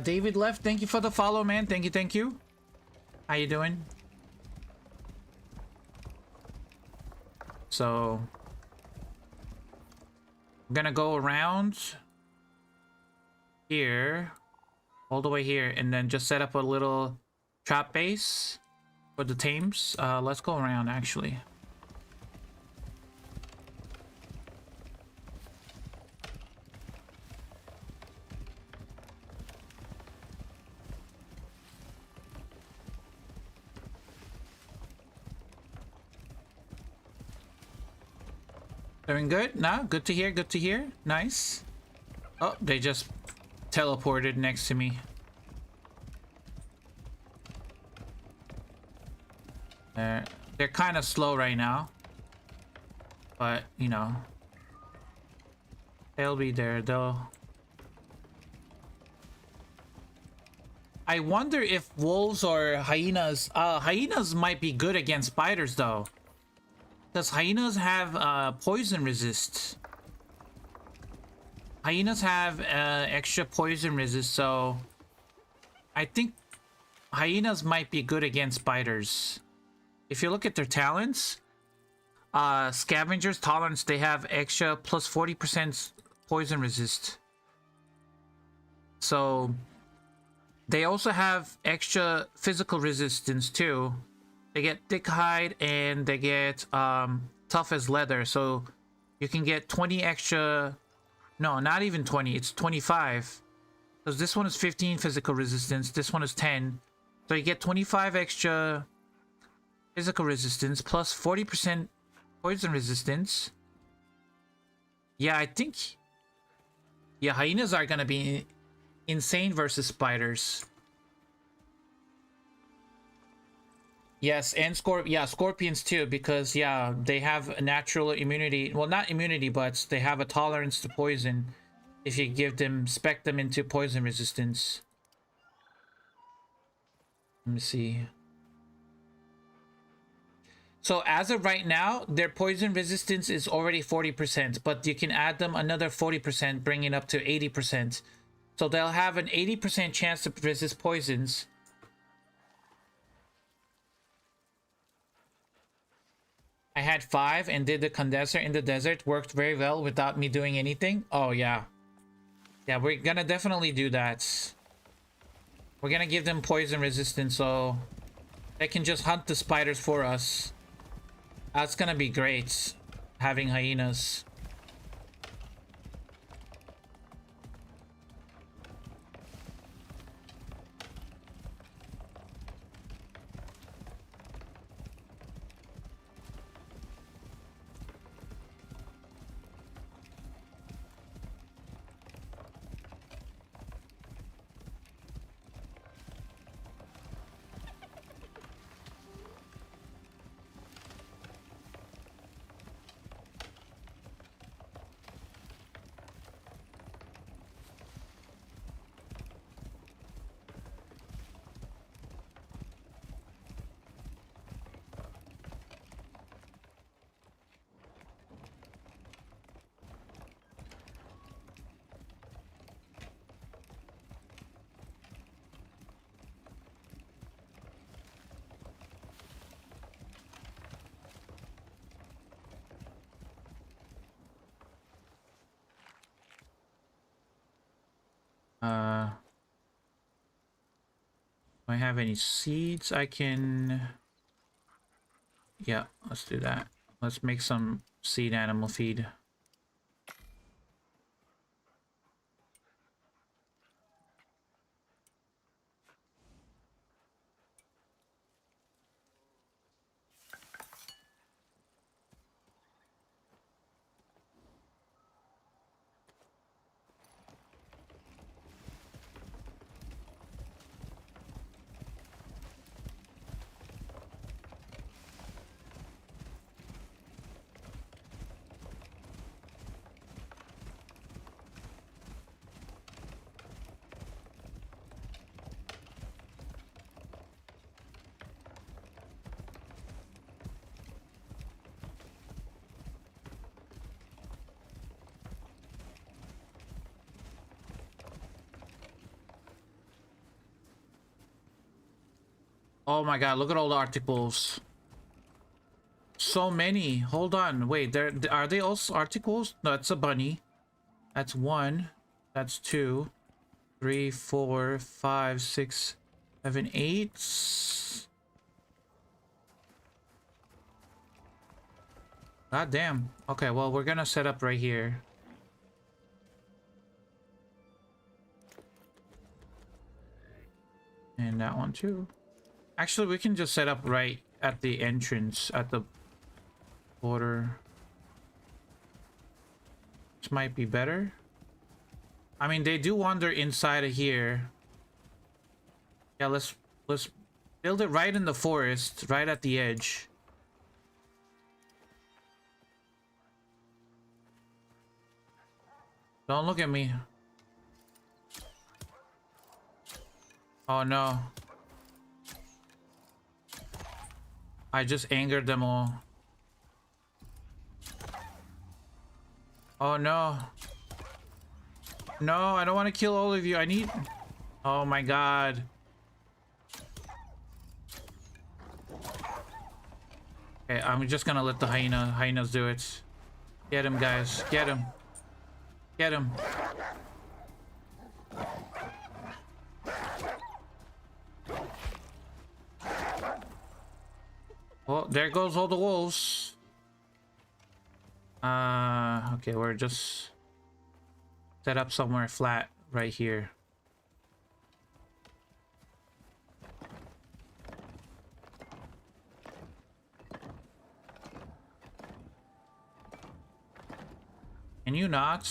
David left. Thank you for the follow, man. Thank you, thank you. How you doing? So I'm gonna go around here, all the way here, and then just set up a little trap base for the tames. Let's go around, actually. Doing good? No? Good to hear, good to hear. Nice. Oh, they just teleported next to me. They're kind of slow right now. But, you know. They'll be there, though. I wonder if wolves or hyenas... hyenas might be good against spiders, though. Because hyenas have poison resist. Hyenas have extra poison resist, so... I think hyenas might be good against spiders. If you look at their talents... scavengers tolerance, they have extra plus 40% poison resist. So... They also have extra physical resistance too. They get thick hide and they get tough as leather. So you can get 20 extra. No, not even 20. It's 25. Because this one is 15 physical resistance. This one is 10. So you get 25 extra physical resistance plus 40% poison resistance. Yeah, I think... Yeah, hyenas are gonna be... insane versus spiders. Yes, and scorpions too, because yeah, they have a natural immunity. Well, not immunity, but they have a tolerance to poison if you spec them into poison resistance. Let me see. So as of right now, their poison resistance is already 40%, but you can add them another 40%, bringing it up to 80%. So they'll have an 80% chance to resist poisons. I had 5 and did the condenser in the desert. Worked very well without me doing anything. Oh, yeah. Yeah, we're gonna definitely do that. We're gonna give them poison resistance so they can just hunt the spiders for us. That's gonna be great, having hyenas. Do I have any seeds I can... Yeah, let's do that. Let's make some seed animal feed. Oh my god, look at all the articles. So many. Hold on. Wait, are they also articles? No, that's a bunny. That's 1. That's 2. 3, 4, 5, 6, 7, 8. God damn. Okay, well, we're gonna set up right here. And that one too. Actually, we can just set up right at the entrance, at the border. This might be better. I mean, they do wander inside of here. Yeah, let's build it right in the forest, right at the edge. Don't look at me. Oh no. I just angered them all. Oh no. No, I don't want to kill all of you. I need... Oh my god. Okay, I'm just gonna let the hyenas do it. Get him, guys. Get him. Get him. Well, there goes all the wolves. Okay, we're just set up somewhere flat right here. Can you not?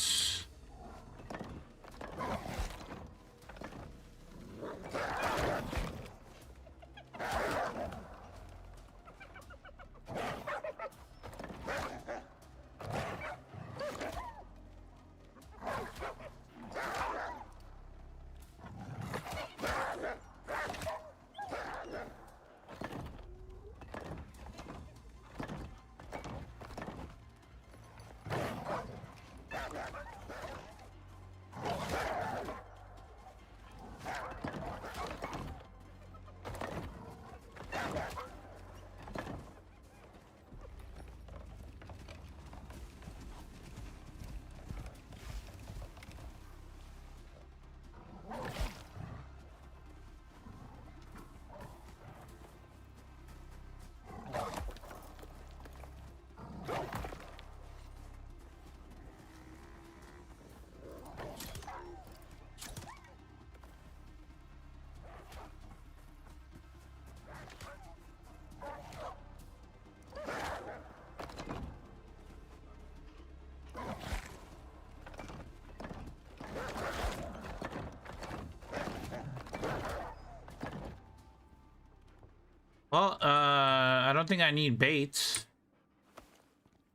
Well, I don't think I need bait.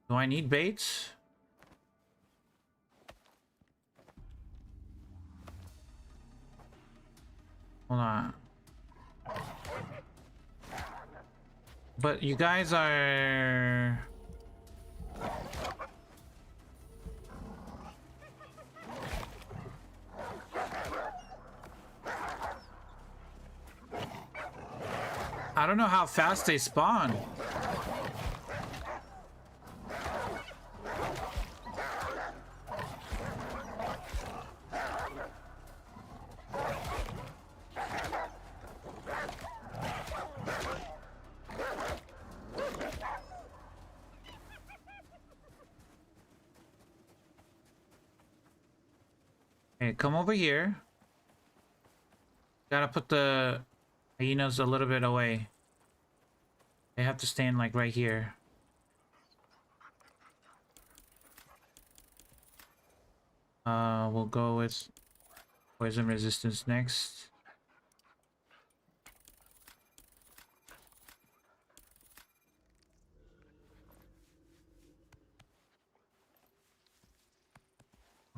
Do I need bait? Hold on. But you guys are... I don't know how fast they spawn. Okay, come over here. Gotta put the hyenas a little bit away. They have to stand like right here. We'll go with poison resistance next.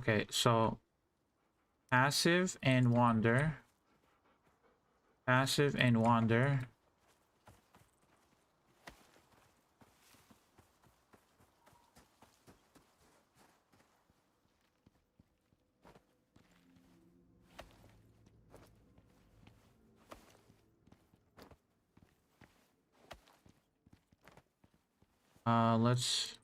Okay, so passive and wander. Passive and wander. Let's...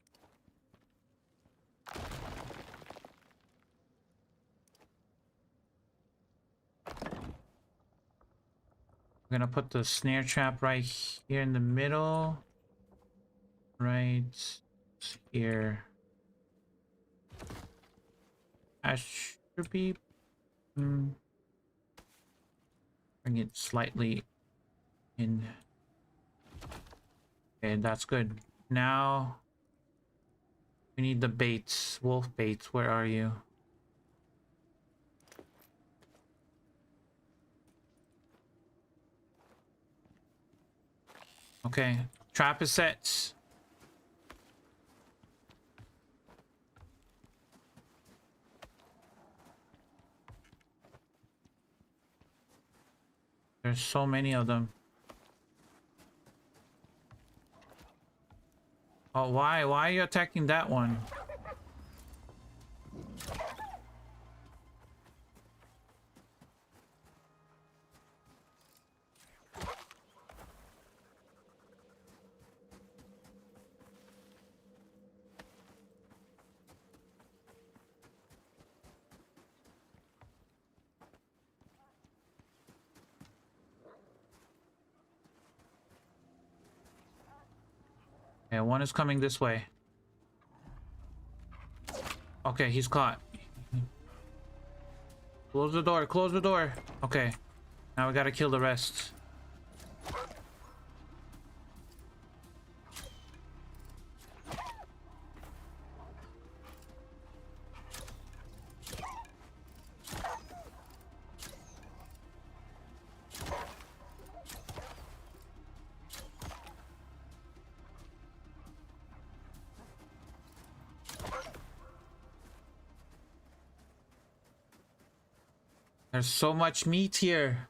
I'm gonna put the snare trap right here in the middle. Right here. That should be... bring it slightly in. Okay, that's good. Now We need the baits. Wolf baits, where are you? Okay, trap is set. There's so many of them. Oh, why? Why are you attacking that one? Okay, one is coming this way. Okay, he's caught. Close the door, close the door. Okay, now we gotta kill the rest. There's so much meat here.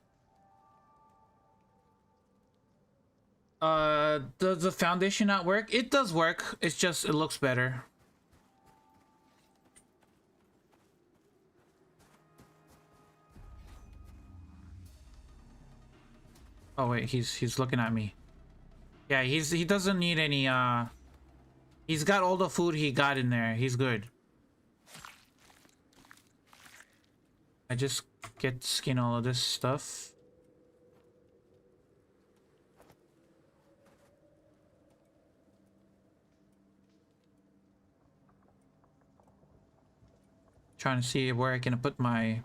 Does the foundation not work? It does work. It's just, it looks better. Oh wait, he's looking at me. Yeah, he doesn't need any he's got all the food he got in there. He's good. I just get to skin all of this stuff. Trying to see where I can put my...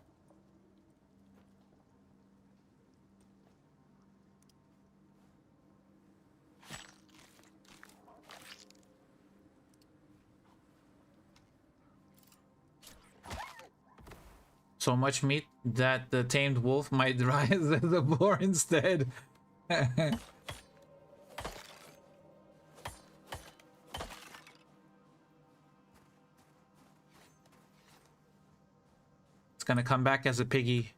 So much meat that the tamed wolf might rise as a boar instead. It's gonna come back as a piggy.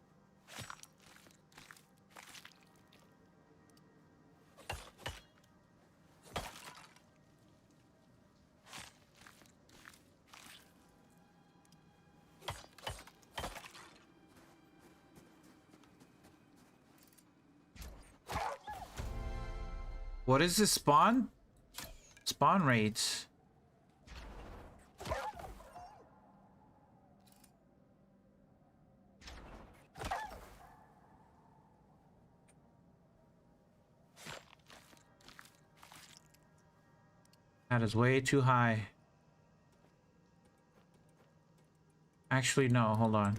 What is this spawn? Spawn rates. That is way too high. Actually, no, hold on.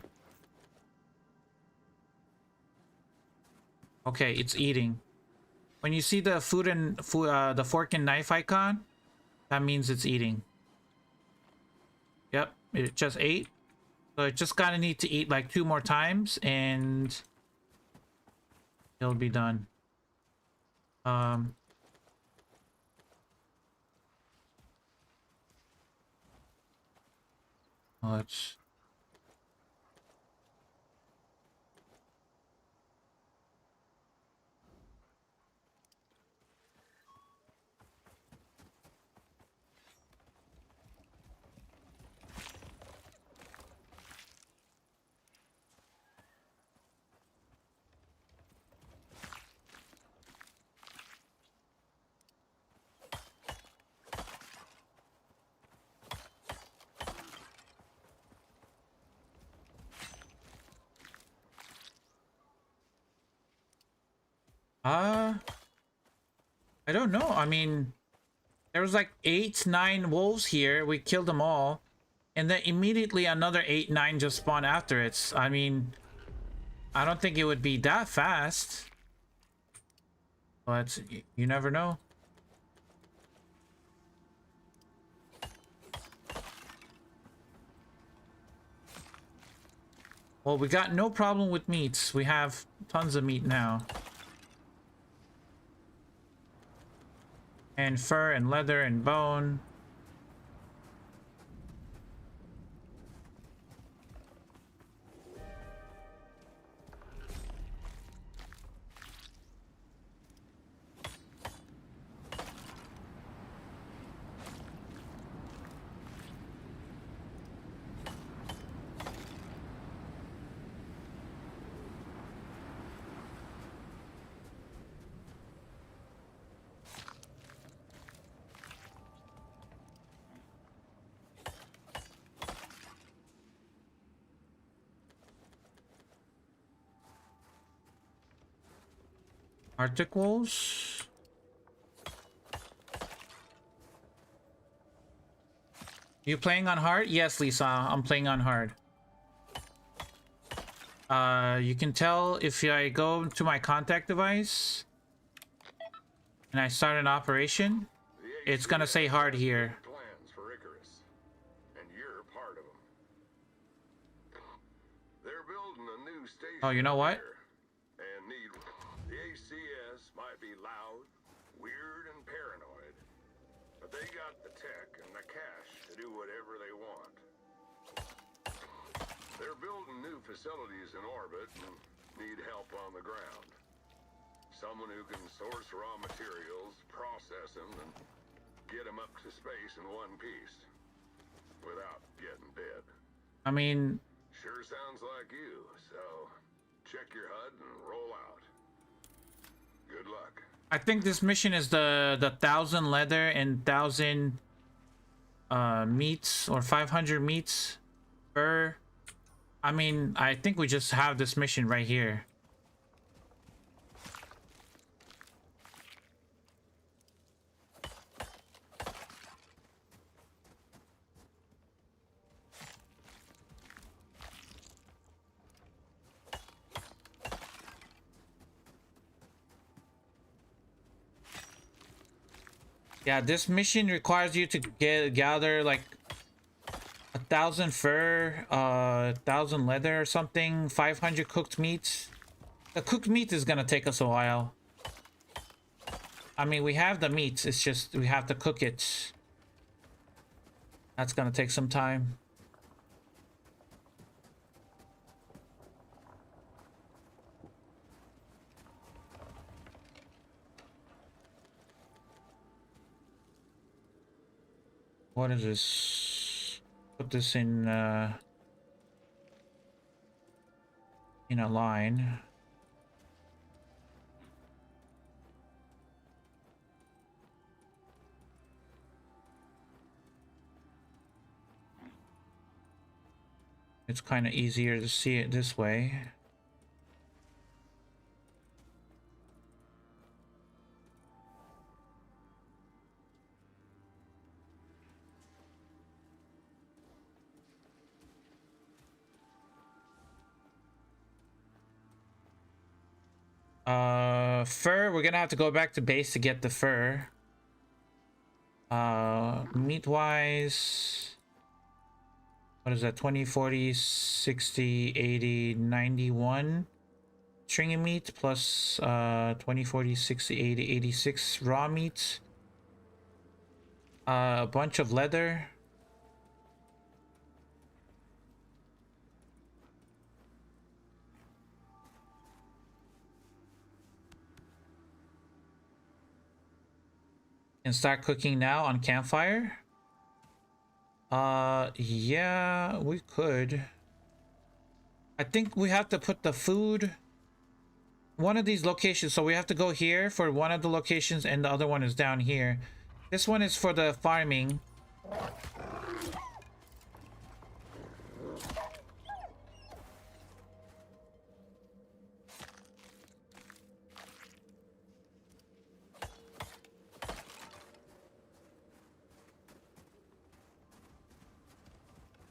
Okay, it's eating. When you see the food and the fork and knife icon, that means it's eating. Yep, it just ate. So it just gotta need to eat like 2 more times and it'll be done. Let's... I don't know. I mean, there was like 8, 9 wolves here. We killed them all. And then immediately another 8, 9 just spawned after it. I mean, I don't think it would be that fast. But you never know. Well, we got no problem with meats. We have tons of meat now. And fur and leather and bone. Arctic wolves. You playing on hard? Yes, Lisa, I'm playing on hard. You can tell if I go to my contact device and I start an operation, it's gonna say hard here. Plans for Icarus, and you're part of them. They're building a new station. Oh, you know what? And need the ACS might be loud, weird, and paranoid, but they got the tech and the cash to do whatever they want. They're building new facilities in orbit and need help on the ground. Someone who can source raw materials, process them, and get them up to space in one piece without getting dead. I mean, Sure sounds like you, so check your HUD and roll out. Good luck. I think this mission is the 1,000 leather and 1,000 meats, or 500 meats per. I mean, I think we just have this mission right here. Yeah, this mission requires you to gather like 1,000 fur, 1,000 leather or something, 500 cooked meats. The cooked meat is gonna take us a while. I mean, we have the meats, it's just we have to cook it. That's gonna take some time. What is this? Put this in a line. It's kind of easier to see it this way. Fur, we're gonna have to go back to base to get the fur. Meat wise, what is that? 20, 40, 60, 80, 91 stringy meat plus 20, 40, 60, 80, 86 raw meat. A bunch of leather. And start cooking now on campfire. Yeah, we could. I think we have to put the food one of these locations, so we have to go here for one of the locations and the other one is down here. This one is for the farming.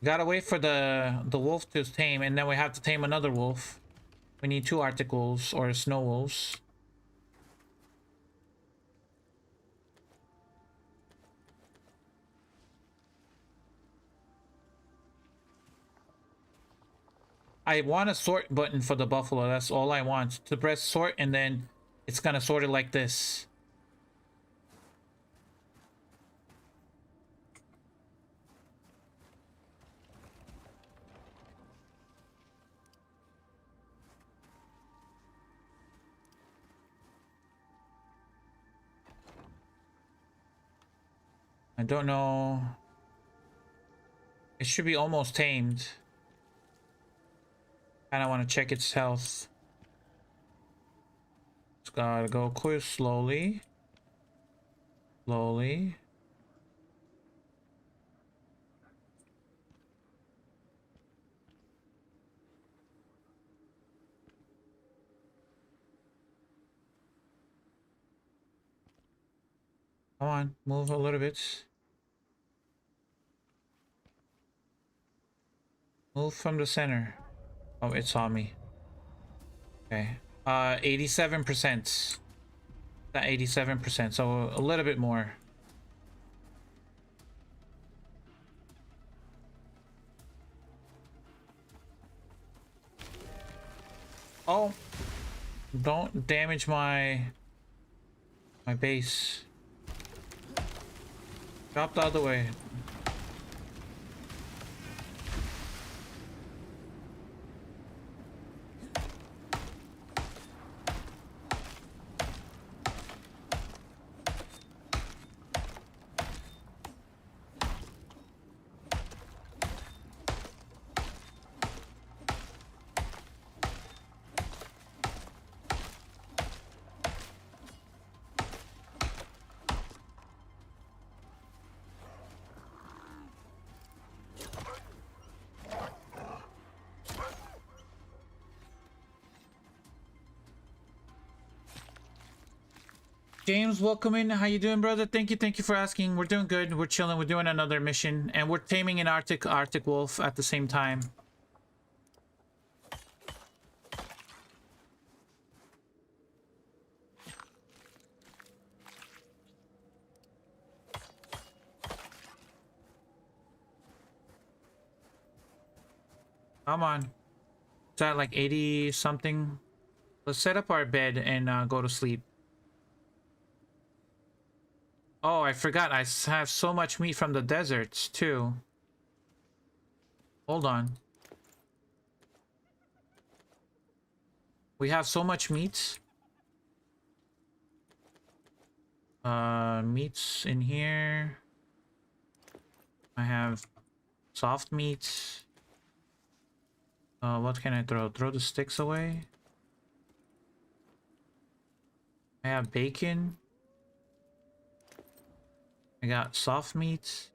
Gotta wait for the wolf to tame, and then we have to tame another wolf. We need 2 Arctic wolves or snow wolves. I want a sort button for the buffalo. That's all I want. To press sort and then it's gonna sort it like this. I don't know. It should be almost tamed. Kinda want to check its health. It's gotta go clear slowly. Slowly. Come on, move a little bit. Move from the center. Oh, it saw me. Okay. 87%. That 87%, so a little bit more. Oh, don't damage my base. Drop the other way. James, welcome in. How you doing, brother? Thank you for asking. We're doing good. We're chilling. We're doing another mission, and we're taming an Arctic wolf at the same time. Come on. It's at like 80 something. Let's set up our bed and go to sleep. Oh, I forgot. I have so much meat from the deserts too. Hold on. We have so much meat. Meats in here. I have soft meats. What can I throw? Throw the sticks away. I have bacon. I got soft meats.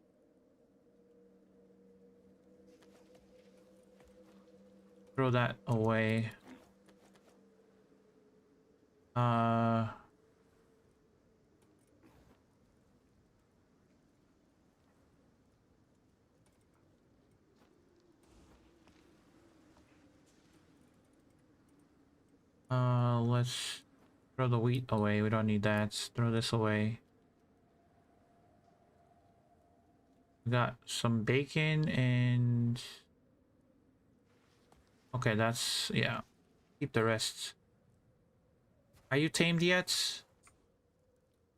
Throw that away. Let's throw the wheat away. We don't need that. Throw this away. We got some bacon and... Okay, that's... yeah. Keep the rest. Are you tamed yet?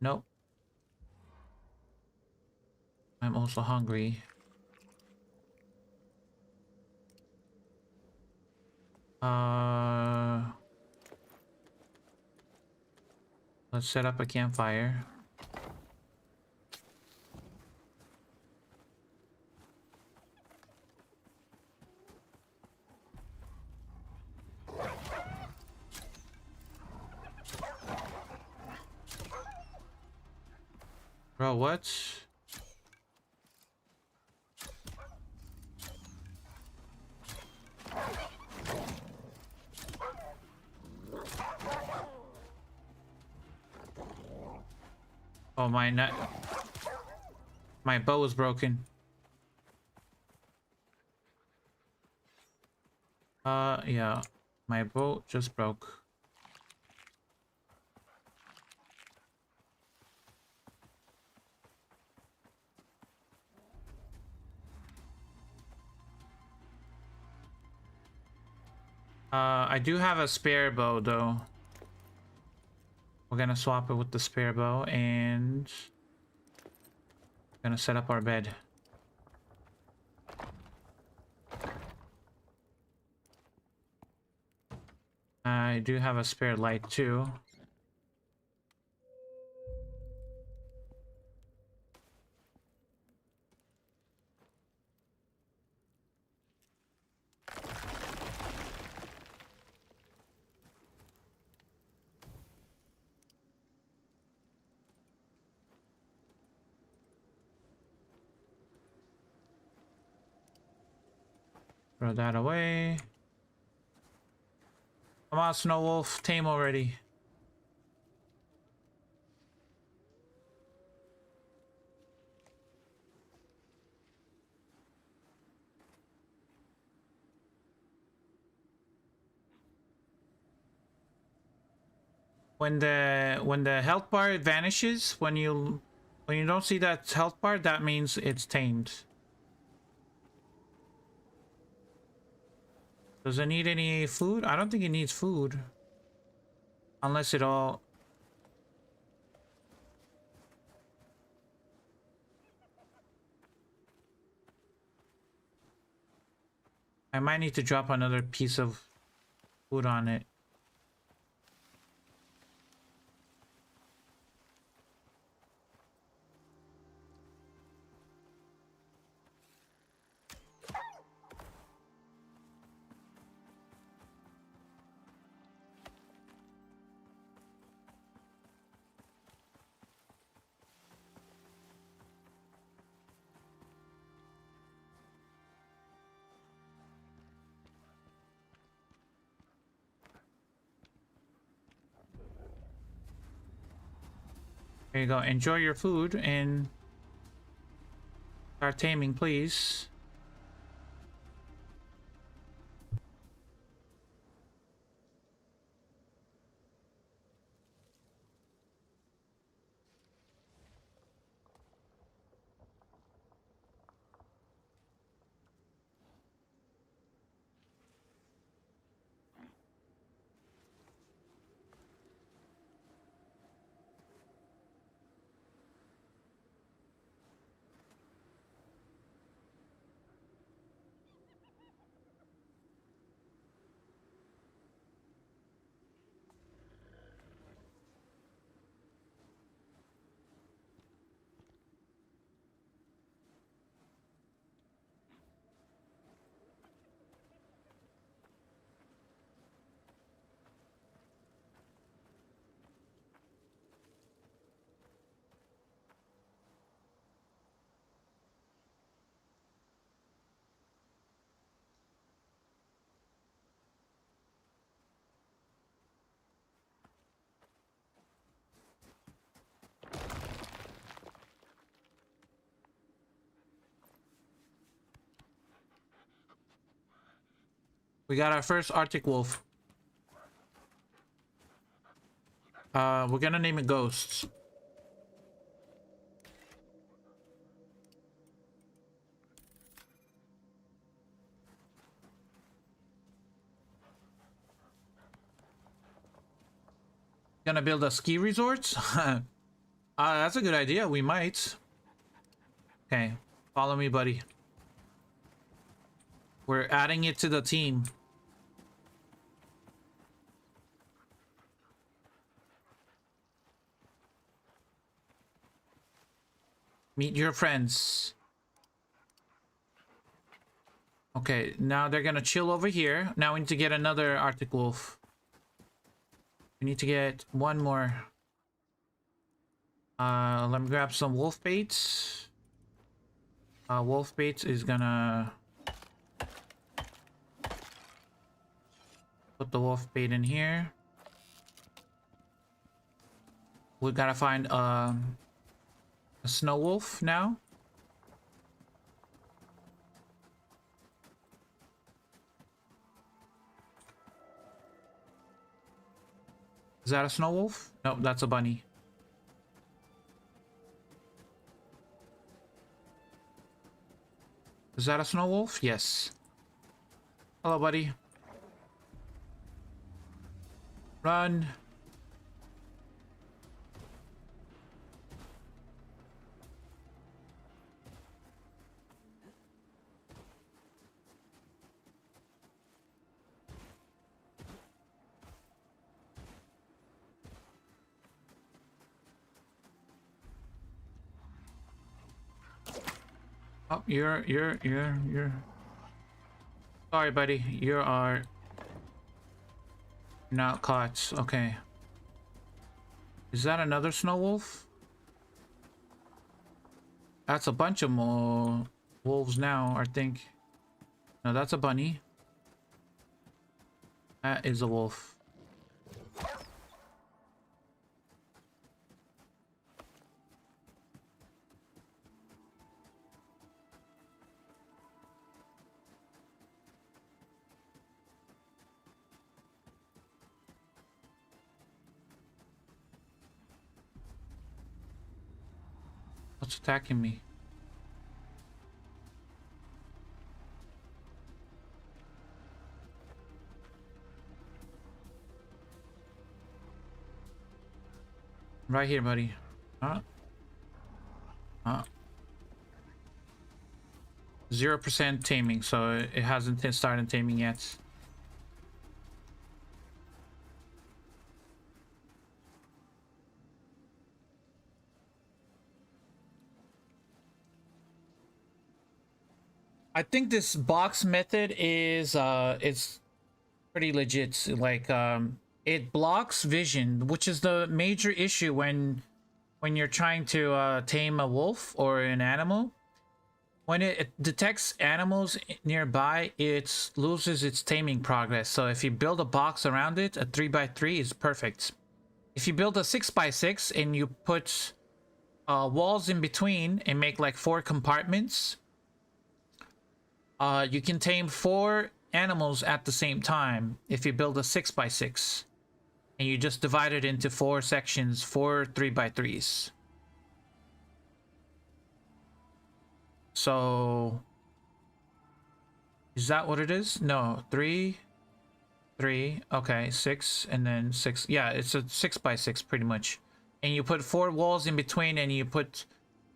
Nope. I'm also hungry. Let's set up a campfire. Bro, what? Oh, my bow is broken. Yeah. My bow just broke. I do have a spare bow though. We're gonna swap it with the spare bow and gonna set up our bed. I do have a spare light too. Throw that away. Come on, Snow Wolf, tame already. When the health bar vanishes, when you don't see that health bar, that means it's tamed. Does it need any food? I don't think it needs food. Unless it all... I might need to drop another piece of food on it. There you go. Enjoy your food and start taming, please. We got our first Arctic wolf. We're gonna name it Ghosts. Gonna build a ski resort? That's a good idea. We might. Okay, follow me, buddy. We're adding it to the team. Meet your friends. Okay, now they're gonna chill over here. Now we need to get another Arctic wolf. We need to get one more. Let me grab some wolf baits. Wolf baits is gonna put the wolf bait in here. We gotta find a snow wolf now. Is that a snow wolf? Nope, that's a bunny. Is that a snow wolf? Yes. Hello, buddy. Run. Oh, you're. Sorry, buddy. You are not caught. Okay. Is that another snow wolf? That's a bunch of more wolves now, I think. No, that's a bunny. That is a wolf. What's attacking me? Right here, buddy. Huh? Huh? 0% taming, so it hasn't started taming yet. I think this box method is it's pretty legit. Like it blocks vision, which is the major issue when you're trying to tame a wolf or an animal. When it detects animals nearby, it loses its taming progress. So if you build a box around it, a 3x3 is perfect. If you build a 6x6 and you put walls in between and make like 4 compartments, you can tame 4 animals at the same time if you build a 6x6. And you just divide it into 4 sections, 4 3x3s. So is that what it is? No, 3, 3, okay, 6, and then 6. Yeah, it's a 6x6 pretty much. And you put 4 walls in between, and you put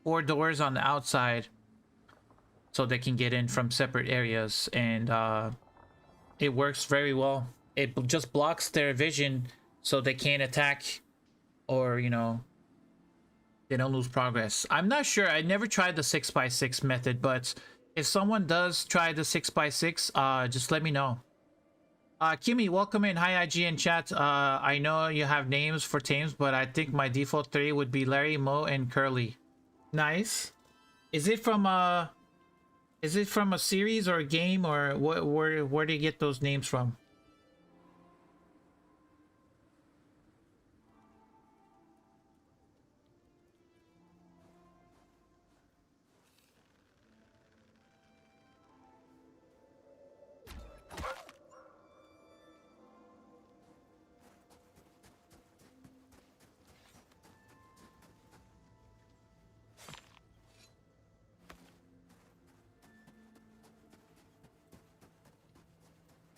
4 doors on the outside so they can get in from separate areas. And it works very well. It just blocks their vision so they can't attack, or you know, they don't lose progress. I'm not sure. I never tried the 6x6 method, but if someone does try the 6x6, just let me know. Kimmy, welcome in. Hi, IGN chat. I know you have names for tames, but I think my default 3 would be Larry, Mo, and Curly. Nice. Is it from a series or a game, or where do you get those names from?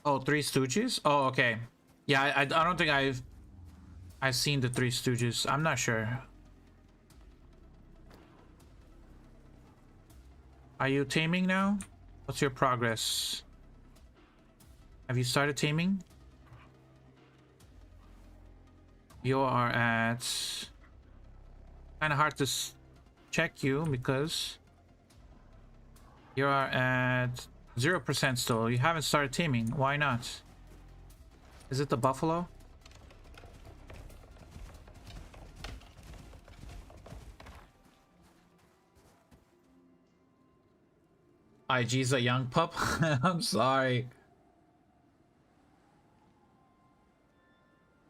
Oh, Three Stooges? Oh, okay. Yeah, I don't think I've seen the Three Stooges. I'm not sure. Are you taming now? What's your progress? Have you started taming? You are at... kind of hard to check you because you are at 0% still. You haven't started taming. Why not? Is it the buffalo? IG's a young pup? I'm sorry.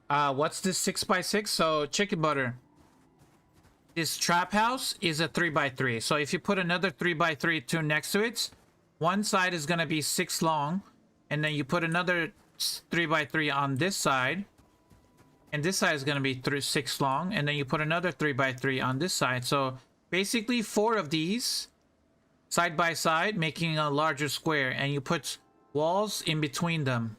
What's this 6x6? So, chicken butter. This trap house is a 3x3. So if you put another 3x3 tune next to it, one side is going to be 6 long, and then you put another 3x3 on this side, and this side is going to be 6 long, and then you put another 3x3 on this side. So basically 4 of these side by side, making a larger square, and you put walls in between them.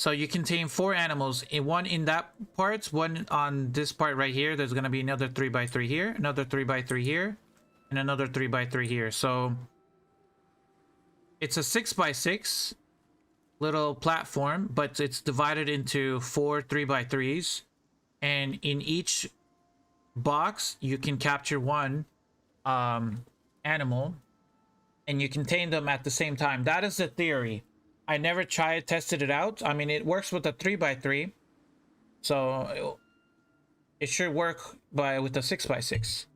So you can tame 4 animals, in one in that part, one on this part right here. There's gonna be another 3x3 here, another 3x3 here, and another 3x3 here. So it's a 6x6 little platform, but it's divided into 4 3x3s, and in each box you can capture one animal, and you can tame them at the same time. That is the theory. I never tested it out. I mean, it works with a 3x3, so it should work with a 6x6.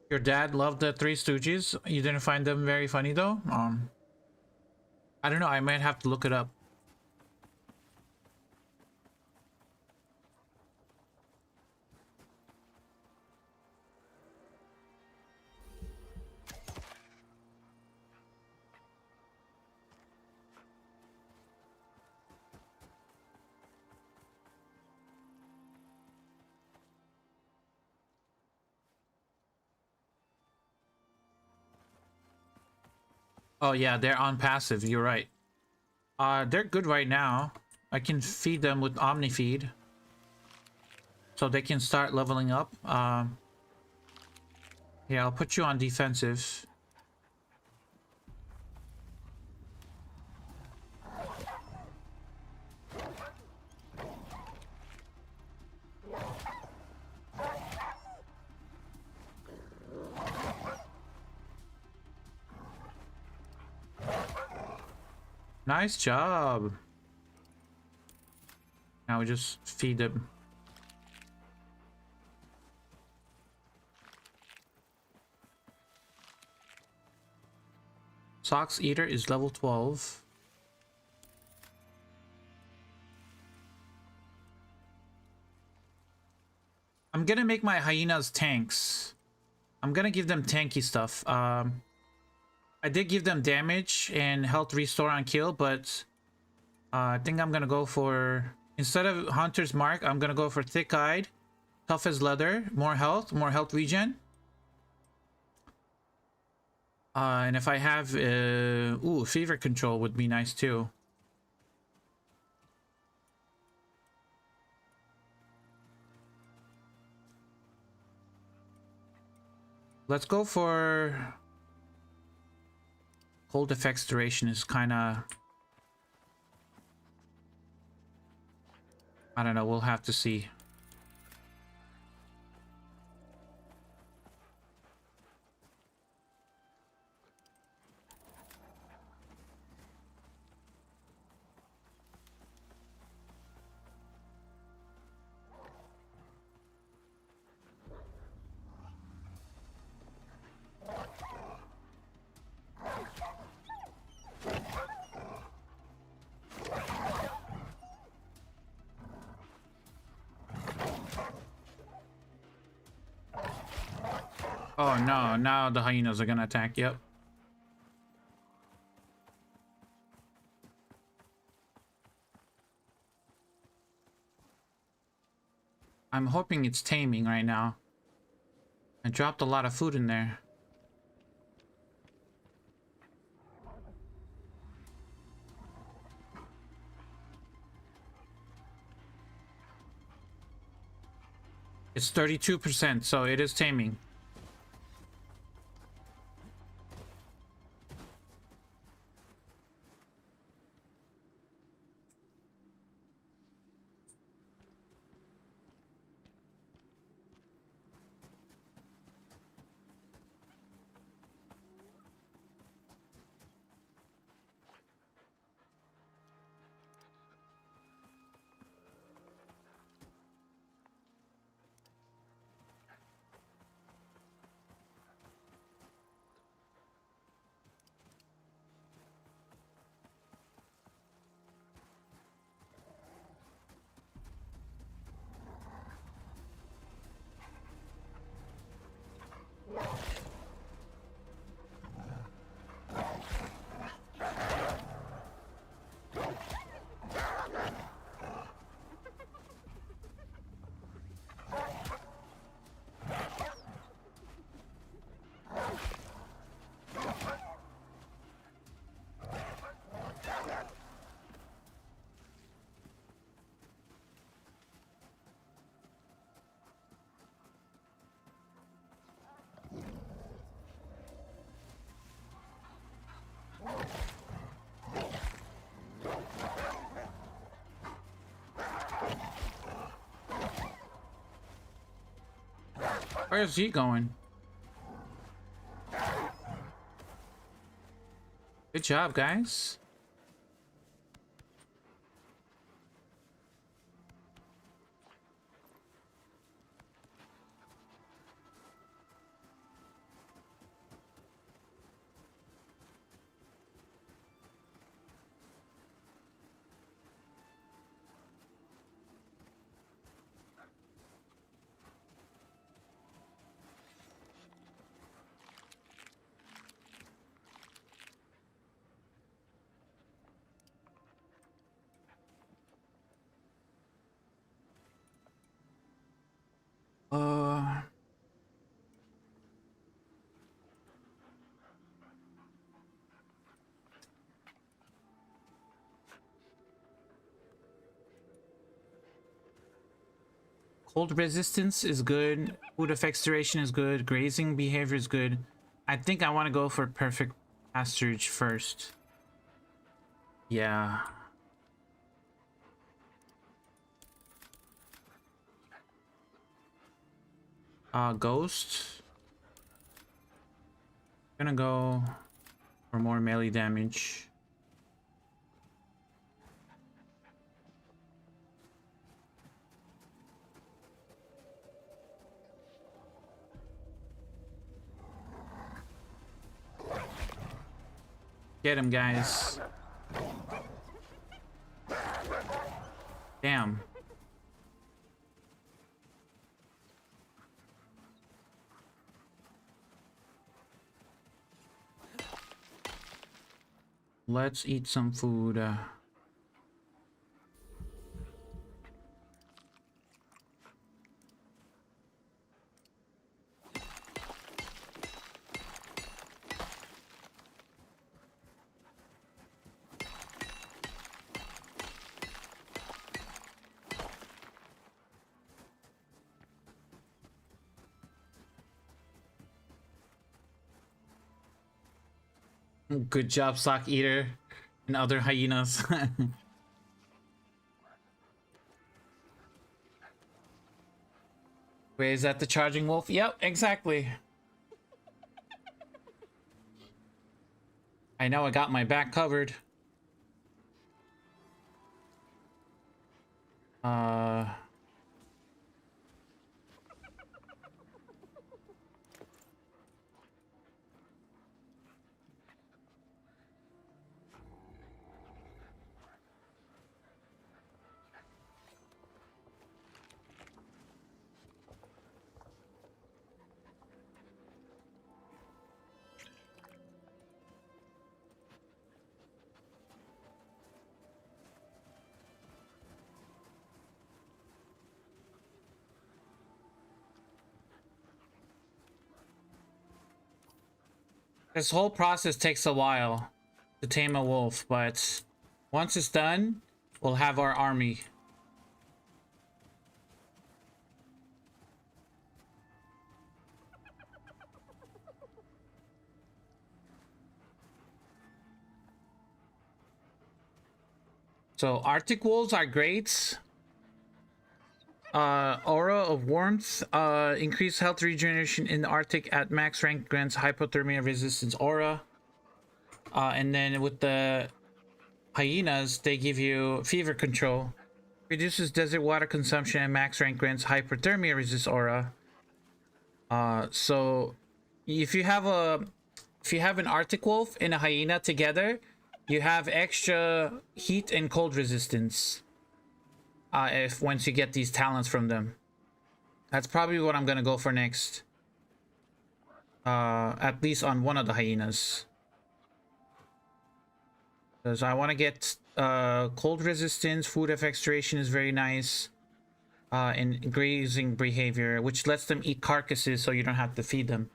Your dad loved the Three Stooges. You didn't find them very funny though? I don't know. I might have to look it up. Oh yeah, they're on passive. You're right. They're good right now. I can feed them with Omni Feed, so they can start leveling up. Yeah, I'll put you on defensive. Nice job. Now we just feed them. Sox Eater is level 12. I'm gonna make my hyenas tanks. I'm gonna give them tanky stuff. I did give them damage and health restore on kill, but I think I'm gonna go for, instead of Hunter's Mark, I'm gonna go for Thick-Eyed, Tough as Leather, more health regen. And if I have, ooh, Fever Control would be nice too. Let's go for Cold Effects duration is kind of, I don't know, we'll have to see. Oh no, now the hyenas are gonna attack, yep. I'm hoping it's taming right now. I dropped a lot of food in there. It's 32%, so it is taming. Where's he going? Good job, guys. Uh, Cold resistance is good. Food effects duration is good. Grazing behavior is good. I think I want to go for perfect pasturage first. Yeah. Ghost. Gonna go for more melee damage. Get him, guys. Damn. Let's eat some food. Good job, Sock Eater and other hyenas. Wait, is that the charging wolf? Yep, exactly. I know I got my back covered. Uh... This whole process takes a while to tame a wolf, but once it's done, we'll have our army. So Arctic wolves are great. Aura of warmth, increased health regeneration in the Arctic at max rank grants hypothermia resistance aura. And then with the hyenas, they give you fever control. Reduces desert water consumption and max rank grants hypothermia resist aura. So if you have an Arctic wolf and a hyena together, you have extra heat and cold resistance. If once you get these talents from them. That's probably what I'm gonna go for next. At least on one of the hyenas. Because I want to get cold resistance, food effects duration is very nice. And grazing behavior, which lets them eat carcasses so you don't have to feed them.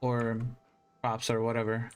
Or crops or whatever.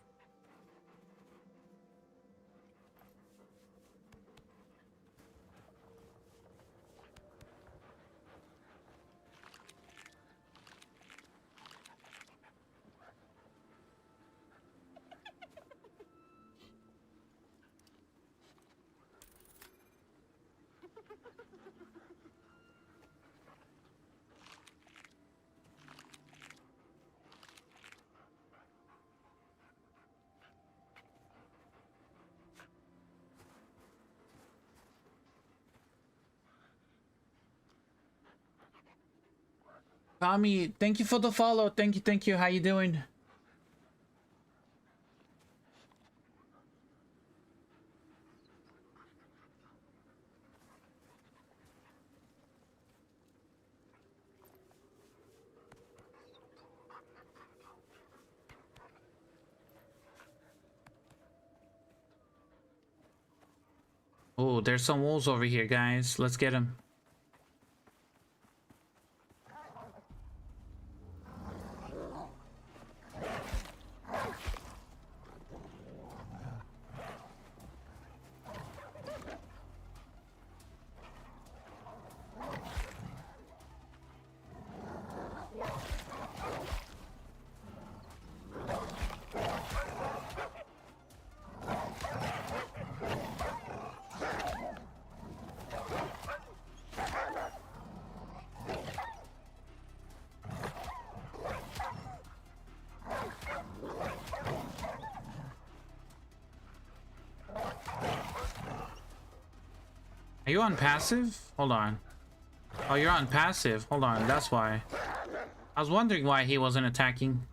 Tommy, thank you for the follow. Thank you, thank you. How you doing? Oh, there's some wolves over here, guys. Let's get them. Are you on passive? Hold on. Oh, you're on passive. Hold on, that's why. I was wondering why he wasn't attacking.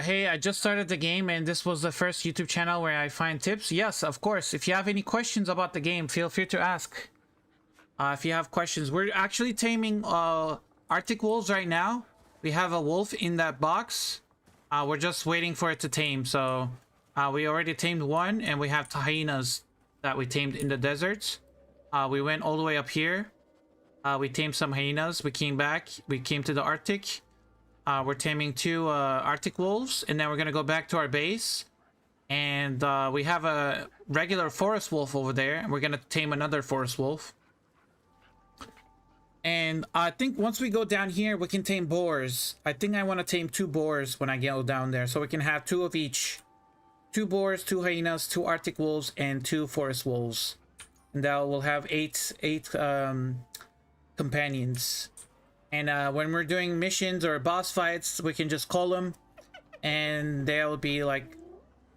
Hey, I just started the game and this was the first YouTube channel where I find tips. Yes, of course. If you have any questions about the game, feel free to ask. If you have questions, we're actually taming Arctic wolves right now. We have a wolf in that box. We're just waiting for it to tame. So we already tamed one and we have hyenas that we tamed in the deserts. We went all the way up here. We tamed some hyenas. We came back. We came to the Arctic. We're taming 2 Arctic wolves, and then we're gonna go back to our base. And we have a regular forest wolf over there, and we're gonna tame another forest wolf. And I think once we go down here, we can tame boars. I think I want to tame 2 boars when I go down there, so we can have 2 of each. 2 boars, 2 hyenas, 2 Arctic wolves, and 2 forest wolves. And that will have 8 companions. And when we're doing missions or boss fights, we can just call them and they'll be like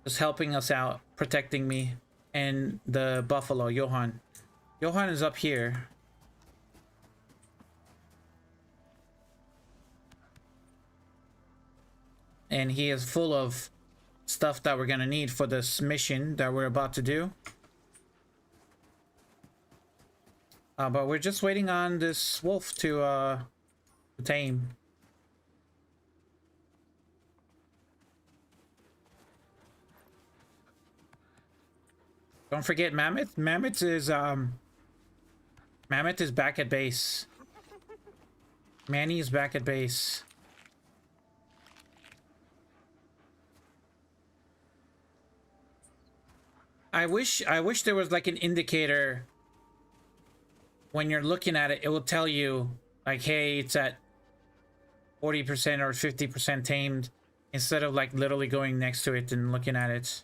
just helping us out, protecting me and the buffalo, Johan. Johan is up here. And he is full of stuff that we're gonna need for this mission that we're about to do. But we're just waiting on this wolf to tame. Don't forget Mammoth. Mammoth is back at base. Manny is back at base. I wish there was like an indicator when you're looking at it. It will tell you like, hey, it's at 40% or 50% tamed, instead of like literally going next to it and looking at it.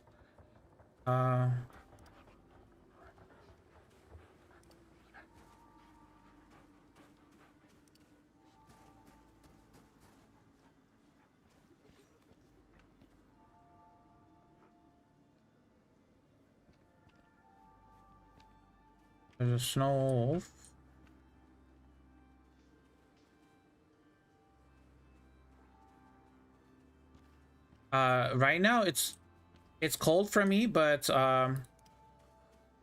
There's a snow wolf. Right now it's cold for me, but oh,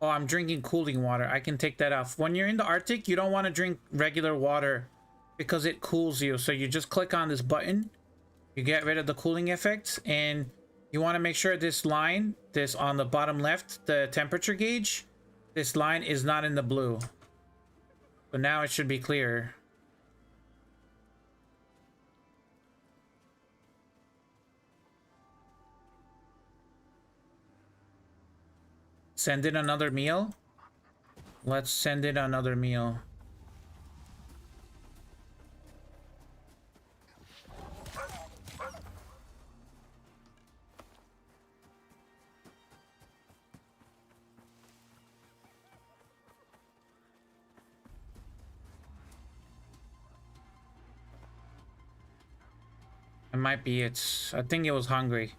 I'm drinking cooling water. I can take that off. When you're in the Arctic, you don't want to drink regular water because it cools you. So you just click on this button, you get rid of the cooling effect, and you want to make sure this line, this on the bottom left, the temperature gauge, this line is not in the blue. So now it should be clear. Send in another meal. let's send it another meal. It might be it's. I think it was hungry.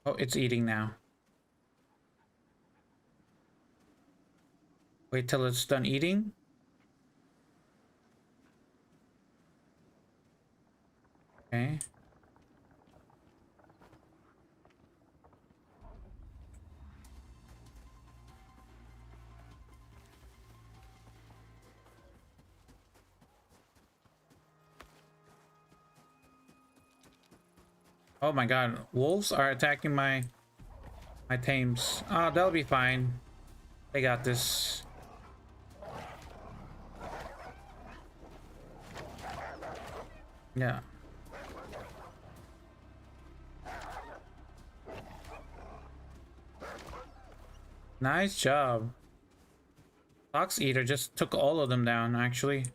Oh, it's eating now. Wait till it's done eating. Okay. Oh my god, wolves are attacking my tames. Oh, that'll be fine. They got this. Yeah. Nice job. Fox Eater just took all of them down, actually.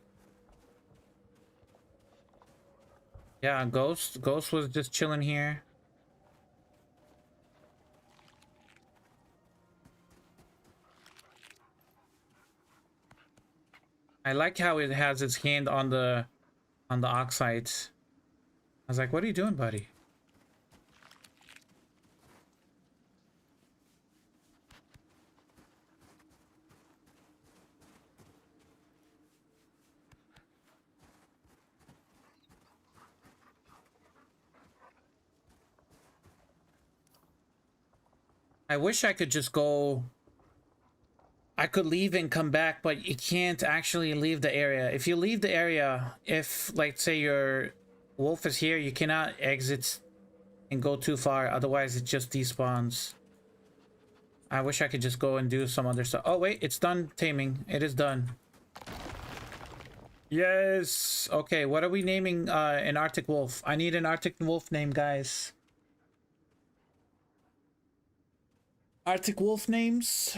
Yeah, Ghost was just chilling here. I like how it has its hand on the oxides. I was like, what are you doing, buddy? I wish I could just go. I could leave and come back, but you can't actually leave the area. If you leave the area, if, like, say your wolf is here, you cannot exit and go too far. Otherwise, it just despawns. I wish I could just go and do some other stuff. Oh, wait, it's done taming. It is done. Yes. Okay, what are we naming an Arctic wolf? I need an Arctic wolf name, guys. Arctic wolf names.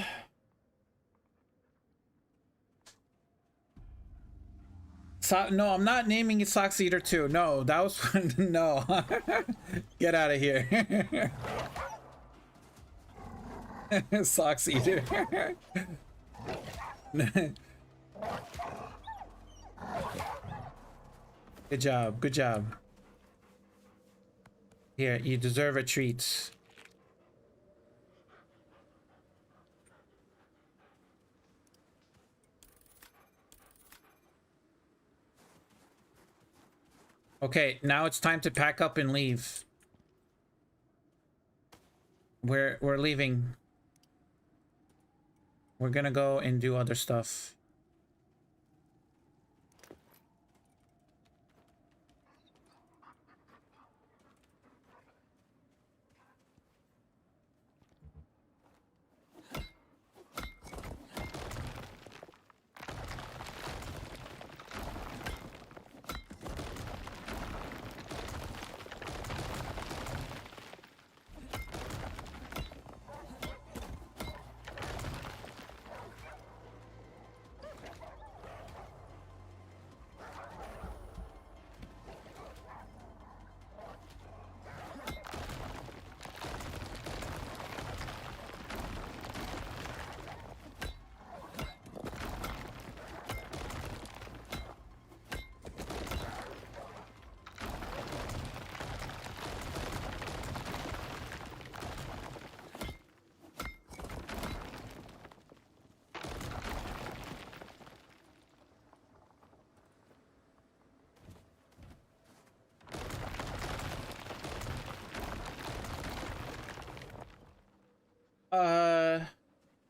No, I'm not naming it Sox Eater 2. No, that was no. Get out of here. Sox Eater. Good job. Good job. Here, you deserve a treat. Okay, now it's time to pack up and leave. We're leaving. We're gonna go and do other stuff.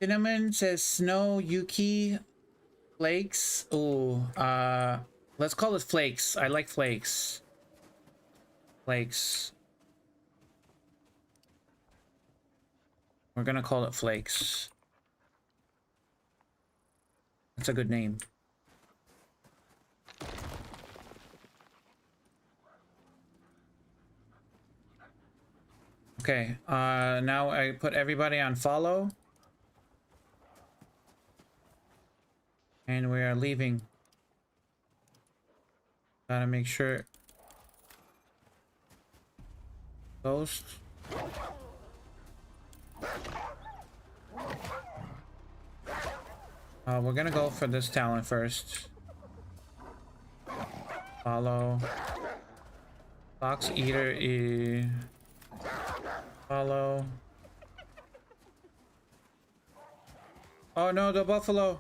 Cinnamon says snow, Yuki, flakes. Ooh, let's call it flakes. I like flakes. Flakes. We're gonna call it flakes. That's a good name. Okay, now I put everybody on follow. And we are leaving. Gotta make sure. Ghost. We're gonna go for this talent first. Follow. Fox Eater is... Follow. Oh no, the buffalo.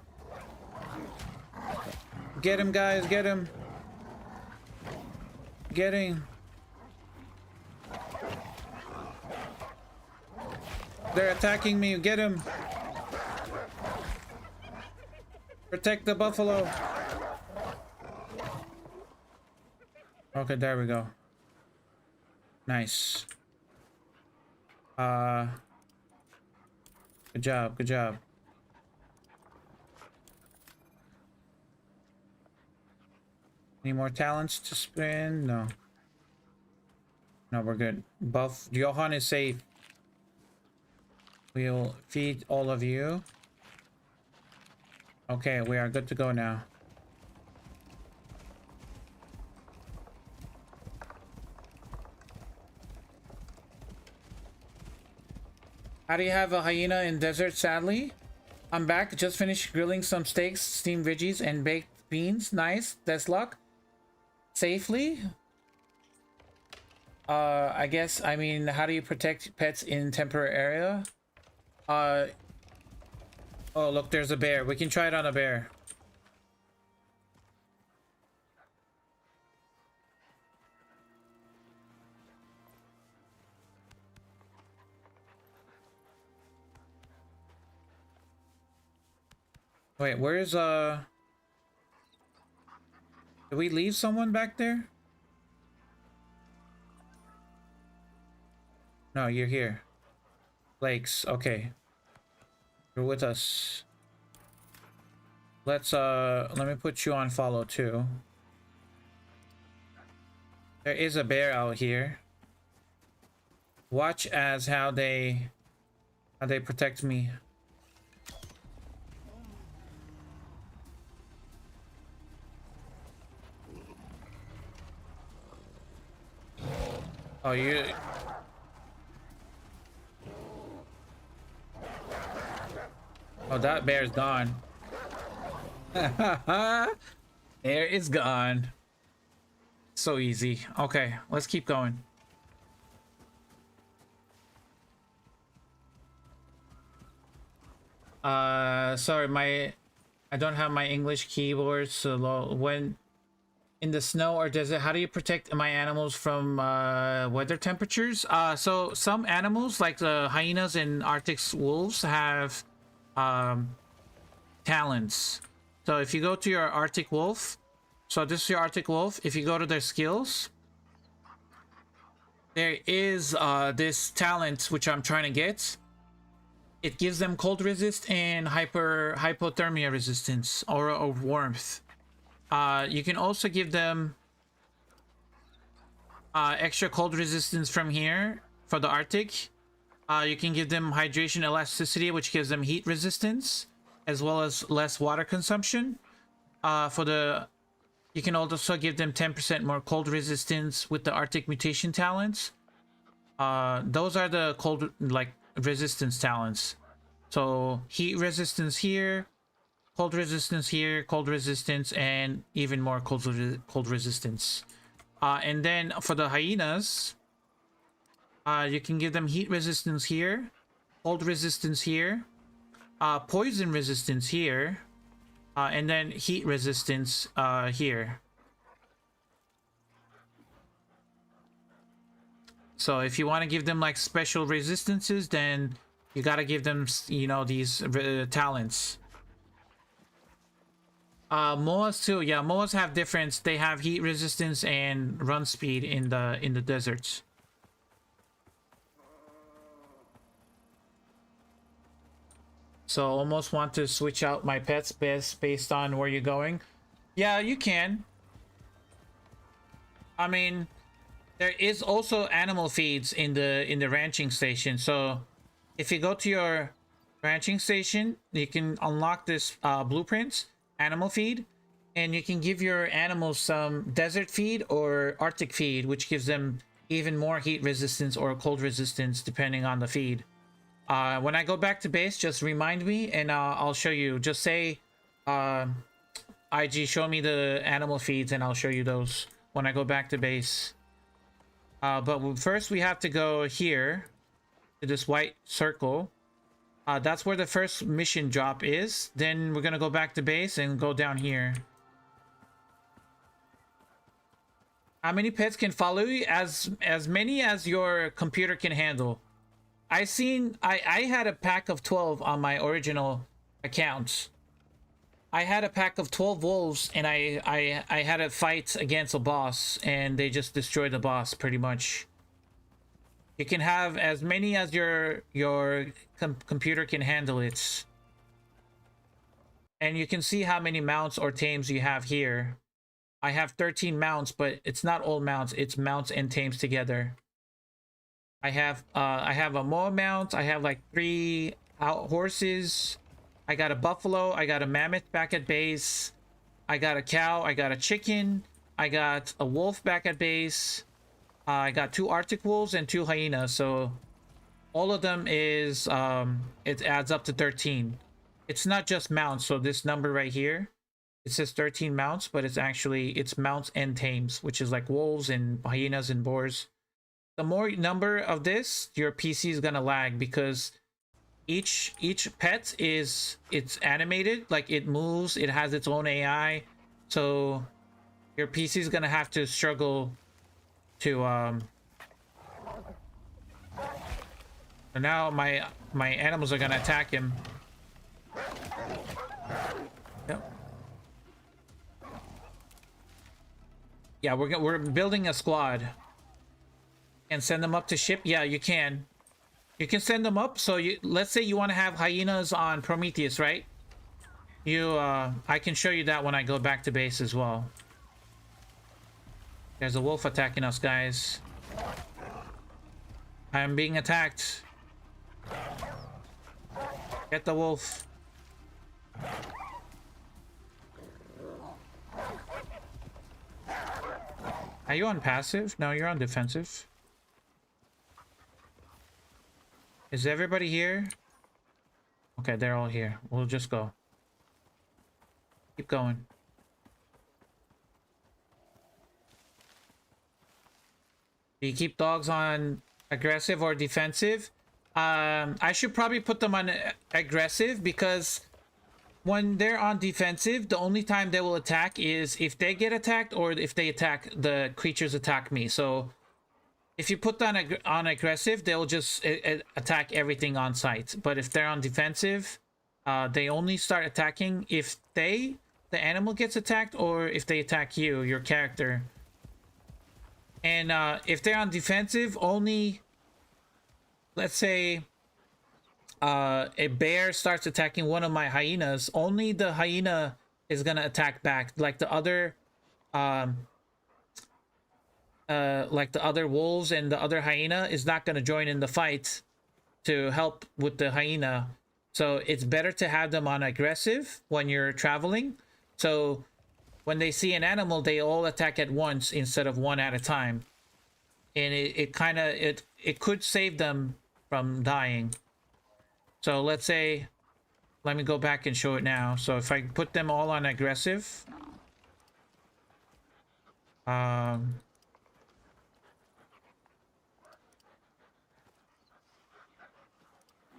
Get him, guys, get him. Get him. They're attacking me, get him. Protect the buffalo. Okay, there we go. Nice. Good job, good job. Any more talents to spin? No. No, we're good. Buff. Johan is safe. We'll feed all of you. Okay, we are good to go now. How do you have a hyena in desert? Sadly, I'm back. Just finished grilling some steaks, steamed veggies, and baked beans. Nice. That's luck. Safely. I guess. I mean, how do you protect pets in temporary area? Oh, look, there's a bear. We can try it on a bear. Wait, where's did we leave someone back there? No, you're here. Lakes, okay. You're with us. Let's let me put you on follow too. There is a bear out here. Watch as how they protect me. Oh, you... Oh, that bear's gone. Bear is gone. So easy. Okay, let's keep going. Sorry, I don't have my English keyboard, so when in the snow or desert, how do you protect my animals from weather temperatures? So some animals, like the hyenas and Arctic wolves, have talents. So if you go to your Arctic wolf, so this is your Arctic wolf. If you go to their skills, there is this talent which I'm trying to get. It gives them cold resist and hypothermia resistance or warmth. You can also give them extra cold resistance from here for the Arctic. You can give them hydration elasticity, which gives them heat resistance, as well as less water consumption. You can also give them 10% more cold resistance with the Arctic mutation talents. Those are the cold, like, resistance talents. So heat resistance here, cold resistance here, cold resistance, and even more cold resistance. And then for the hyenas, you can give them heat resistance here, cold resistance here, poison resistance here, and then heat resistance here. So if you want to give them like special resistances, then You gotta give them, you know, these talents. Moas too. Yeah, Moas have difference. They have heat resistance and run speed in the deserts. So almost want to switch out my pets based on where you're going. Yeah, you can. I mean, there is also animal feeds in the ranching station. So if you go to your ranching station, you can unlock this blueprints animal feed, and you can give your animals some desert feed or Arctic feed, which gives them even more heat resistance or cold resistance depending on the feed. When I go back to base, just remind me and I'll show you. Just say IG, show me the animal feeds, and I'll show you those when I go back to base. But first we have to go here to this white circle. That's where the first mission drop is. Then we're gonna go back to base and go down here. How many pets can follow you? As many as your computer can handle. I had a pack of 12 on my original account. I had a pack of 12 wolves, and I had a fight against a boss, and they just destroyed the boss pretty much. You can have as many as your computer can handle it. And you can see how many mounts or tames you have here. I have 13 mounts, but it's not all mounts. It's mounts and tames together. I have a Moa mount. I have like 3 horses. I got a buffalo. I got a mammoth back at base. I got a cow. I got a chicken. I got a wolf back at base. I got 2 Arctic wolves and 2 hyenas. So all of them is it adds up to 13. It's not just mounts. So this number right here, it says 13 mounts, but it's mounts and tames, which is like wolves and hyenas and boars. The more number of this, your PC is gonna lag, because each pet it's animated, like it moves, it has its own AI, so your PC is gonna have to struggle to so now my animals are gonna attack him. Yep. Yeah, we're building a squad. And send them up to ship. Yeah, you can send them up. So let's say you want to have hyenas on Prometheus, right? I can show you that when I go back to base as well. There's a wolf attacking us, guys. I am being attacked. Get the wolf. Are you on passive? No, you're on defensive. Is everybody here? Okay, they're all here. We'll just go. Keep going. Do you keep dogs on aggressive or defensive? I should probably put them on aggressive, because when they're on defensive, the only time they will attack is if they get attacked or if they attack the creatures attack me. So if you put them on aggressive, they'll just attack everything on sight. But if they're on defensive, they only start attacking if the animal gets attacked, or if they attack you, your character. And if they're on defensive, only, let's say a bear starts attacking one of my hyenas, only the hyena is gonna attack back. Like the other wolves and the other hyena is not going to join in the fight to help with the hyena. So it's better to have them on aggressive when you're traveling. So when they see an animal, they all attack at once instead of one at a time. And it could save them from dying. So let's say, let me go back and show it now. So if I put them all on aggressive, so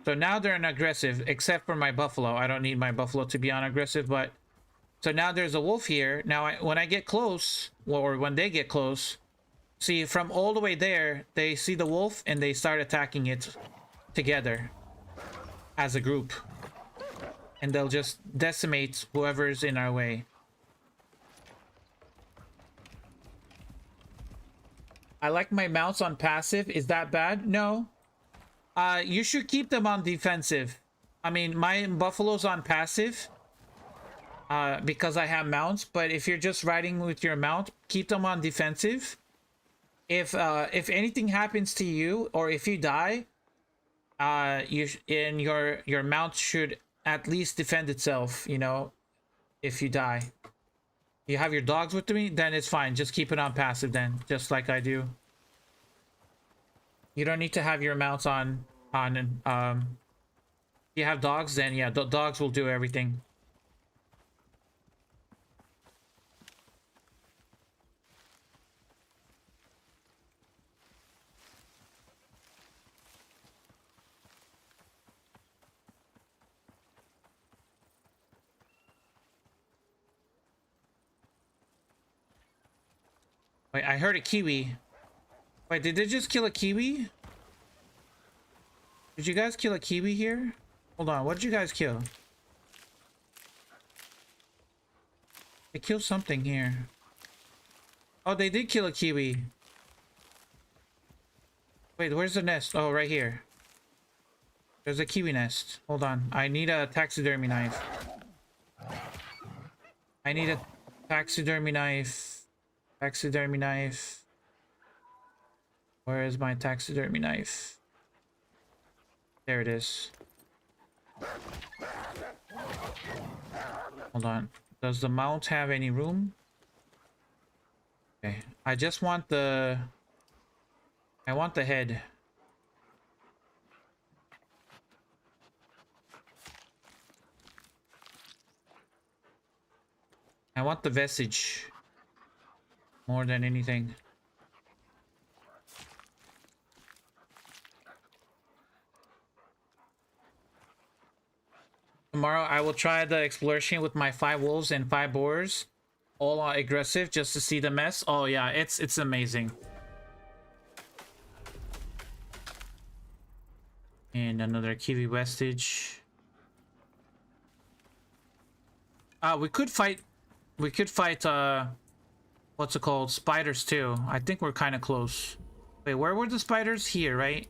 now they're on aggressive, except for my buffalo. I don't need my buffalo to be on aggressive, but so now there's a wolf here. Now, when I get close, or when they get close, see, from all the way there, they see the wolf and they start attacking it together. as a group. And they'll just decimate whoever's in our way. I like my mounts on passive. Is that bad? No. You should keep them on defensive. I mean, my buffalo's on passive. Because I have mounts. But if you're just riding with your mount, keep them on defensive. If anything happens to you, or if you die, your mount should at least defend itself, you know, if you die. You have your dogs with me, then it's fine. Just keep it on passive then, just like I do. You don't need to have your mounts on if you have dogs, then yeah, the dogs will do everything. Wait, I heard a kiwi. Wait, did they just kill a kiwi? Did you guys kill a kiwi here? Hold on, what did you guys kill? They killed something here. Oh, they did kill a kiwi. Wait, where's the nest? Oh, right here. There's a kiwi nest. Hold on, I need a taxidermy knife. I need a taxidermy knife. Taxidermy knife. Where is my taxidermy knife? There it is. Hold on. Does the mount have any room? Okay. I just want the... I want the head. I want the vestige. More than anything. Tomorrow I will try the exploration with my 5 wolves and 5 boars. All are aggressive just to see the mess. Oh yeah, it's amazing. And another kiwi vestige. We could fight what's it called? Spiders too. I think we're kind of close. Wait, where were the spiders? Here, right?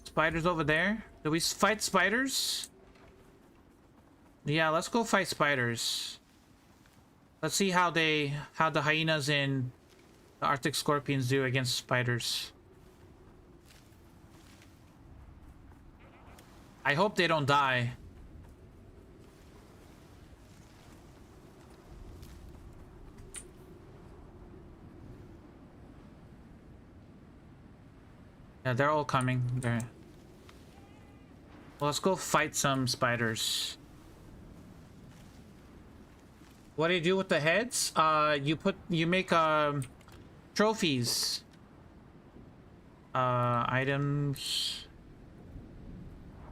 Spiders over there? Did we fight spiders? Yeah, let's go fight spiders. Let's see how the hyenas and the Arctic scorpions do against spiders. I hope they don't die. Yeah, they're all coming. Well, let's go fight some spiders. What do you do with the heads? You make trophies. Items.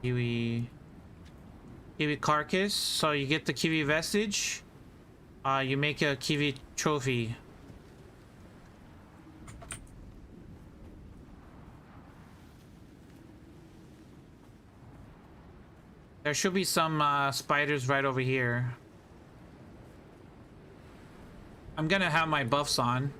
Kiwi carcass. So you get the kiwi vestige. You make a kiwi trophy. There should be some spiders right over here. I'm gonna have my buffs on.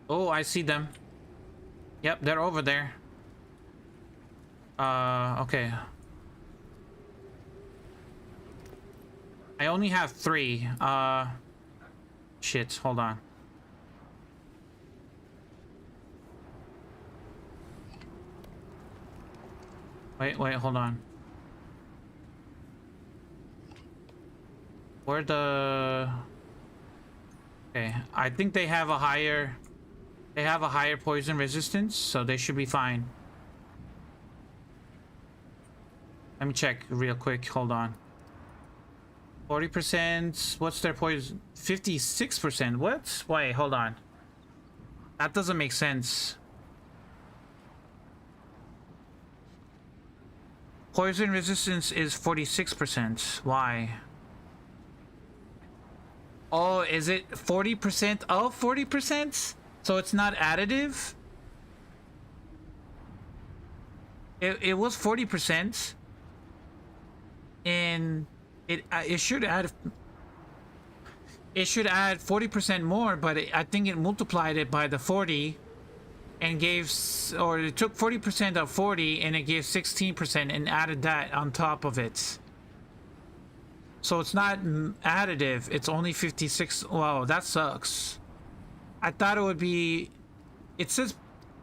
Oh, I see them. Yep, they're over there. Okay. I only have 3. Shit, hold on. Wait, hold on. Where the... Okay, I think they have a higher... They have a higher poison resistance, so they should be fine. Let me check real quick. Hold on. 40%. What's their poison? 56%. What? Wait, hold on. That doesn't make sense. Poison resistance is 46%. Why? Oh, is it 40%? Oh, 40%? So it's not additive? It was 40%. And it should add 40% more, but I think it multiplied it by the 40 and gave, or it took 40% of 40 and it gave 16% and added that on top of it. So it's not additive, it's only 56. Wow, that sucks. I thought it would be, it says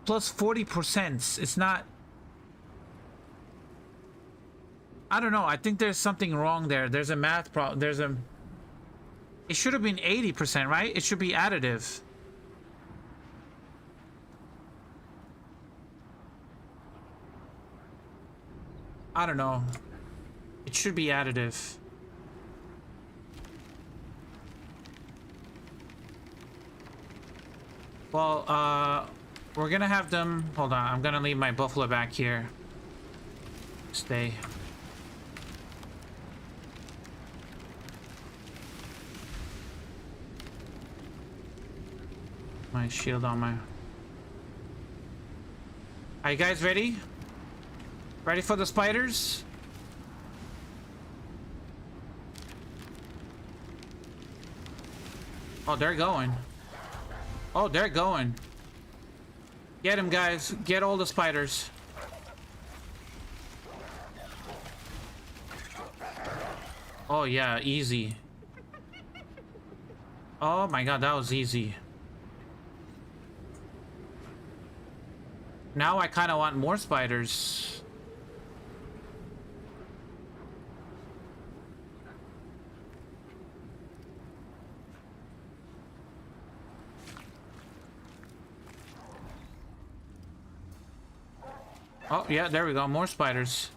plus 40%. It's not, I don't know. I think there's something wrong there. There's a math problem. It should have been 80%, right? It should be additive. I don't know. It should be additive. Well, we're gonna have them. Hold on. I'm gonna leave my buffalo back here. Stay. My shield on my... Are you guys ready? Ready for the spiders? Oh, they're going. Oh, they're going. Get him, guys. Get all the spiders. Oh, yeah. Easy. Oh, my God. That was easy. Now I kind of want more spiders. Oh, yeah, there we go. More spiders.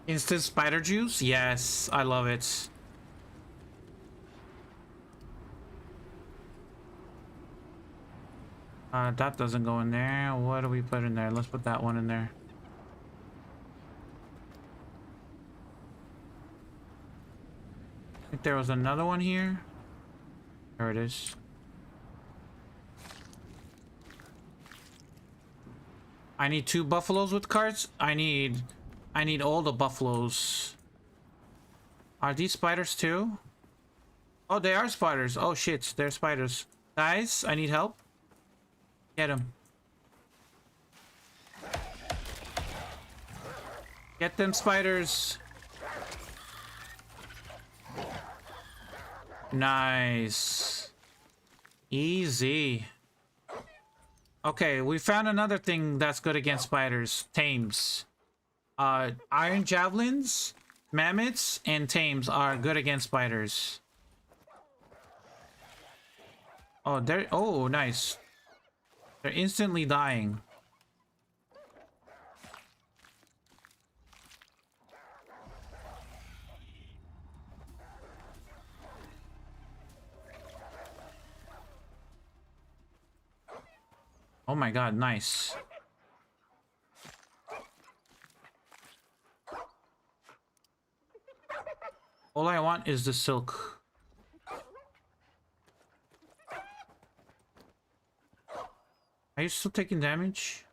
Instant spider juice? Yes, I love it. That doesn't go in there. What do we put in there? Let's put that one in there. I think there was another one here. There it is. I need 2 buffaloes with carts. I need all the buffaloes. Are these spiders too? Oh, they are spiders. Oh shit, they're spiders. Guys, I need help. Get them. Get them spiders. Nice. Easy. Okay, we found another thing that's good against spiders. Tames. Iron javelins, mammoths, and tames are good against spiders. Oh, they're... Oh, nice. They're instantly dying. Oh my god, nice. All I want is the silk. Are you still taking damage?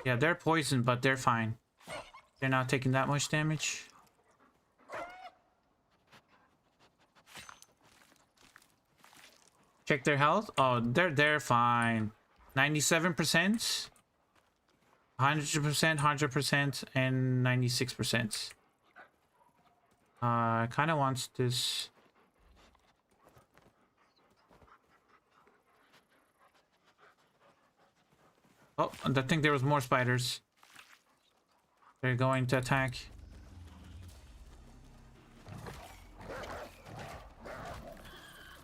Yeah, they're poisoned, but they're fine. They're not taking that much damage. Check their health. Oh, they're fine. 97%, 100%, 100%, and 96%. Kind of wants this. Oh, I think there was more spiders. They're going to attack.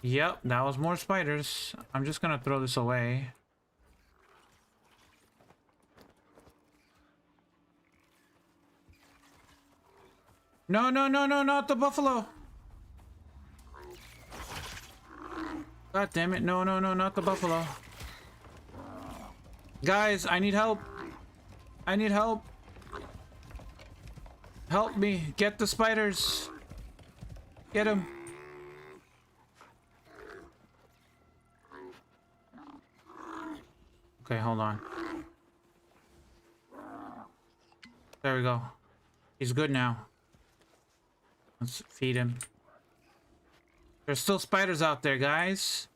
Yep, that was more spiders. I'm just gonna throw this away. No, no, no, no, not the buffalo. God damn it. No, no, no, not the buffalo. Guys, I need help. I need help. Help me. Get the spiders. Get him. Okay, hold on. There we go. He's good now. Let's feed him. There's still spiders out there, guys.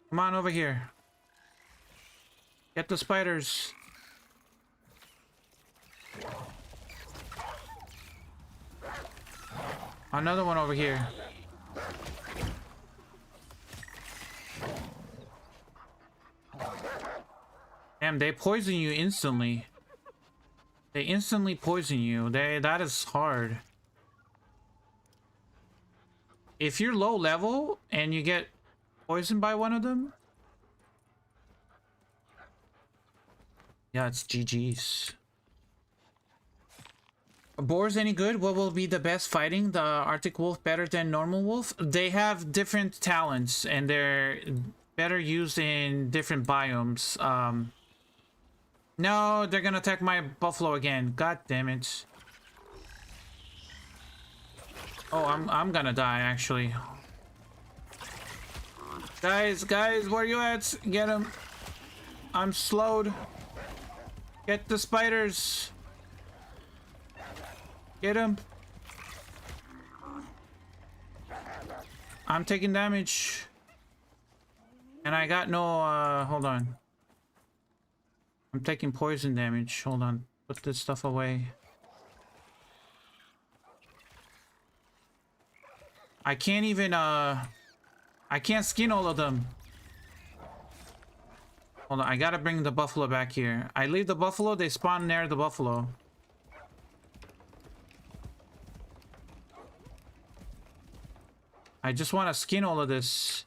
Come on over here. Get the spiders. Another one over here. Damn, they poison you instantly. They instantly poison you. That is hard. If you're low level and you get poisoned by one of them, yeah, it's GG's. Boars any good? What will be the best fighting? The Arctic wolf better than normal wolf? They have different talents and they're better used in different biomes. No, they're gonna attack my buffalo again. God damn it. Oh, I'm gonna die actually. Guys, where you at? Get him. I'm slowed. Get the spiders. Get him. I'm taking damage. And I got no, hold on. I'm taking poison damage. Hold on. Put this stuff away. I can't even, I can't skin all of them. Hold on. I gotta bring the buffalo back here. I leave the buffalo, they spawn near the buffalo. I just want to skin all of this.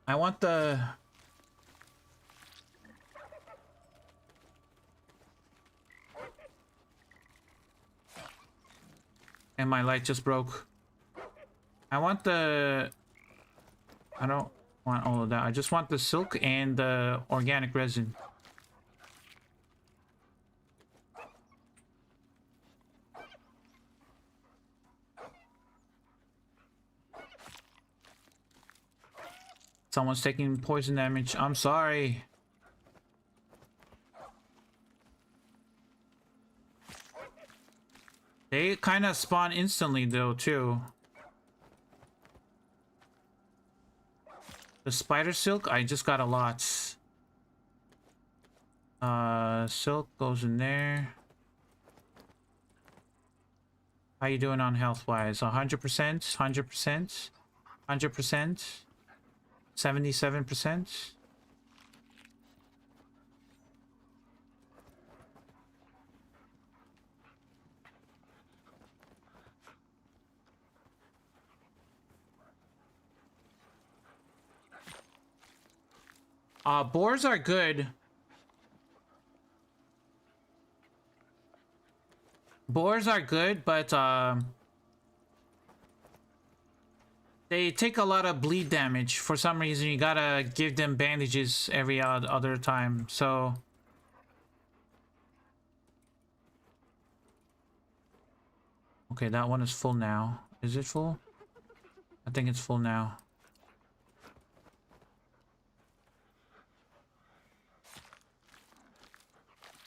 I want the... And my light just broke. I want the... I don't want all of that. I just want the silk and the organic resin. Someone's taking poison damage. I'm sorry. They kind of spawn instantly though, too. The spider silk, I just got a lot. Silk goes in there. How you doing on health-wise? 100%? 100%? 100%? 77%? Boars are good. Boars are good, but they take a lot of bleed damage. For some reason, you gotta give them bandages every other time, so... Okay, that one is full now. Is it full? I think it's full now.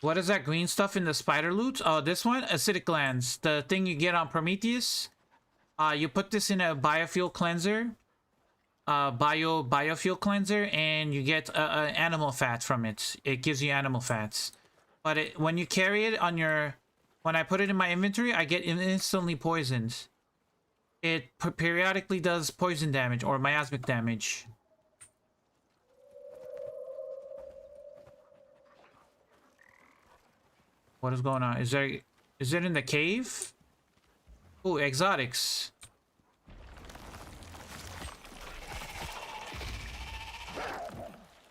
What is that green stuff in the spider loot? Oh, this one? Acidic glands. The thing you get on Prometheus. You put this in a biofuel cleanser. Biofuel cleanser, and you get animal fat from it. It gives you animal fats. But when you carry it on your... When I put it in my inventory, I get instantly poisoned. It periodically does poison damage or miasmic damage. What is going on? Is it in the cave? Oh, exotics.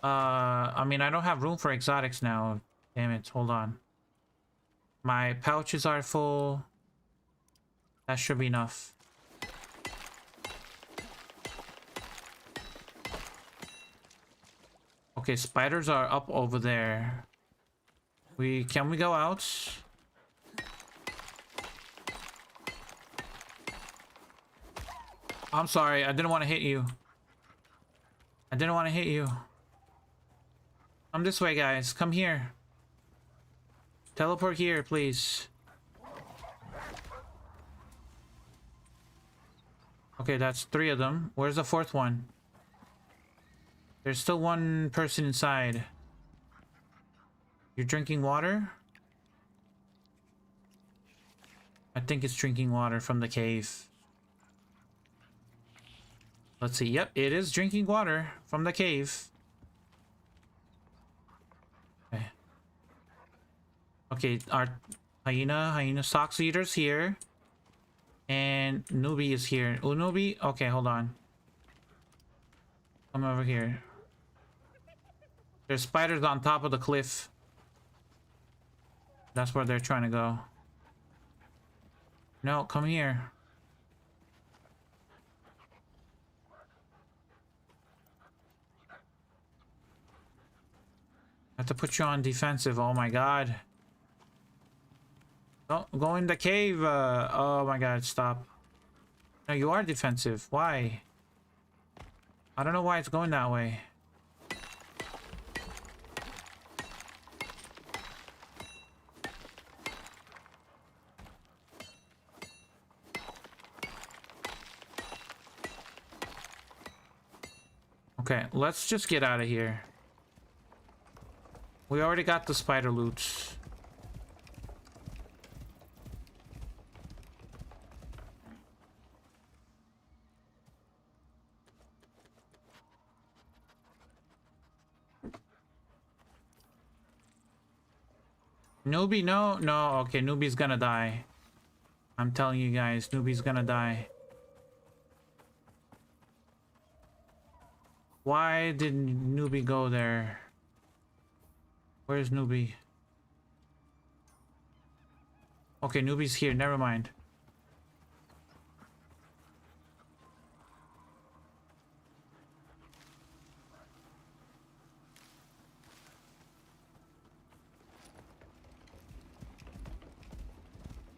I mean, I don't have room for exotics now. Damn it, hold on. My pouches are full. That should be enough. Okay, spiders are up over there. Can we go out? I'm sorry, I didn't want to hit you. I didn't want to hit you. Come this way, guys. Come here. Teleport here, please. Okay, that's 3 of them. Where's the 4th one? There's still 1 person inside. You're drinking water? I think it's drinking water from the cave. Let's see. Yep, it is drinking water from the cave. Okay. Okay, our hyena socks eater's here. And newbie is here. Oh, newbie? Okay, hold on. Come over here. There's spiders on top of the cliff. That's where they're trying to go. No, come here. I have to put you on defensive. Oh my god. Don't go in the cave. Oh my god, stop. No, you are defensive. Why? I don't know why it's going that way. Okay, let's just get out of here. We already got the spider loot. Newbie, no. Okay, newbie's gonna die. I'm telling you guys, newbie's gonna die. Why did newbie go there? Where's newbie? Okay, newbie's here. Never mind.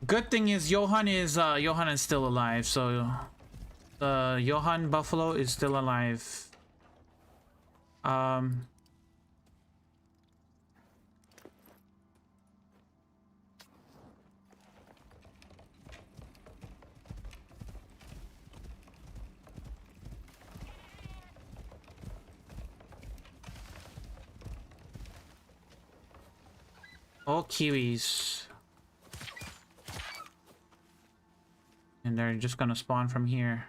Good thing is Johan is still alive, so Johan Buffalo is still alive. All kiwis. And they're just gonna spawn from here.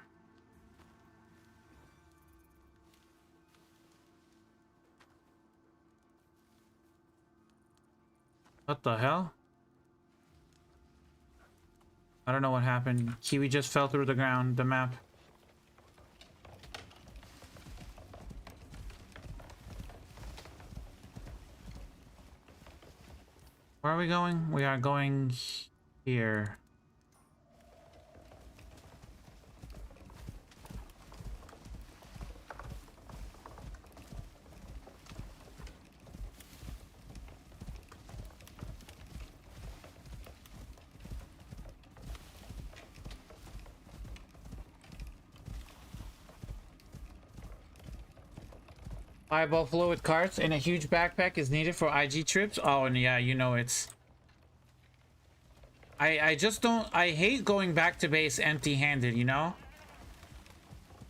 What the hell? I don't know what happened. Kiwi just fell through the ground, the map. Where are we going? We are going here. Eyeball flow with carts and a huge backpack is needed for IG trips. Oh, and yeah, you know it's... I just don't... I hate going back to base empty-handed, you know?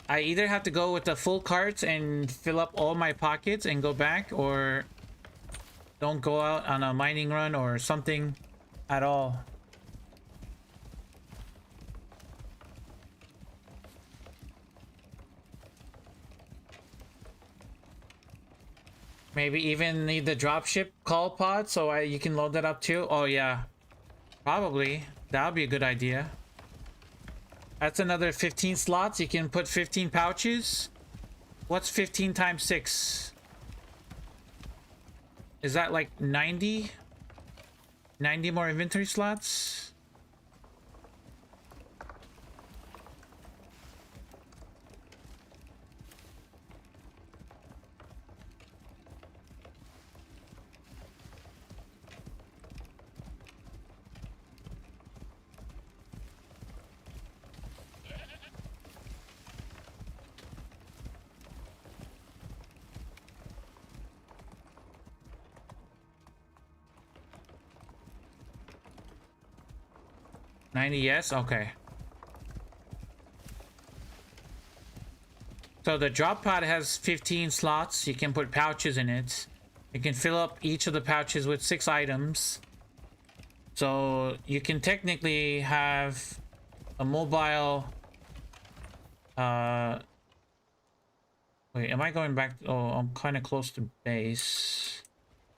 I either have to go with the full carts and fill up all my pockets and go back, or don't go out on a mining run or something at all. Maybe even need the dropship call pod so you can load that up too. Oh yeah, probably that would be a good idea. That's another 15 slots. You can put 15 pouches. What's 15 times 6? Is that like 90? 90 more inventory slots? $90, yes? Okay. So the drop pod has 15 slots. You can put pouches in it. You can fill up each of the pouches with 6 items. So you can technically have a mobile... Wait, am I going back? Oh, I'm kind of close to base.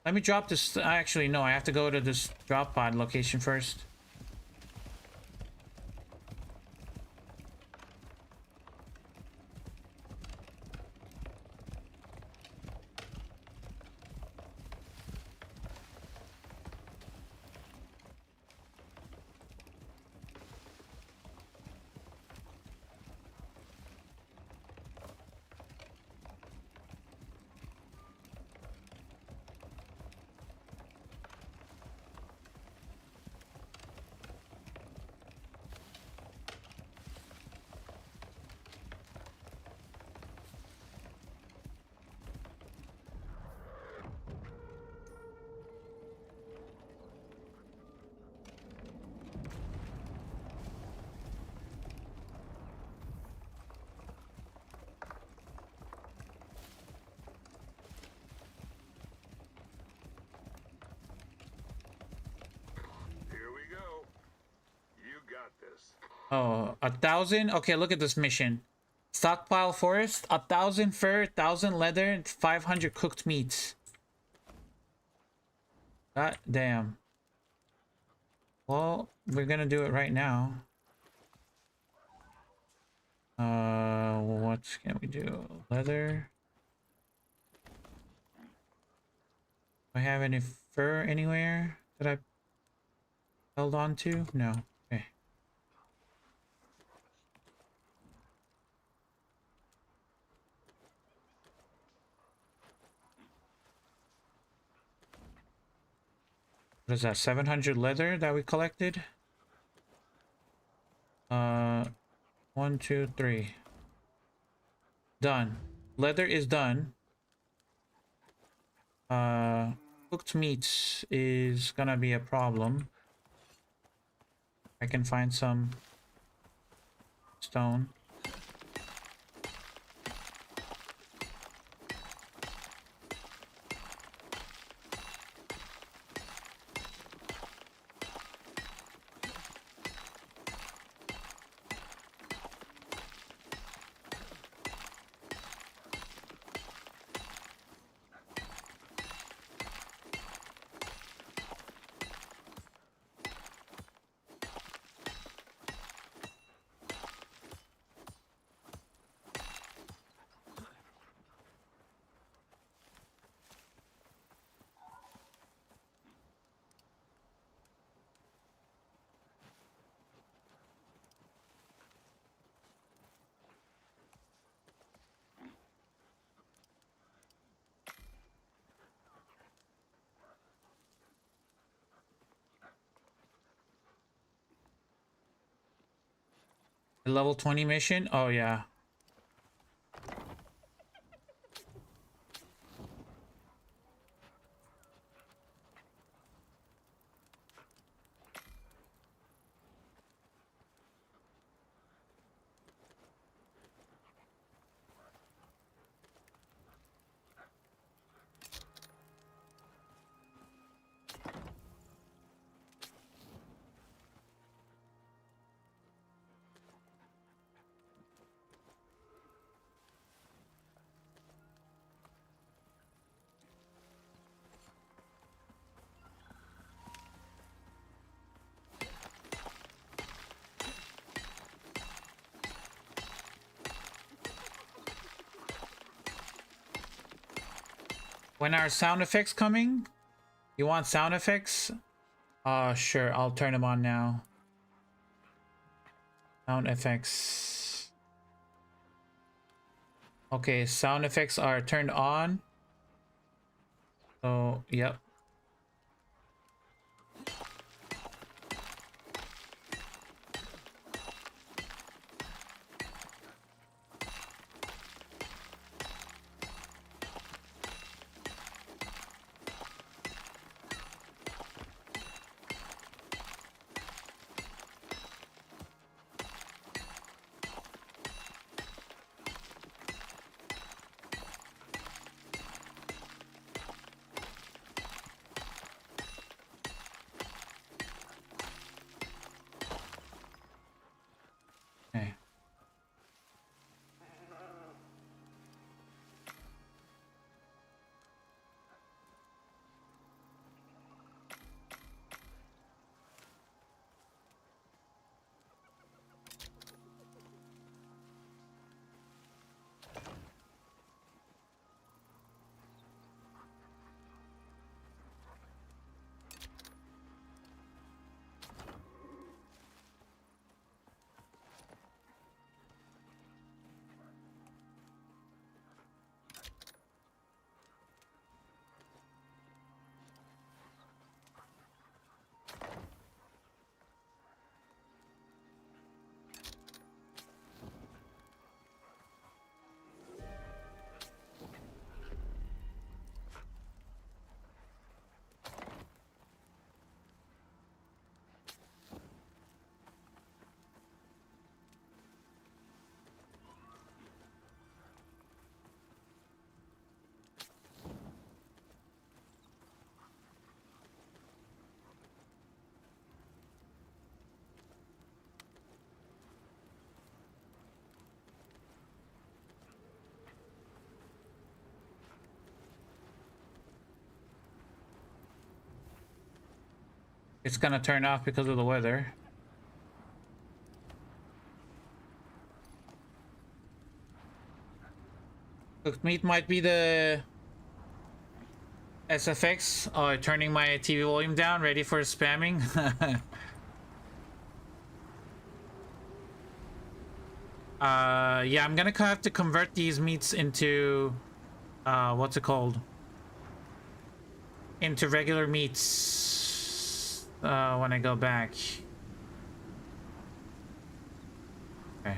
Let me drop this. Actually, no, I have to go to this drop pod location first. Oh, 1,000? Okay, look at this mission. Stockpile forest, 1,000 fur, 1,000 leather, 500 cooked meats. God damn. Well, we're gonna do it right now. What can we do? Leather. Do I have any fur anywhere that I held on to? No. Okay. What is that? 700 leather that we collected? 1, 2, 3. Done. Leather is done. Cooked meats is gonna be a problem. I can find some stone. A level 20 mission? Oh yeah. When are sound effects coming? You want sound effects? Sure, I'll turn them on now. Sound effects. Okay, sound effects are turned on. So, yep. Okay. It's gonna turn off because of the weather. Cooked meat might be the SFX. Oh, turning my TV volume down, ready for spamming. Yeah, I'm gonna have to convert these meats into what's it called? Into regular meats when I go back. Okay.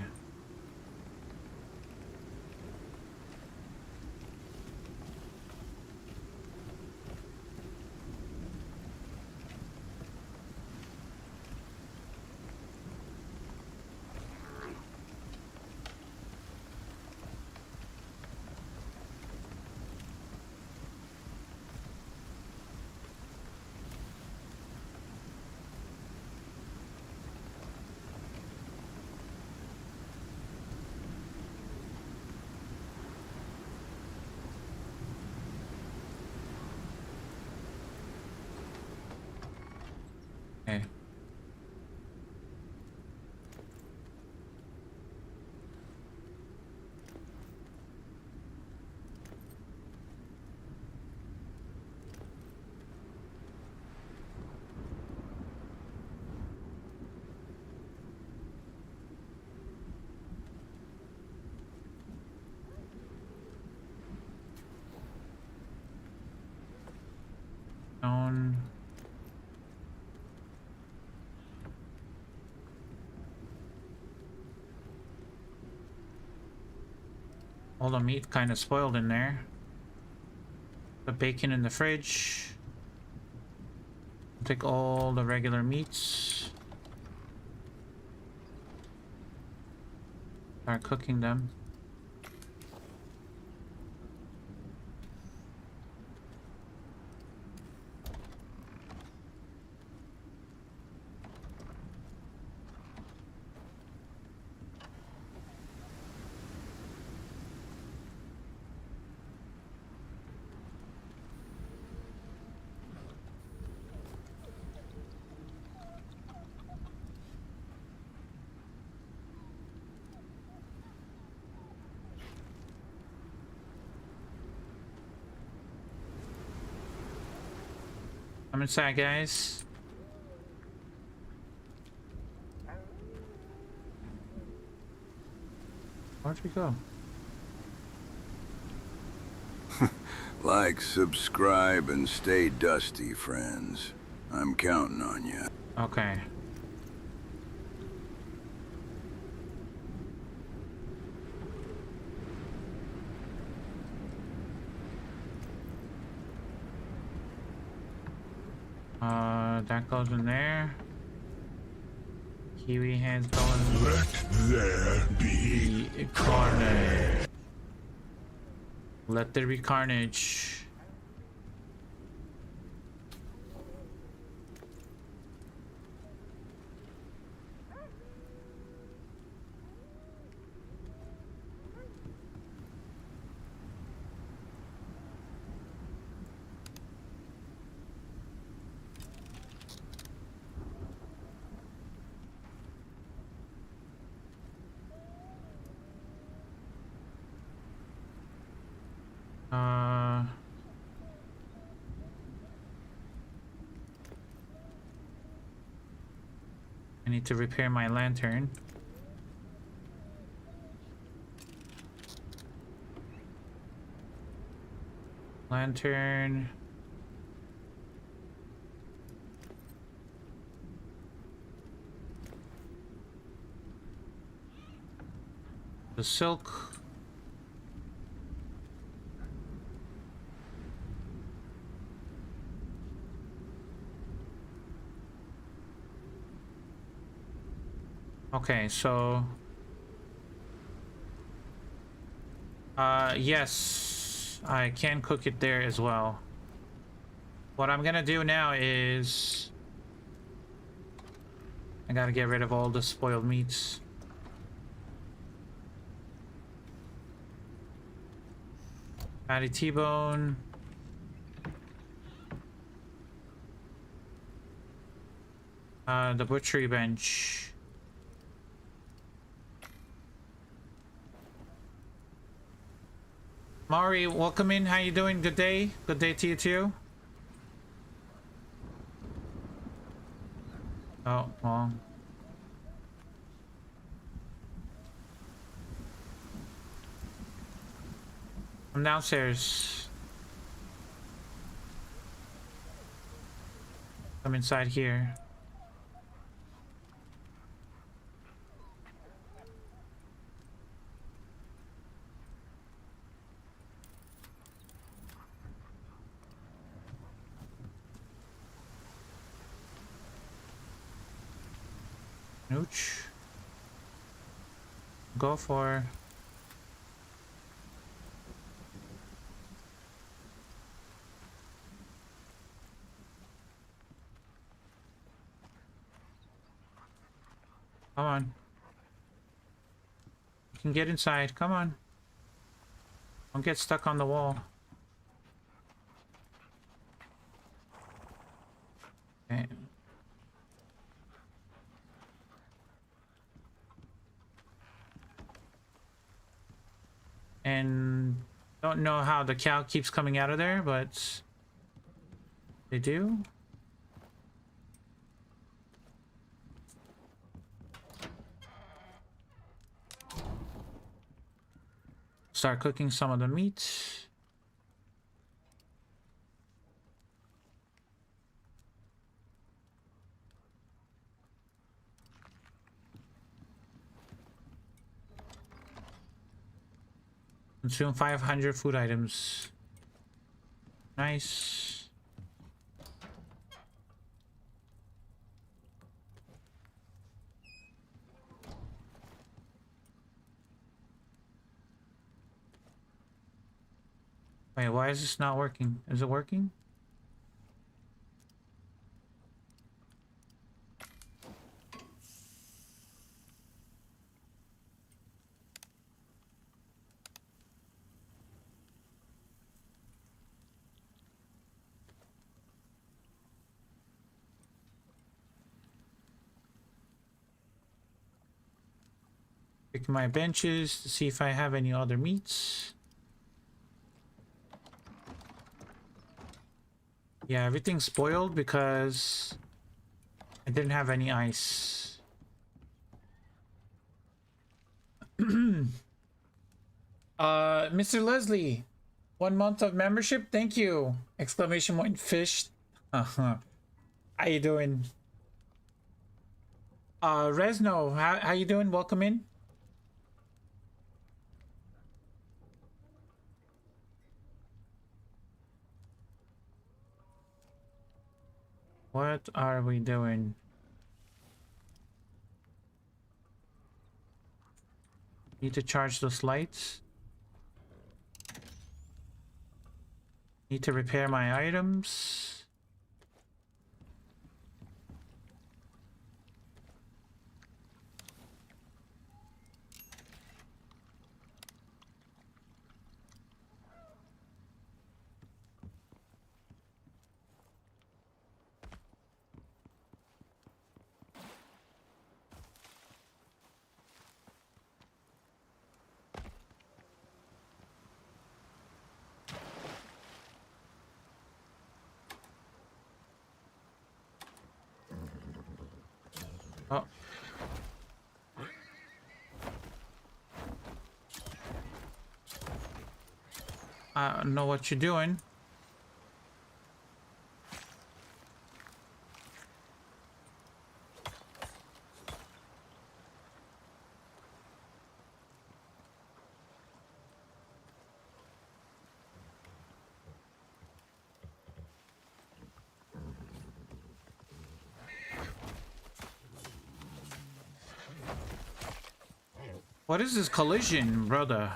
Okay. On. All the meat kind of spoiled in there. The bacon in the fridge. Take all the regular meats. Start cooking them. Come inside, guys. Where'd we go? Like, subscribe, and stay dusty, friends. I'm counting on you. Okay. That goes in there. Kiwi heads going. Let there be Carnage. Let there be carnage. I need to repair my lantern. Lantern. The silk. Okay, so yes, I can cook it there as well. What I'm gonna do now is I gotta get rid of all the spoiled meats. Fatty T-bone. The butchery bench. Mari, welcome in. How you doing? Good day. Good day to you too. Oh, well. I'm downstairs. I'm inside here. Nooch. Go for. Come on. You can get inside. Come on. Don't get stuck on the wall. Okay. And don't know how the cow keeps coming out of there, but they do. Start cooking some of the meat. Consume 500 food items. Nice. Wait, why is this not working? Is it working? Pick my benches to see if I have any other meats. Yeah, everything's spoiled because I didn't have any ice. Mr. Leslie, 1 month of membership. Thank you! Exclamation point fish. Uh-huh. How you doing? Resno, how you doing? Welcome in. What are we doing? Need to charge those lights. Need to repair my items. Oh. I don't know what you're doing. What is this collision, brother?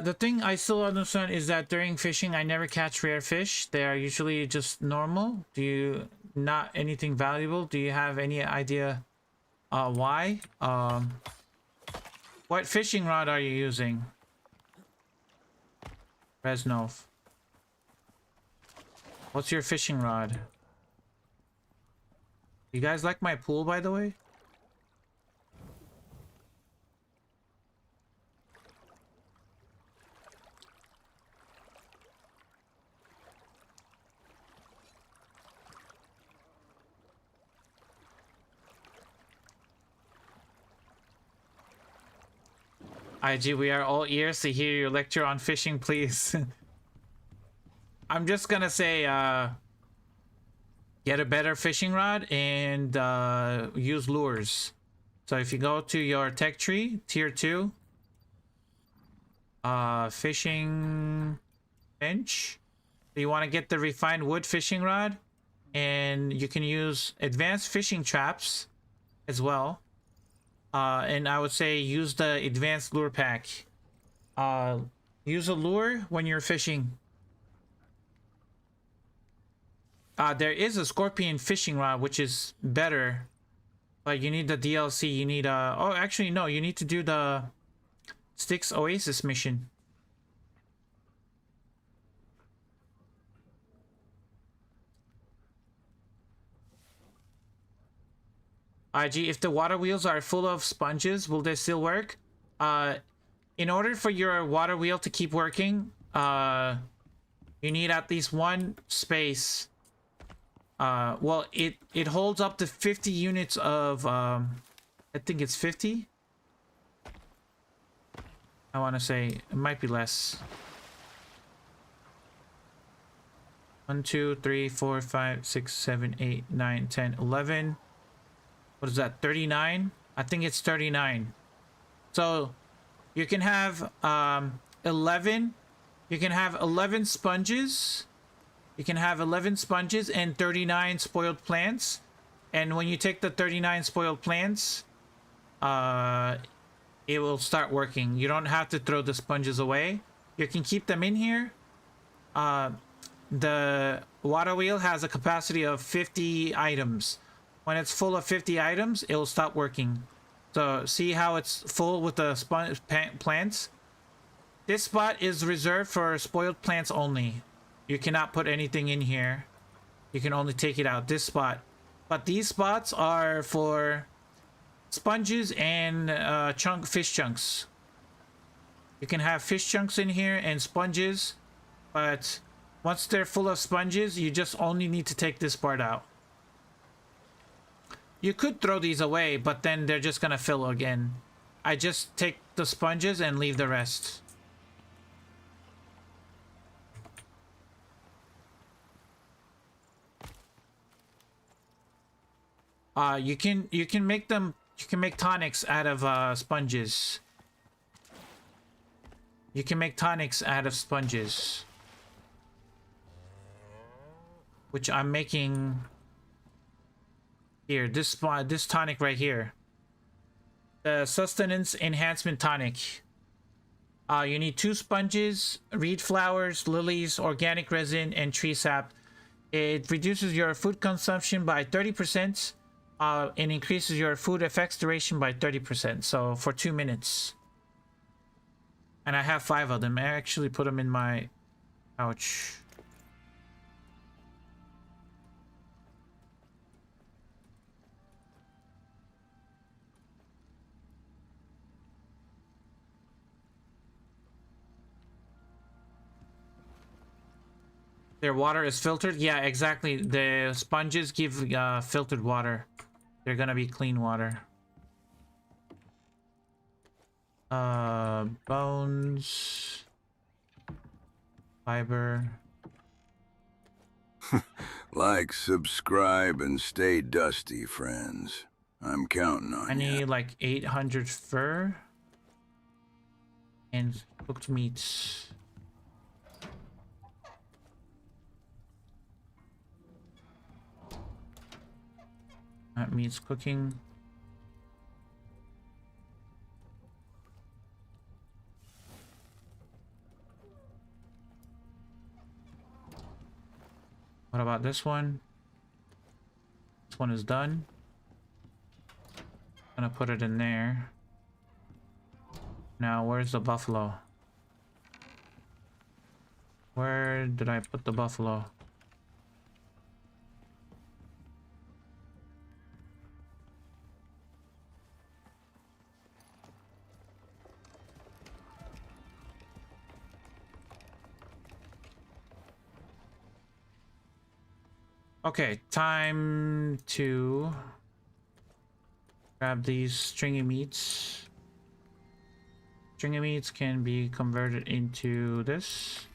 The thing I still understand is that during fishing, I never catch rare fish. They are usually just normal. Do you not anything valuable? Do you have any idea why? What fishing rod are you using? Reznov. What's your fishing rod? You guys like my pool, by the way? IG, we are all ears to hear your lecture on fishing, please. I'm just gonna say, get a better fishing rod and use lures. So if you go to your tech tree, tier 2, fishing bench, you want to get the refined wood fishing rod, and you can use advanced fishing traps as well. And I would say use the advanced lure pack. Use a lure when you're fishing. There is a scorpion fishing rod, which is better, but you need the DLC. You need oh, actually no, you need to do the Styx Oasis mission. IG, if the water wheels are full of sponges, will they still work? In order for your water wheel to keep working, you need at least one space. Well, it holds up to 50 units of, I think it's 50. I want to say it might be less. 1, 2, 3, 4, 5, 6, 7, 8, 9, 10, 11. What is that? 39? I think it's 39. So you can have 11. You can have 11 sponges. You can have 11 sponges and 39 spoiled plants. And when you take the 39 spoiled plants, it will start working. You don't have to throw the sponges away. You can keep them in here. The water wheel has a capacity of 50 items. When it's full of 50 items, it will stop working. So see how it's full with the plants? This spot is reserved for spoiled plants only. You cannot put anything in here. You can only take it out this spot. But these spots are for sponges and fish chunks. You can have fish chunks in here and sponges, but once they're full of sponges, you just only need to take this part out. You could throw these away, but then they're just gonna fill again. I just take the sponges and leave the rest. You can make tonics out of sponges. You can make tonics out of sponges, which I'm making here. This tonic right here, the sustenance enhancement tonic. You need 2 sponges, reed flowers, lilies, organic resin, and tree sap. It reduces your food consumption by 30%. And increases your food effects duration by 30%. So for 2 minutes. And I have 5 of them. I actually put them in my pouch. Their water is filtered? Yeah, exactly. The sponges give filtered water. They're gonna be clean water. Bones. Fiber. Like, subscribe, and stay dusty, friends. I'm counting on I need you. like 800 fur. And cooked meats. That means cooking. What about this one? This one is done. Gonna put it in there. Now, where's the buffalo? Where did I put the buffalo? Okay, time to grab these stringy meats. Stringy meats can be converted into this.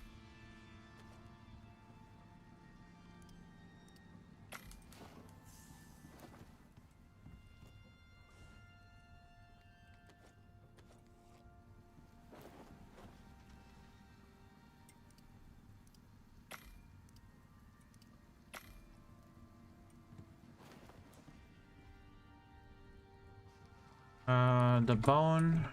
The bone.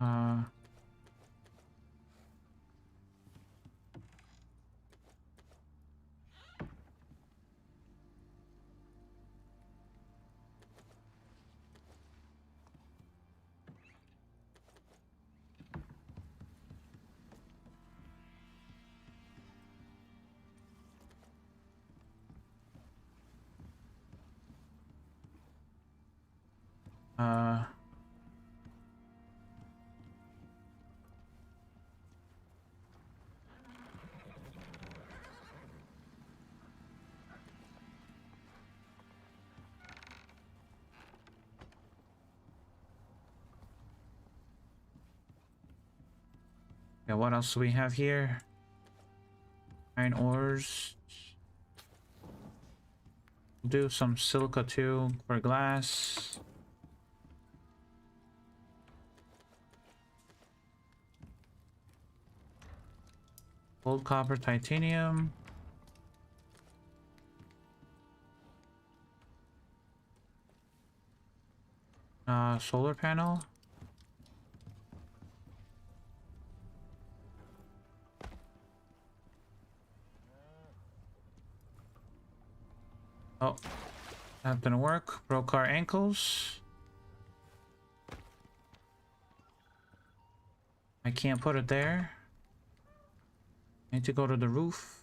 Uh, uh, yeah, what else do we have here? Iron ores. Do some silica too for glass. Gold, copper, titanium. Solar panel. Oh, that didn't work. Broke our ankles. I can't put it there. Need to go to the roof.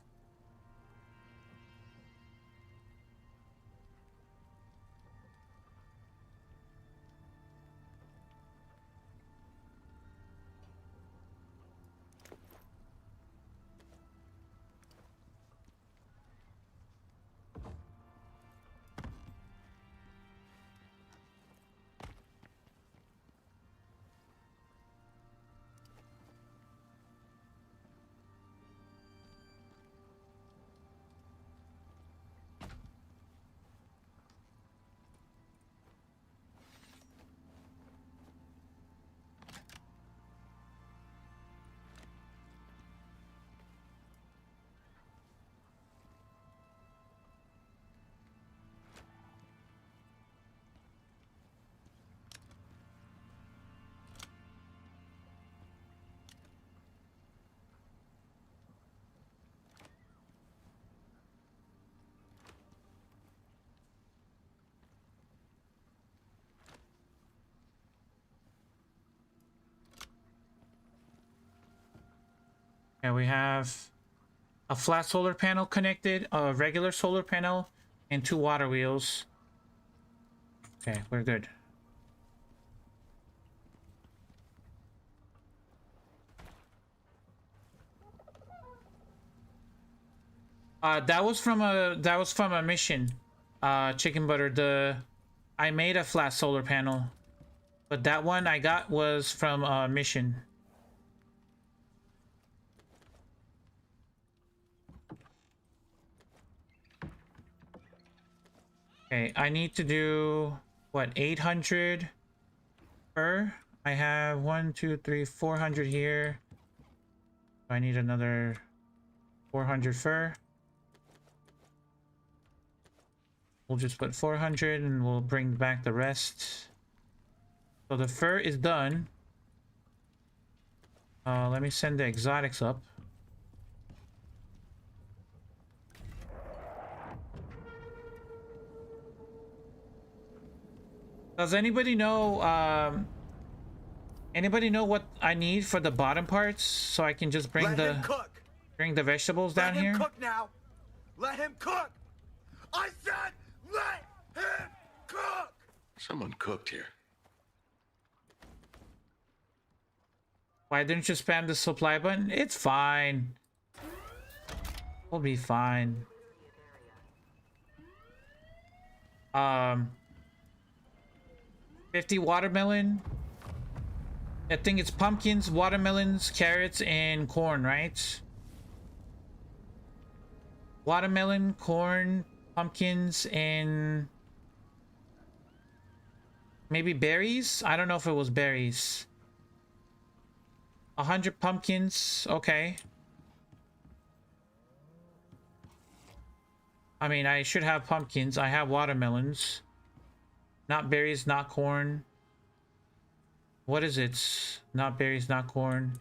Okay, we have a flat solar panel connected, a regular solar panel, and 2 water wheels. Okay, we're good. That was from a mission. Chicken butter. I made a flat solar panel, but that one I got was from a mission. Okay, I need to do what, 800 fur? I have 1, 2, 3, 400 here. I need another 400 fur. We'll just put 400 and we'll bring back the rest. So the fur is done. Let me send the exotics up. Does anybody know what I need for the bottom parts so I can just bring the vegetables down here? Let him cook now. Let him cook. I said let him cook. Someone cooked here. Why didn't you spam the supply button? It's fine. We'll be fine. 50 watermelon. I think it's pumpkins, watermelons, carrots, and corn, right? Watermelon, corn, pumpkins, and maybe berries? I don't know if it was berries. 100 pumpkins, okay. I mean, I should have pumpkins. I have watermelons. Not berries, not corn. What is it? Not berries, not corn.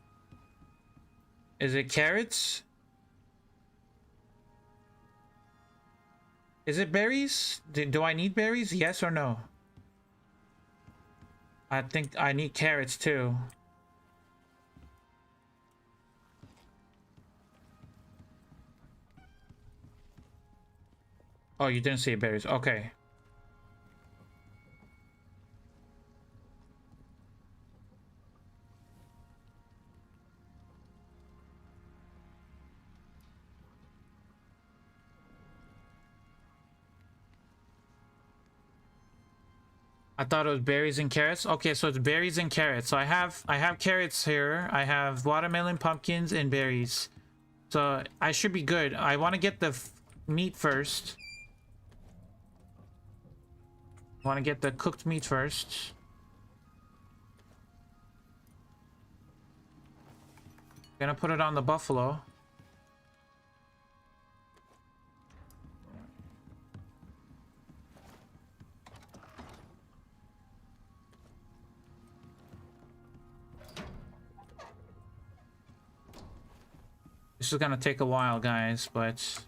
Is it carrots? Is it berries? Do I need berries? Yes or no? I think I need carrots too. Oh, you didn't say berries. Okay. I thought it was berries and carrots. Okay, so it's berries and carrots. So I have carrots here. I have watermelon, pumpkins, and berries. So I should be good. I want to get the meat first. I want to get the cooked meat first. Gonna put it on the buffalo. This is gonna take a while, guys, but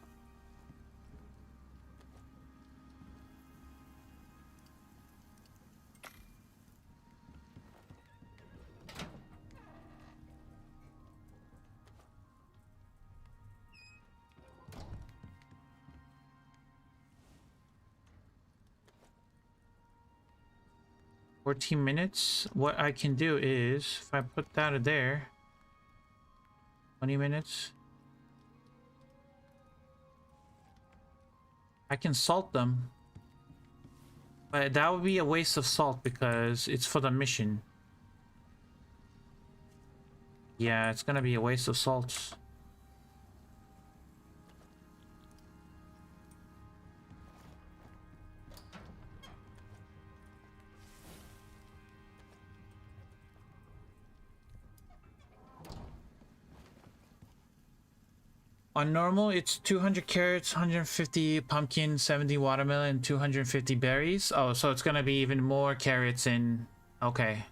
14 minutes. What I can do is, if I put that there, 20 minutes. I can salt them. But that would be a waste of salt because it's for the mission. Yeah, it's gonna be a waste of salt. On normal, it's 200 carrots, 150 pumpkin, 70 watermelon, 250 berries. Oh, so it's gonna be even more carrots and... Okay.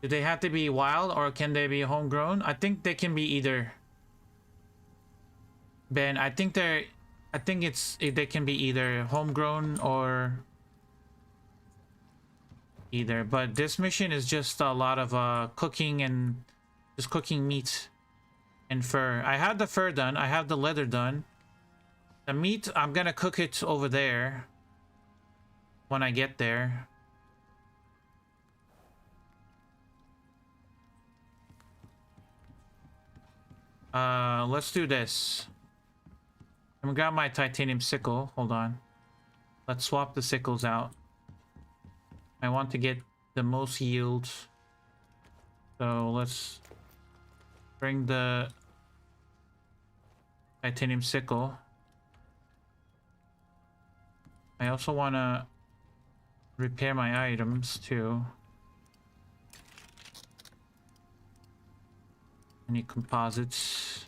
Do they have to be wild or can they be homegrown? I think they can be either. Ben, I think they can be either homegrown or either. But this mission is just a lot of cooking and just cooking meat. And fur. I have the fur done. I have the leather done. The meat, I'm gonna cook it over there when I get there. Let's do this. I'm gonna grab my titanium sickle. Hold on. Let's swap the sickles out. I want to get the most yield. So let's bring the titanium sickle. I also want to repair my items too. Any composites?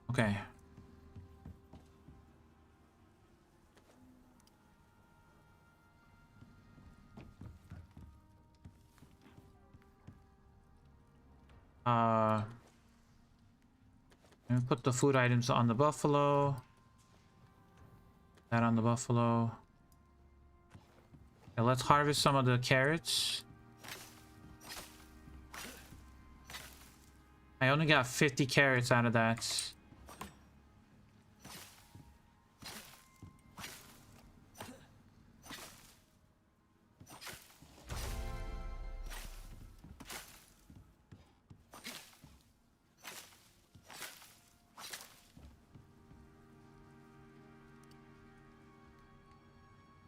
Okay. Let me put the food items on the buffalo. That on the buffalo. Okay, let's harvest some of the carrots. I only got 50 carrots out of that.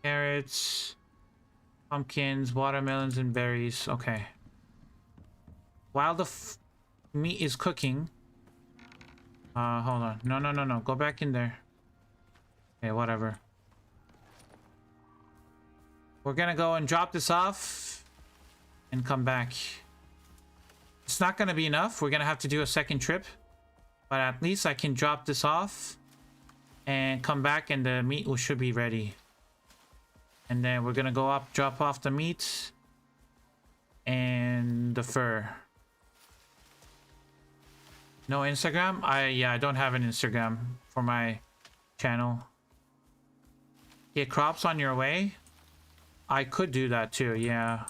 Carrots, pumpkins, watermelons, and berries. Okay. While the meat is cooking... hold on. No. Go back in there. Okay, whatever. We're gonna go and drop this off and come back. It's not gonna be enough. We're gonna have to do a second trip. But at least I can drop this off and come back and the meat should be ready. And then we're gonna go up, drop off the meat and the fur. No Instagram? I don't have an Instagram for my channel. Get crops on your way? I could do that too, yeah.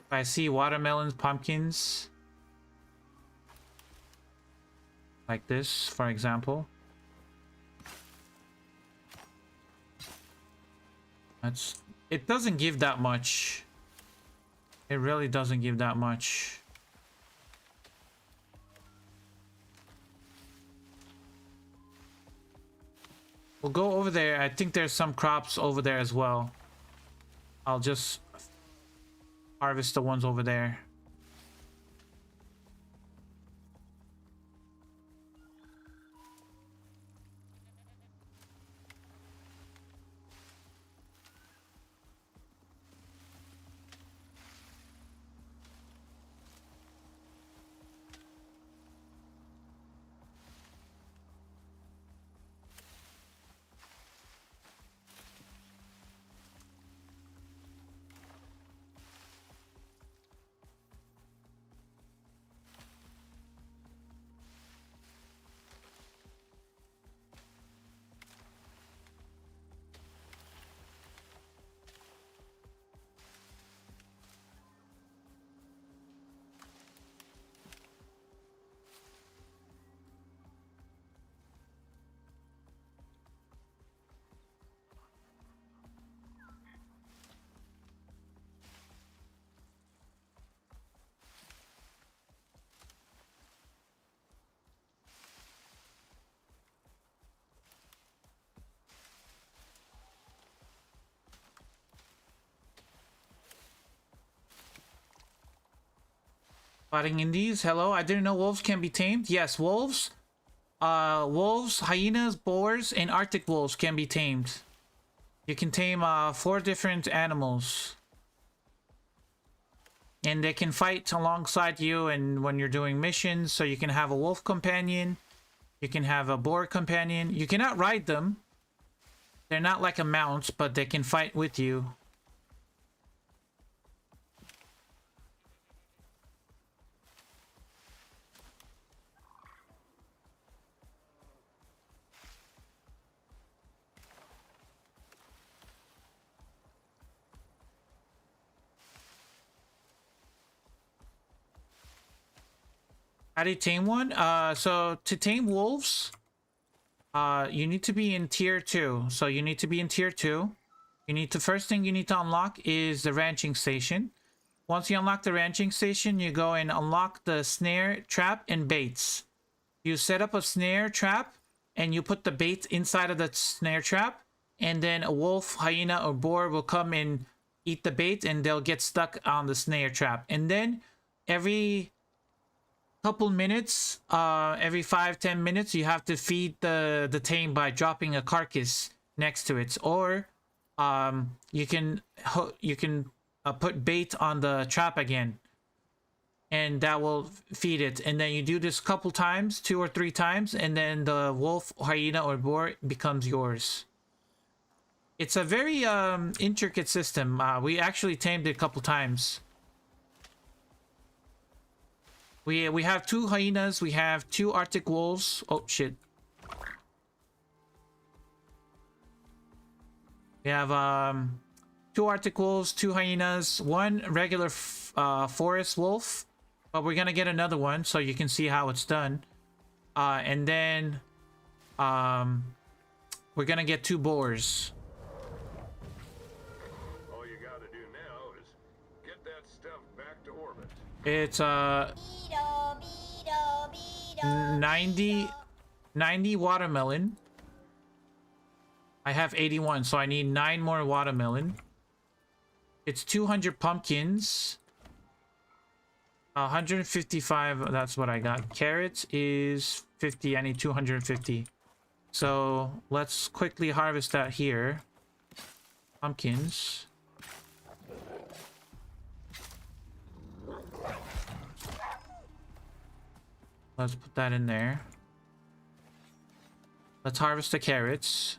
If I see watermelons, pumpkins, like this, for example. It doesn't give that much. It really doesn't give that much. We'll go over there. I think there's some crops over there as well. I'll just harvest the ones over there. Fighting Indies, hello. I didn't know wolves can be tamed. Yes, wolves, hyenas, boars, and Arctic wolves can be tamed. You can tame 4 different animals. And they can fight alongside you and when you're doing missions. So you can have a wolf companion. You can have a boar companion. You cannot ride them. They're not like a mount, but they can fight with you. How do you tame one? So to tame wolves, you need to be in tier 2. So you need to be in tier 2. You need to, first thing you need to unlock is the ranching station. Once you unlock the ranching station, you go and unlock the snare, trap, and baits. You set up a snare trap, and you put the bait inside of the snare trap, and then a wolf, hyena, or boar will come and eat the bait, and they'll get stuck on the snare trap. And then every couple minutes, every 5-10 minutes, you have to feed the tame by dropping a carcass next to it, or you can put bait on the trap again, and that will feed it. And then you do this couple times, 2 or 3 times, and then the wolf, hyena, or boar becomes yours. It's a very intricate system. We actually tamed it a couple times. We have 2 hyenas, we have 2 Arctic wolves. Oh shit. We have 2 Arctic wolves, 2 hyenas, 1 regular forest wolf. But we're gonna get another one so you can see how it's done. And then we're gonna get 2 boars. All you gotta do now is get that stuff back to orbit. It's 90 watermelon. I have 81, so I need 9 more watermelon. It's 200 pumpkins. 155, that's what I got. Carrots is 50, I need 250. So let's quickly harvest that here. Pumpkins. Let's put that in there. Let's harvest the carrots.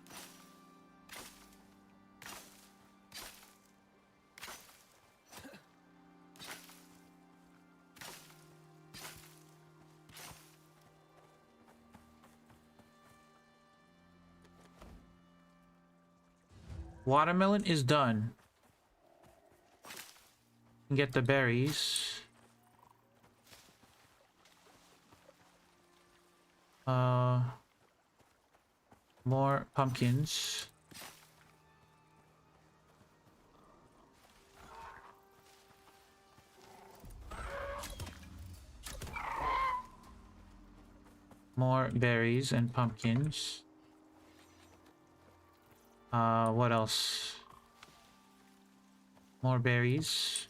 Watermelon is done. Get the berries. More pumpkins. More berries and pumpkins. What else? More berries.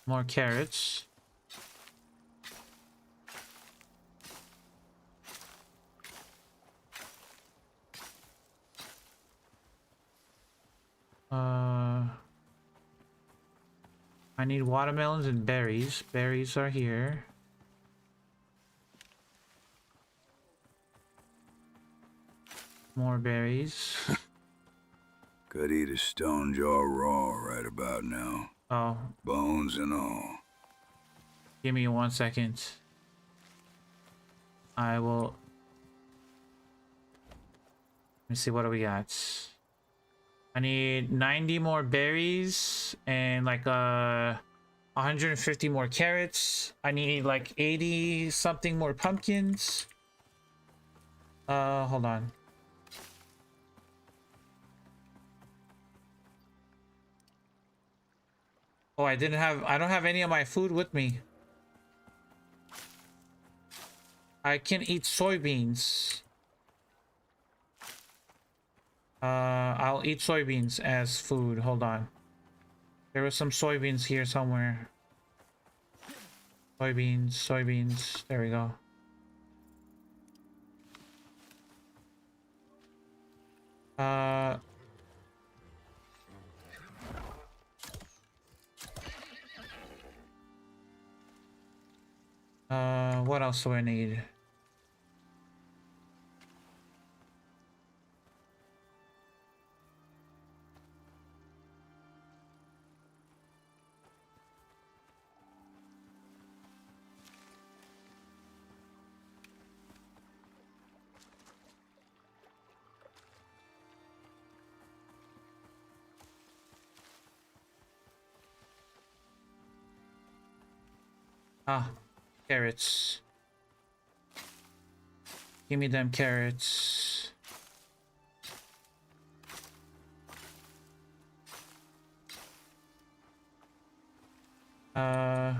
More carrots. I need watermelons and berries. Berries are here. More berries. Could eat a stone jaw raw right about now. Oh, Bones and all. give me 1 second. I will. Let me see, what do we got? I need 90 more berries and like 150 more carrots. I need like 80 something more pumpkins. Hold on. Oh, I don't have any of my food with me. I can eat soybeans. I'll eat soybeans as food. Hold on. There was some soybeans here somewhere. Soybeans, soybeans. There we go. Uh, what else do I need? Ah, carrots. Give me them carrots. Uh,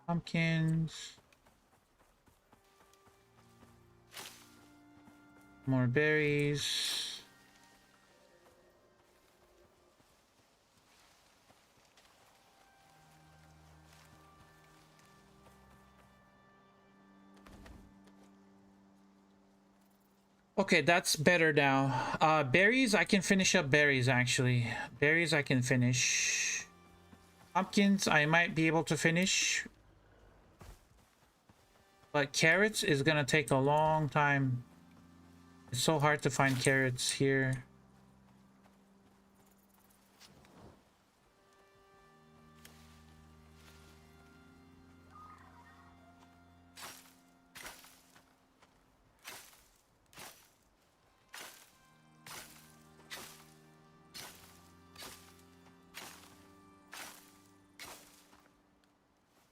pumpkins. More berries. Okay, that's better now. Berries, I can finish up berries actually. Berries I can finish. Pumpkins, I might be able to finish. But carrots is gonna take a long time. It's so hard to find carrots here.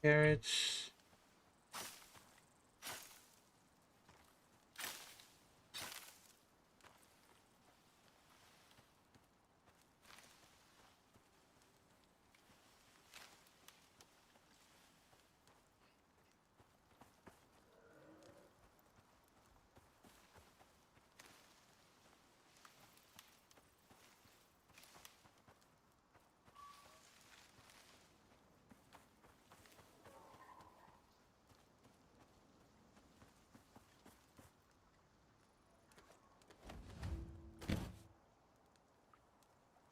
Carrots.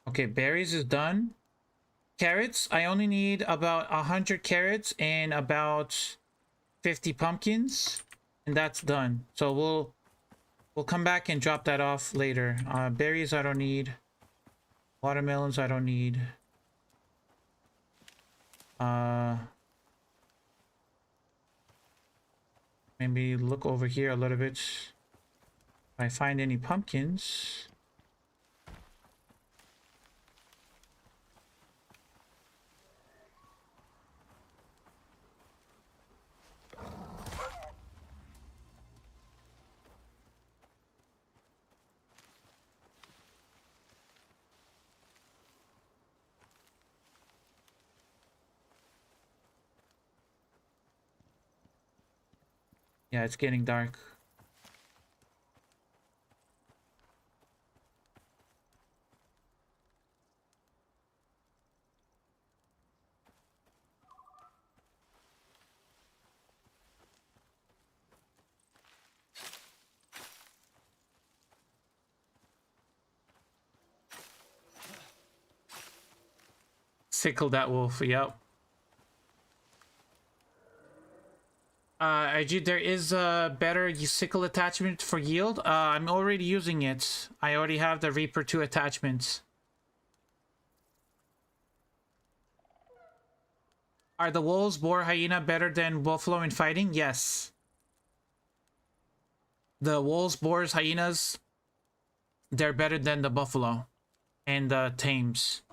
Okay, berries is done. Carrots, I only need about 100 carrots and about 50 pumpkins, and that's done. So we'll come back and drop that off later. Berries I don't need. Watermelons I don't need. Maybe look over here a little bit. If I find any pumpkins. Yeah, it's getting dark. Sickle that wolf, yep. IG, there is a better sickle attachment for yield. I'm already using it. I already have the Reaper 2 attachments. Are the wolves, boar, hyena better than buffalo in fighting? Yes. The wolves, boars, hyenas, they're better than the buffalo and the tames.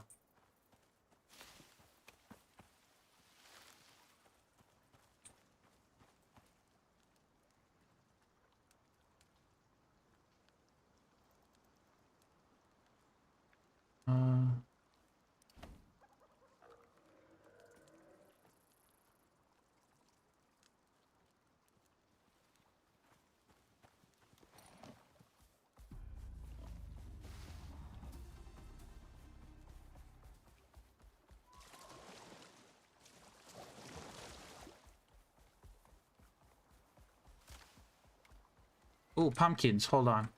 Oh, pumpkins. Hold on.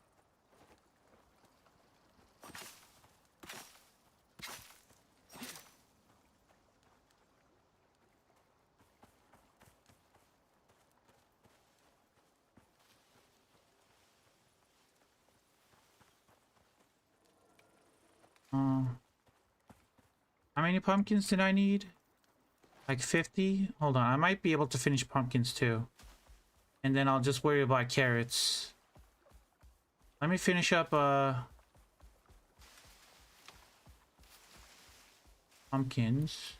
How many pumpkins did I need? Like 50? Hold on. I might be able to finish pumpkins too. And then I'll just worry about carrots. Let me finish up pumpkins.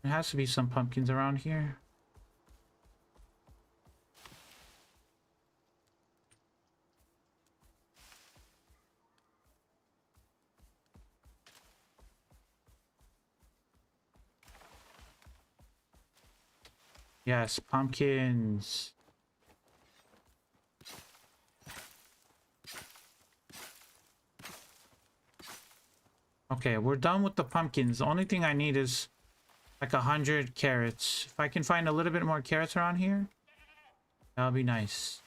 There has to be some pumpkins around here. Yes, pumpkins. Okay, we're done with the pumpkins. The only thing I need is like 100 carrots. If I can find a little bit more carrots around here, that'll be nice.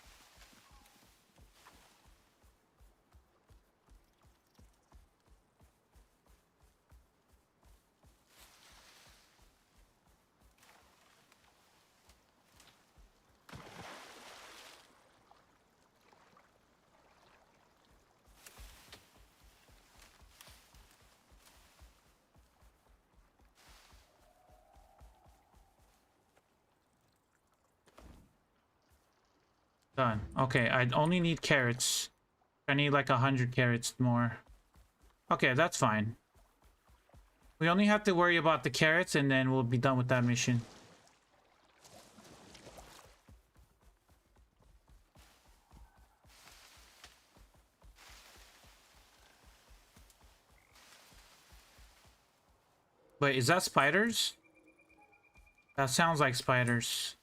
Done. Okay, I only need carrots. I need like 100 carrots more. Okay, that's fine. We only have to worry about the carrots and then we'll be done with that mission. Wait, is that spiders? That sounds like spiders.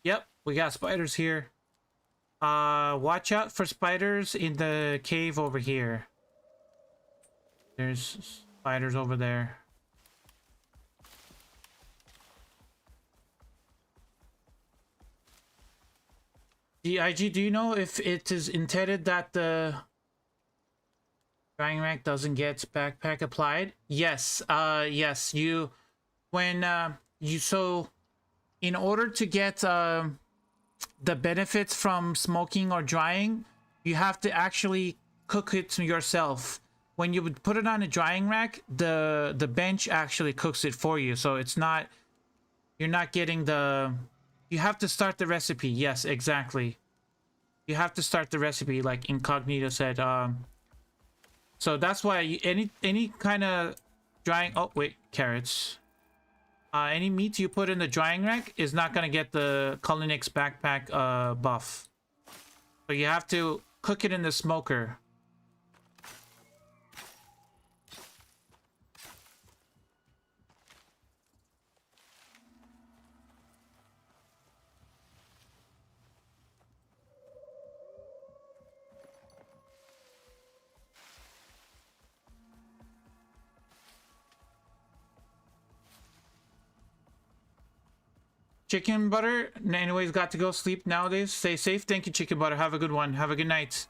Yep, we got spiders here. Watch out for spiders in the cave over here. There's spiders over there. DIG, do you know if it is intended that the drying rack doesn't get backpack applied? Yes, yes, so in order to get the benefits from smoking or drying, you have to actually cook it yourself. When you would put it on a drying rack, the bench actually cooks it for you, so it's not, you're not getting the, you have to start the recipe. Yes, exactly, you have to start the recipe like Incognito said. So that's why any kind of drying, oh wait, carrots, any meat you put in the drying rack is not gonna get the Culinix backpack buff. So you have to cook it in the smoker. Chicken Butter, anyways, got to go sleep nowadays. Stay safe. Thank you, Chicken Butter. Have a good one. Have a good night.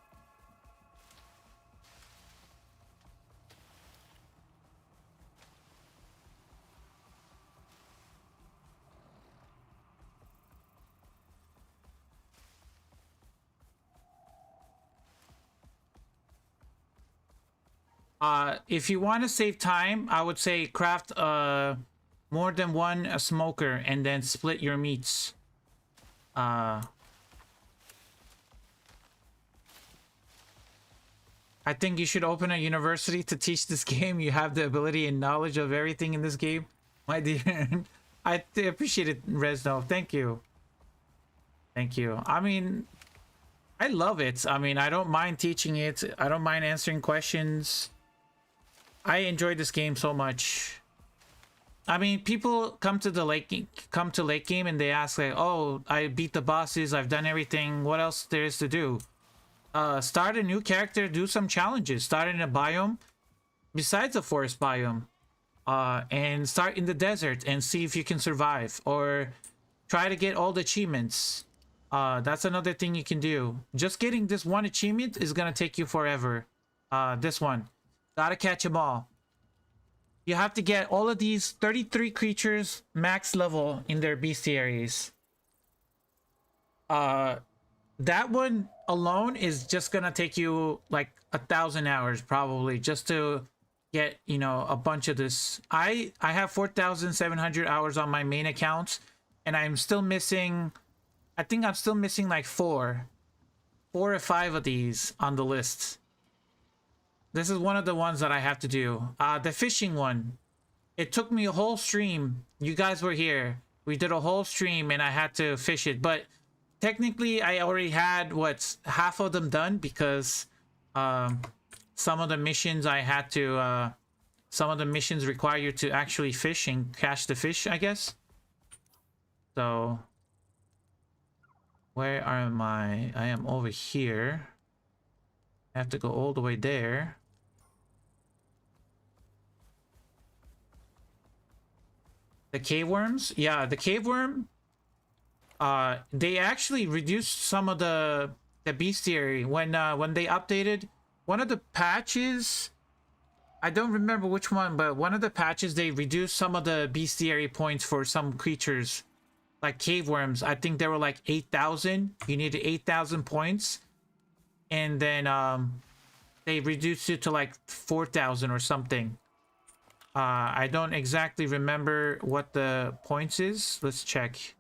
If you want to save time, I would say craft more than one smoker and then split your meats. I think you should open a university to teach this game. You have the ability and knowledge of everything in this game, my dear. I appreciate it, Resno. Thank you. Thank you. I mean, I love it. I mean, I don't mind teaching it. I don't mind answering questions. I enjoy this game so much. I mean, people come to late game and they ask like, "Oh, I beat the bosses. I've done everything. What else there is to do?" Start a new character. Do some challenges. Start in a biome besides the forest biome, and start in the desert and see if you can survive. Or try to get all the achievements. That's another thing you can do. Just getting this one achievement is gonna take you forever. This one, gotta catch them all. You have to get all of these 33 creatures max level in their bestiaries. That one alone is just gonna take you like 1,000 hours probably just to get, you know, a bunch of this. I have 4,700 hours on my main account, and I'm still missing, I think I'm still missing like four or five of these on the list. This is one of the ones that I have to do. The fishing one, it took me a whole stream. You guys were here. We did a whole stream and I had to fish it, but technically I already had half of them done because some of the missions I had to some of the missions require you to actually fish and catch the fish, I guess. So where am I? I am over here. I have to go all the way there. The cave worms? Yeah, the cave worm. They actually reduced some of the bestiary when they updated one of the patches. I don't remember which one, but one of the patches they reduced some of the bestiary points for some creatures, like cave worms. I think they were like 8,000. You needed 8,000 points, and then they reduced it to like 4,000 or something. I don't exactly remember what the points is. Let's check.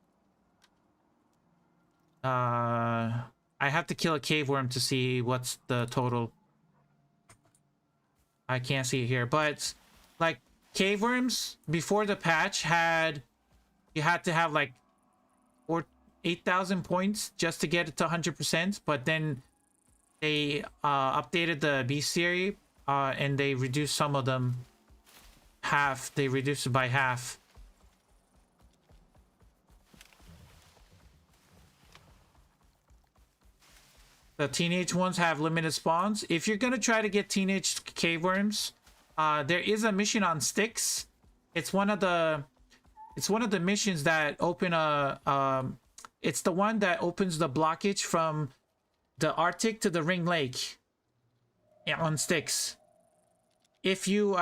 I have to kill a cave worm to see what's the total. I can't see it here, but like cave worms before the patch you had to have like 8,000 points just to get it to 100%, but then they updated the bestiary and they reduced some of them half. They reduced it by half. The teenage ones have limited spawns. If you're gonna try to get teenage cave worms, there is a mission on Styx. It's one of the missions that open it's the one that opens the blockage from the Arctic to the Ring Lake on Styx. If you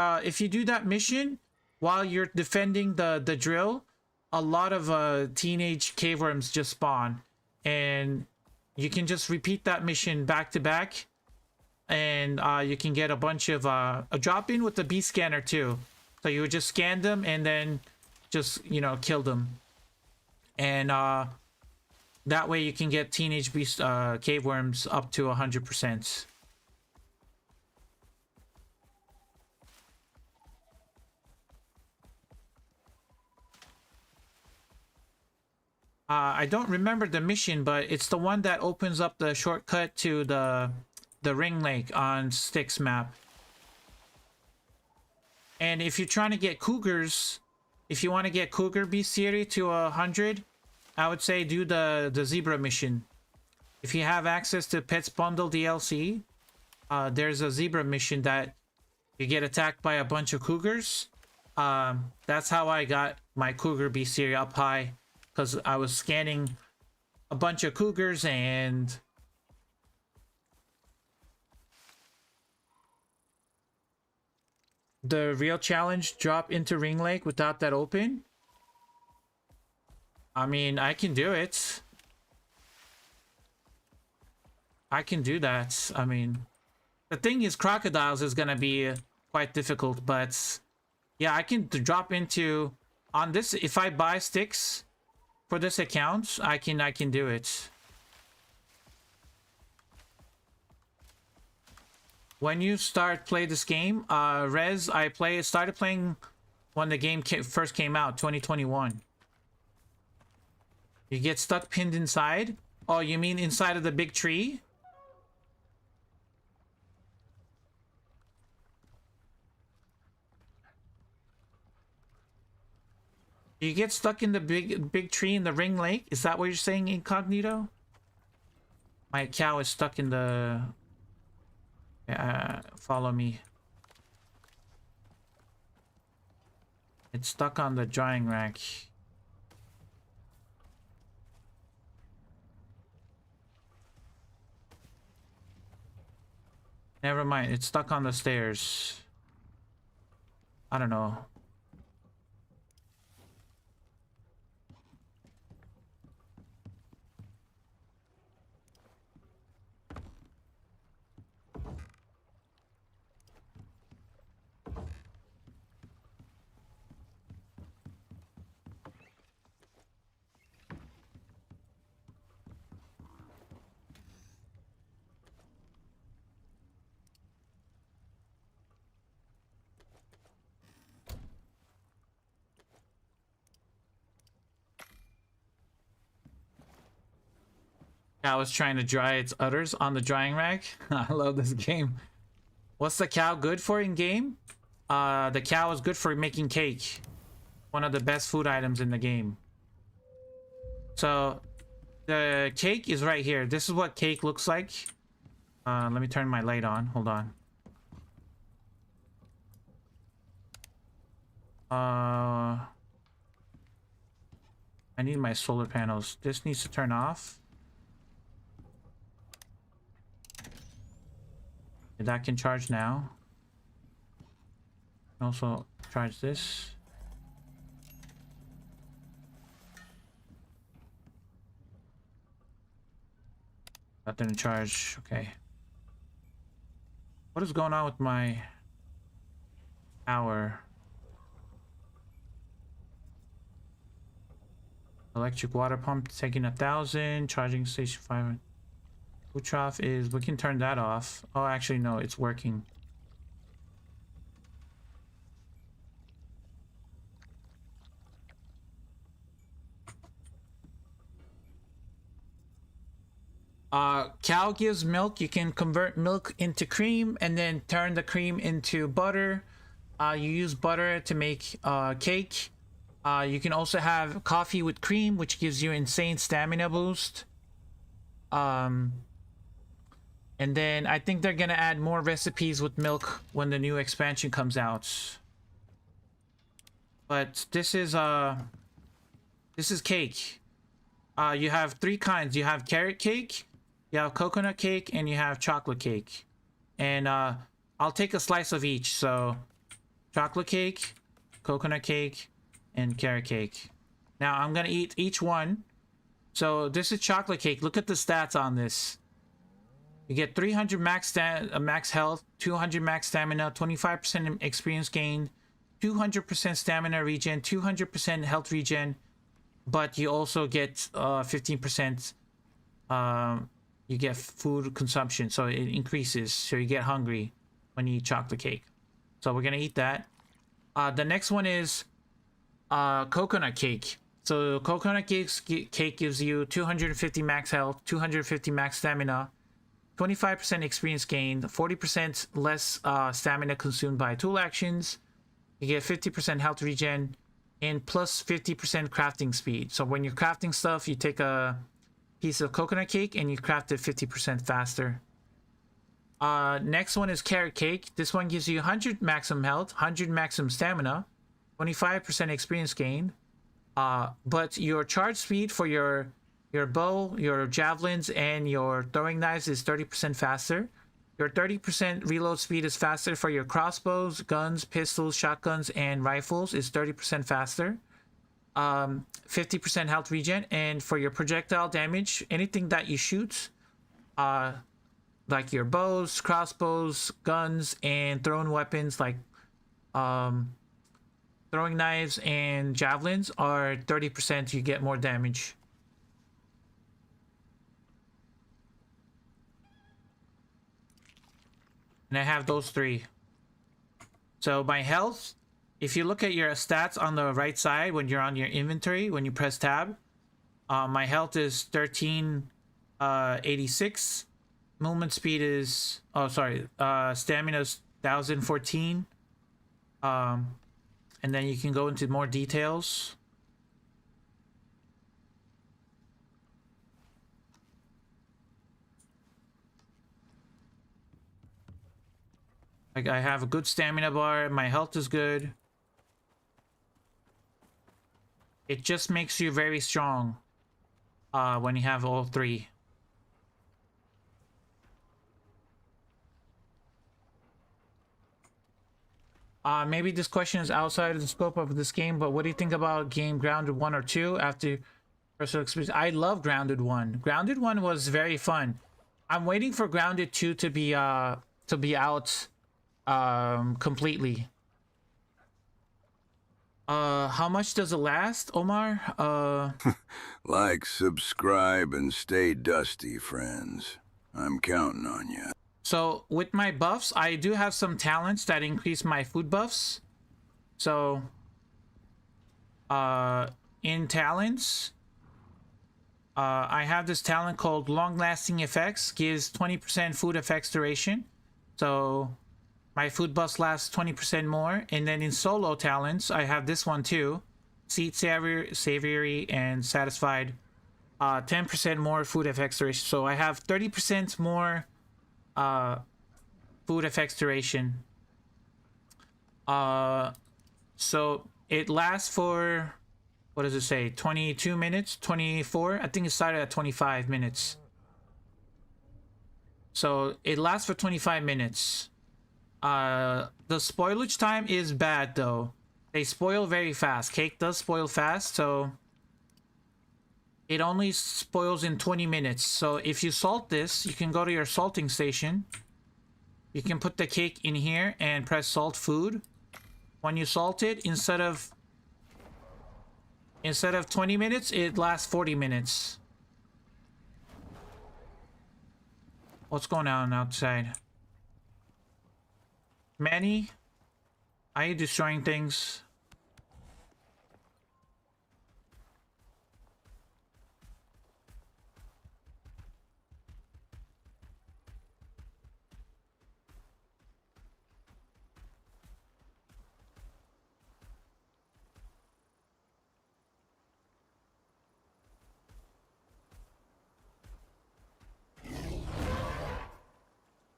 do that mission while you're defending the drill, a lot of teenage cave worms just spawn, and you can just repeat that mission back to back, and you can get a bunch of a drop in with the beast scanner too. So you would just scan them and then just, you know, kill them, and that way you can get teenage beast cave worms up to 100%. I don't remember the mission, but it's the one that opens up the shortcut to the Ring Lake on Styx map. And if you're trying to get cougars, if you want to get cougar bestiary to 100, I would say do the zebra mission. If you have access to Pets Bundle DLC, there's a zebra mission that you get attacked by a bunch of cougars. That's how I got my cougar bestiary up high, because I was scanning a bunch of cougars, and the real challenge drop into Ring Lake without that open. I mean, I can do it. I can do that. I mean, the thing is, crocodiles is gonna be quite difficult, but yeah, I can drop into on this. If I buy sticks for this account, I can do it. When you play this game, Rez, started playing when the game first came out, 2021. You get stuck pinned inside. Oh, you mean inside of the big tree? You get stuck in the big tree in the Ring Lake? Is that what you're saying, Incognito? My cow is stuck in the... follow me. It's stuck on the drying rack. Never mind, it's stuck on the stairs. I don't know. Cow is trying to dry its udders on the drying rack. I love this game. What's the cow good for in game? The cow is good for making cake. One of the best food items in the game. So the cake is right here. This is what cake looks like. Let me turn my light on. Hold on. I need my solar panels. This needs to turn off. That can charge now. Also charge this. That didn't charge. Okay. What is going on with my power? Electric water pump taking 1,000. Charging station 500. Food trough is, we can turn that off. Oh, actually, no, it's working. Cow gives milk. You can convert milk into cream and then turn the cream into butter. You use butter to make cake. You can also have coffee with cream, which gives you insane stamina boost. And then I think they're gonna add more recipes with milk when the new expansion comes out. But this is cake. You have 3 kinds. You have carrot cake, you have coconut cake, and you have chocolate cake. And I'll take a slice of each. So chocolate cake, coconut cake, and carrot cake. Now I'm gonna eat each one. So this is chocolate cake. Look at the stats on this. You get 300 max health, 200 max stamina, 25% experience gain, 200% stamina regen, 200% health regen, but you also get 15% you get food consumption, so it increases, so you get hungry when you eat chocolate cake. So we're gonna eat that. The next one is coconut cake. So coconut cake gives you 250 max health, 250 max stamina, 25% experience gained, 40% less stamina consumed by tool actions. You get 50% health regen and plus 50% crafting speed. So when you're crafting stuff, you take a piece of coconut cake and you craft it 50% faster. Next one is carrot cake. This one gives you 100 maximum health, 100 maximum stamina, 25% experience gained. But your charge speed for your bow, your javelins, and your throwing knives is 30% faster. Your 30% reload speed is faster for your crossbows, guns, pistols, shotguns, and rifles is 30% faster. 50% health regen, and for your projectile damage, anything that you shoot, like your bows, crossbows, guns, and thrown weapons like throwing knives and javelins are 30%, you get more damage. And I have those 3. So my health, if you look at your stats on the right side when you're on your inventory, when you press tab, my health is 1386. Movement speed is, stamina is 1014. And then you can go into more details. Like I have a good stamina bar, my health is good. It just makes you very strong when you have all 3. Maybe this question is outside of the scope of this game, but what do you think about game Grounded 1 or 2 after personal experience? I love Grounded 1. Grounded 1 was very fun. I'm waiting for Grounded 2 to be out completely. How much does it last, Omar? Like, subscribe, and stay dusty, friends. I'm counting on you. So with my buffs, I do have some talents that increase my food buffs. So in talents, I have this talent called long lasting effects, gives 20% food effects duration. So my food buffs last 20% more. And then in solo talents, I have this one too. Seed Savory and Satisfied. 10% more food effects duration. So I have 30% more food effects duration. So it lasts for, what does it say, 22 minutes, 24? I think it started at 25 minutes. So it lasts for 25 minutes. The spoilage time is bad though. They spoil very fast. Cake does spoil fast, so it only spoils in 20 minutes. So if you salt this, you can go to your salting station. You can put the cake in here and press salt food. When you salt it, instead of 20 minutes, it lasts 40 minutes. What's going on outside? Manny, are you destroying things?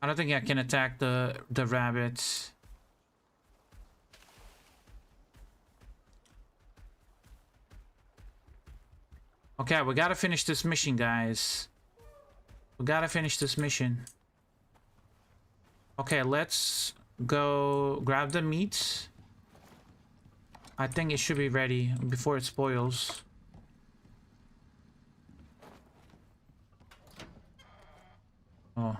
I don't think I can attack the rabbits. Okay, we gotta finish this mission, guys. We gotta finish this mission. Okay, let's go grab the meat. I think it should be ready before it spoils. Oh.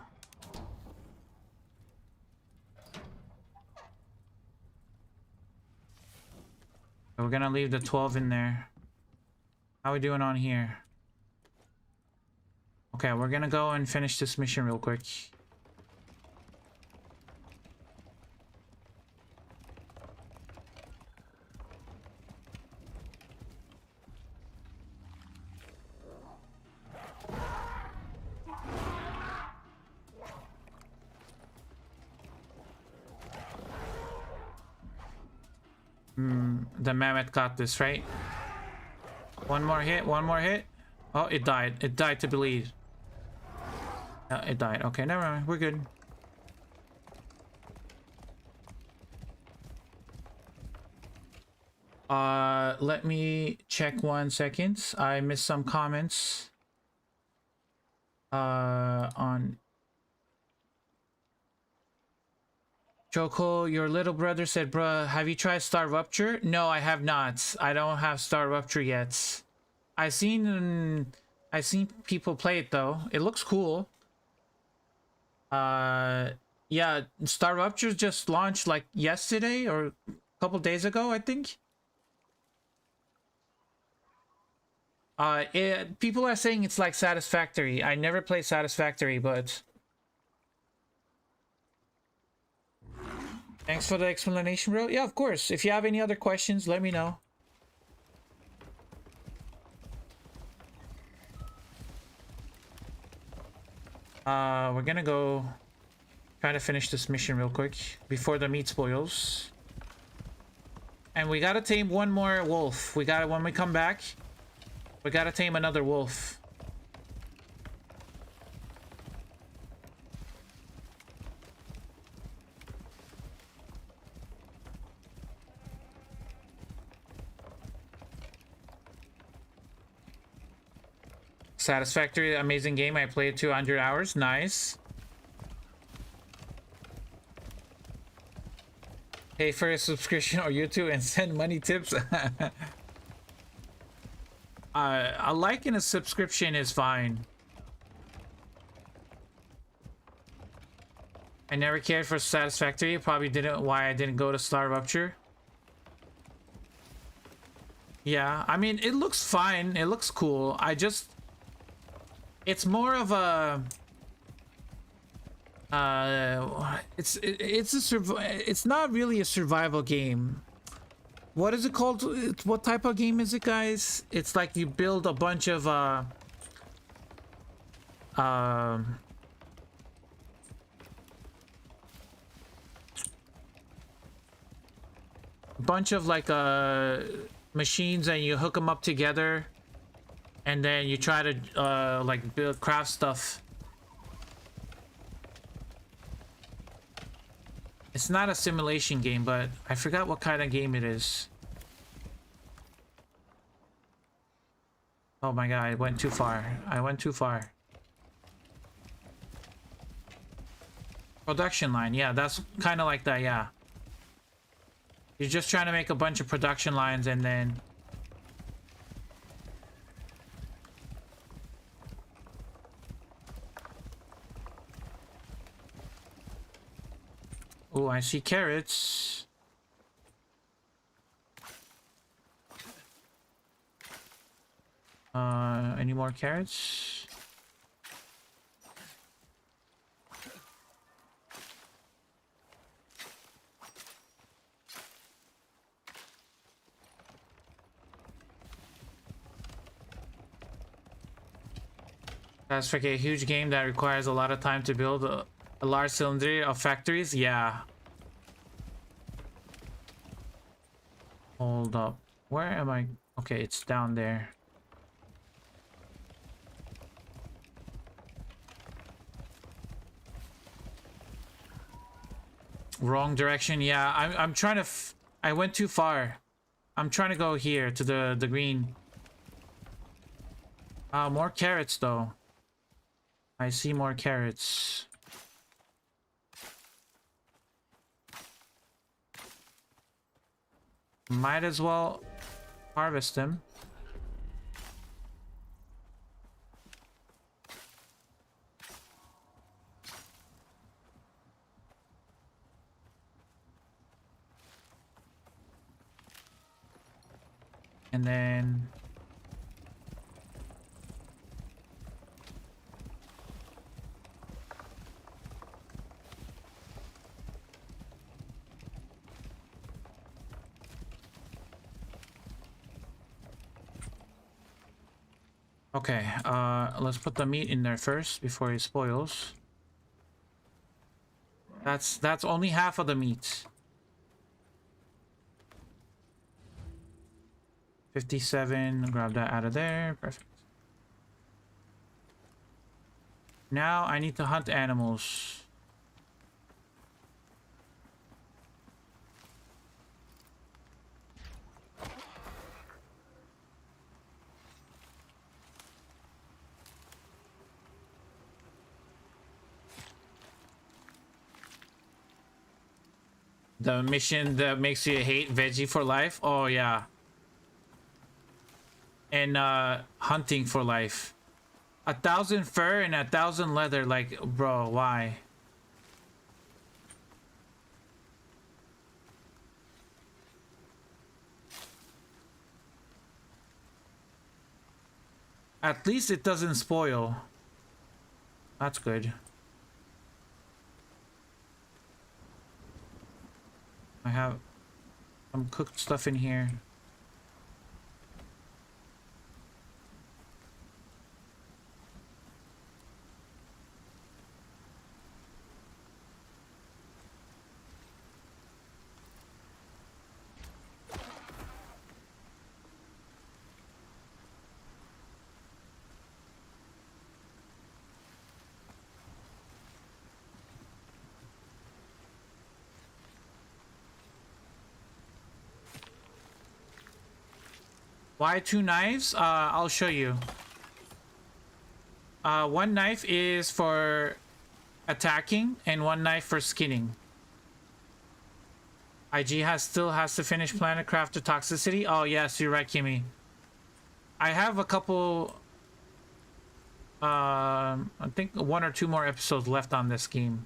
We're gonna leave the 12 in there. How are we doing on here? Okay, we're gonna go and finish this mission real quick. The mammoth got this, right? One more hit, one more hit. Oh, it died. It died to bleed. It died. Okay, never mind. We're good. Let me check 1 second. I missed some comments. On Choco, your little brother said, bruh, have you tried Star Rupture? No, I have not. I don't have Star Rupture yet. I've seen people play it though. It looks cool. Yeah, Star Rupture just launched like yesterday or a couple days ago, I think. People are saying it's like Satisfactory. I never played Satisfactory, but thanks for the explanation, bro. Yeah, of course. If you have any other questions, let me know. We're gonna go try to finish this mission real quick before the meat spoils. And we gotta tame one more wolf. When we come back, we gotta tame another wolf. Satisfactory, amazing game. I played 200 hours. Nice. Pay for a subscription or YouTube and send money tips. A like and a subscription is fine. I never cared for Satisfactory. Probably didn't why I didn't go to Star Rupture. Yeah, I mean, it looks fine. It looks cool. It's more of a it's not really a survival game. What is it called? What type of game is it, guys? It's like you build a bunch of like machines, and you hook them up together, and then you try to like craft stuff. It's not a simulation game, but I forgot what kind of game it is. Oh my god, I went too far. I went too far. Production line, yeah, that's kind of like that, yeah. You're just trying to make a bunch of production lines and then... Oh, I see carrots. Any more carrots? That's like a huge game that requires a lot of time to build a large cylinder of factories. Yeah. Hold up. Where am I? Okay, it's down there. Wrong direction. Yeah, I'm trying to I went too far. I'm trying to go here to the green. More carrots though. I see more carrots. Might as well harvest them. And then okay, let's put the meat in there first before it spoils. That's only half of the meat. 57, grab that out of there. Perfect. Now I need to hunt animals. The mission that makes you hate veggie for life? Oh yeah. And hunting for life. 1,000 fur and 1,000 leather, like, bro, why? At least it doesn't spoil. That's good. I have some cooked stuff in here. Why 2 knives? I'll show you. One knife is for attacking and one knife for skinning. IG still has to finish Planet Crafter Toxicity. Oh yes, you're right, Kimmy. I have a couple. I think 1 or 2 more episodes left on this game.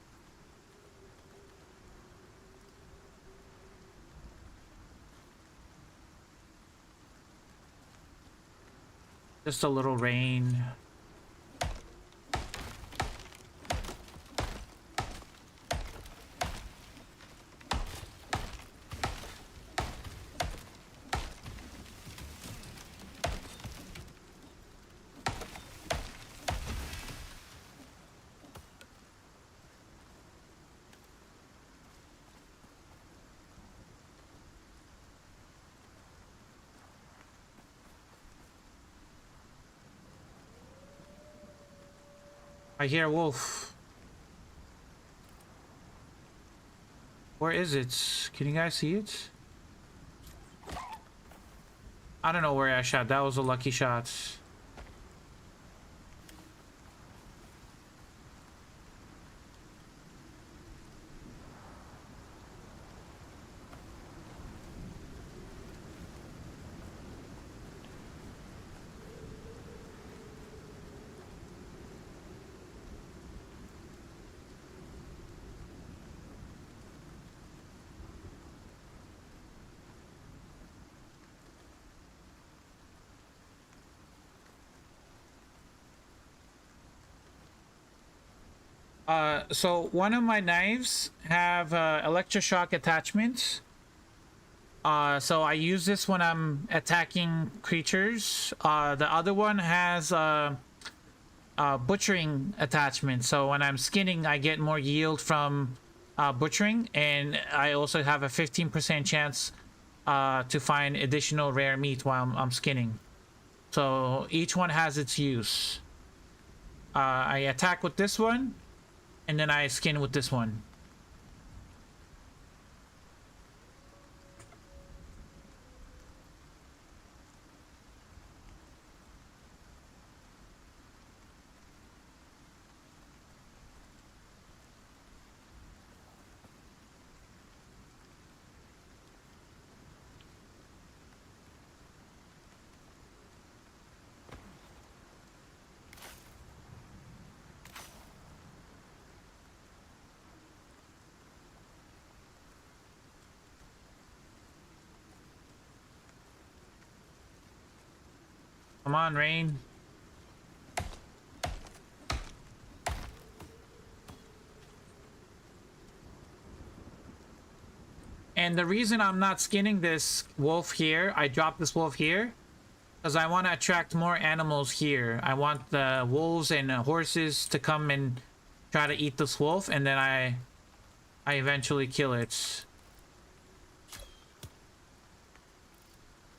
Just a little rain. I hear a wolf. Where is it? Can you guys see it? I don't know where I shot. That was a lucky shot. So one of my knives have electroshock attachments. So I use this when I'm attacking creatures. The other one has butchering attachment. So when I'm skinning, I get more yield from butchering, and I also have a 15% chance to find additional rare meat while I'm skinning. So each one has its use. I attack with this one, and then I skin with this one. Come on, Rain. And the reason I'm not skinning this wolf here, I dropped this wolf here, because I want to attract more animals here. I want the wolves and horses to come and try to eat this wolf, and then I eventually kill it.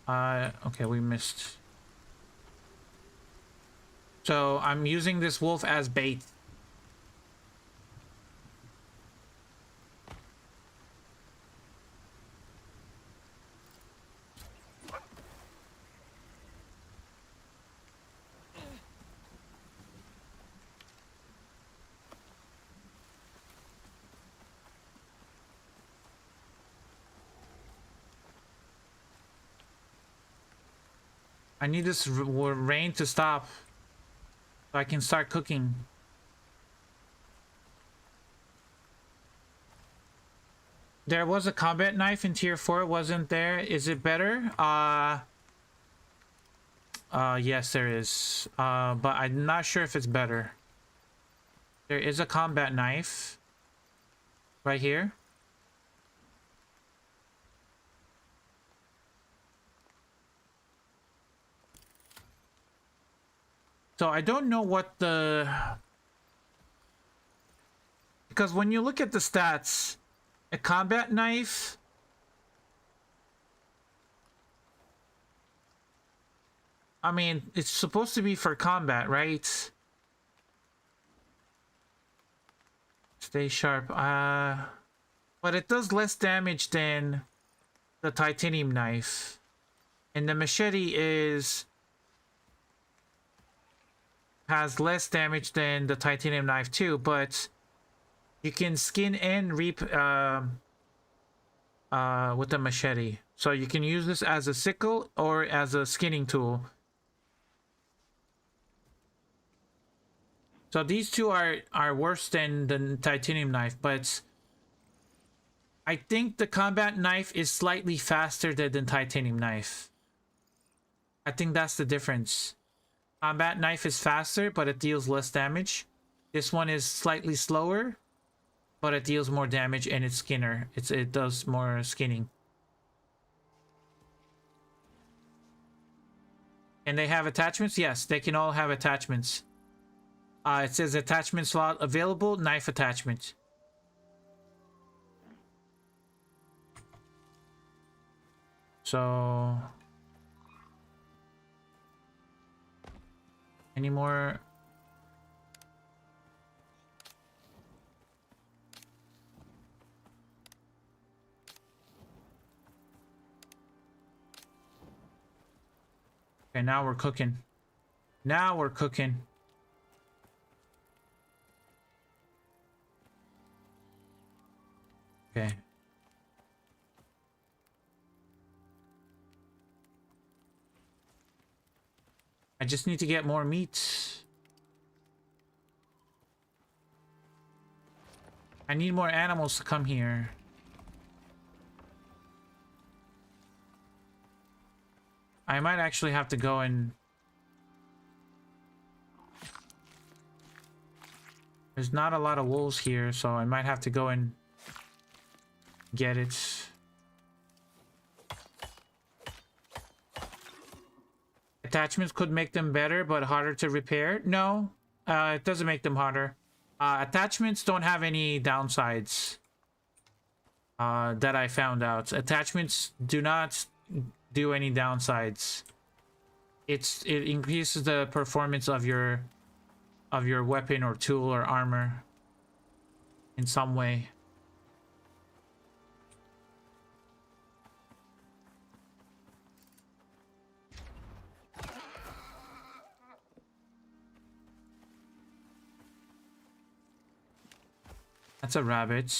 Okay, we missed. So I'm using this wolf as bait. I need this rain to stop so I can start cooking. There was a combat knife in tier 4, wasn't there? Is it better? Yes, there is. But I'm not sure if it's better. There is a combat knife right here. So I don't know what the... Because when you look at the stats, a combat knife... I mean, it's supposed to be for combat, right? Stay sharp. But it does less damage than the titanium knife. And the machete has less damage than the titanium knife too, but you can skin and reap with a machete. So you can use this as a sickle or as a skinning tool. So these two are worse than the titanium knife, but I think the combat knife is slightly faster than the titanium knife. I think that's the difference. Combat knife is faster, but it deals less damage. This one is slightly slower, but it deals more damage and it's skinner. It does more skinning. And they have attachments? Yes, they can all have attachments. It says attachment slot available, knife attachment. So... any more? Okay, now we're cooking. Now we're cooking. Okay. I just need to get more meat. I need more animals to come here. I might actually have to go and... there's not a lot of wolves here, so I might have to go and get it. Attachments could make them better, but harder to repair. No, it doesn't make them harder. Attachments don't have any downsides that I found out. Attachments do not do any downsides. It increases the performance of your weapon or tool or armor in some way. That's a rabbit.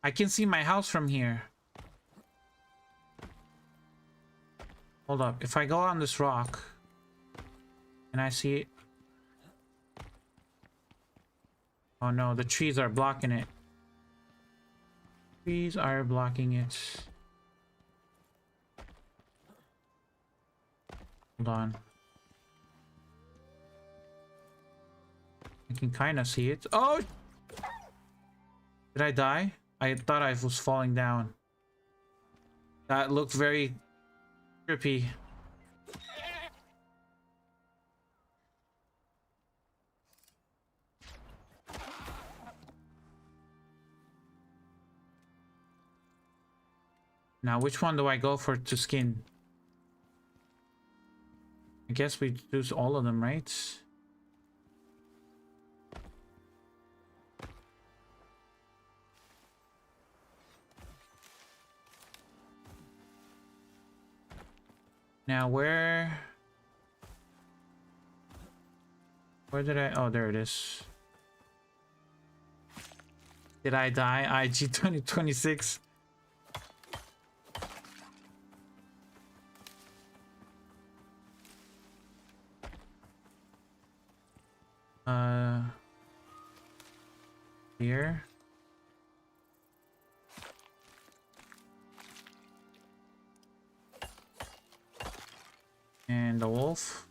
I can see my house from here. Hold up. If I go on this rock, can I see it? Oh no, the trees are blocking it. Trees are blocking it. Hold on. I can kind of see it. Oh! Did I die? I thought I was falling down. That looked very trippy. Now, which one do I go for to skin? I guess we do all of them, right? Now, where did I... oh, there it is. Did I die? IG 2026. Here. And the wolf.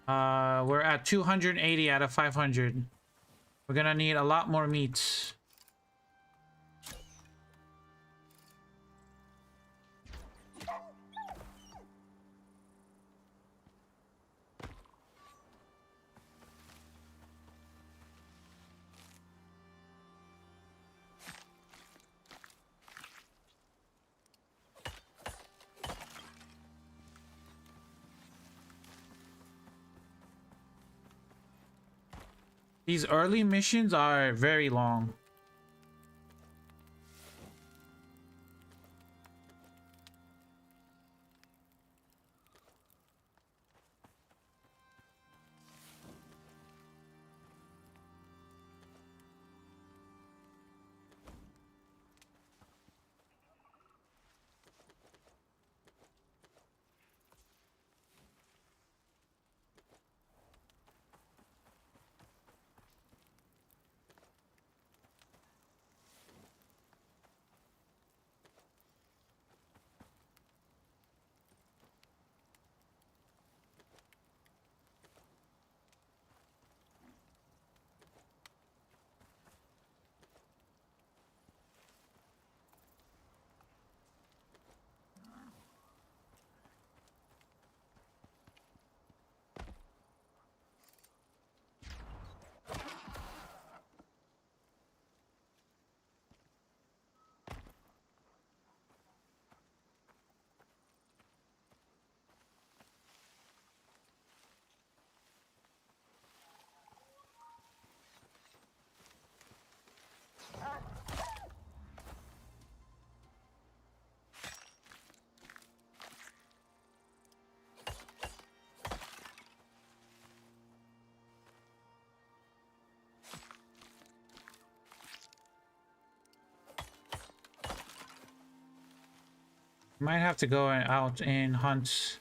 We're at 280 out of 500. We're gonna need a lot more meat. These early missions are very long. Might have to go out and hunt.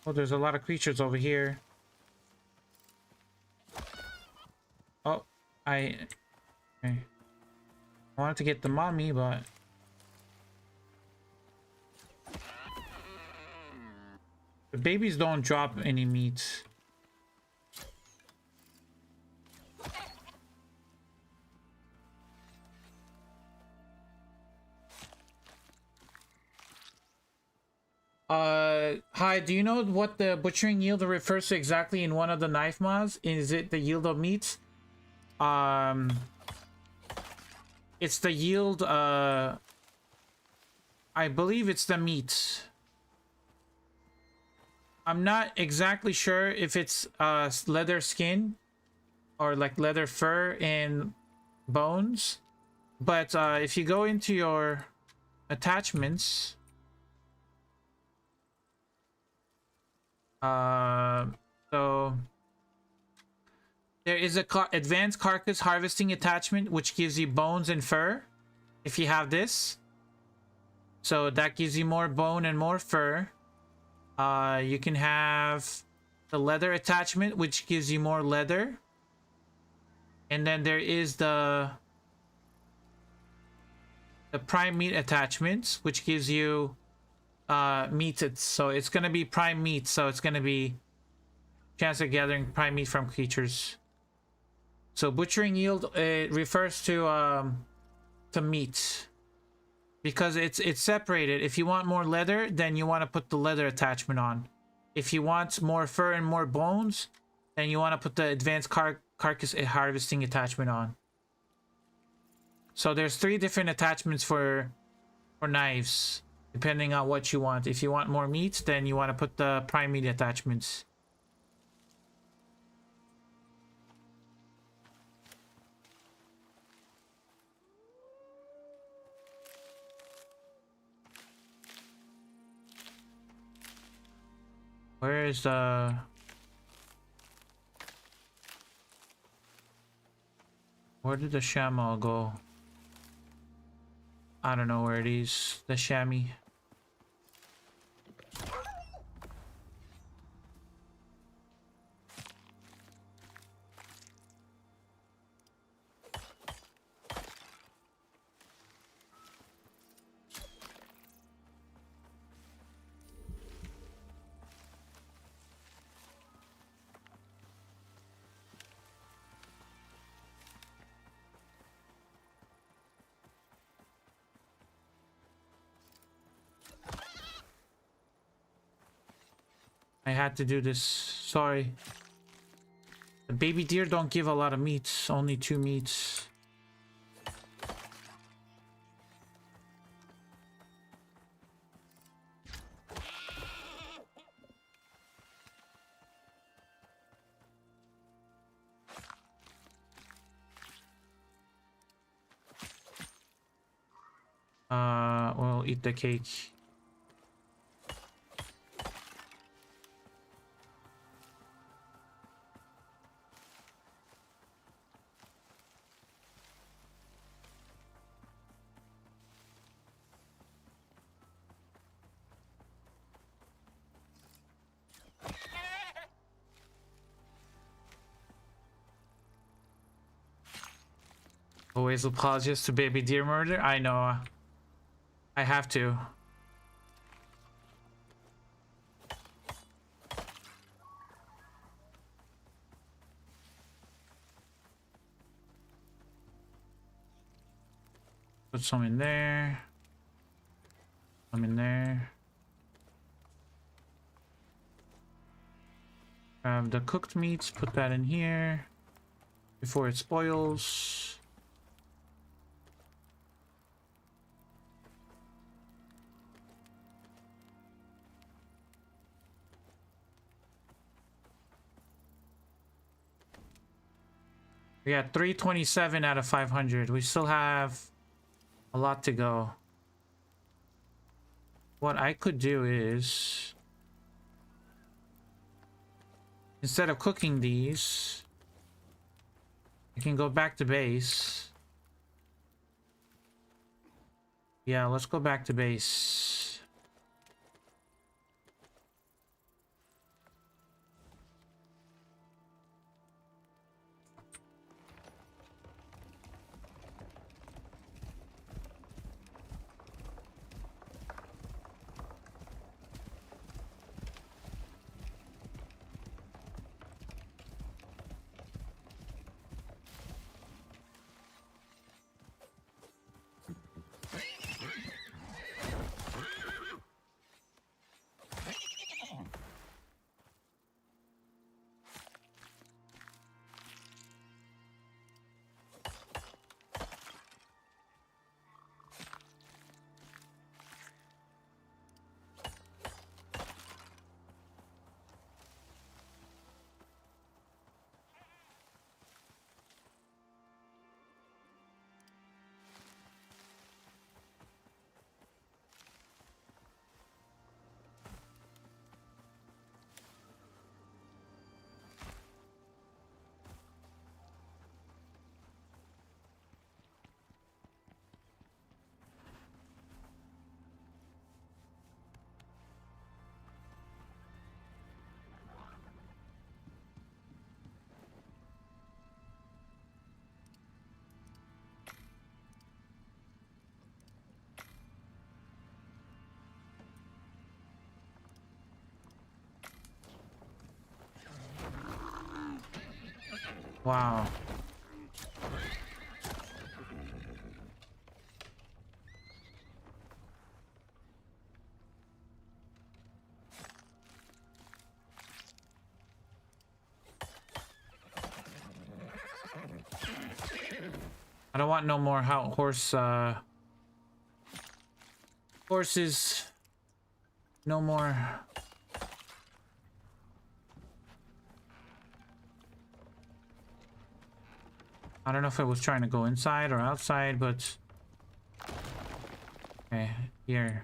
Oh, there's a lot of creatures over here. Oh, okay. I wanted to get the mommy, but the babies don't drop any meat. Hi, do you know what the butchering yield refers to exactly in one of the knife mods? Is it the yield of meat? It's the yield, I believe it's the meat. I'm not exactly sure if it's leather skin or like leather fur and bones, but if you go into your attachments, so there is a advanced carcass harvesting attachment which gives you bones and fur if you have this, so that gives you more bone and more fur. You can have the leather attachment which gives you more leather, and then there is the prime meat attachments which gives you meat. So it's gonna be prime meat, so it's gonna be chance of gathering prime meat from creatures. So butchering yield, it refers to meat because it's separated. If you want more leather, then you want to put the leather attachment on. If you want more fur and more bones, then you want to put the advanced carcass harvesting attachment on. So there's 3 different attachments for knives depending on what you want. If you want more meat, then you want to put the prime meat attachments. Where is the... Where did the chamois go? I don't know where it is. The chamois. I had to do this. Sorry. The baby deer don't give a lot of meats. Only 2 meats. We'll eat the cake. Always apologize to baby deer murder. I know. I have to. Put some in there. Some in there. Grab the cooked meats, put that in here before it spoils. We got 327 out of 500. We still have a lot to go. What I could do is, instead of cooking these, I can go back to base. Yeah, let's go back to base. Wow. I don't want no more horses. No more. I don't know if I was trying to go inside or outside, but okay, here.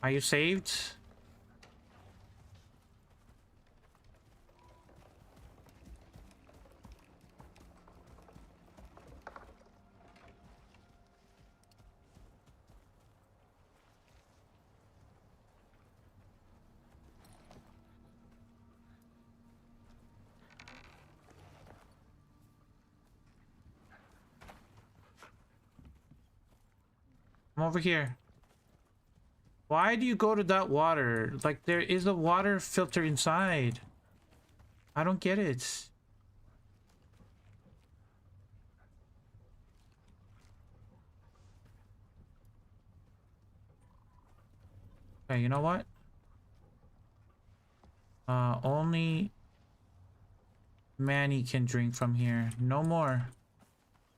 Are you saved? I'm over here. Why do you go to that water? Like, there is a water filter inside. I don't get it. Okay, you know what? Only Manny can drink from here. No more.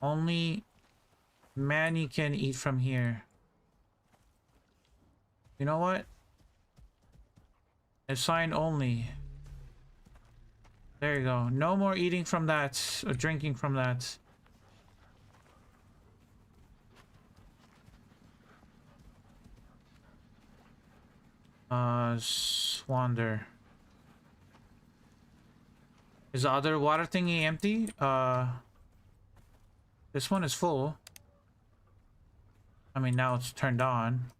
Only Manny can eat from here. You know what? Assign only. There you go. No more eating from that or drinking from that. Swander. Is the other water thingy empty? This one is full. I mean, now it's turned on.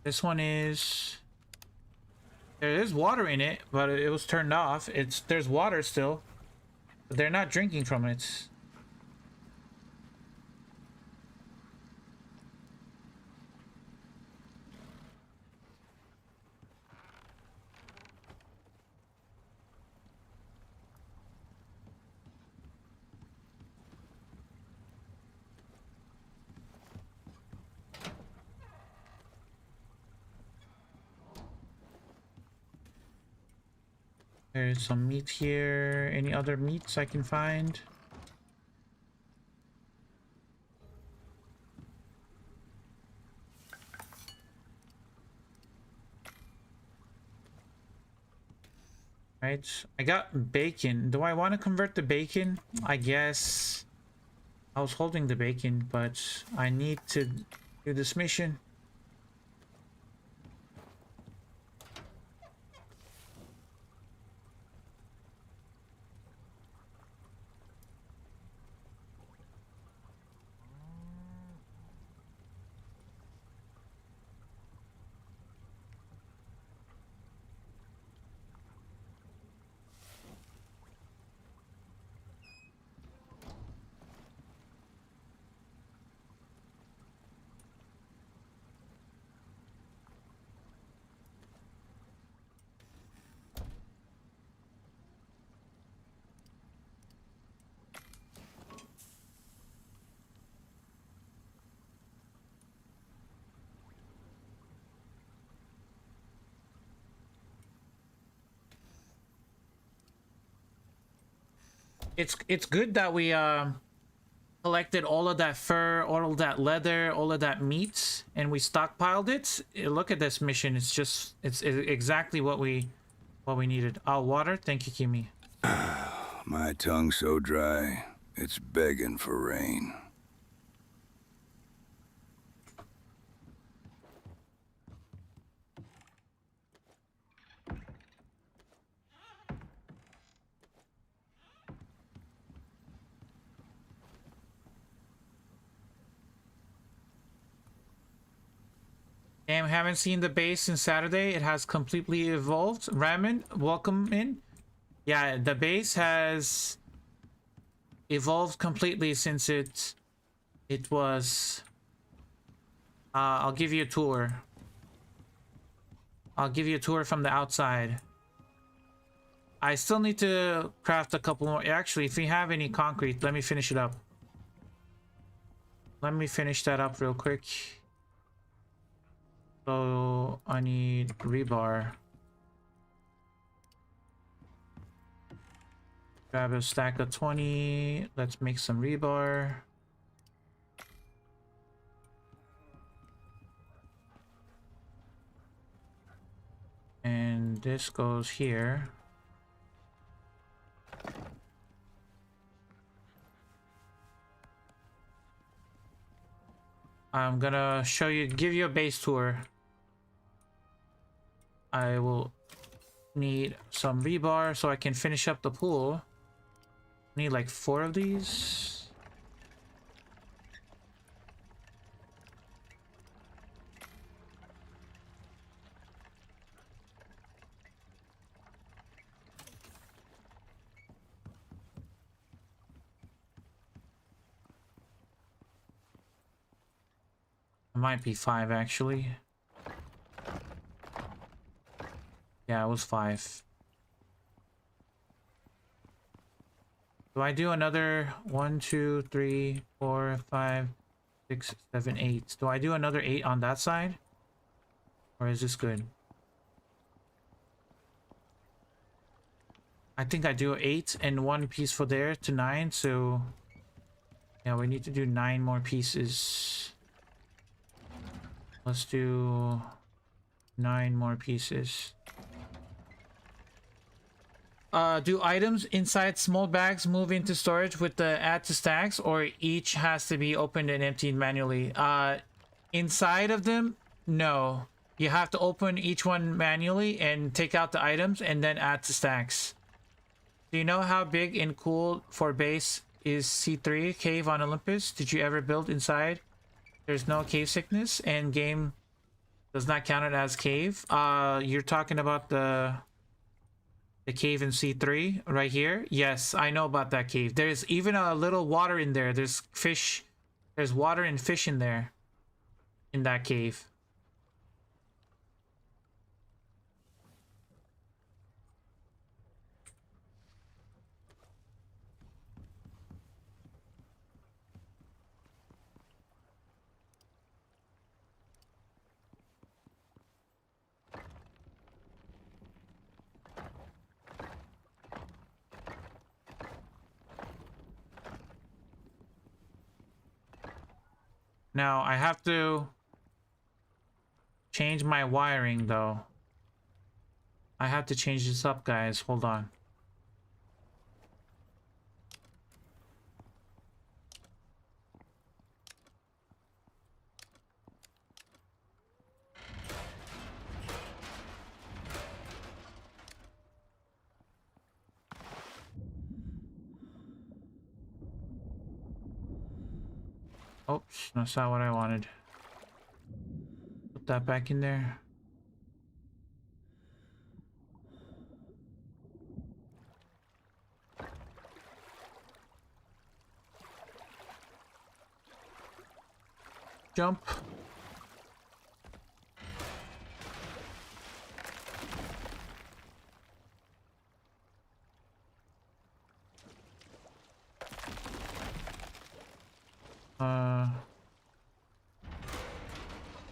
This one is... There is water in it, but it was turned off. There's water still. But they're not drinking from it. There's some meat here. Any other meats I can find? Right, I got bacon. Do I want to convert the bacon? I guess I was holding the bacon, but I need to do this mission. It's good that we collected all of that fur, all of that leather, all of that meat, and we stockpiled it. Look at this mission. It's exactly what we needed. Oh, water. Thank you, Kimi. My tongue's so dry, it's begging for rain. Damn, haven't seen the base since Saturday. It has completely evolved. Ramen, welcome in. Yeah, the base has evolved completely since it was... I'll give you a tour. I'll give you a tour from the outside. I still need to craft a couple more. Actually, if you have any concrete, let me finish it up. Let me finish that up real quick. So I need rebar. Grab a stack of 20. Let's make some rebar. And this goes here. I'm gonna show you, give you a base tour. I will need some rebar so I can finish up the pool. Need like 4 of these. It might be 5 actually. Yeah, it was 5. Do I do another 1, 2, 3, 4, 5, 6, 7, 8? Do I do another 8 on that side? Or is this good? I think I do 8 and 1 piece for there to 9. So yeah, we need to do 9 more pieces. Let's do 9 more pieces. Do items inside small bags move into storage with the add to stacks, or each has to be opened and emptied manually? Inside of them, no. You have to open each one manually and take out the items and then add to stacks. Do you know how big and cool for base is C3 cave on Olympus? Did you ever build inside? There's no cave sickness and game does not count it as cave. You're talking about the cave in C3 right here? Yes, I know about that cave. There's even a little water in there. There's fish. There's water and fish in there. In that cave. Now I have to change my wiring though. I have to change this up, guys. Hold on. Oops, that's not what I wanted. Put that back in there. Jump.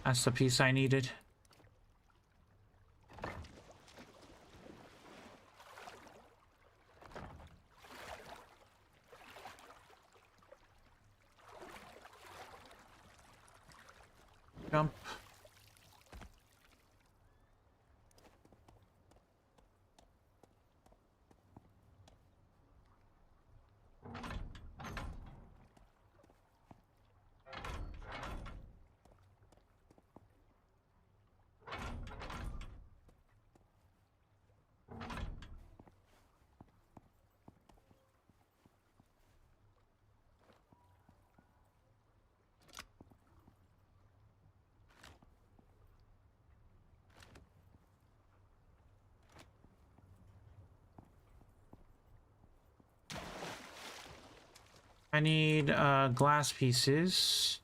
That's the piece I needed. Jump. I need glass pieces.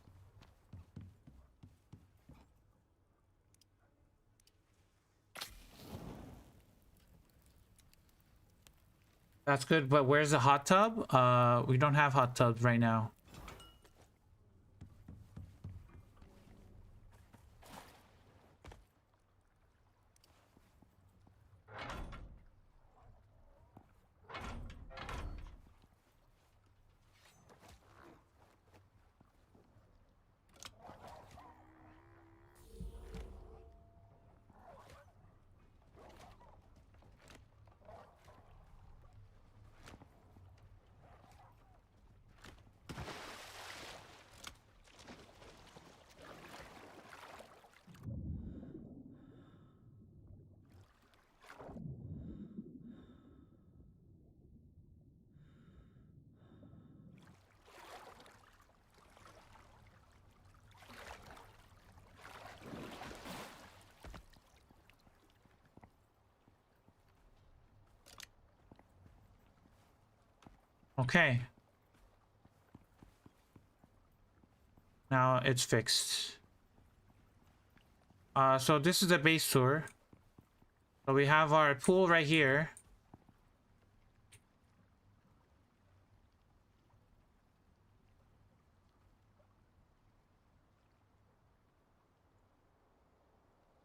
That's good, but where's the hot tub? We don't have hot tubs right now. Okay. Now it's fixed. So this is the base tour. So we have our pool right here.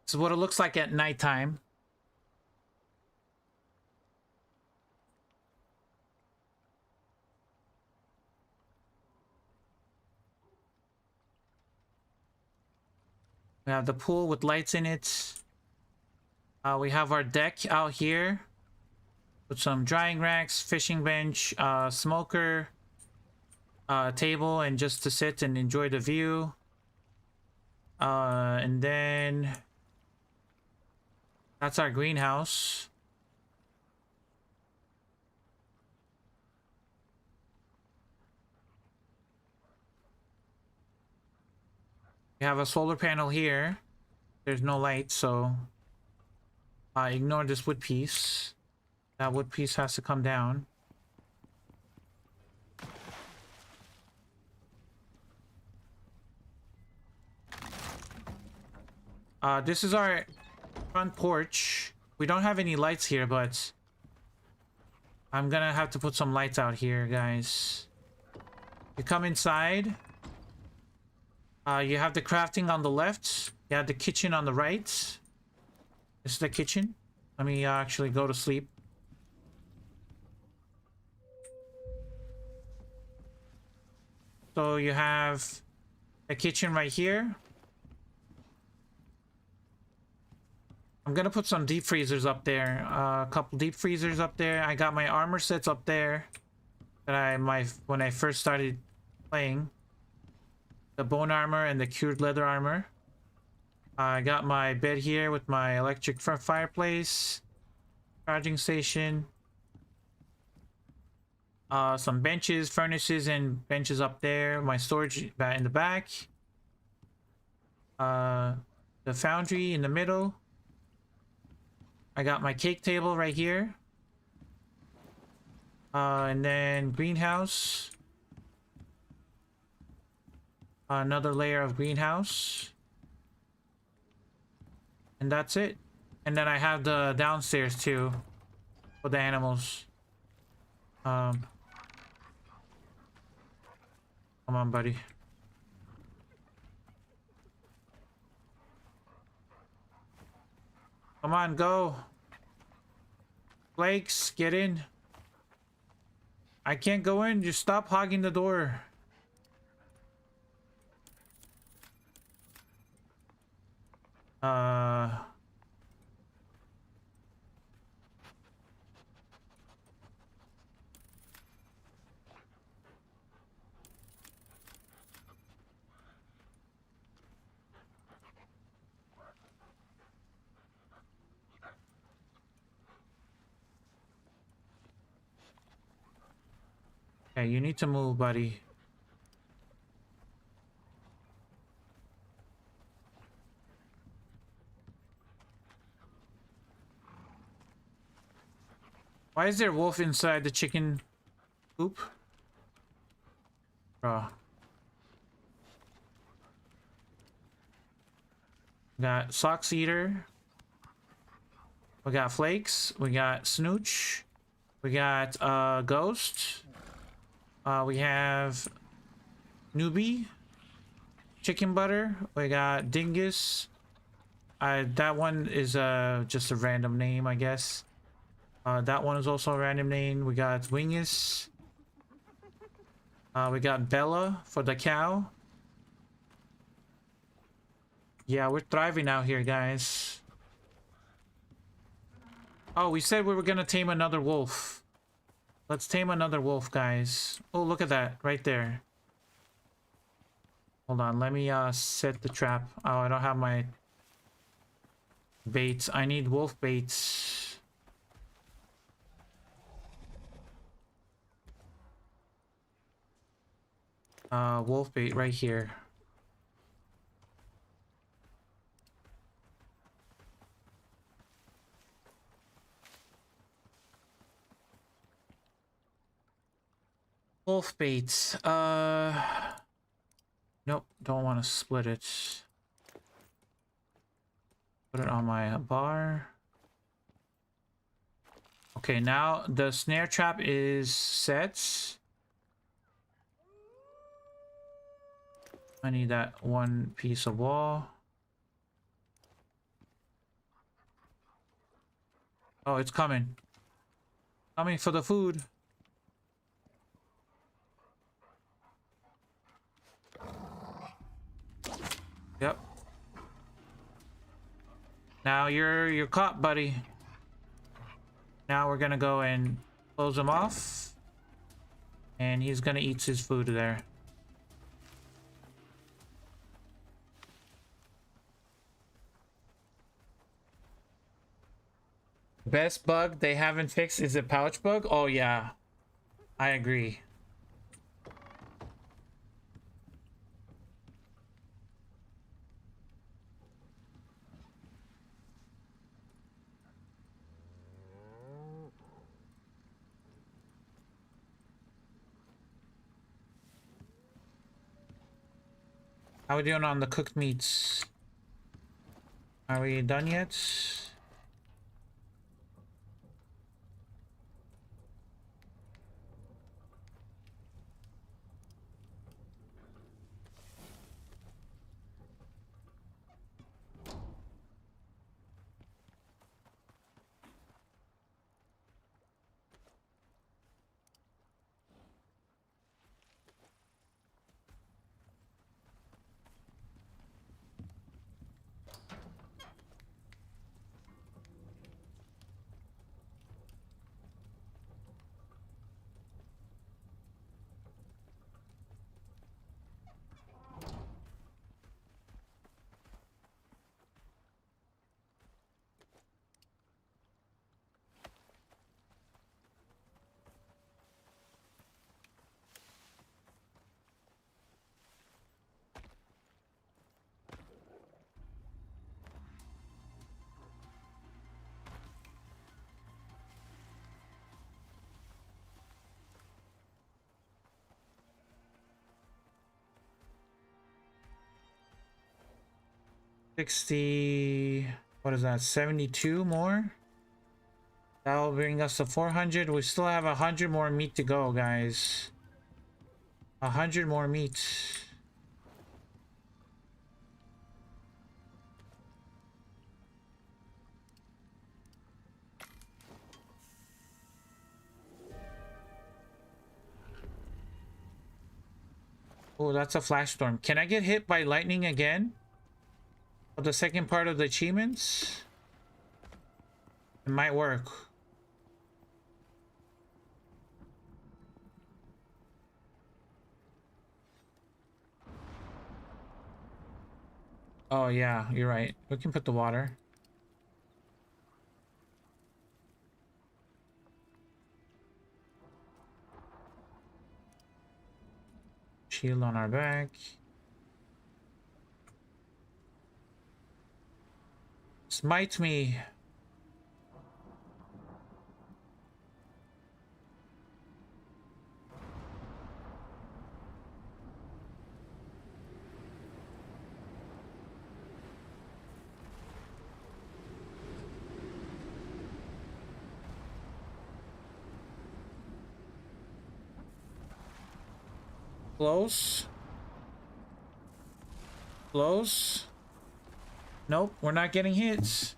This is what it looks like at nighttime. We have the pool with lights in it. We have our deck out here with some drying racks, fishing bench, smoker, table, and just to sit and enjoy the view. And then that's our greenhouse. We have a solar panel here. There's no light, so ignore this wood piece. That wood piece has to come down. This is our front porch. We don't have any lights here, but I'm gonna have to put some lights out here, guys. You come inside. You have the crafting on the left. You have the kitchen on the right. This is the kitchen. Let me actually go to sleep. So you have the kitchen right here. I'm gonna put some deep freezers up there. A couple deep freezers up there. I got my armor sets up there that when I first started playing. The bone armor and the cured leather armor. I got my bed here with my electric fireplace, charging station, some benches, furnaces, and benches up there. My storage in the back. The foundry in the middle. I got my cake table right here. And then greenhouse. Another layer of greenhouse. And that's it. And then I have the downstairs too for the animals. Come on, buddy. Come on, go. Flakes, get in. I can't go in. Just stop hogging the door. Okay, you need to move, buddy. Why is there a wolf inside the chicken coop? Bro. We got Socks Eater. We got Flakes. We got Snooch. We got Ghost. We have Newbie. Chicken Butter. We got Dingus. That one is just a random name, I guess. That one is also a random name. We got Wingus. We got Bella for the cow. Yeah, we're thriving out here, guys. Oh, we said we were gonna tame another wolf. Let's tame another wolf, guys. Oh, look at that right there. Hold on, let me set the trap. Oh, I don't have my baits. I need wolf baits. Wolf bait right here. Wolf bait. Nope, don't want to split it. Put it on my bar. Okay, now the snare trap is set. I need that one piece of wall. Oh, it's coming. Coming for the food. Yep. Now you're caught, buddy. Now we're gonna go and close him off. And he's gonna eat his food there. Best bug they haven't fixed is a pouch bug. Oh yeah, I agree. How are we doing on the cooked meats? Are we done yet? What is that? 72 more? That'll bring us to 400. We still have 100 more meat to go, guys. 100 more meat. Oh, that's a flash storm. Can I get hit by lightning again? Of the second part of the achievements? It might work. Oh yeah, you're right. We can put the water. Shield on our back. Smite me. Close. Close. Nope, we're not getting hits.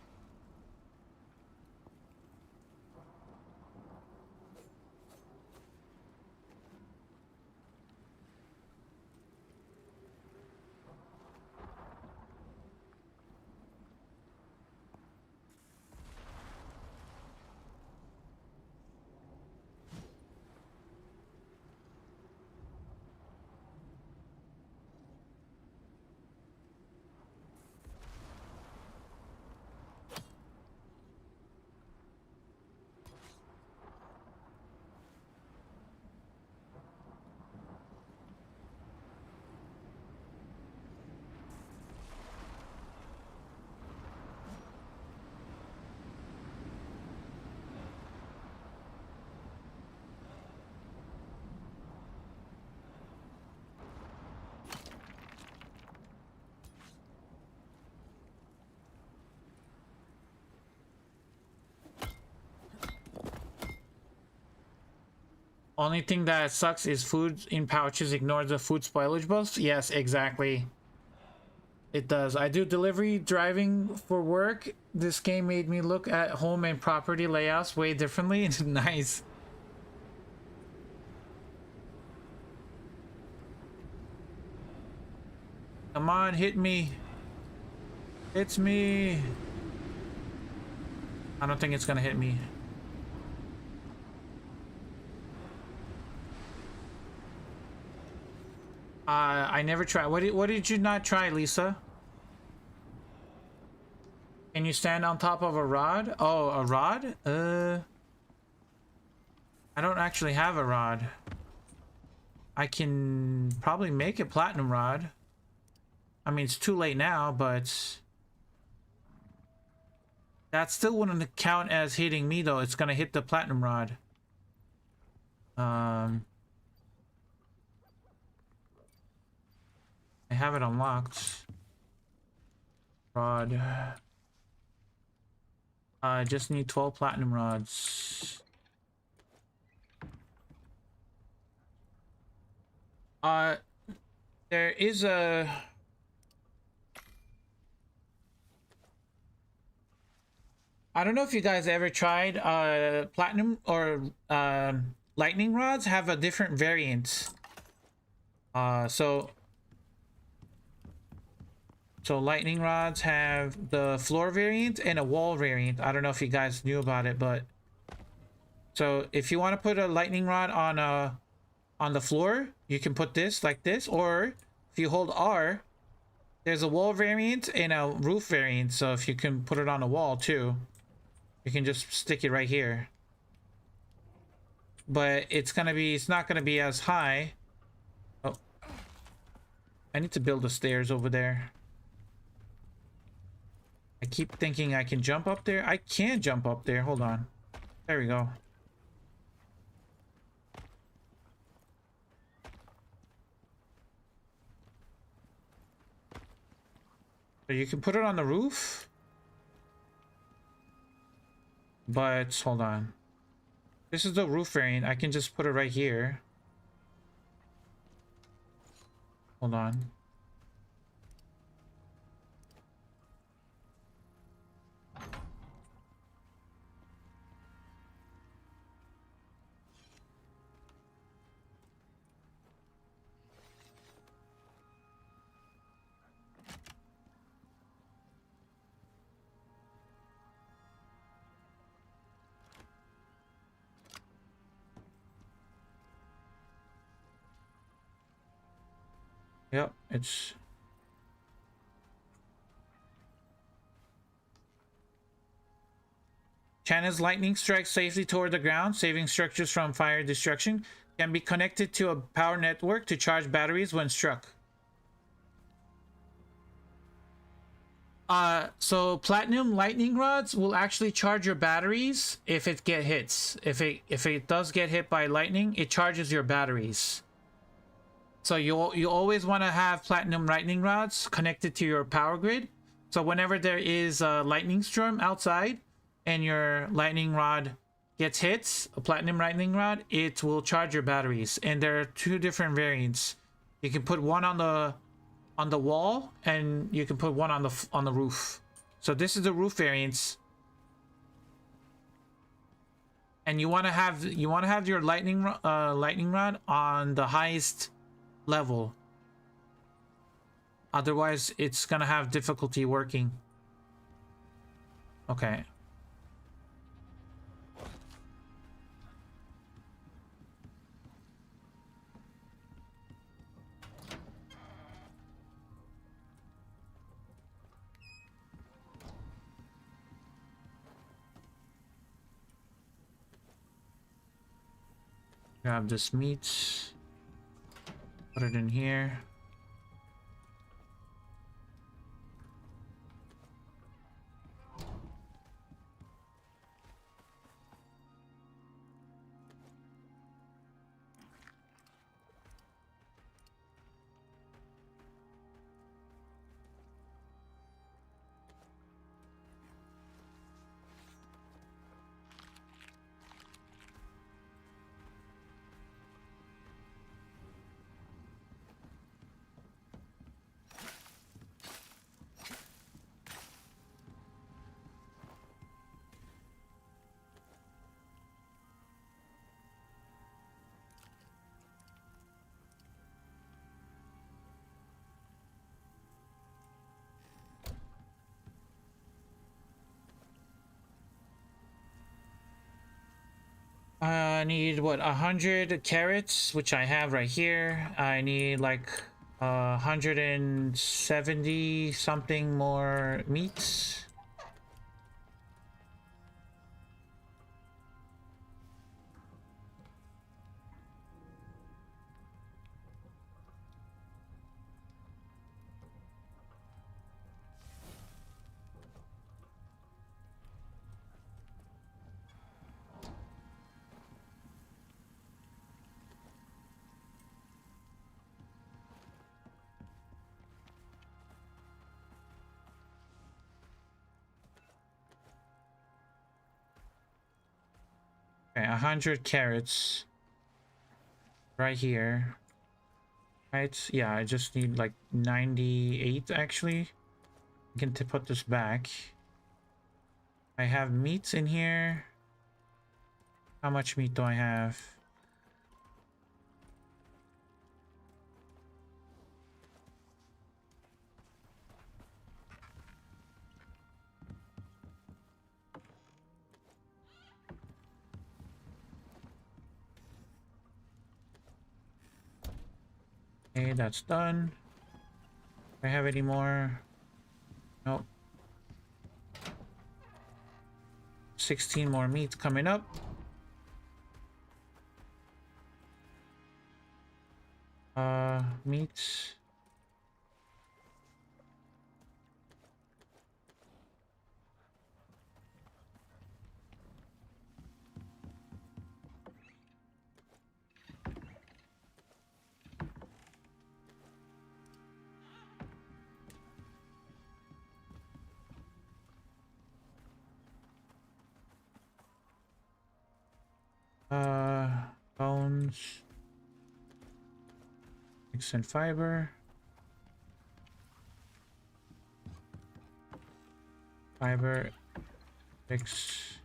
Only thing that sucks is food in pouches ignores the food spoilage buffs. Yes, exactly. It does. I do delivery driving for work. This game made me look at home and property layouts way differently. It's nice. Come on, hit me. It's me. I don't think it's gonna hit me. I never tried. What did you not try, Lisa? Can you stand on top of a rod? Oh, a rod? I don't actually have a rod. I can probably make a platinum rod. I mean, it's too late now, but that still wouldn't count as hitting me, though. It's gonna hit the platinum rod. I have it unlocked. Rod. I just need 12 platinum rods. There is a... I don't know if you guys ever tried platinum or lightning rods have a different variant. So lightning rods have the floor variant and a wall variant. I don't know if you guys knew about it, but so if you want to put a lightning rod on the floor, you can put this like this, or if you hold R, there's a wall variant and a roof variant. So if you can put it on a wall too, you can just stick it right here. But it's not gonna be as high. Oh, I need to build the stairs over there. I keep thinking I can jump up there. I can jump up there. Hold on. There we go. So you can put it on the roof. But hold on. This is the roof variant. I can just put it right here. Hold on. Yep, it's... China's lightning strikes safely toward the ground, saving structures from fire destruction. Can be connected to a power network to charge batteries when struck. So platinum lightning rods will actually charge your batteries if it get hits. If it does get hit by lightning, it charges your batteries. So you always want to have platinum lightning rods connected to your power grid. So whenever there is a lightning storm outside and your lightning rod gets hit, a platinum lightning rod, it will charge your batteries. And there are two different variants. You can put one on the wall, and you can put one on the roof. So this is the roof variants. And you want to have your lightning rod on the highest level. Otherwise, it's gonna have difficulty working. Okay. Grab this meat. Put it in here. I need what, 100 carrots, which I have right here. I need like 170 something more meats. Okay, 100 carrots right here. Right, yeah, I just need like 98 actually. I can put this back. I have meats in here. How much meat do I have? Okay, that's done. Do I have any more? Nope. 16 more meat coming up. Meats. Bones. Mix and fiber. Fiber. Mix.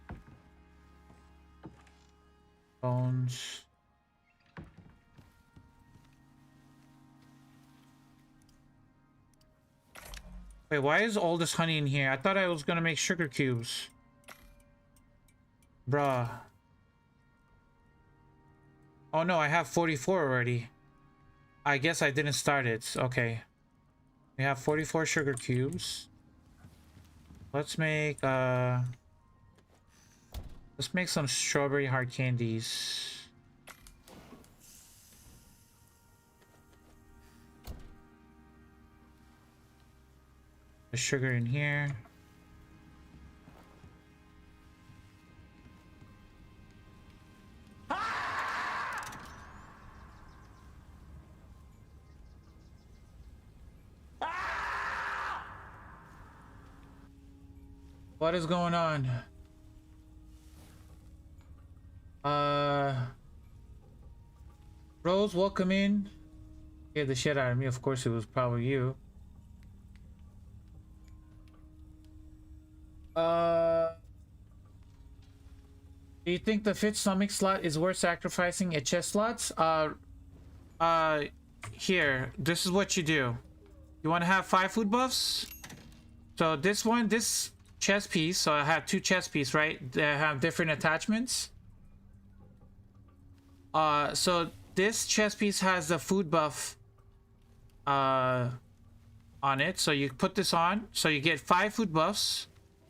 Bones. Wait, why is all this honey in here? I thought I was gonna make sugar cubes. Bruh. Oh no, I have 44 already. I guess I didn't start it. Okay. We have 44 sugar cubes. Let's make some strawberry hard candies. The sugar in here. What is going on? Rose, welcome in. Scared the shit out of me. Of course, it was probably you. Do you think the fifth stomach slot is worth sacrificing at chest slots? Here, this is what you do. You want to have 5 food buffs? So this chest piece, so I have 2 chest pieces, right? They have different attachments. So this chest piece has the food buff on it. So you put this on, so you get 5 food buffs.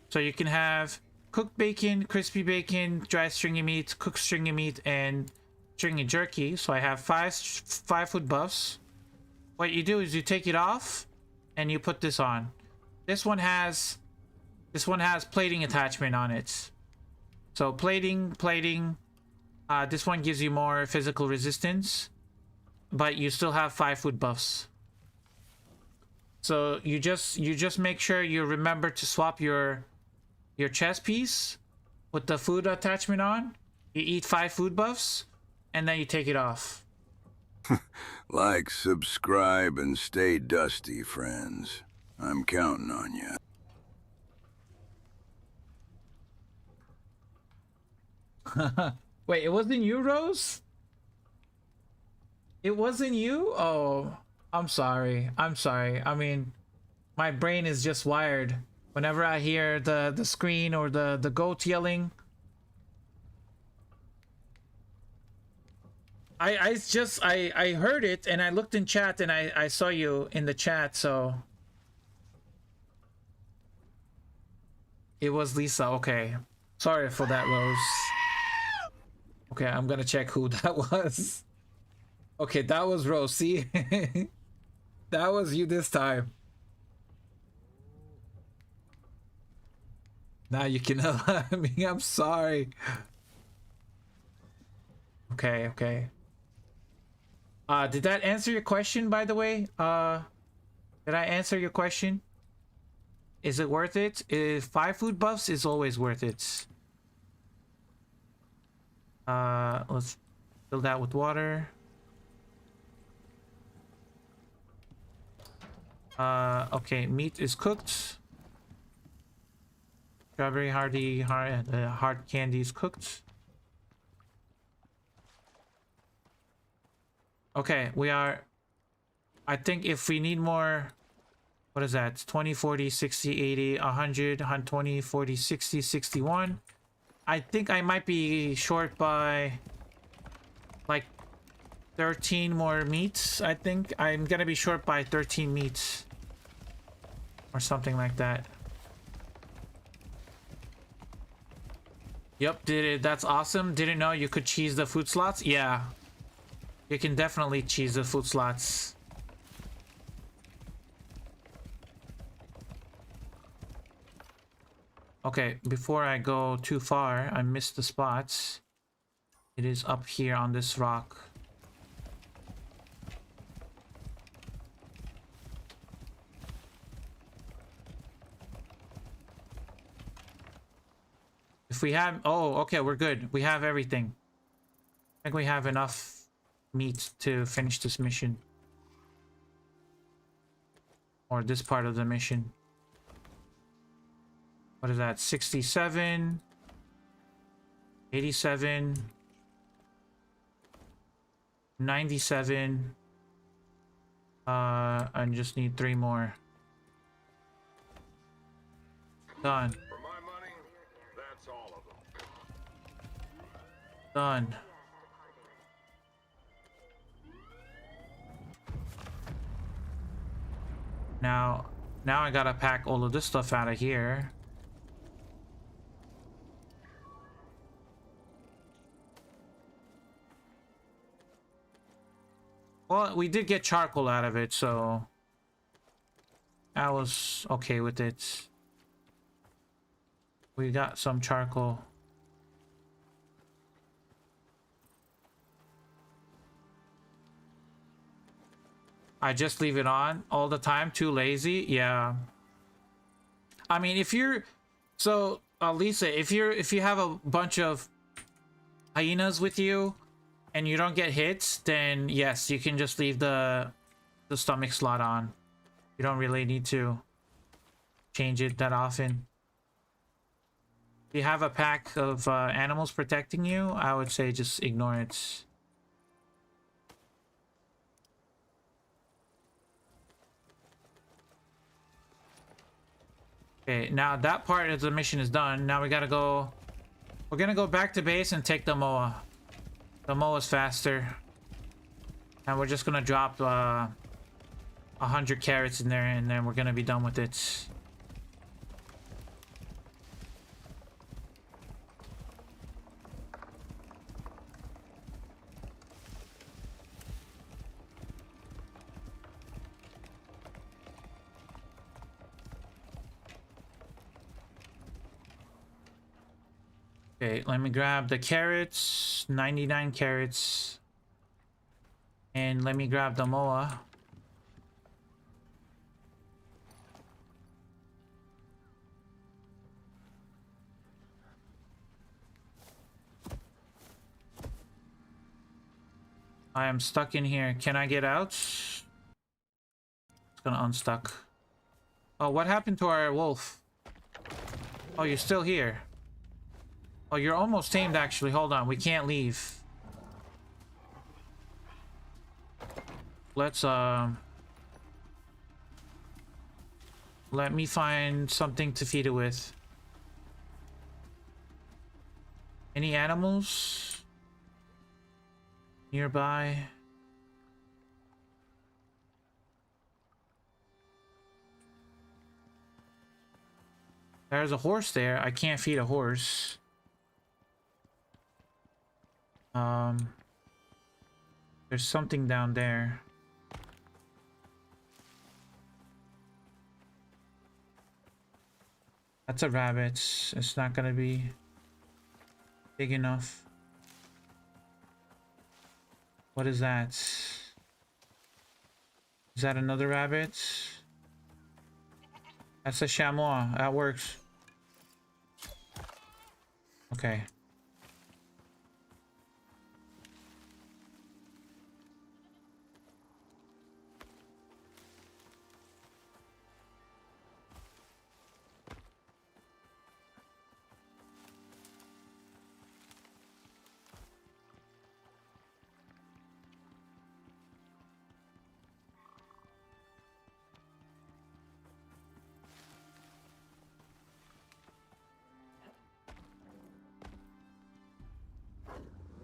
So you can have cooked bacon, crispy bacon, dry stringy meat, cooked stringy meat, and stringy jerky. So I have 5 food buffs. What you do is you take it off and you put this on. This one has plating attachment on it. So plating. This one gives you more physical resistance, but you still have 5 food buffs. So you just make sure you remember to swap your chest piece with the food attachment on. You eat 5 food buffs, and then you take it off. Like, subscribe, and stay dusty, friends. I'm counting on you. Wait, it wasn't you, Rose? It wasn't you? Oh, I'm sorry. I mean, my brain is just wired. Whenever I hear the screen or the goat yelling, I heard it and I looked in chat and I saw you in the chat, so it was Lisa. Okay, sorry for that, Rose. Okay, I'm gonna check who that was. Okay, that was Rose. See, that was you this time. Now you can allow me. I'm sorry. Okay, okay. Did that answer your question, by the way? Did I answer your question? Is it worth it? If 5 food buffs is always worth it. Let's fill that with water. Okay, meat is cooked. Strawberry hard candy is cooked. Okay, we are... I think if we need more... What is that? 20, 40, 60, 80, 100, 120, 40, 60, 61. I think I might be short by... like 13 more meats. I think I'm gonna be short by 13 meats. Or something like that. Yep, did it. That's awesome. Didn't know you could cheese the food slots. Yeah. You can definitely cheese the food slots. Okay, before I go too far, I missed the spots. It is up here on this rock. If we have... Oh, okay, we're good. We have everything. I think we have enough meat to finish this mission. Or this part of the mission. What is that? 67... 87... 97... I just need 3 more. Done. For my money, that's all of them. Done. Now I gotta pack all of this stuff out of here. Well, we did get charcoal out of it, so I was okay with it. We got some charcoal. I just leave it on all the time. Too lazy. Yeah. I mean, if you're... So, Lisa, if you have a bunch of hyenas with you and you don't get hits, then yes, you can just leave the stomach slot on. You don't really need to change it that often. If you have a pack of animals protecting you, I would say just ignore it. Okay, now that part of the mission is done. Now we gotta go... We're gonna go back to base and take the Moa. The Moa's faster. And we're just gonna drop 100 carrots in there and then we're gonna be done with it. Okay, let me grab the carrots, 99 carrots. And let me grab the Moa. I am stuck in here. Can I get out? It's gonna unstuck. Oh, what happened to our wolf? Oh, you're still here. Oh, you're almost tamed, actually. Hold on. We can't leave. Let's, let me find something to feed it with. Any animals? nearby. There's a horse there. I can't feed a horse. There's something down there. That's a rabbit. It's not gonna be big enough. What is that? Is that another rabbit? That's a chamois. That works. Okay.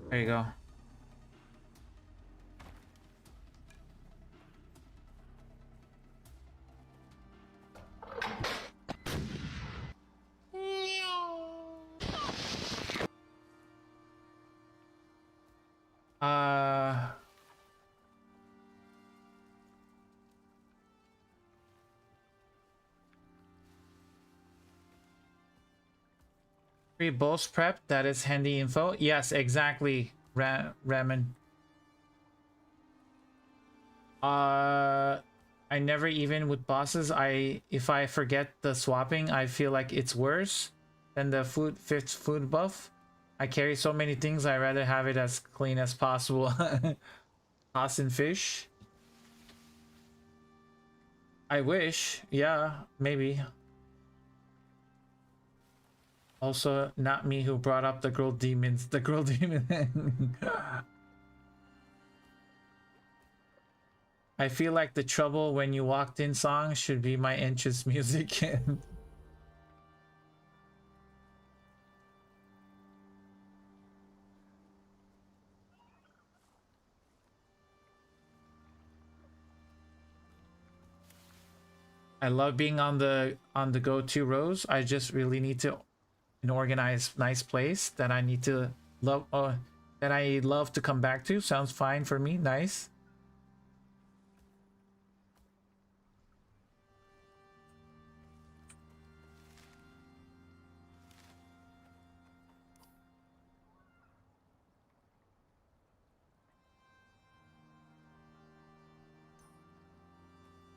There you go. Uh... 3 bowls prep. That is handy info. Yes, exactly. Ramen. I never even with bosses. If I forget the swapping, I feel like it's worse than the fifth food buff. I carry so many things. I rather have it as clean as possible. Toss and fish. I wish. Yeah, maybe. Also, not me who brought up the girl demons. The girl demon. I feel like the Trouble When You Walked In song should be my entrance music. I love being on the go-to rows. I just really need to an organized nice place that I need to love that I love to come back to. Sounds fine for me. Nice.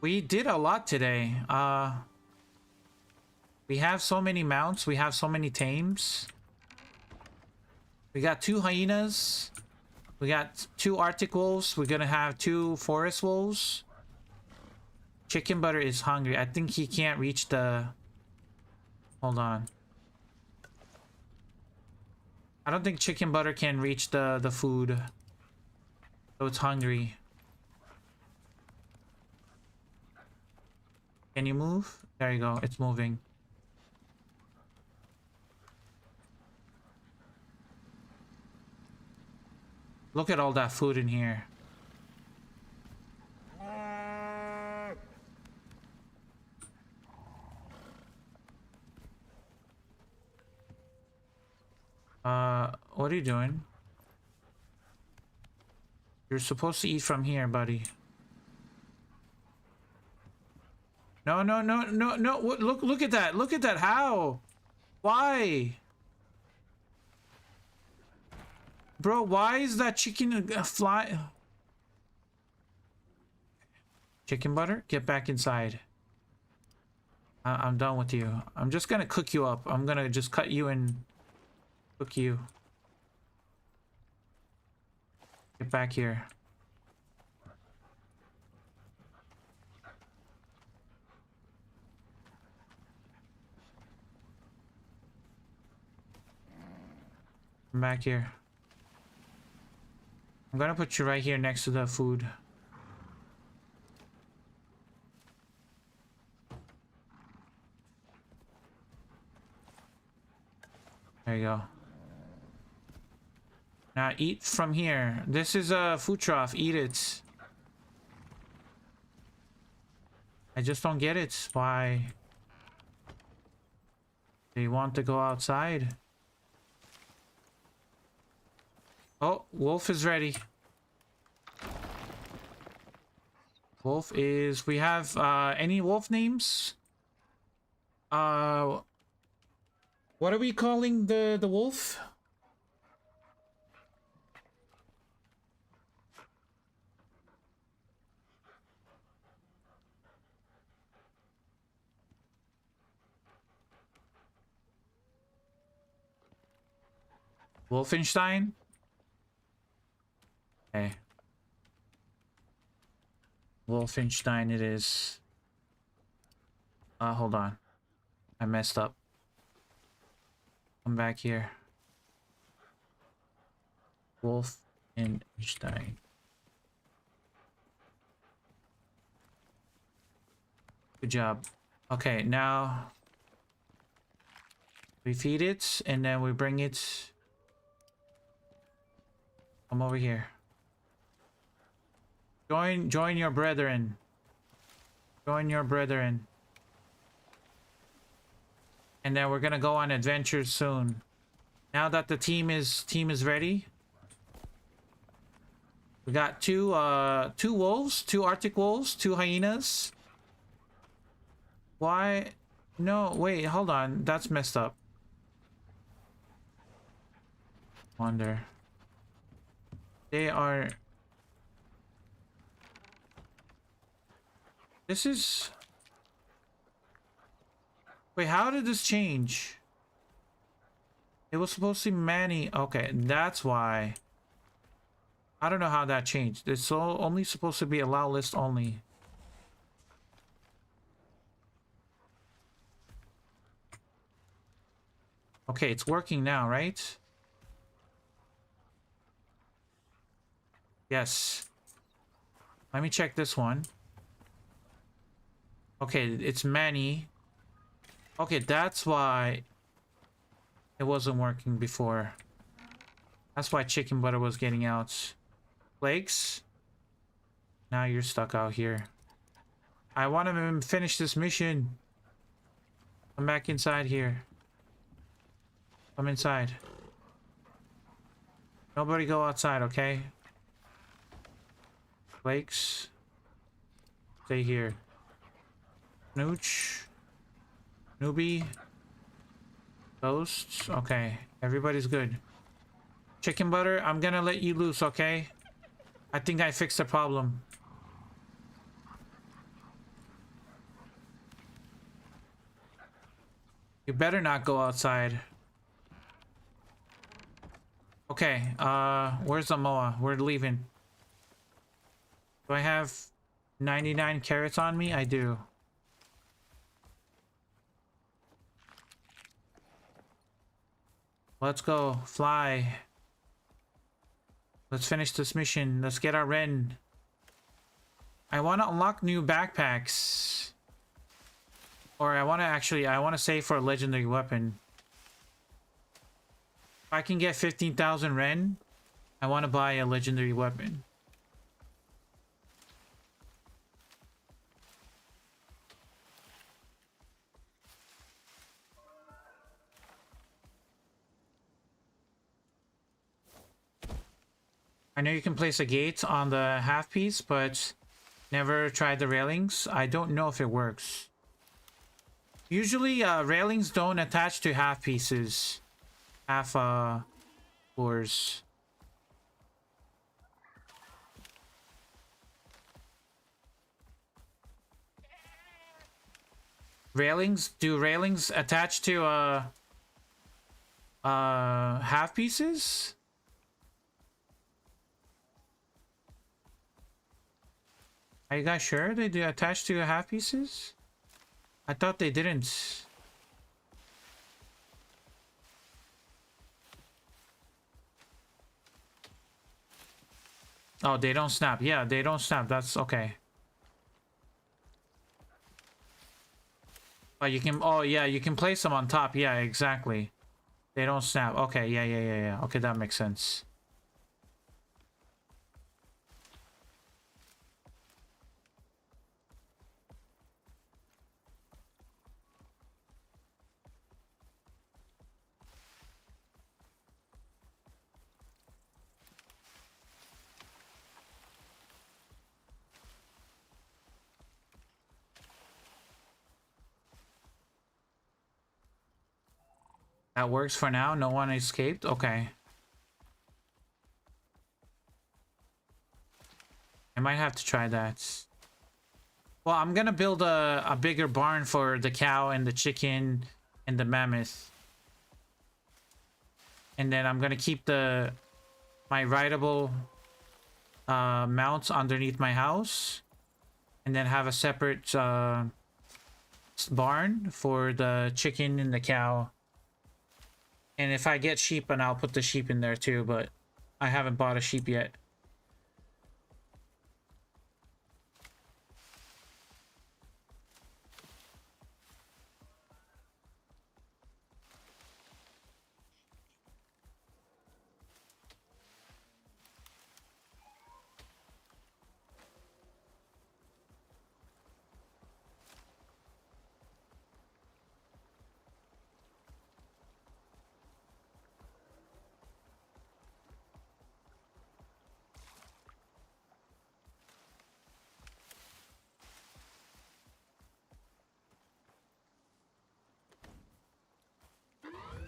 We did a lot today. We have so many mounts. We have so many tames. We got 2 hyenas. We got 2 Arctic wolves. We're gonna have 2 forest wolves. Chicken Butter is hungry. I think he can't reach the... Hold on. I don't think Chicken Butter can reach the food. So it's hungry. Can you move? There you go. It's moving. Look at all that food in here. What are you doing? You're supposed to eat from here, buddy. No, no, no, no, no. Look at that. Look at that. How? Why? Bro, why is that chicken fly? Chicken Butter, get back inside. I'm done with you. I'm just gonna cook you up. I'm gonna just cut you and cook you. Get back here. Come back here. I'm gonna put you right here next to the food. There you go. Now eat from here. This is a food trough. Eat it. I just don't get it. Why they want to go outside? Oh, wolf is ready. Wolf is... We have any wolf names? What are we calling the wolf? Wolfenstein? Okay. Wolfenstein it is. Hold on. I messed up. Come back here. Wolfenstein. Good job. Okay, now we feed it and then we bring it. Come over here. Join your brethren. Join your brethren. And then we're gonna go on adventures soon. Now that the team is ready. We got two wolves, two Arctic wolves, two hyenas. Why? No, wait, hold on. That's messed up. Wonder. They are... This is... Wait, how did this change? It was supposed to be Manny. Okay, that's why. I don't know how that changed. It's only supposed to be allow list only. Okay, it's working now, right? Yes. Let me check this one. Okay, it's Manny. Okay, that's why it wasn't working before. That's why chicken butter was getting out. Flakes? Now you're stuck out here. I want to finish this mission. Come back inside here. Come inside. Nobody go outside, okay? Flakes. Stay here. Nooch. Newbie. Ghosts. Okay. Everybody's good. Chicken butter, I'm gonna let you loose, okay? I think I fixed the problem. You better not go outside. Okay, where's the Moa? We're leaving. Do I have 99 carrots on me? I do. Let's go. Fly. Let's finish this mission. Let's get our Ren. I want to unlock new backpacks. Or I want to save for a legendary weapon. If I can get 15,000 Ren, I want to buy a legendary weapon. I know you can place a gate on the half piece, but never tried the railings. I don't know if it works. Usually, railings don't attach to half pieces. Half, floors. Do railings attach to, half pieces? Are you guys sure they do attach to half pieces? I thought they didn't. Oh, they don't snap. Yeah, they don't snap. That's okay. Oh, you can... Oh, yeah, you can place them on top. Yeah, exactly. They don't snap. Okay, yeah. Okay, that makes sense. That works for now. No one escaped. Okay. I might have to try that. Well, I'm gonna build a bigger barn for the cow and the chicken and the mammoth. And then I'm gonna keep my rideable mounts underneath my house. And then have a separate barn for the chicken and the cow. And if I get sheep, and I'll put the sheep in there too, but I haven't bought a sheep yet.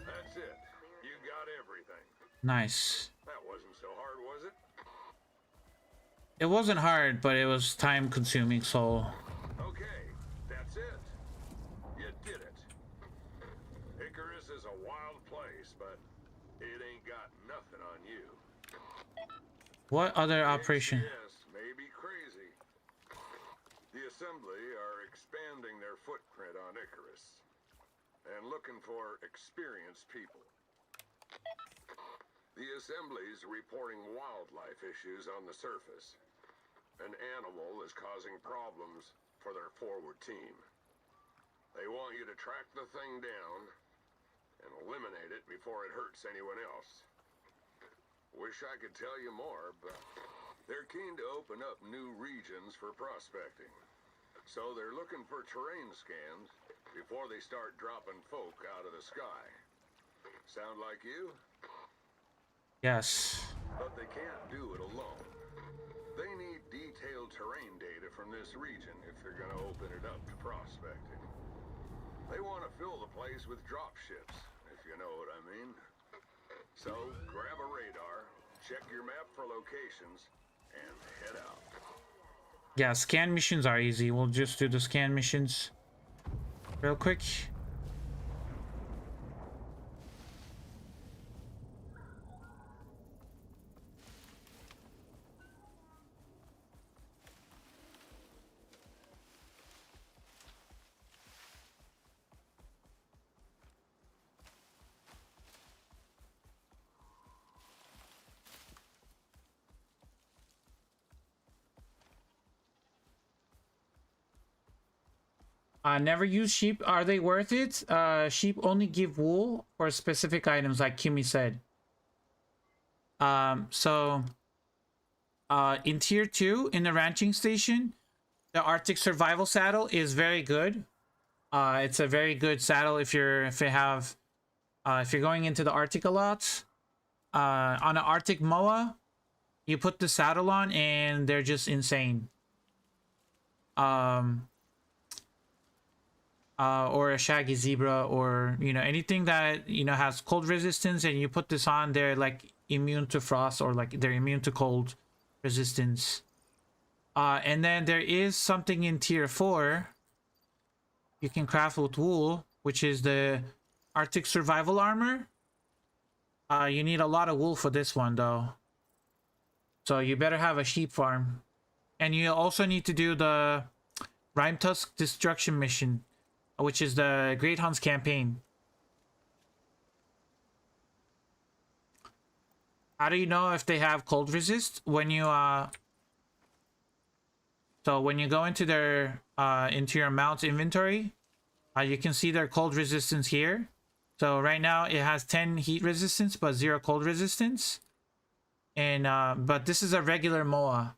That's it. You got everything. Nice. That wasn't so hard, was it? It wasn't hard, but it was time consuming, so... Okay, that's it. You did it. Icarus is a wild place, but it ain't got nothing on you. What other operation? Yes, maybe crazy. The Assembly are expanding their footprint on Icarus and looking for experienced people. The Assembly's reporting wildlife issues on the surface. An animal is causing problems for their forward team. They want you to track the thing down and eliminate it before it hurts anyone else. Wish I could tell you more, but they're keen to open up new regions for prospecting. So they're looking for terrain scans before they start dropping folk out of the sky. Sound like you? Yes. But they can't do it alone. They need detailed terrain data from this region if they're gonna open it up to prospecting. They want to fill the place with dropships, if you know what I mean. So, grab a radar, check your map for locations, and head out. Yeah, scan missions are easy. We'll just do the scan missions real quick. Never use sheep. Are they worth it? Sheep only give wool for specific items, like Kimmy said. In tier 2, in the ranching station, the Arctic survival saddle is very good. It's a very good saddle if you're going into the Arctic a lot. On an Arctic moa, you put the saddle on and they're just insane. Or a shaggy zebra, or anything that has cold resistance, and you put this on, they're like immune to frost, or like they're immune to cold resistance. And then there is something in tier 4 you can craft with wool, which is the Arctic survival armor. You need a lot of wool for this one though, so you better have a sheep farm. And you also need to do the Rime Tusk destruction mission, which is the Great Hunts campaign. How do you know if they have cold resist? When you so when you go into your mount's inventory, you can see their cold resistance here. So right now it has 10 heat resistance but 0 cold resistance. And but this is a regular moa.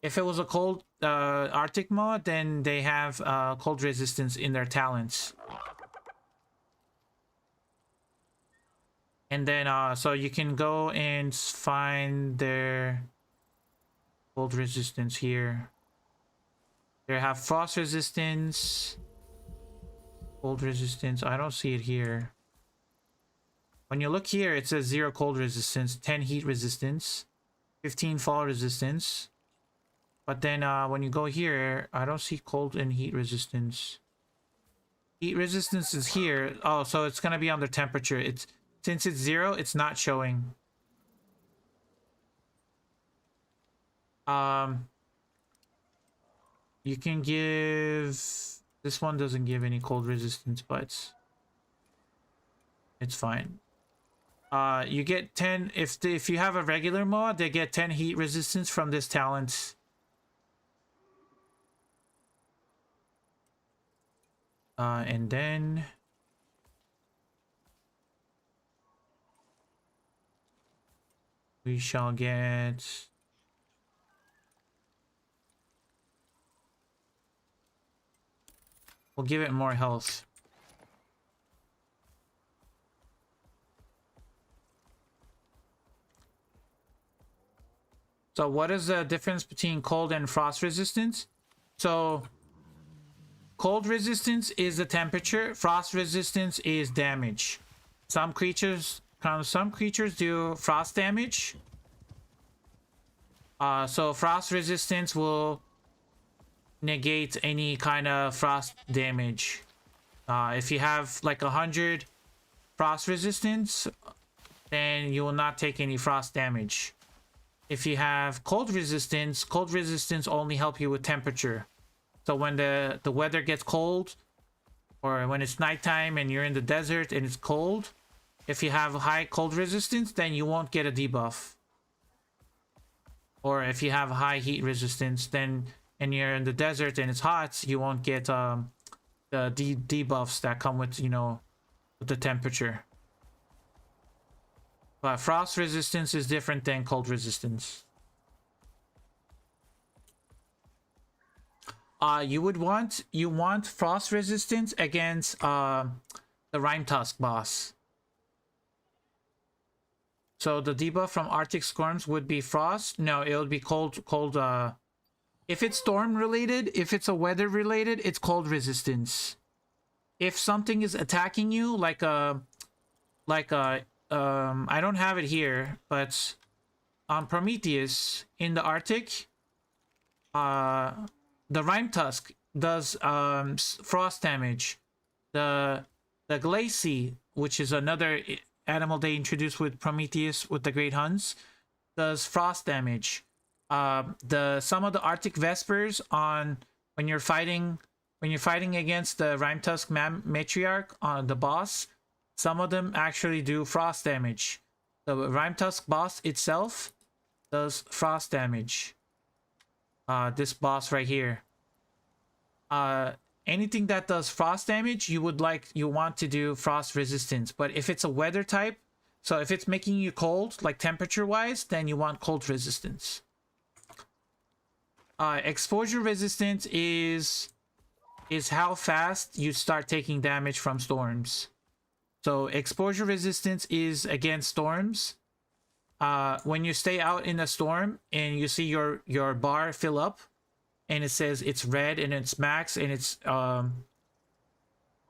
If it was a cold Arctic moa, then they have cold resistance in their talents. And then so you can go and find their cold resistance here. They have frost resistance, cold resistance. I don't see it here. When you look here, it says 0 cold resistance, 10 heat resistance, 15 fall resistance. But then when you go here, I don't see cold and heat resistance. Heat resistance is here. Oh, so it's gonna be under temperature. It's since it's 0, it's not showing. You can give, this one doesn't give any cold resistance, but it's fine. You get 10 if you have a regular mod, they get 10 heat resistance from this talent. And then we shall get we'll give it more health. So what is the difference between cold and frost resistance? So cold resistance is the temperature, frost resistance is damage. Some creatures do frost damage. So frost resistance will negate any kind of frost damage. If you have like 100 frost resistance, then you will not take any frost damage. If you have cold resistance only help you with temperature. So when the weather gets cold, or when it's nighttime and you're in the desert and it's cold, if you have high cold resistance, then you won't get a debuff. Or if you have high heat resistance, then and you're in the desert and it's hot, you won't get the debuffs that come with, you know, with the temperature. But frost resistance is different than cold resistance. You want frost resistance against the Rime Tusk boss. So the debuff from Arctic Storms would be frost. No, it would be cold. If it's storm related, if it's a weather related, it's cold resistance. If something is attacking you, I don't have it here, but on Prometheus in the Arctic, the Rime Tusk does frost damage. The Glacie, which is another animal they introduced with Prometheus with the Great Huns, does frost damage. Some of the Arctic Vespers when you're fighting against the Rime Tusk matriarch on the boss, some of them actually do frost damage. The Rime Tusk boss itself does frost damage. This boss right here. Anything that does frost damage, you want to do frost resistance. But if it's a weather type, so if it's making you cold, like temperature wise, then you want cold resistance. Exposure resistance is how fast you start taking damage from storms. So exposure resistance is against storms. When you stay out in a storm and you see your bar fill up and it says it's red and it's max and it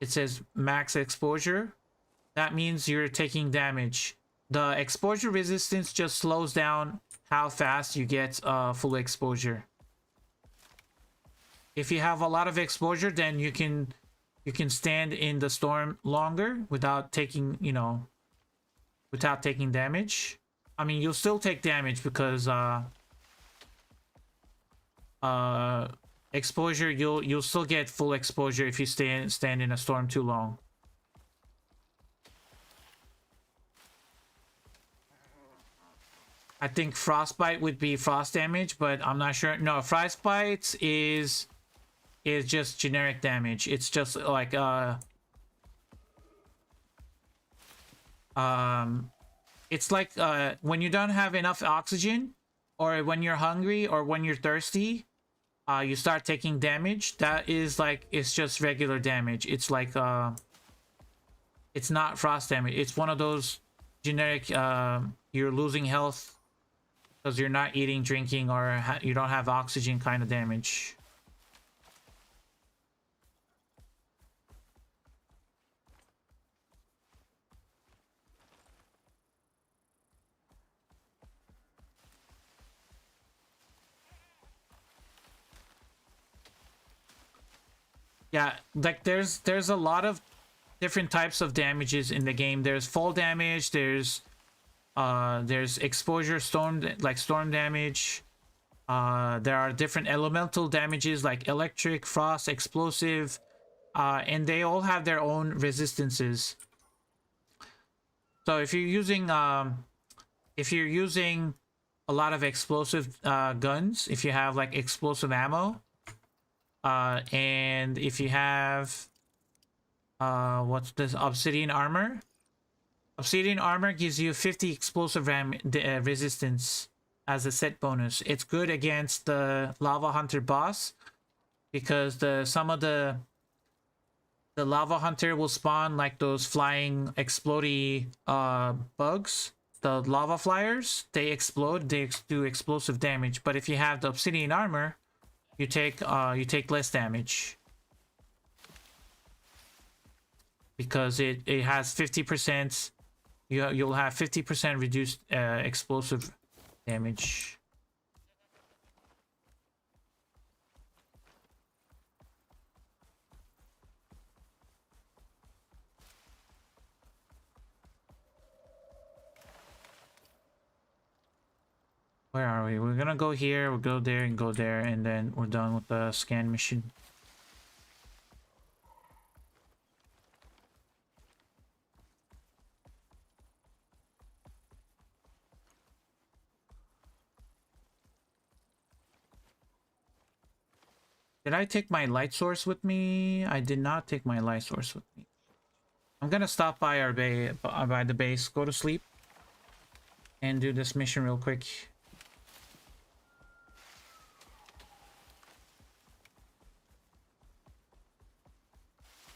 says max exposure, that means you're taking damage. The exposure resistance just slows down how fast you get full exposure. If you have a lot of exposure, then you can stand in the storm longer without taking, without taking damage. I mean, you'll still take damage because exposure, you'll still get full exposure if you stand in a storm too long. I think frostbite would be frost damage, but I'm not sure. No, frostbite is just generic damage. It's just like it's like when you don't have enough oxygen, or when you're hungry, or when you're thirsty, you start taking damage. That is like, it's just regular damage. It's like it's not frost damage. It's one of those generic you're losing health because you're not eating, drinking, or you don't have oxygen kind of damage. Yeah, like there's a lot of different types of damages in the game. There's fall damage, there's exposure storm, like storm damage. There are different elemental damages like electric, frost, explosive, and they all have their own resistances. So if you're using a lot of explosive guns, if you have like explosive ammo, and if you have what's this, obsidian armor? Obsidian armor gives you 50 explosive resistance as a set bonus. It's good against the lava hunter boss because some of the lava hunter will spawn like those flying explodey bugs. The lava flyers, they explode, they do explosive damage. But if you have the obsidian armor, you take less damage because it has 50%. You'll have 50% reduced explosive damage. Where are we? We're gonna go here, we'll go there, and then we're done with the scan mission. Did I take my light source with me? I did not take my light source with me. I'm gonna stop by our by the base, go to sleep, and do this mission real quick.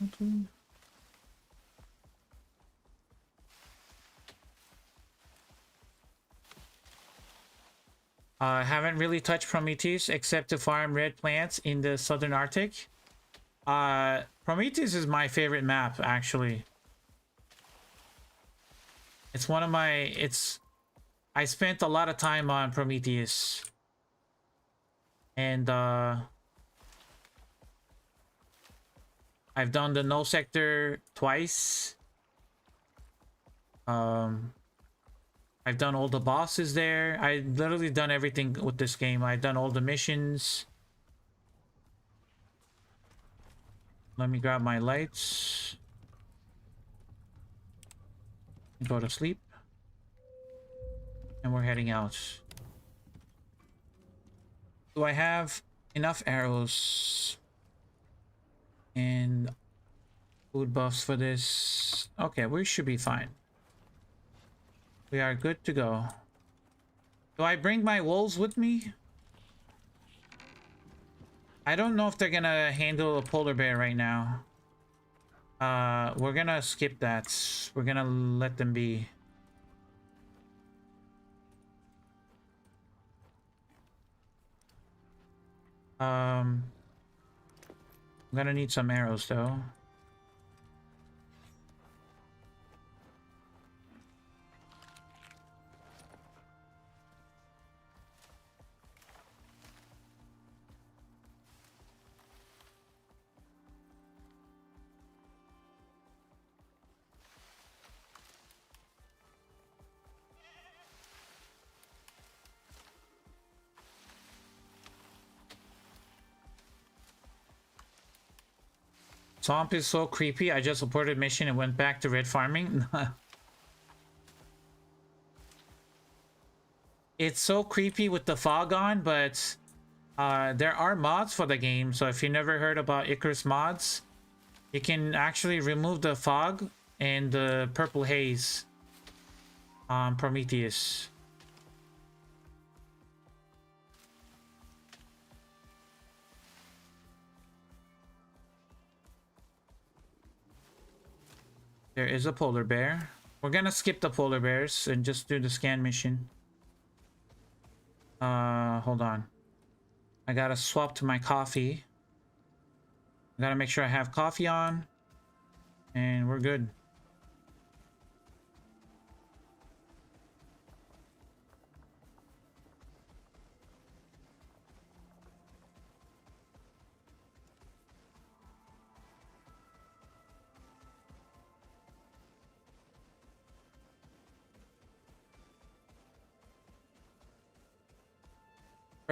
Okay. I haven't really touched Prometheus except to farm red plants in the southern Arctic. Prometheus is my favorite map, actually. It's one of my... I spent a lot of time on Prometheus. And, I've done the null sector twice. I've done all the bosses there. I've literally done everything with this game. I've done all the missions. Let me grab my lights. Go to sleep. And we're heading out. Do I have enough arrows and food buffs for this? Okay, we should be fine. We are good to go. Do I bring my wolves with me? I don't know if they're gonna handle a polar bear right now. We're gonna skip that. We're gonna let them be. I'm gonna need some arrows though. Swamp is so creepy. I just supported mission and went back to red farming. It's so creepy with the fog on, but there are mods for the game. So if you never heard about Icarus mods, you can actually remove the fog and the purple haze on Prometheus. There is a polar bear. We're gonna skip the polar bears and just do the scan mission. Hold on. I gotta swap to my coffee. I gotta make sure I have coffee on. And we're good.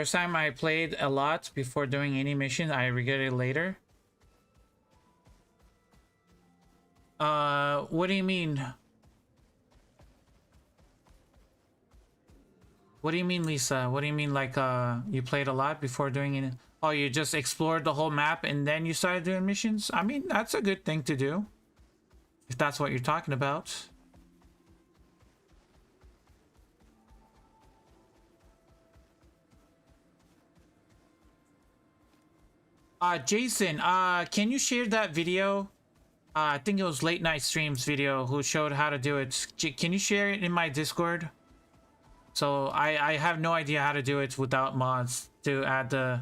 First time I played a lot before doing any mission, I regret it later. What do you mean? What do you mean, Lisa? What do you mean, like, you played a lot before doing it? Oh, you just explored the whole map and then you started doing missions? I mean, that's a good thing to do. If that's what you're talking about. Jason, can you share that video? I think it was Late Night Streams video who showed how to do it. Can you share it in my Discord? So I have no idea how to do it without mods to add the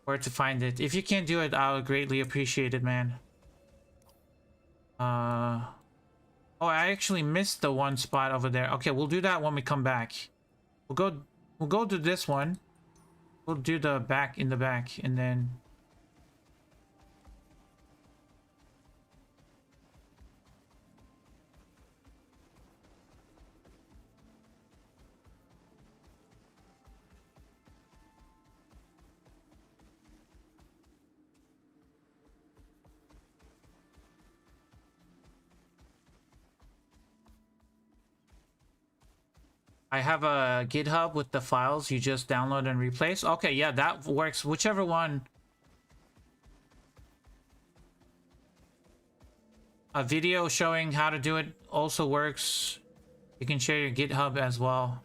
where to find it. If you can't do it, I would greatly appreciate it, man. Oh, I actually missed the one spot over there. Okay, we'll do that when we come back. We'll go to this one. We'll do the back in the back and then I have a GitHub with the files you just download and replace. Okay, yeah, that works. Whichever one. A video showing how to do it also works. You can share your GitHub as well.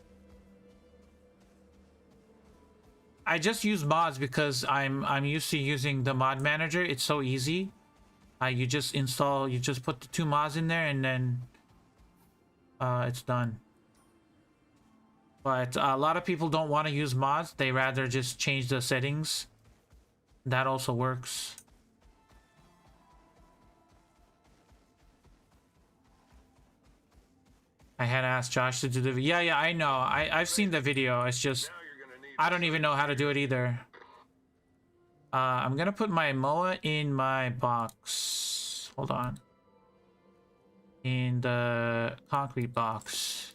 I just use mods because I'm used to using the mod manager. It's so easy. You just put the 2 mods in there and then it's done. But a lot of people don't want to use mods. They rather just change the settings. That also works. I had asked Josh to do the video. Yeah, I know. I've seen the video. It's just I don't even know how to do it either. I'm gonna put my MOA in my box. Hold on. In the concrete box.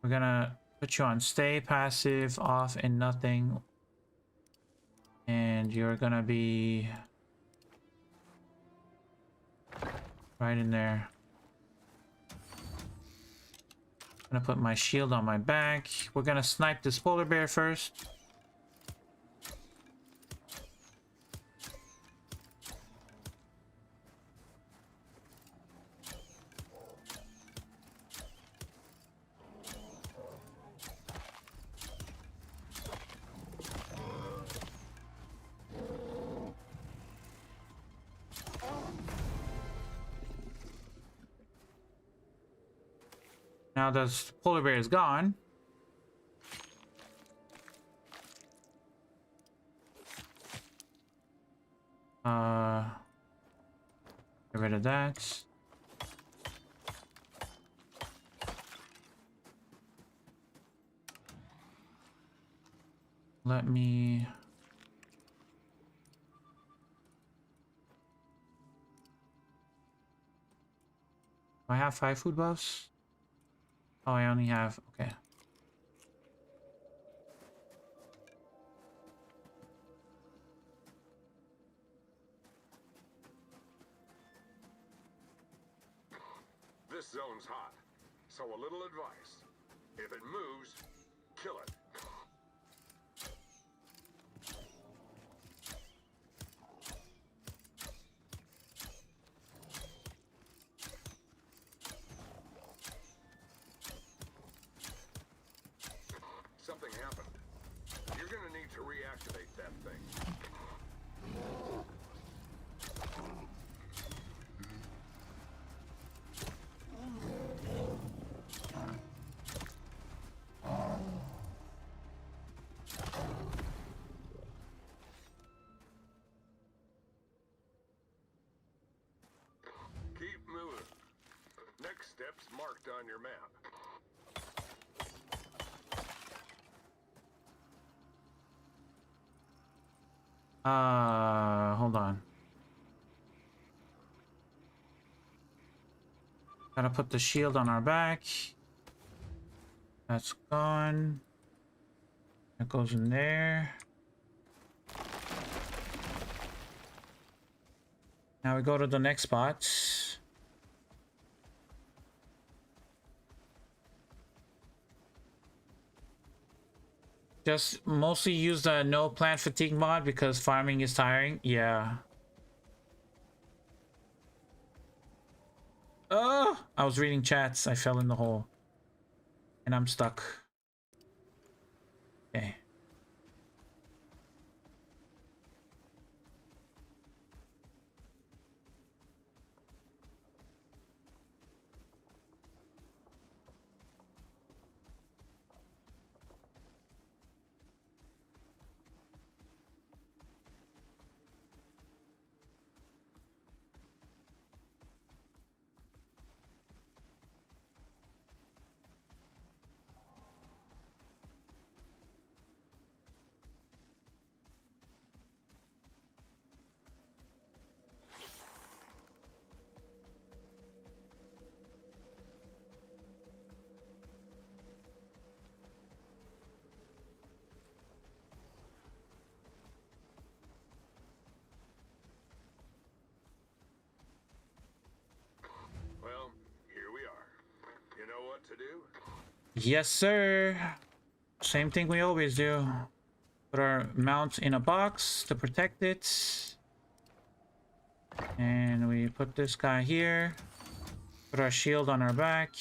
We're gonna put you on stay, passive, off, and nothing. And you're gonna be right in there. I'm gonna put my shield on my back. We're gonna snipe this polar bear first. Now the polar bear is gone. Get rid of that. Let me... Do I have 5 food buffs? Oh, I only have... Okay. This zone's hot, so a little advice. If it moves, kill it. Something happened. You're gonna need to reactivate that thing. Keep moving. Next step's marked on your map. Hold on. Gotta put the shield on our back. That's gone. That goes in there. Now we go to the next spot. Just mostly use the no plant fatigue mod because farming is tiring. Yeah. Oh, I was reading chats. I fell in the hole. And I'm stuck. Okay. Well, here we are. You know what to do? Yes, sir. Same thing we always do. Put our mount in a box to protect it. And we put this guy here. Put our shield on our back.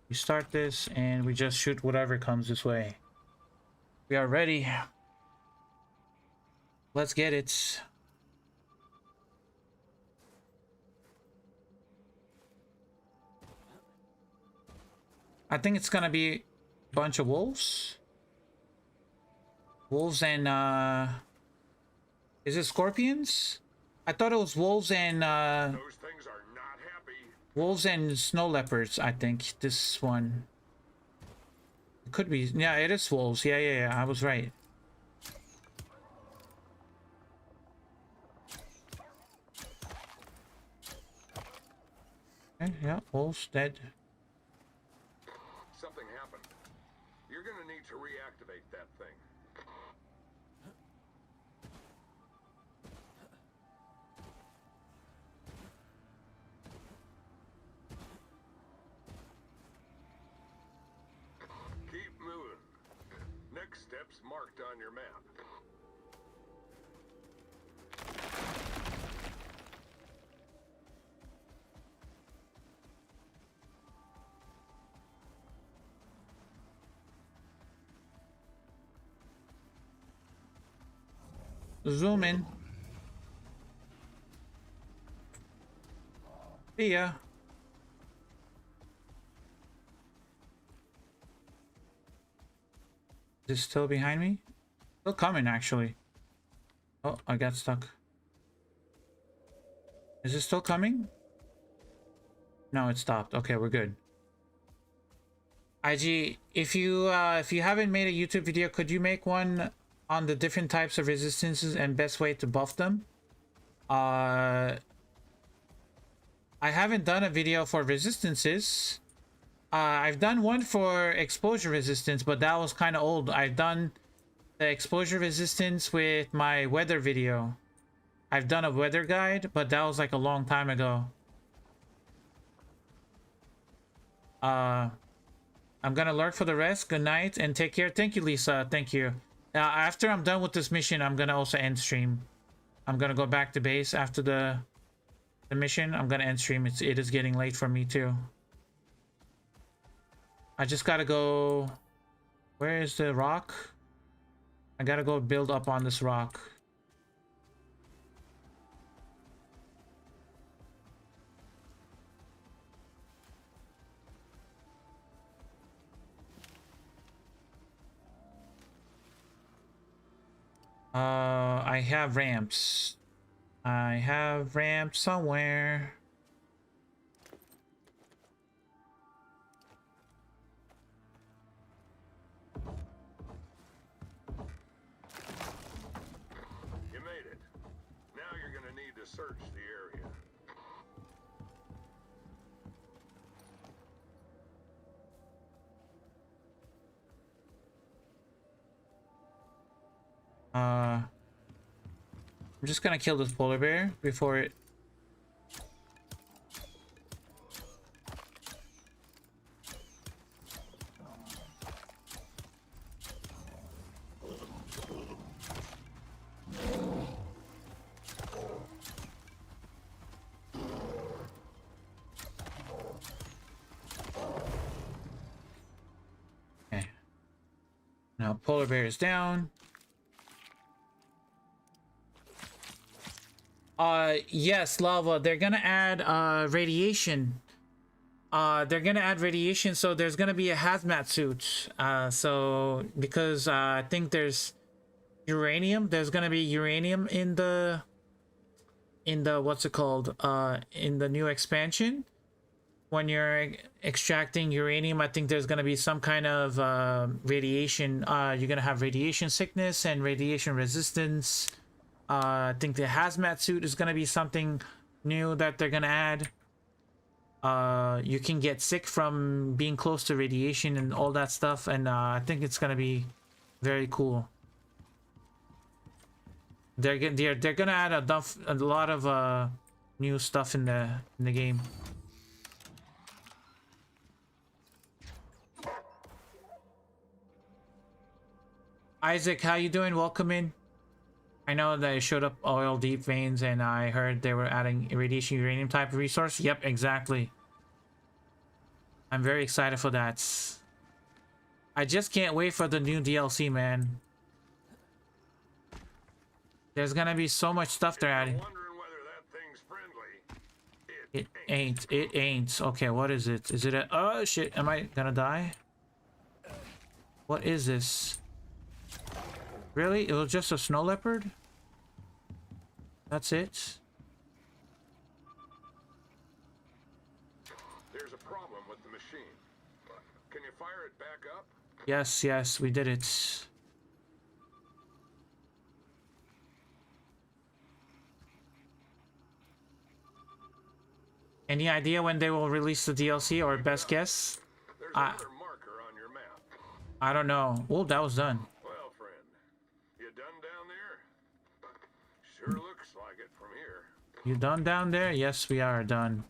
We start this and we just shoot whatever comes this way. We are ready. Let's get it. I think it's gonna be a bunch of wolves. Wolves and is it scorpions? I thought it was wolves and Those things are not happy. wolves and snow leopards. I think this one. It could be. Yeah, it is wolves. Yeah. I was right. Okay, yeah, wolves dead. Something happened. You're gonna need to reactivate that thing. Keep moving. Next step's marked on your map. Zoom in. See ya. Is it still behind me? Still coming, actually. Oh, I got stuck. Is it still coming? No, it stopped. Okay, we're good. IG, if you haven't made a YouTube video, could you make one on the different types of resistances and best way to buff them? I haven't done a video for resistances. I've done one for exposure resistance, but that was kind of old. I've done the exposure resistance with my weather video. I've done a weather guide, but that was like a long time ago. I'm gonna lurk for the rest. Good night and take care. Thank you, Lisa. Thank you. After I'm done with this mission, I'm gonna also end stream. I'm gonna go back to base after the mission. I'm gonna end stream. It is getting late for me too. I just gotta go. Where is the rock? I gotta go build up on this rock. I have ramps. I have ramps somewhere. You made it. Now you're gonna need to search the area. I'm just gonna kill this polar bear before it. Okay. Now polar bear is down. Yes, lava. They're gonna add radiation. They're gonna add radiation, so there's gonna be a hazmat suit. So because I think there's uranium. There's gonna be uranium in the what's it called? In the new expansion. When you're extracting uranium, I think there's gonna be some kind of radiation. You're gonna have radiation sickness and radiation resistance. I think the hazmat suit is gonna be something new that they're gonna add. You can get sick from being close to radiation and all that stuff, and I think it's gonna be very cool. They're gonna add a lot of new stuff in the game. Isaac, how you doing? Welcome in. I know that it showed up oil deep veins, and I heard they were adding radiation uranium type of resource. Yep, exactly. I'm very excited for that. I just can't wait for the new DLC, man. There's gonna be so much stuff they're adding. Wondering whether that thing's friendly. It ain't. It ain't. Okay, what is it? Is it a... Oh, shit. Am I gonna die? What is this? Really? It was just a snow leopard? That's it? There's a problem with the machine. Can you fire it back up? Yes, yes, we did it. Any idea when they will release the DLC, or best guess? There's another marker on your map. I don't know. Oh, that was done. Well, friend, you done down there? Sure looks like it from here. You done down there? Yes, we are done.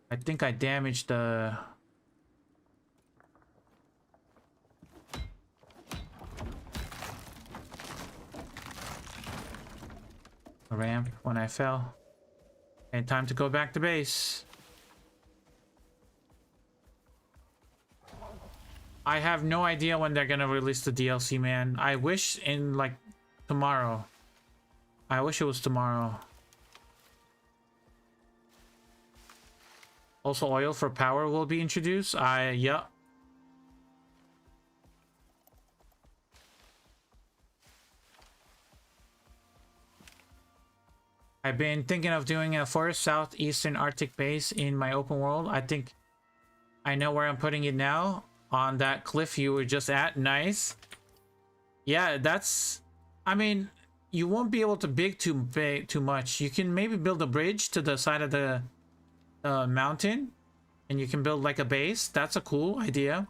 I think I damaged the... ramp when I fell. And time to go back to base. I have no idea when they're gonna release the DLC, man. I wish in like tomorrow. I wish it was tomorrow. Also, oil for power will be introduced. Yeah. I've been thinking of doing a forest southeastern Arctic base in my open world. I think I know where I'm putting it now. On that cliff you were just at. Nice. Yeah, that's... I mean, you won't be able to big too much. You can maybe build a bridge to the side of the mountain. And you can build like a base. That's a cool idea.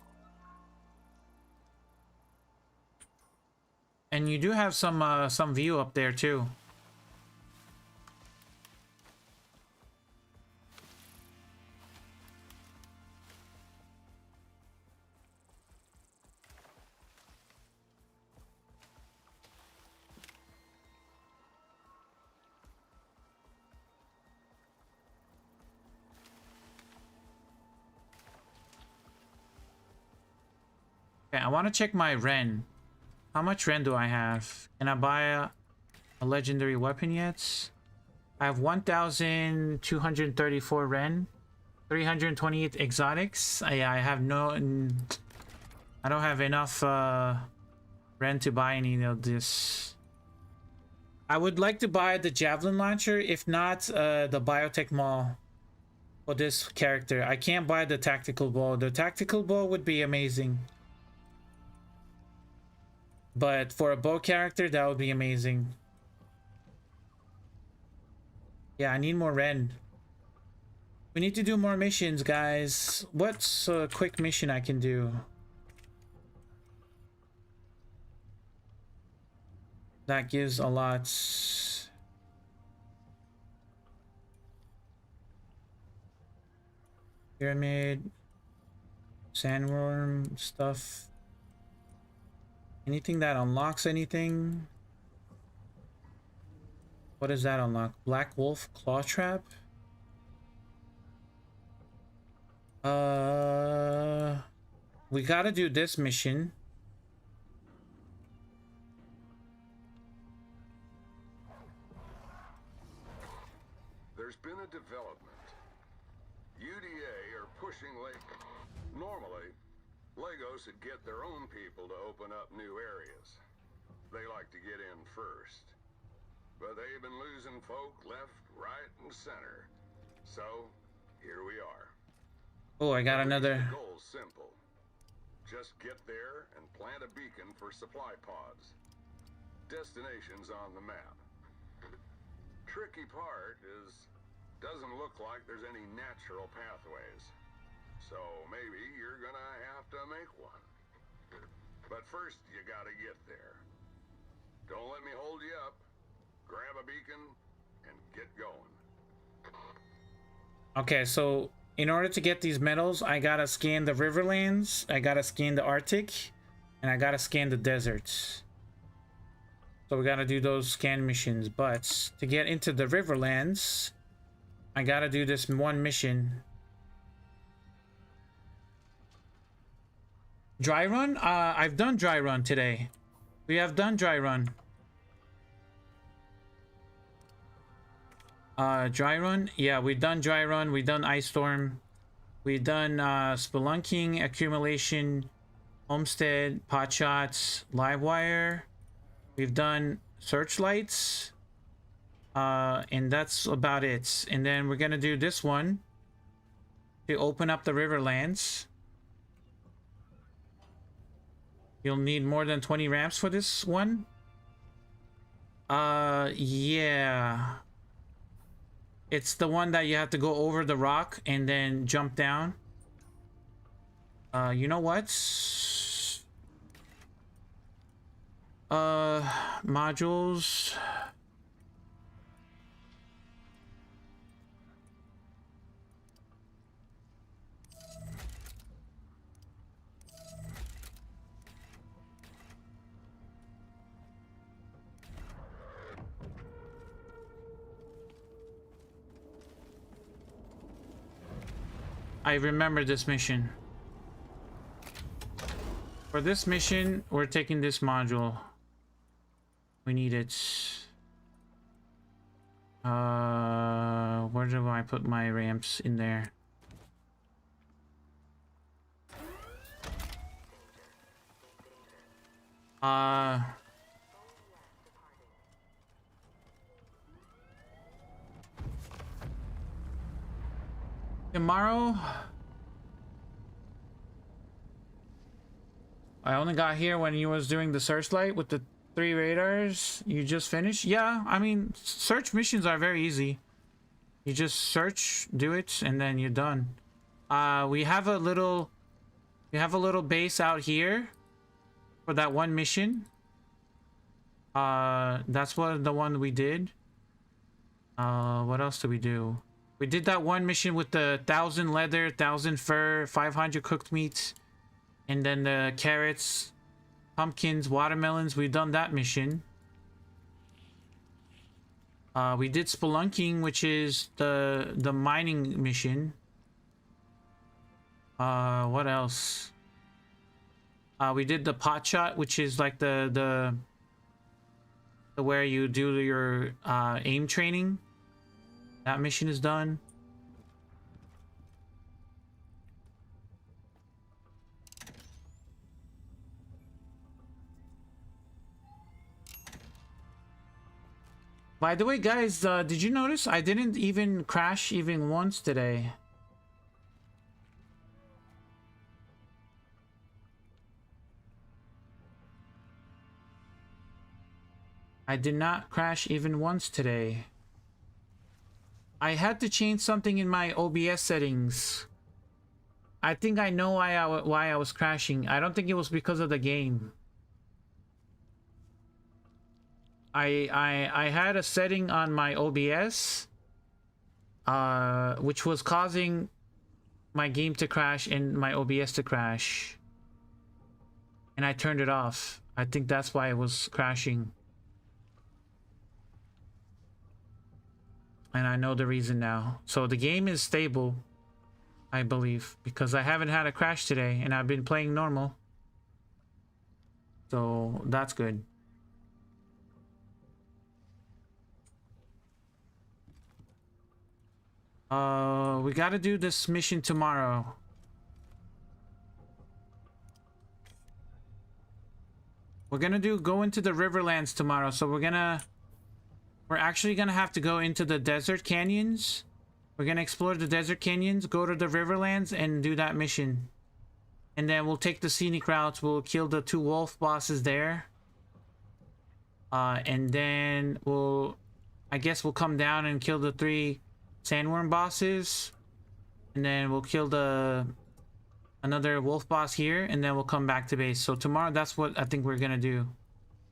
And you do have some view up there too. Okay, I want to check my Ren. How much Ren do I have? Can I buy a legendary weapon yet? I have 1,234 Ren. 328 exotics. I have no... I don't have enough Ren to buy any of this. I would like to buy the Javelin Launcher. If not, the Biotech Mall. For this character. I can't buy the Tactical Bow. The Tactical Bow would be amazing. But for a bow character, that would be amazing. Yeah, I need more Ren. We need to do more missions, guys. What's a quick mission I can do? That gives a lot. Pyramid, sandworm stuff. Anything that unlocks anything? What does that unlock? Black Wolf Claw Trap? We gotta do this mission. There's been a development. UDA are pushing Normally, Legos would get their own people to open up new areas. They like to get in first. But they've been losing folk left, right, and center. So, here we are. Oh, I got another. The goal's simple. Just get there and plant a beacon for supply pods. Destination's on the map. Tricky part is, doesn't look like there's any natural pathways. So maybe you're gonna have to make one. But first, you gotta get there. Don't let me hold you up. Grab a beacon and get going. Okay, so in order to get these medals, I gotta scan the Riverlands, I gotta scan the Arctic, and I gotta scan the deserts. So we gotta do those scan missions. But to get into the Riverlands, I gotta do this one mission. Dry run? I've done dry run today. We have done dry run. Dry run? Yeah, we've done dry run. We've done ice storm. We've done spelunking, accumulation, homestead, pot shots, live wire. We've done searchlights. And that's about it. And then we're gonna do this one to open up the Riverlands. You'll need more than 20 ramps for this one. Yeah. It's the one that you have to go over the rock and then jump down. You know what? Modules. I remember this mission. For this mission, we're taking this module. We need it. Where do I put my ramps in there? Tomorrow, I only got here when you was doing the searchlight with the 3 radars. You just finished? Yeah, I mean, search missions are very easy. You just search, do it, and then you're done. We have a little base out here for that one mission. That's the one we did. What else did we do? We did that one mission with the 1,000 leather, 1,000 fur, 500 cooked meats, and then the carrots, pumpkins, watermelons. We've done that mission. We did spelunking, which is the mining mission. What else? We did the pot shot, which is like the where you do your aim training. That mission is done. By the way, guys, did you notice I didn't even crash even once today? I did not crash even once today. I had to change something in my OBS settings. I think I know why I was crashing. I don't think it was because of the game. I had a setting on my OBS which was causing my game to crash and my OBS to crash. And I turned it off. I think that's why it was crashing. And I know the reason now. So the game is stable, I believe, because I haven't had a crash today and I've been playing normal. So that's good. We gotta do this mission tomorrow. We're gonna go into the Riverlands tomorrow, so we're actually gonna have to go into the desert canyons. We're gonna explore the desert canyons, go to the Riverlands, and do that mission. And then we'll take the scenic routes. We'll kill the 2 wolf bosses there. And then I guess we'll come down and kill the 3 sandworm bosses. And then we'll kill another wolf boss here, and then we'll come back to base. So tomorrow, that's what I think we're gonna do.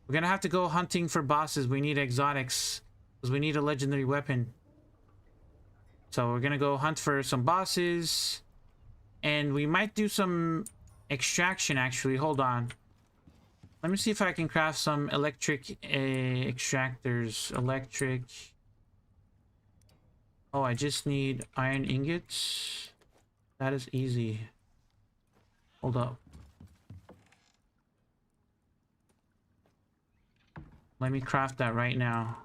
We're gonna have to go hunting for bosses. We need exotics, because we need a legendary weapon. So we're gonna go hunt for some bosses. And we might do some extraction, actually. Hold on. Let me see if I can craft some electric extractors. Electric. Oh, I just need iron ingots. That is easy. Hold up. Let me craft that right now.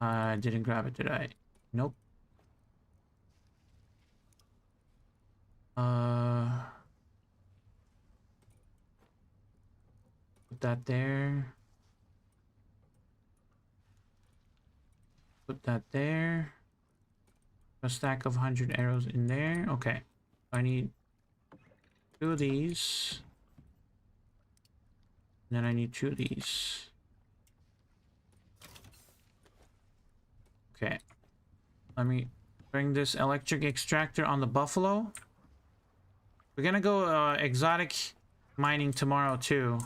I didn't grab it, did I? Nope. Put that there. Put that there. A stack of 100 arrows in there. Okay. I need 2 of these. And then I need 2 of these. Okay. Let me bring this electric extractor on the buffalo. We're gonna go exotic mining tomorrow too.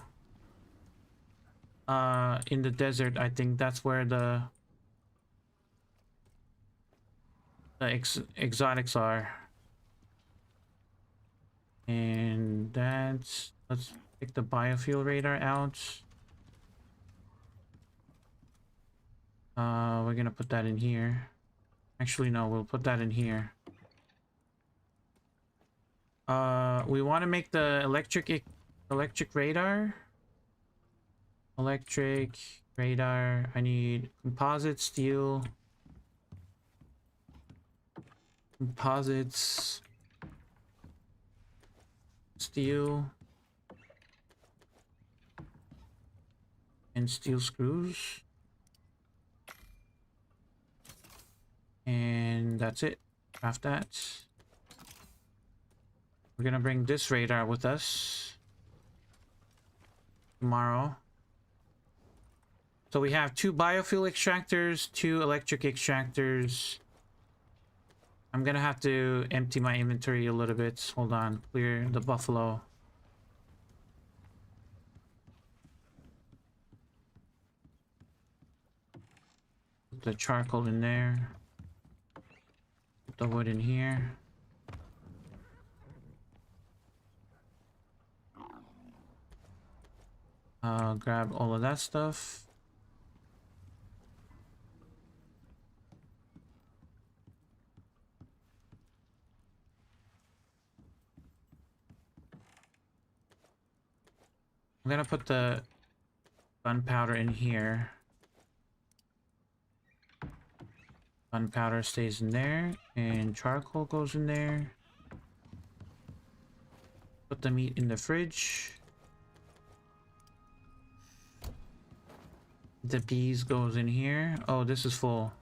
In the desert, I think that's where the exotics are. And let's take the biofuel radar out. We're gonna put that in here. Actually, no, we'll put that in here. We want to make the electric radar. Electric radar. I need composite steel. Composites. Steel. And steel screws. And that's it. Craft that. We're gonna bring this radar with us tomorrow. So we have 2 biofuel extractors, 2 electric extractors. I'm gonna have to empty my inventory a little bit. Hold on, clear the buffalo. Put the charcoal in there. Put the wood in here. Grab all of that stuff. I'm gonna put the gunpowder in here. Gunpowder stays in there, and charcoal goes in there. Put the meat in the fridge. The bees goes in here. Oh, this is full.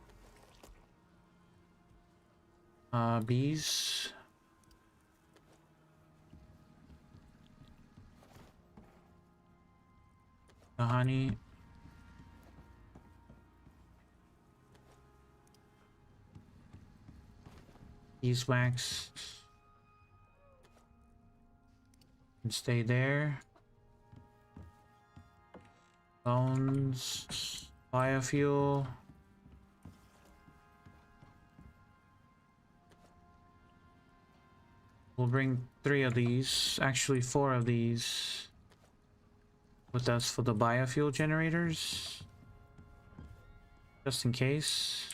Bees. The honey. Beeswax can stay there. Bones, biofuel. We'll bring 3 of these, actually 4 of these, with us for the biofuel generators, just in case.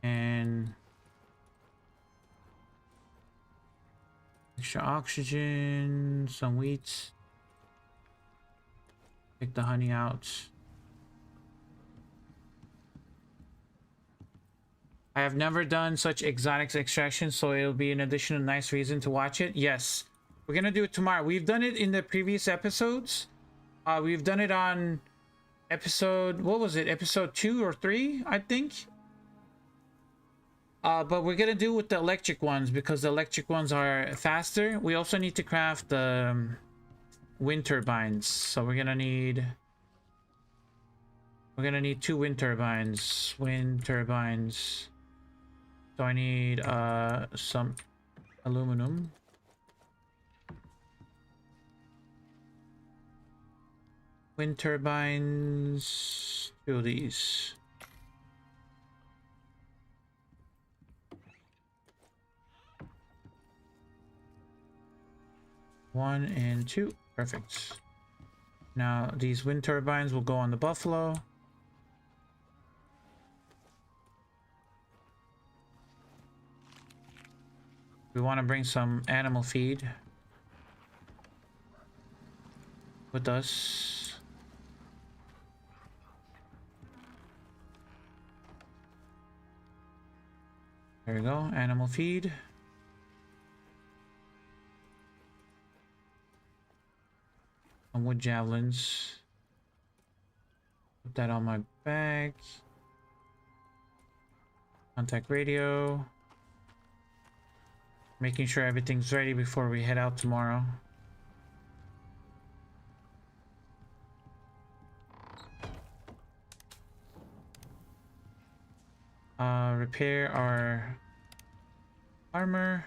And extra oxygen, some wheat. Take the honey out. I have never done such exotics extraction, so it'll be an additional nice reason to watch it. Yes, we're gonna do it tomorrow. We've done it in the previous episodes. We've done it on episode, what was it? Episode 2 or 3, I think. But we're gonna do with the electric ones because the electric ones are faster. We also need to craft the wind turbines, so we're gonna need 2 wind turbines. So I need some aluminum. Wind turbines, 2 of these. One and 2. Perfect. Now these wind turbines will go on the buffalo. We want to bring some animal feed with us. There we go, animal feed. Some wood javelins. Put that on my bag. Contact radio. Making sure everything's ready before we head out tomorrow. Repair our armor.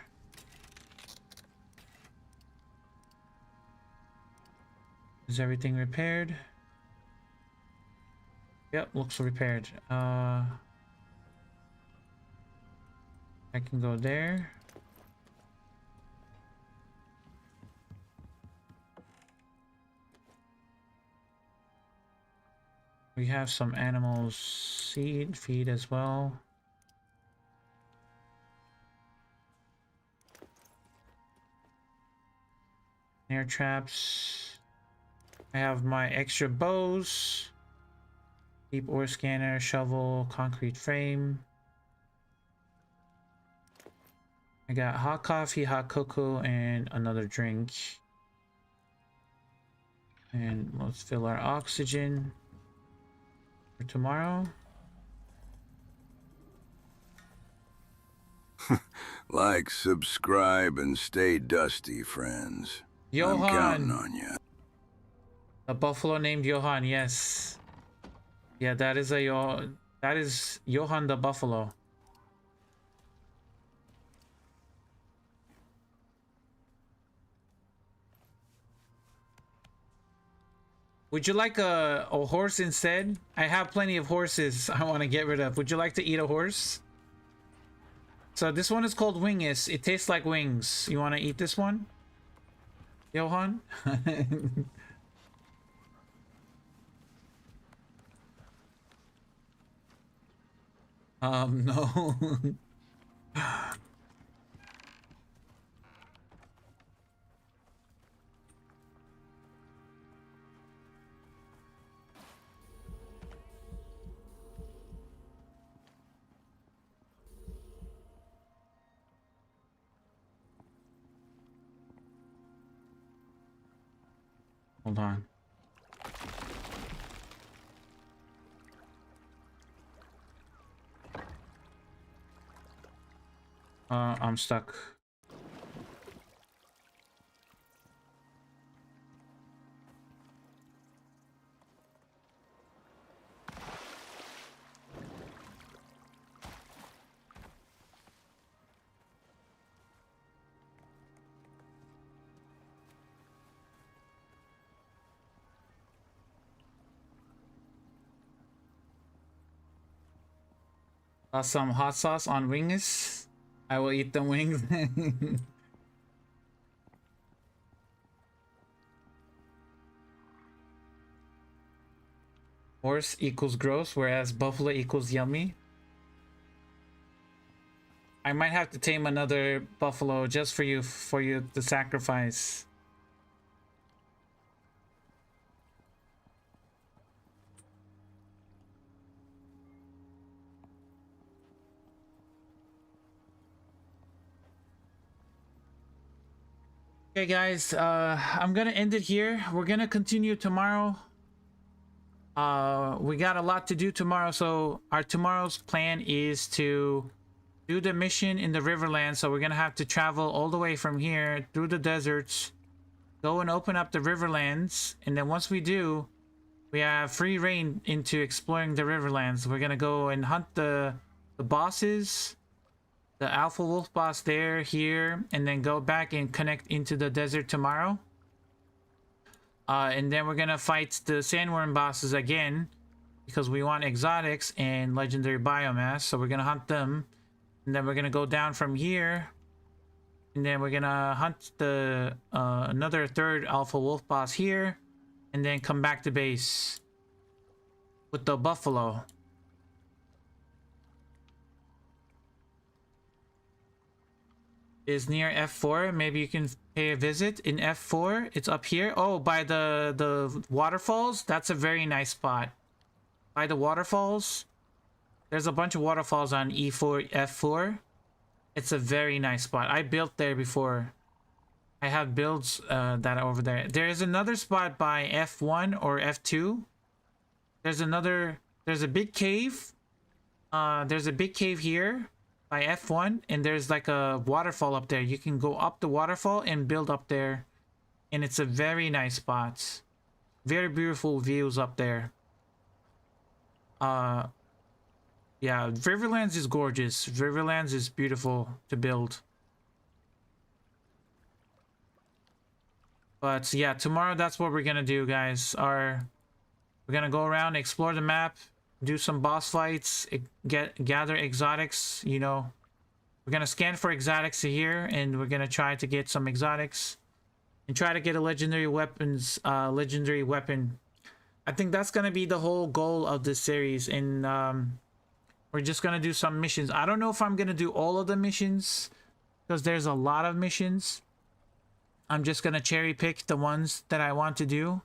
Is everything repaired? Yep, looks repaired. I can go there. We have some animals seed feed as well. Snare traps. I have my extra bows. Deep ore scanner, shovel, concrete frame. I got hot coffee, hot cocoa, and another drink. And let's fill our oxygen for tomorrow. Like, subscribe, and stay dusty, friends. Johan. I'm counting on you. A buffalo named Johan, yes. Yeah, that is Johan the buffalo. Would you like a horse instead? I have plenty of horses I want to get rid of. Would you like to eat a horse? So this one is called Wingus. It tastes like wings. You want to eat this one? Johan? No. Hold on. I'm stuck. Some hot sauce on wings. I will eat the wings. Horse equals gross, whereas buffalo equals yummy. I might have to tame another buffalo just for you to sacrifice. Okay guys, I'm gonna end it here. We're gonna continue tomorrow. We got a lot to do tomorrow, so our tomorrow's plan is to do the mission in the Riverlands. So we're gonna have to travel all the way from here through the deserts, go and open up the Riverlands, and then once we do, we have free reign into exploring the Riverlands. We're gonna go and hunt the bosses, the Alpha Wolf boss there, here, and then go back and connect into the desert tomorrow. And then we're gonna fight the sandworm bosses again because we want exotics and legendary biomass, so we're gonna hunt them. And then we're gonna go down from here, and then we're gonna hunt the another third Alpha Wolf boss here, and then come back to base with the buffalo. Is near F4. Maybe you can pay a visit in F4. It's up here. Oh, by the waterfalls. That's a very nice spot. By the waterfalls. There's a bunch of waterfalls on E4, F4. It's a very nice spot. I built there before. I have builds that are over there. There is another spot by F1 or F2. There's a big cave. There's a big cave here by F1, and there's like a waterfall up there. You can go up the waterfall and build up there, and it's a very nice spot. Very beautiful views up there. Yeah, Riverlands is gorgeous. Riverlands is beautiful to build. But yeah, tomorrow that's what we're gonna do, guys. We're gonna go around, explore the map, do some boss fights, gather exotics. You know, we're gonna scan for exotics here, and we're gonna try to get some exotics and try to get a legendary weapon. I think that's gonna be the whole goal of this series, and we're just gonna do some missions. I don't know if I'm gonna do all of the missions because there's a lot of missions. I'm just gonna cherry pick the ones that I want to do.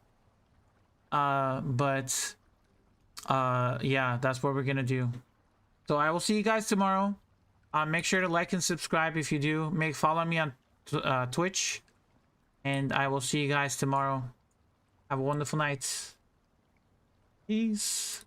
Yeah, that's what we're gonna do. So I will see you guys tomorrow. Make sure to like and subscribe if you do. Follow me on Twitch, and I will see you guys tomorrow. Have a wonderful night. Peace.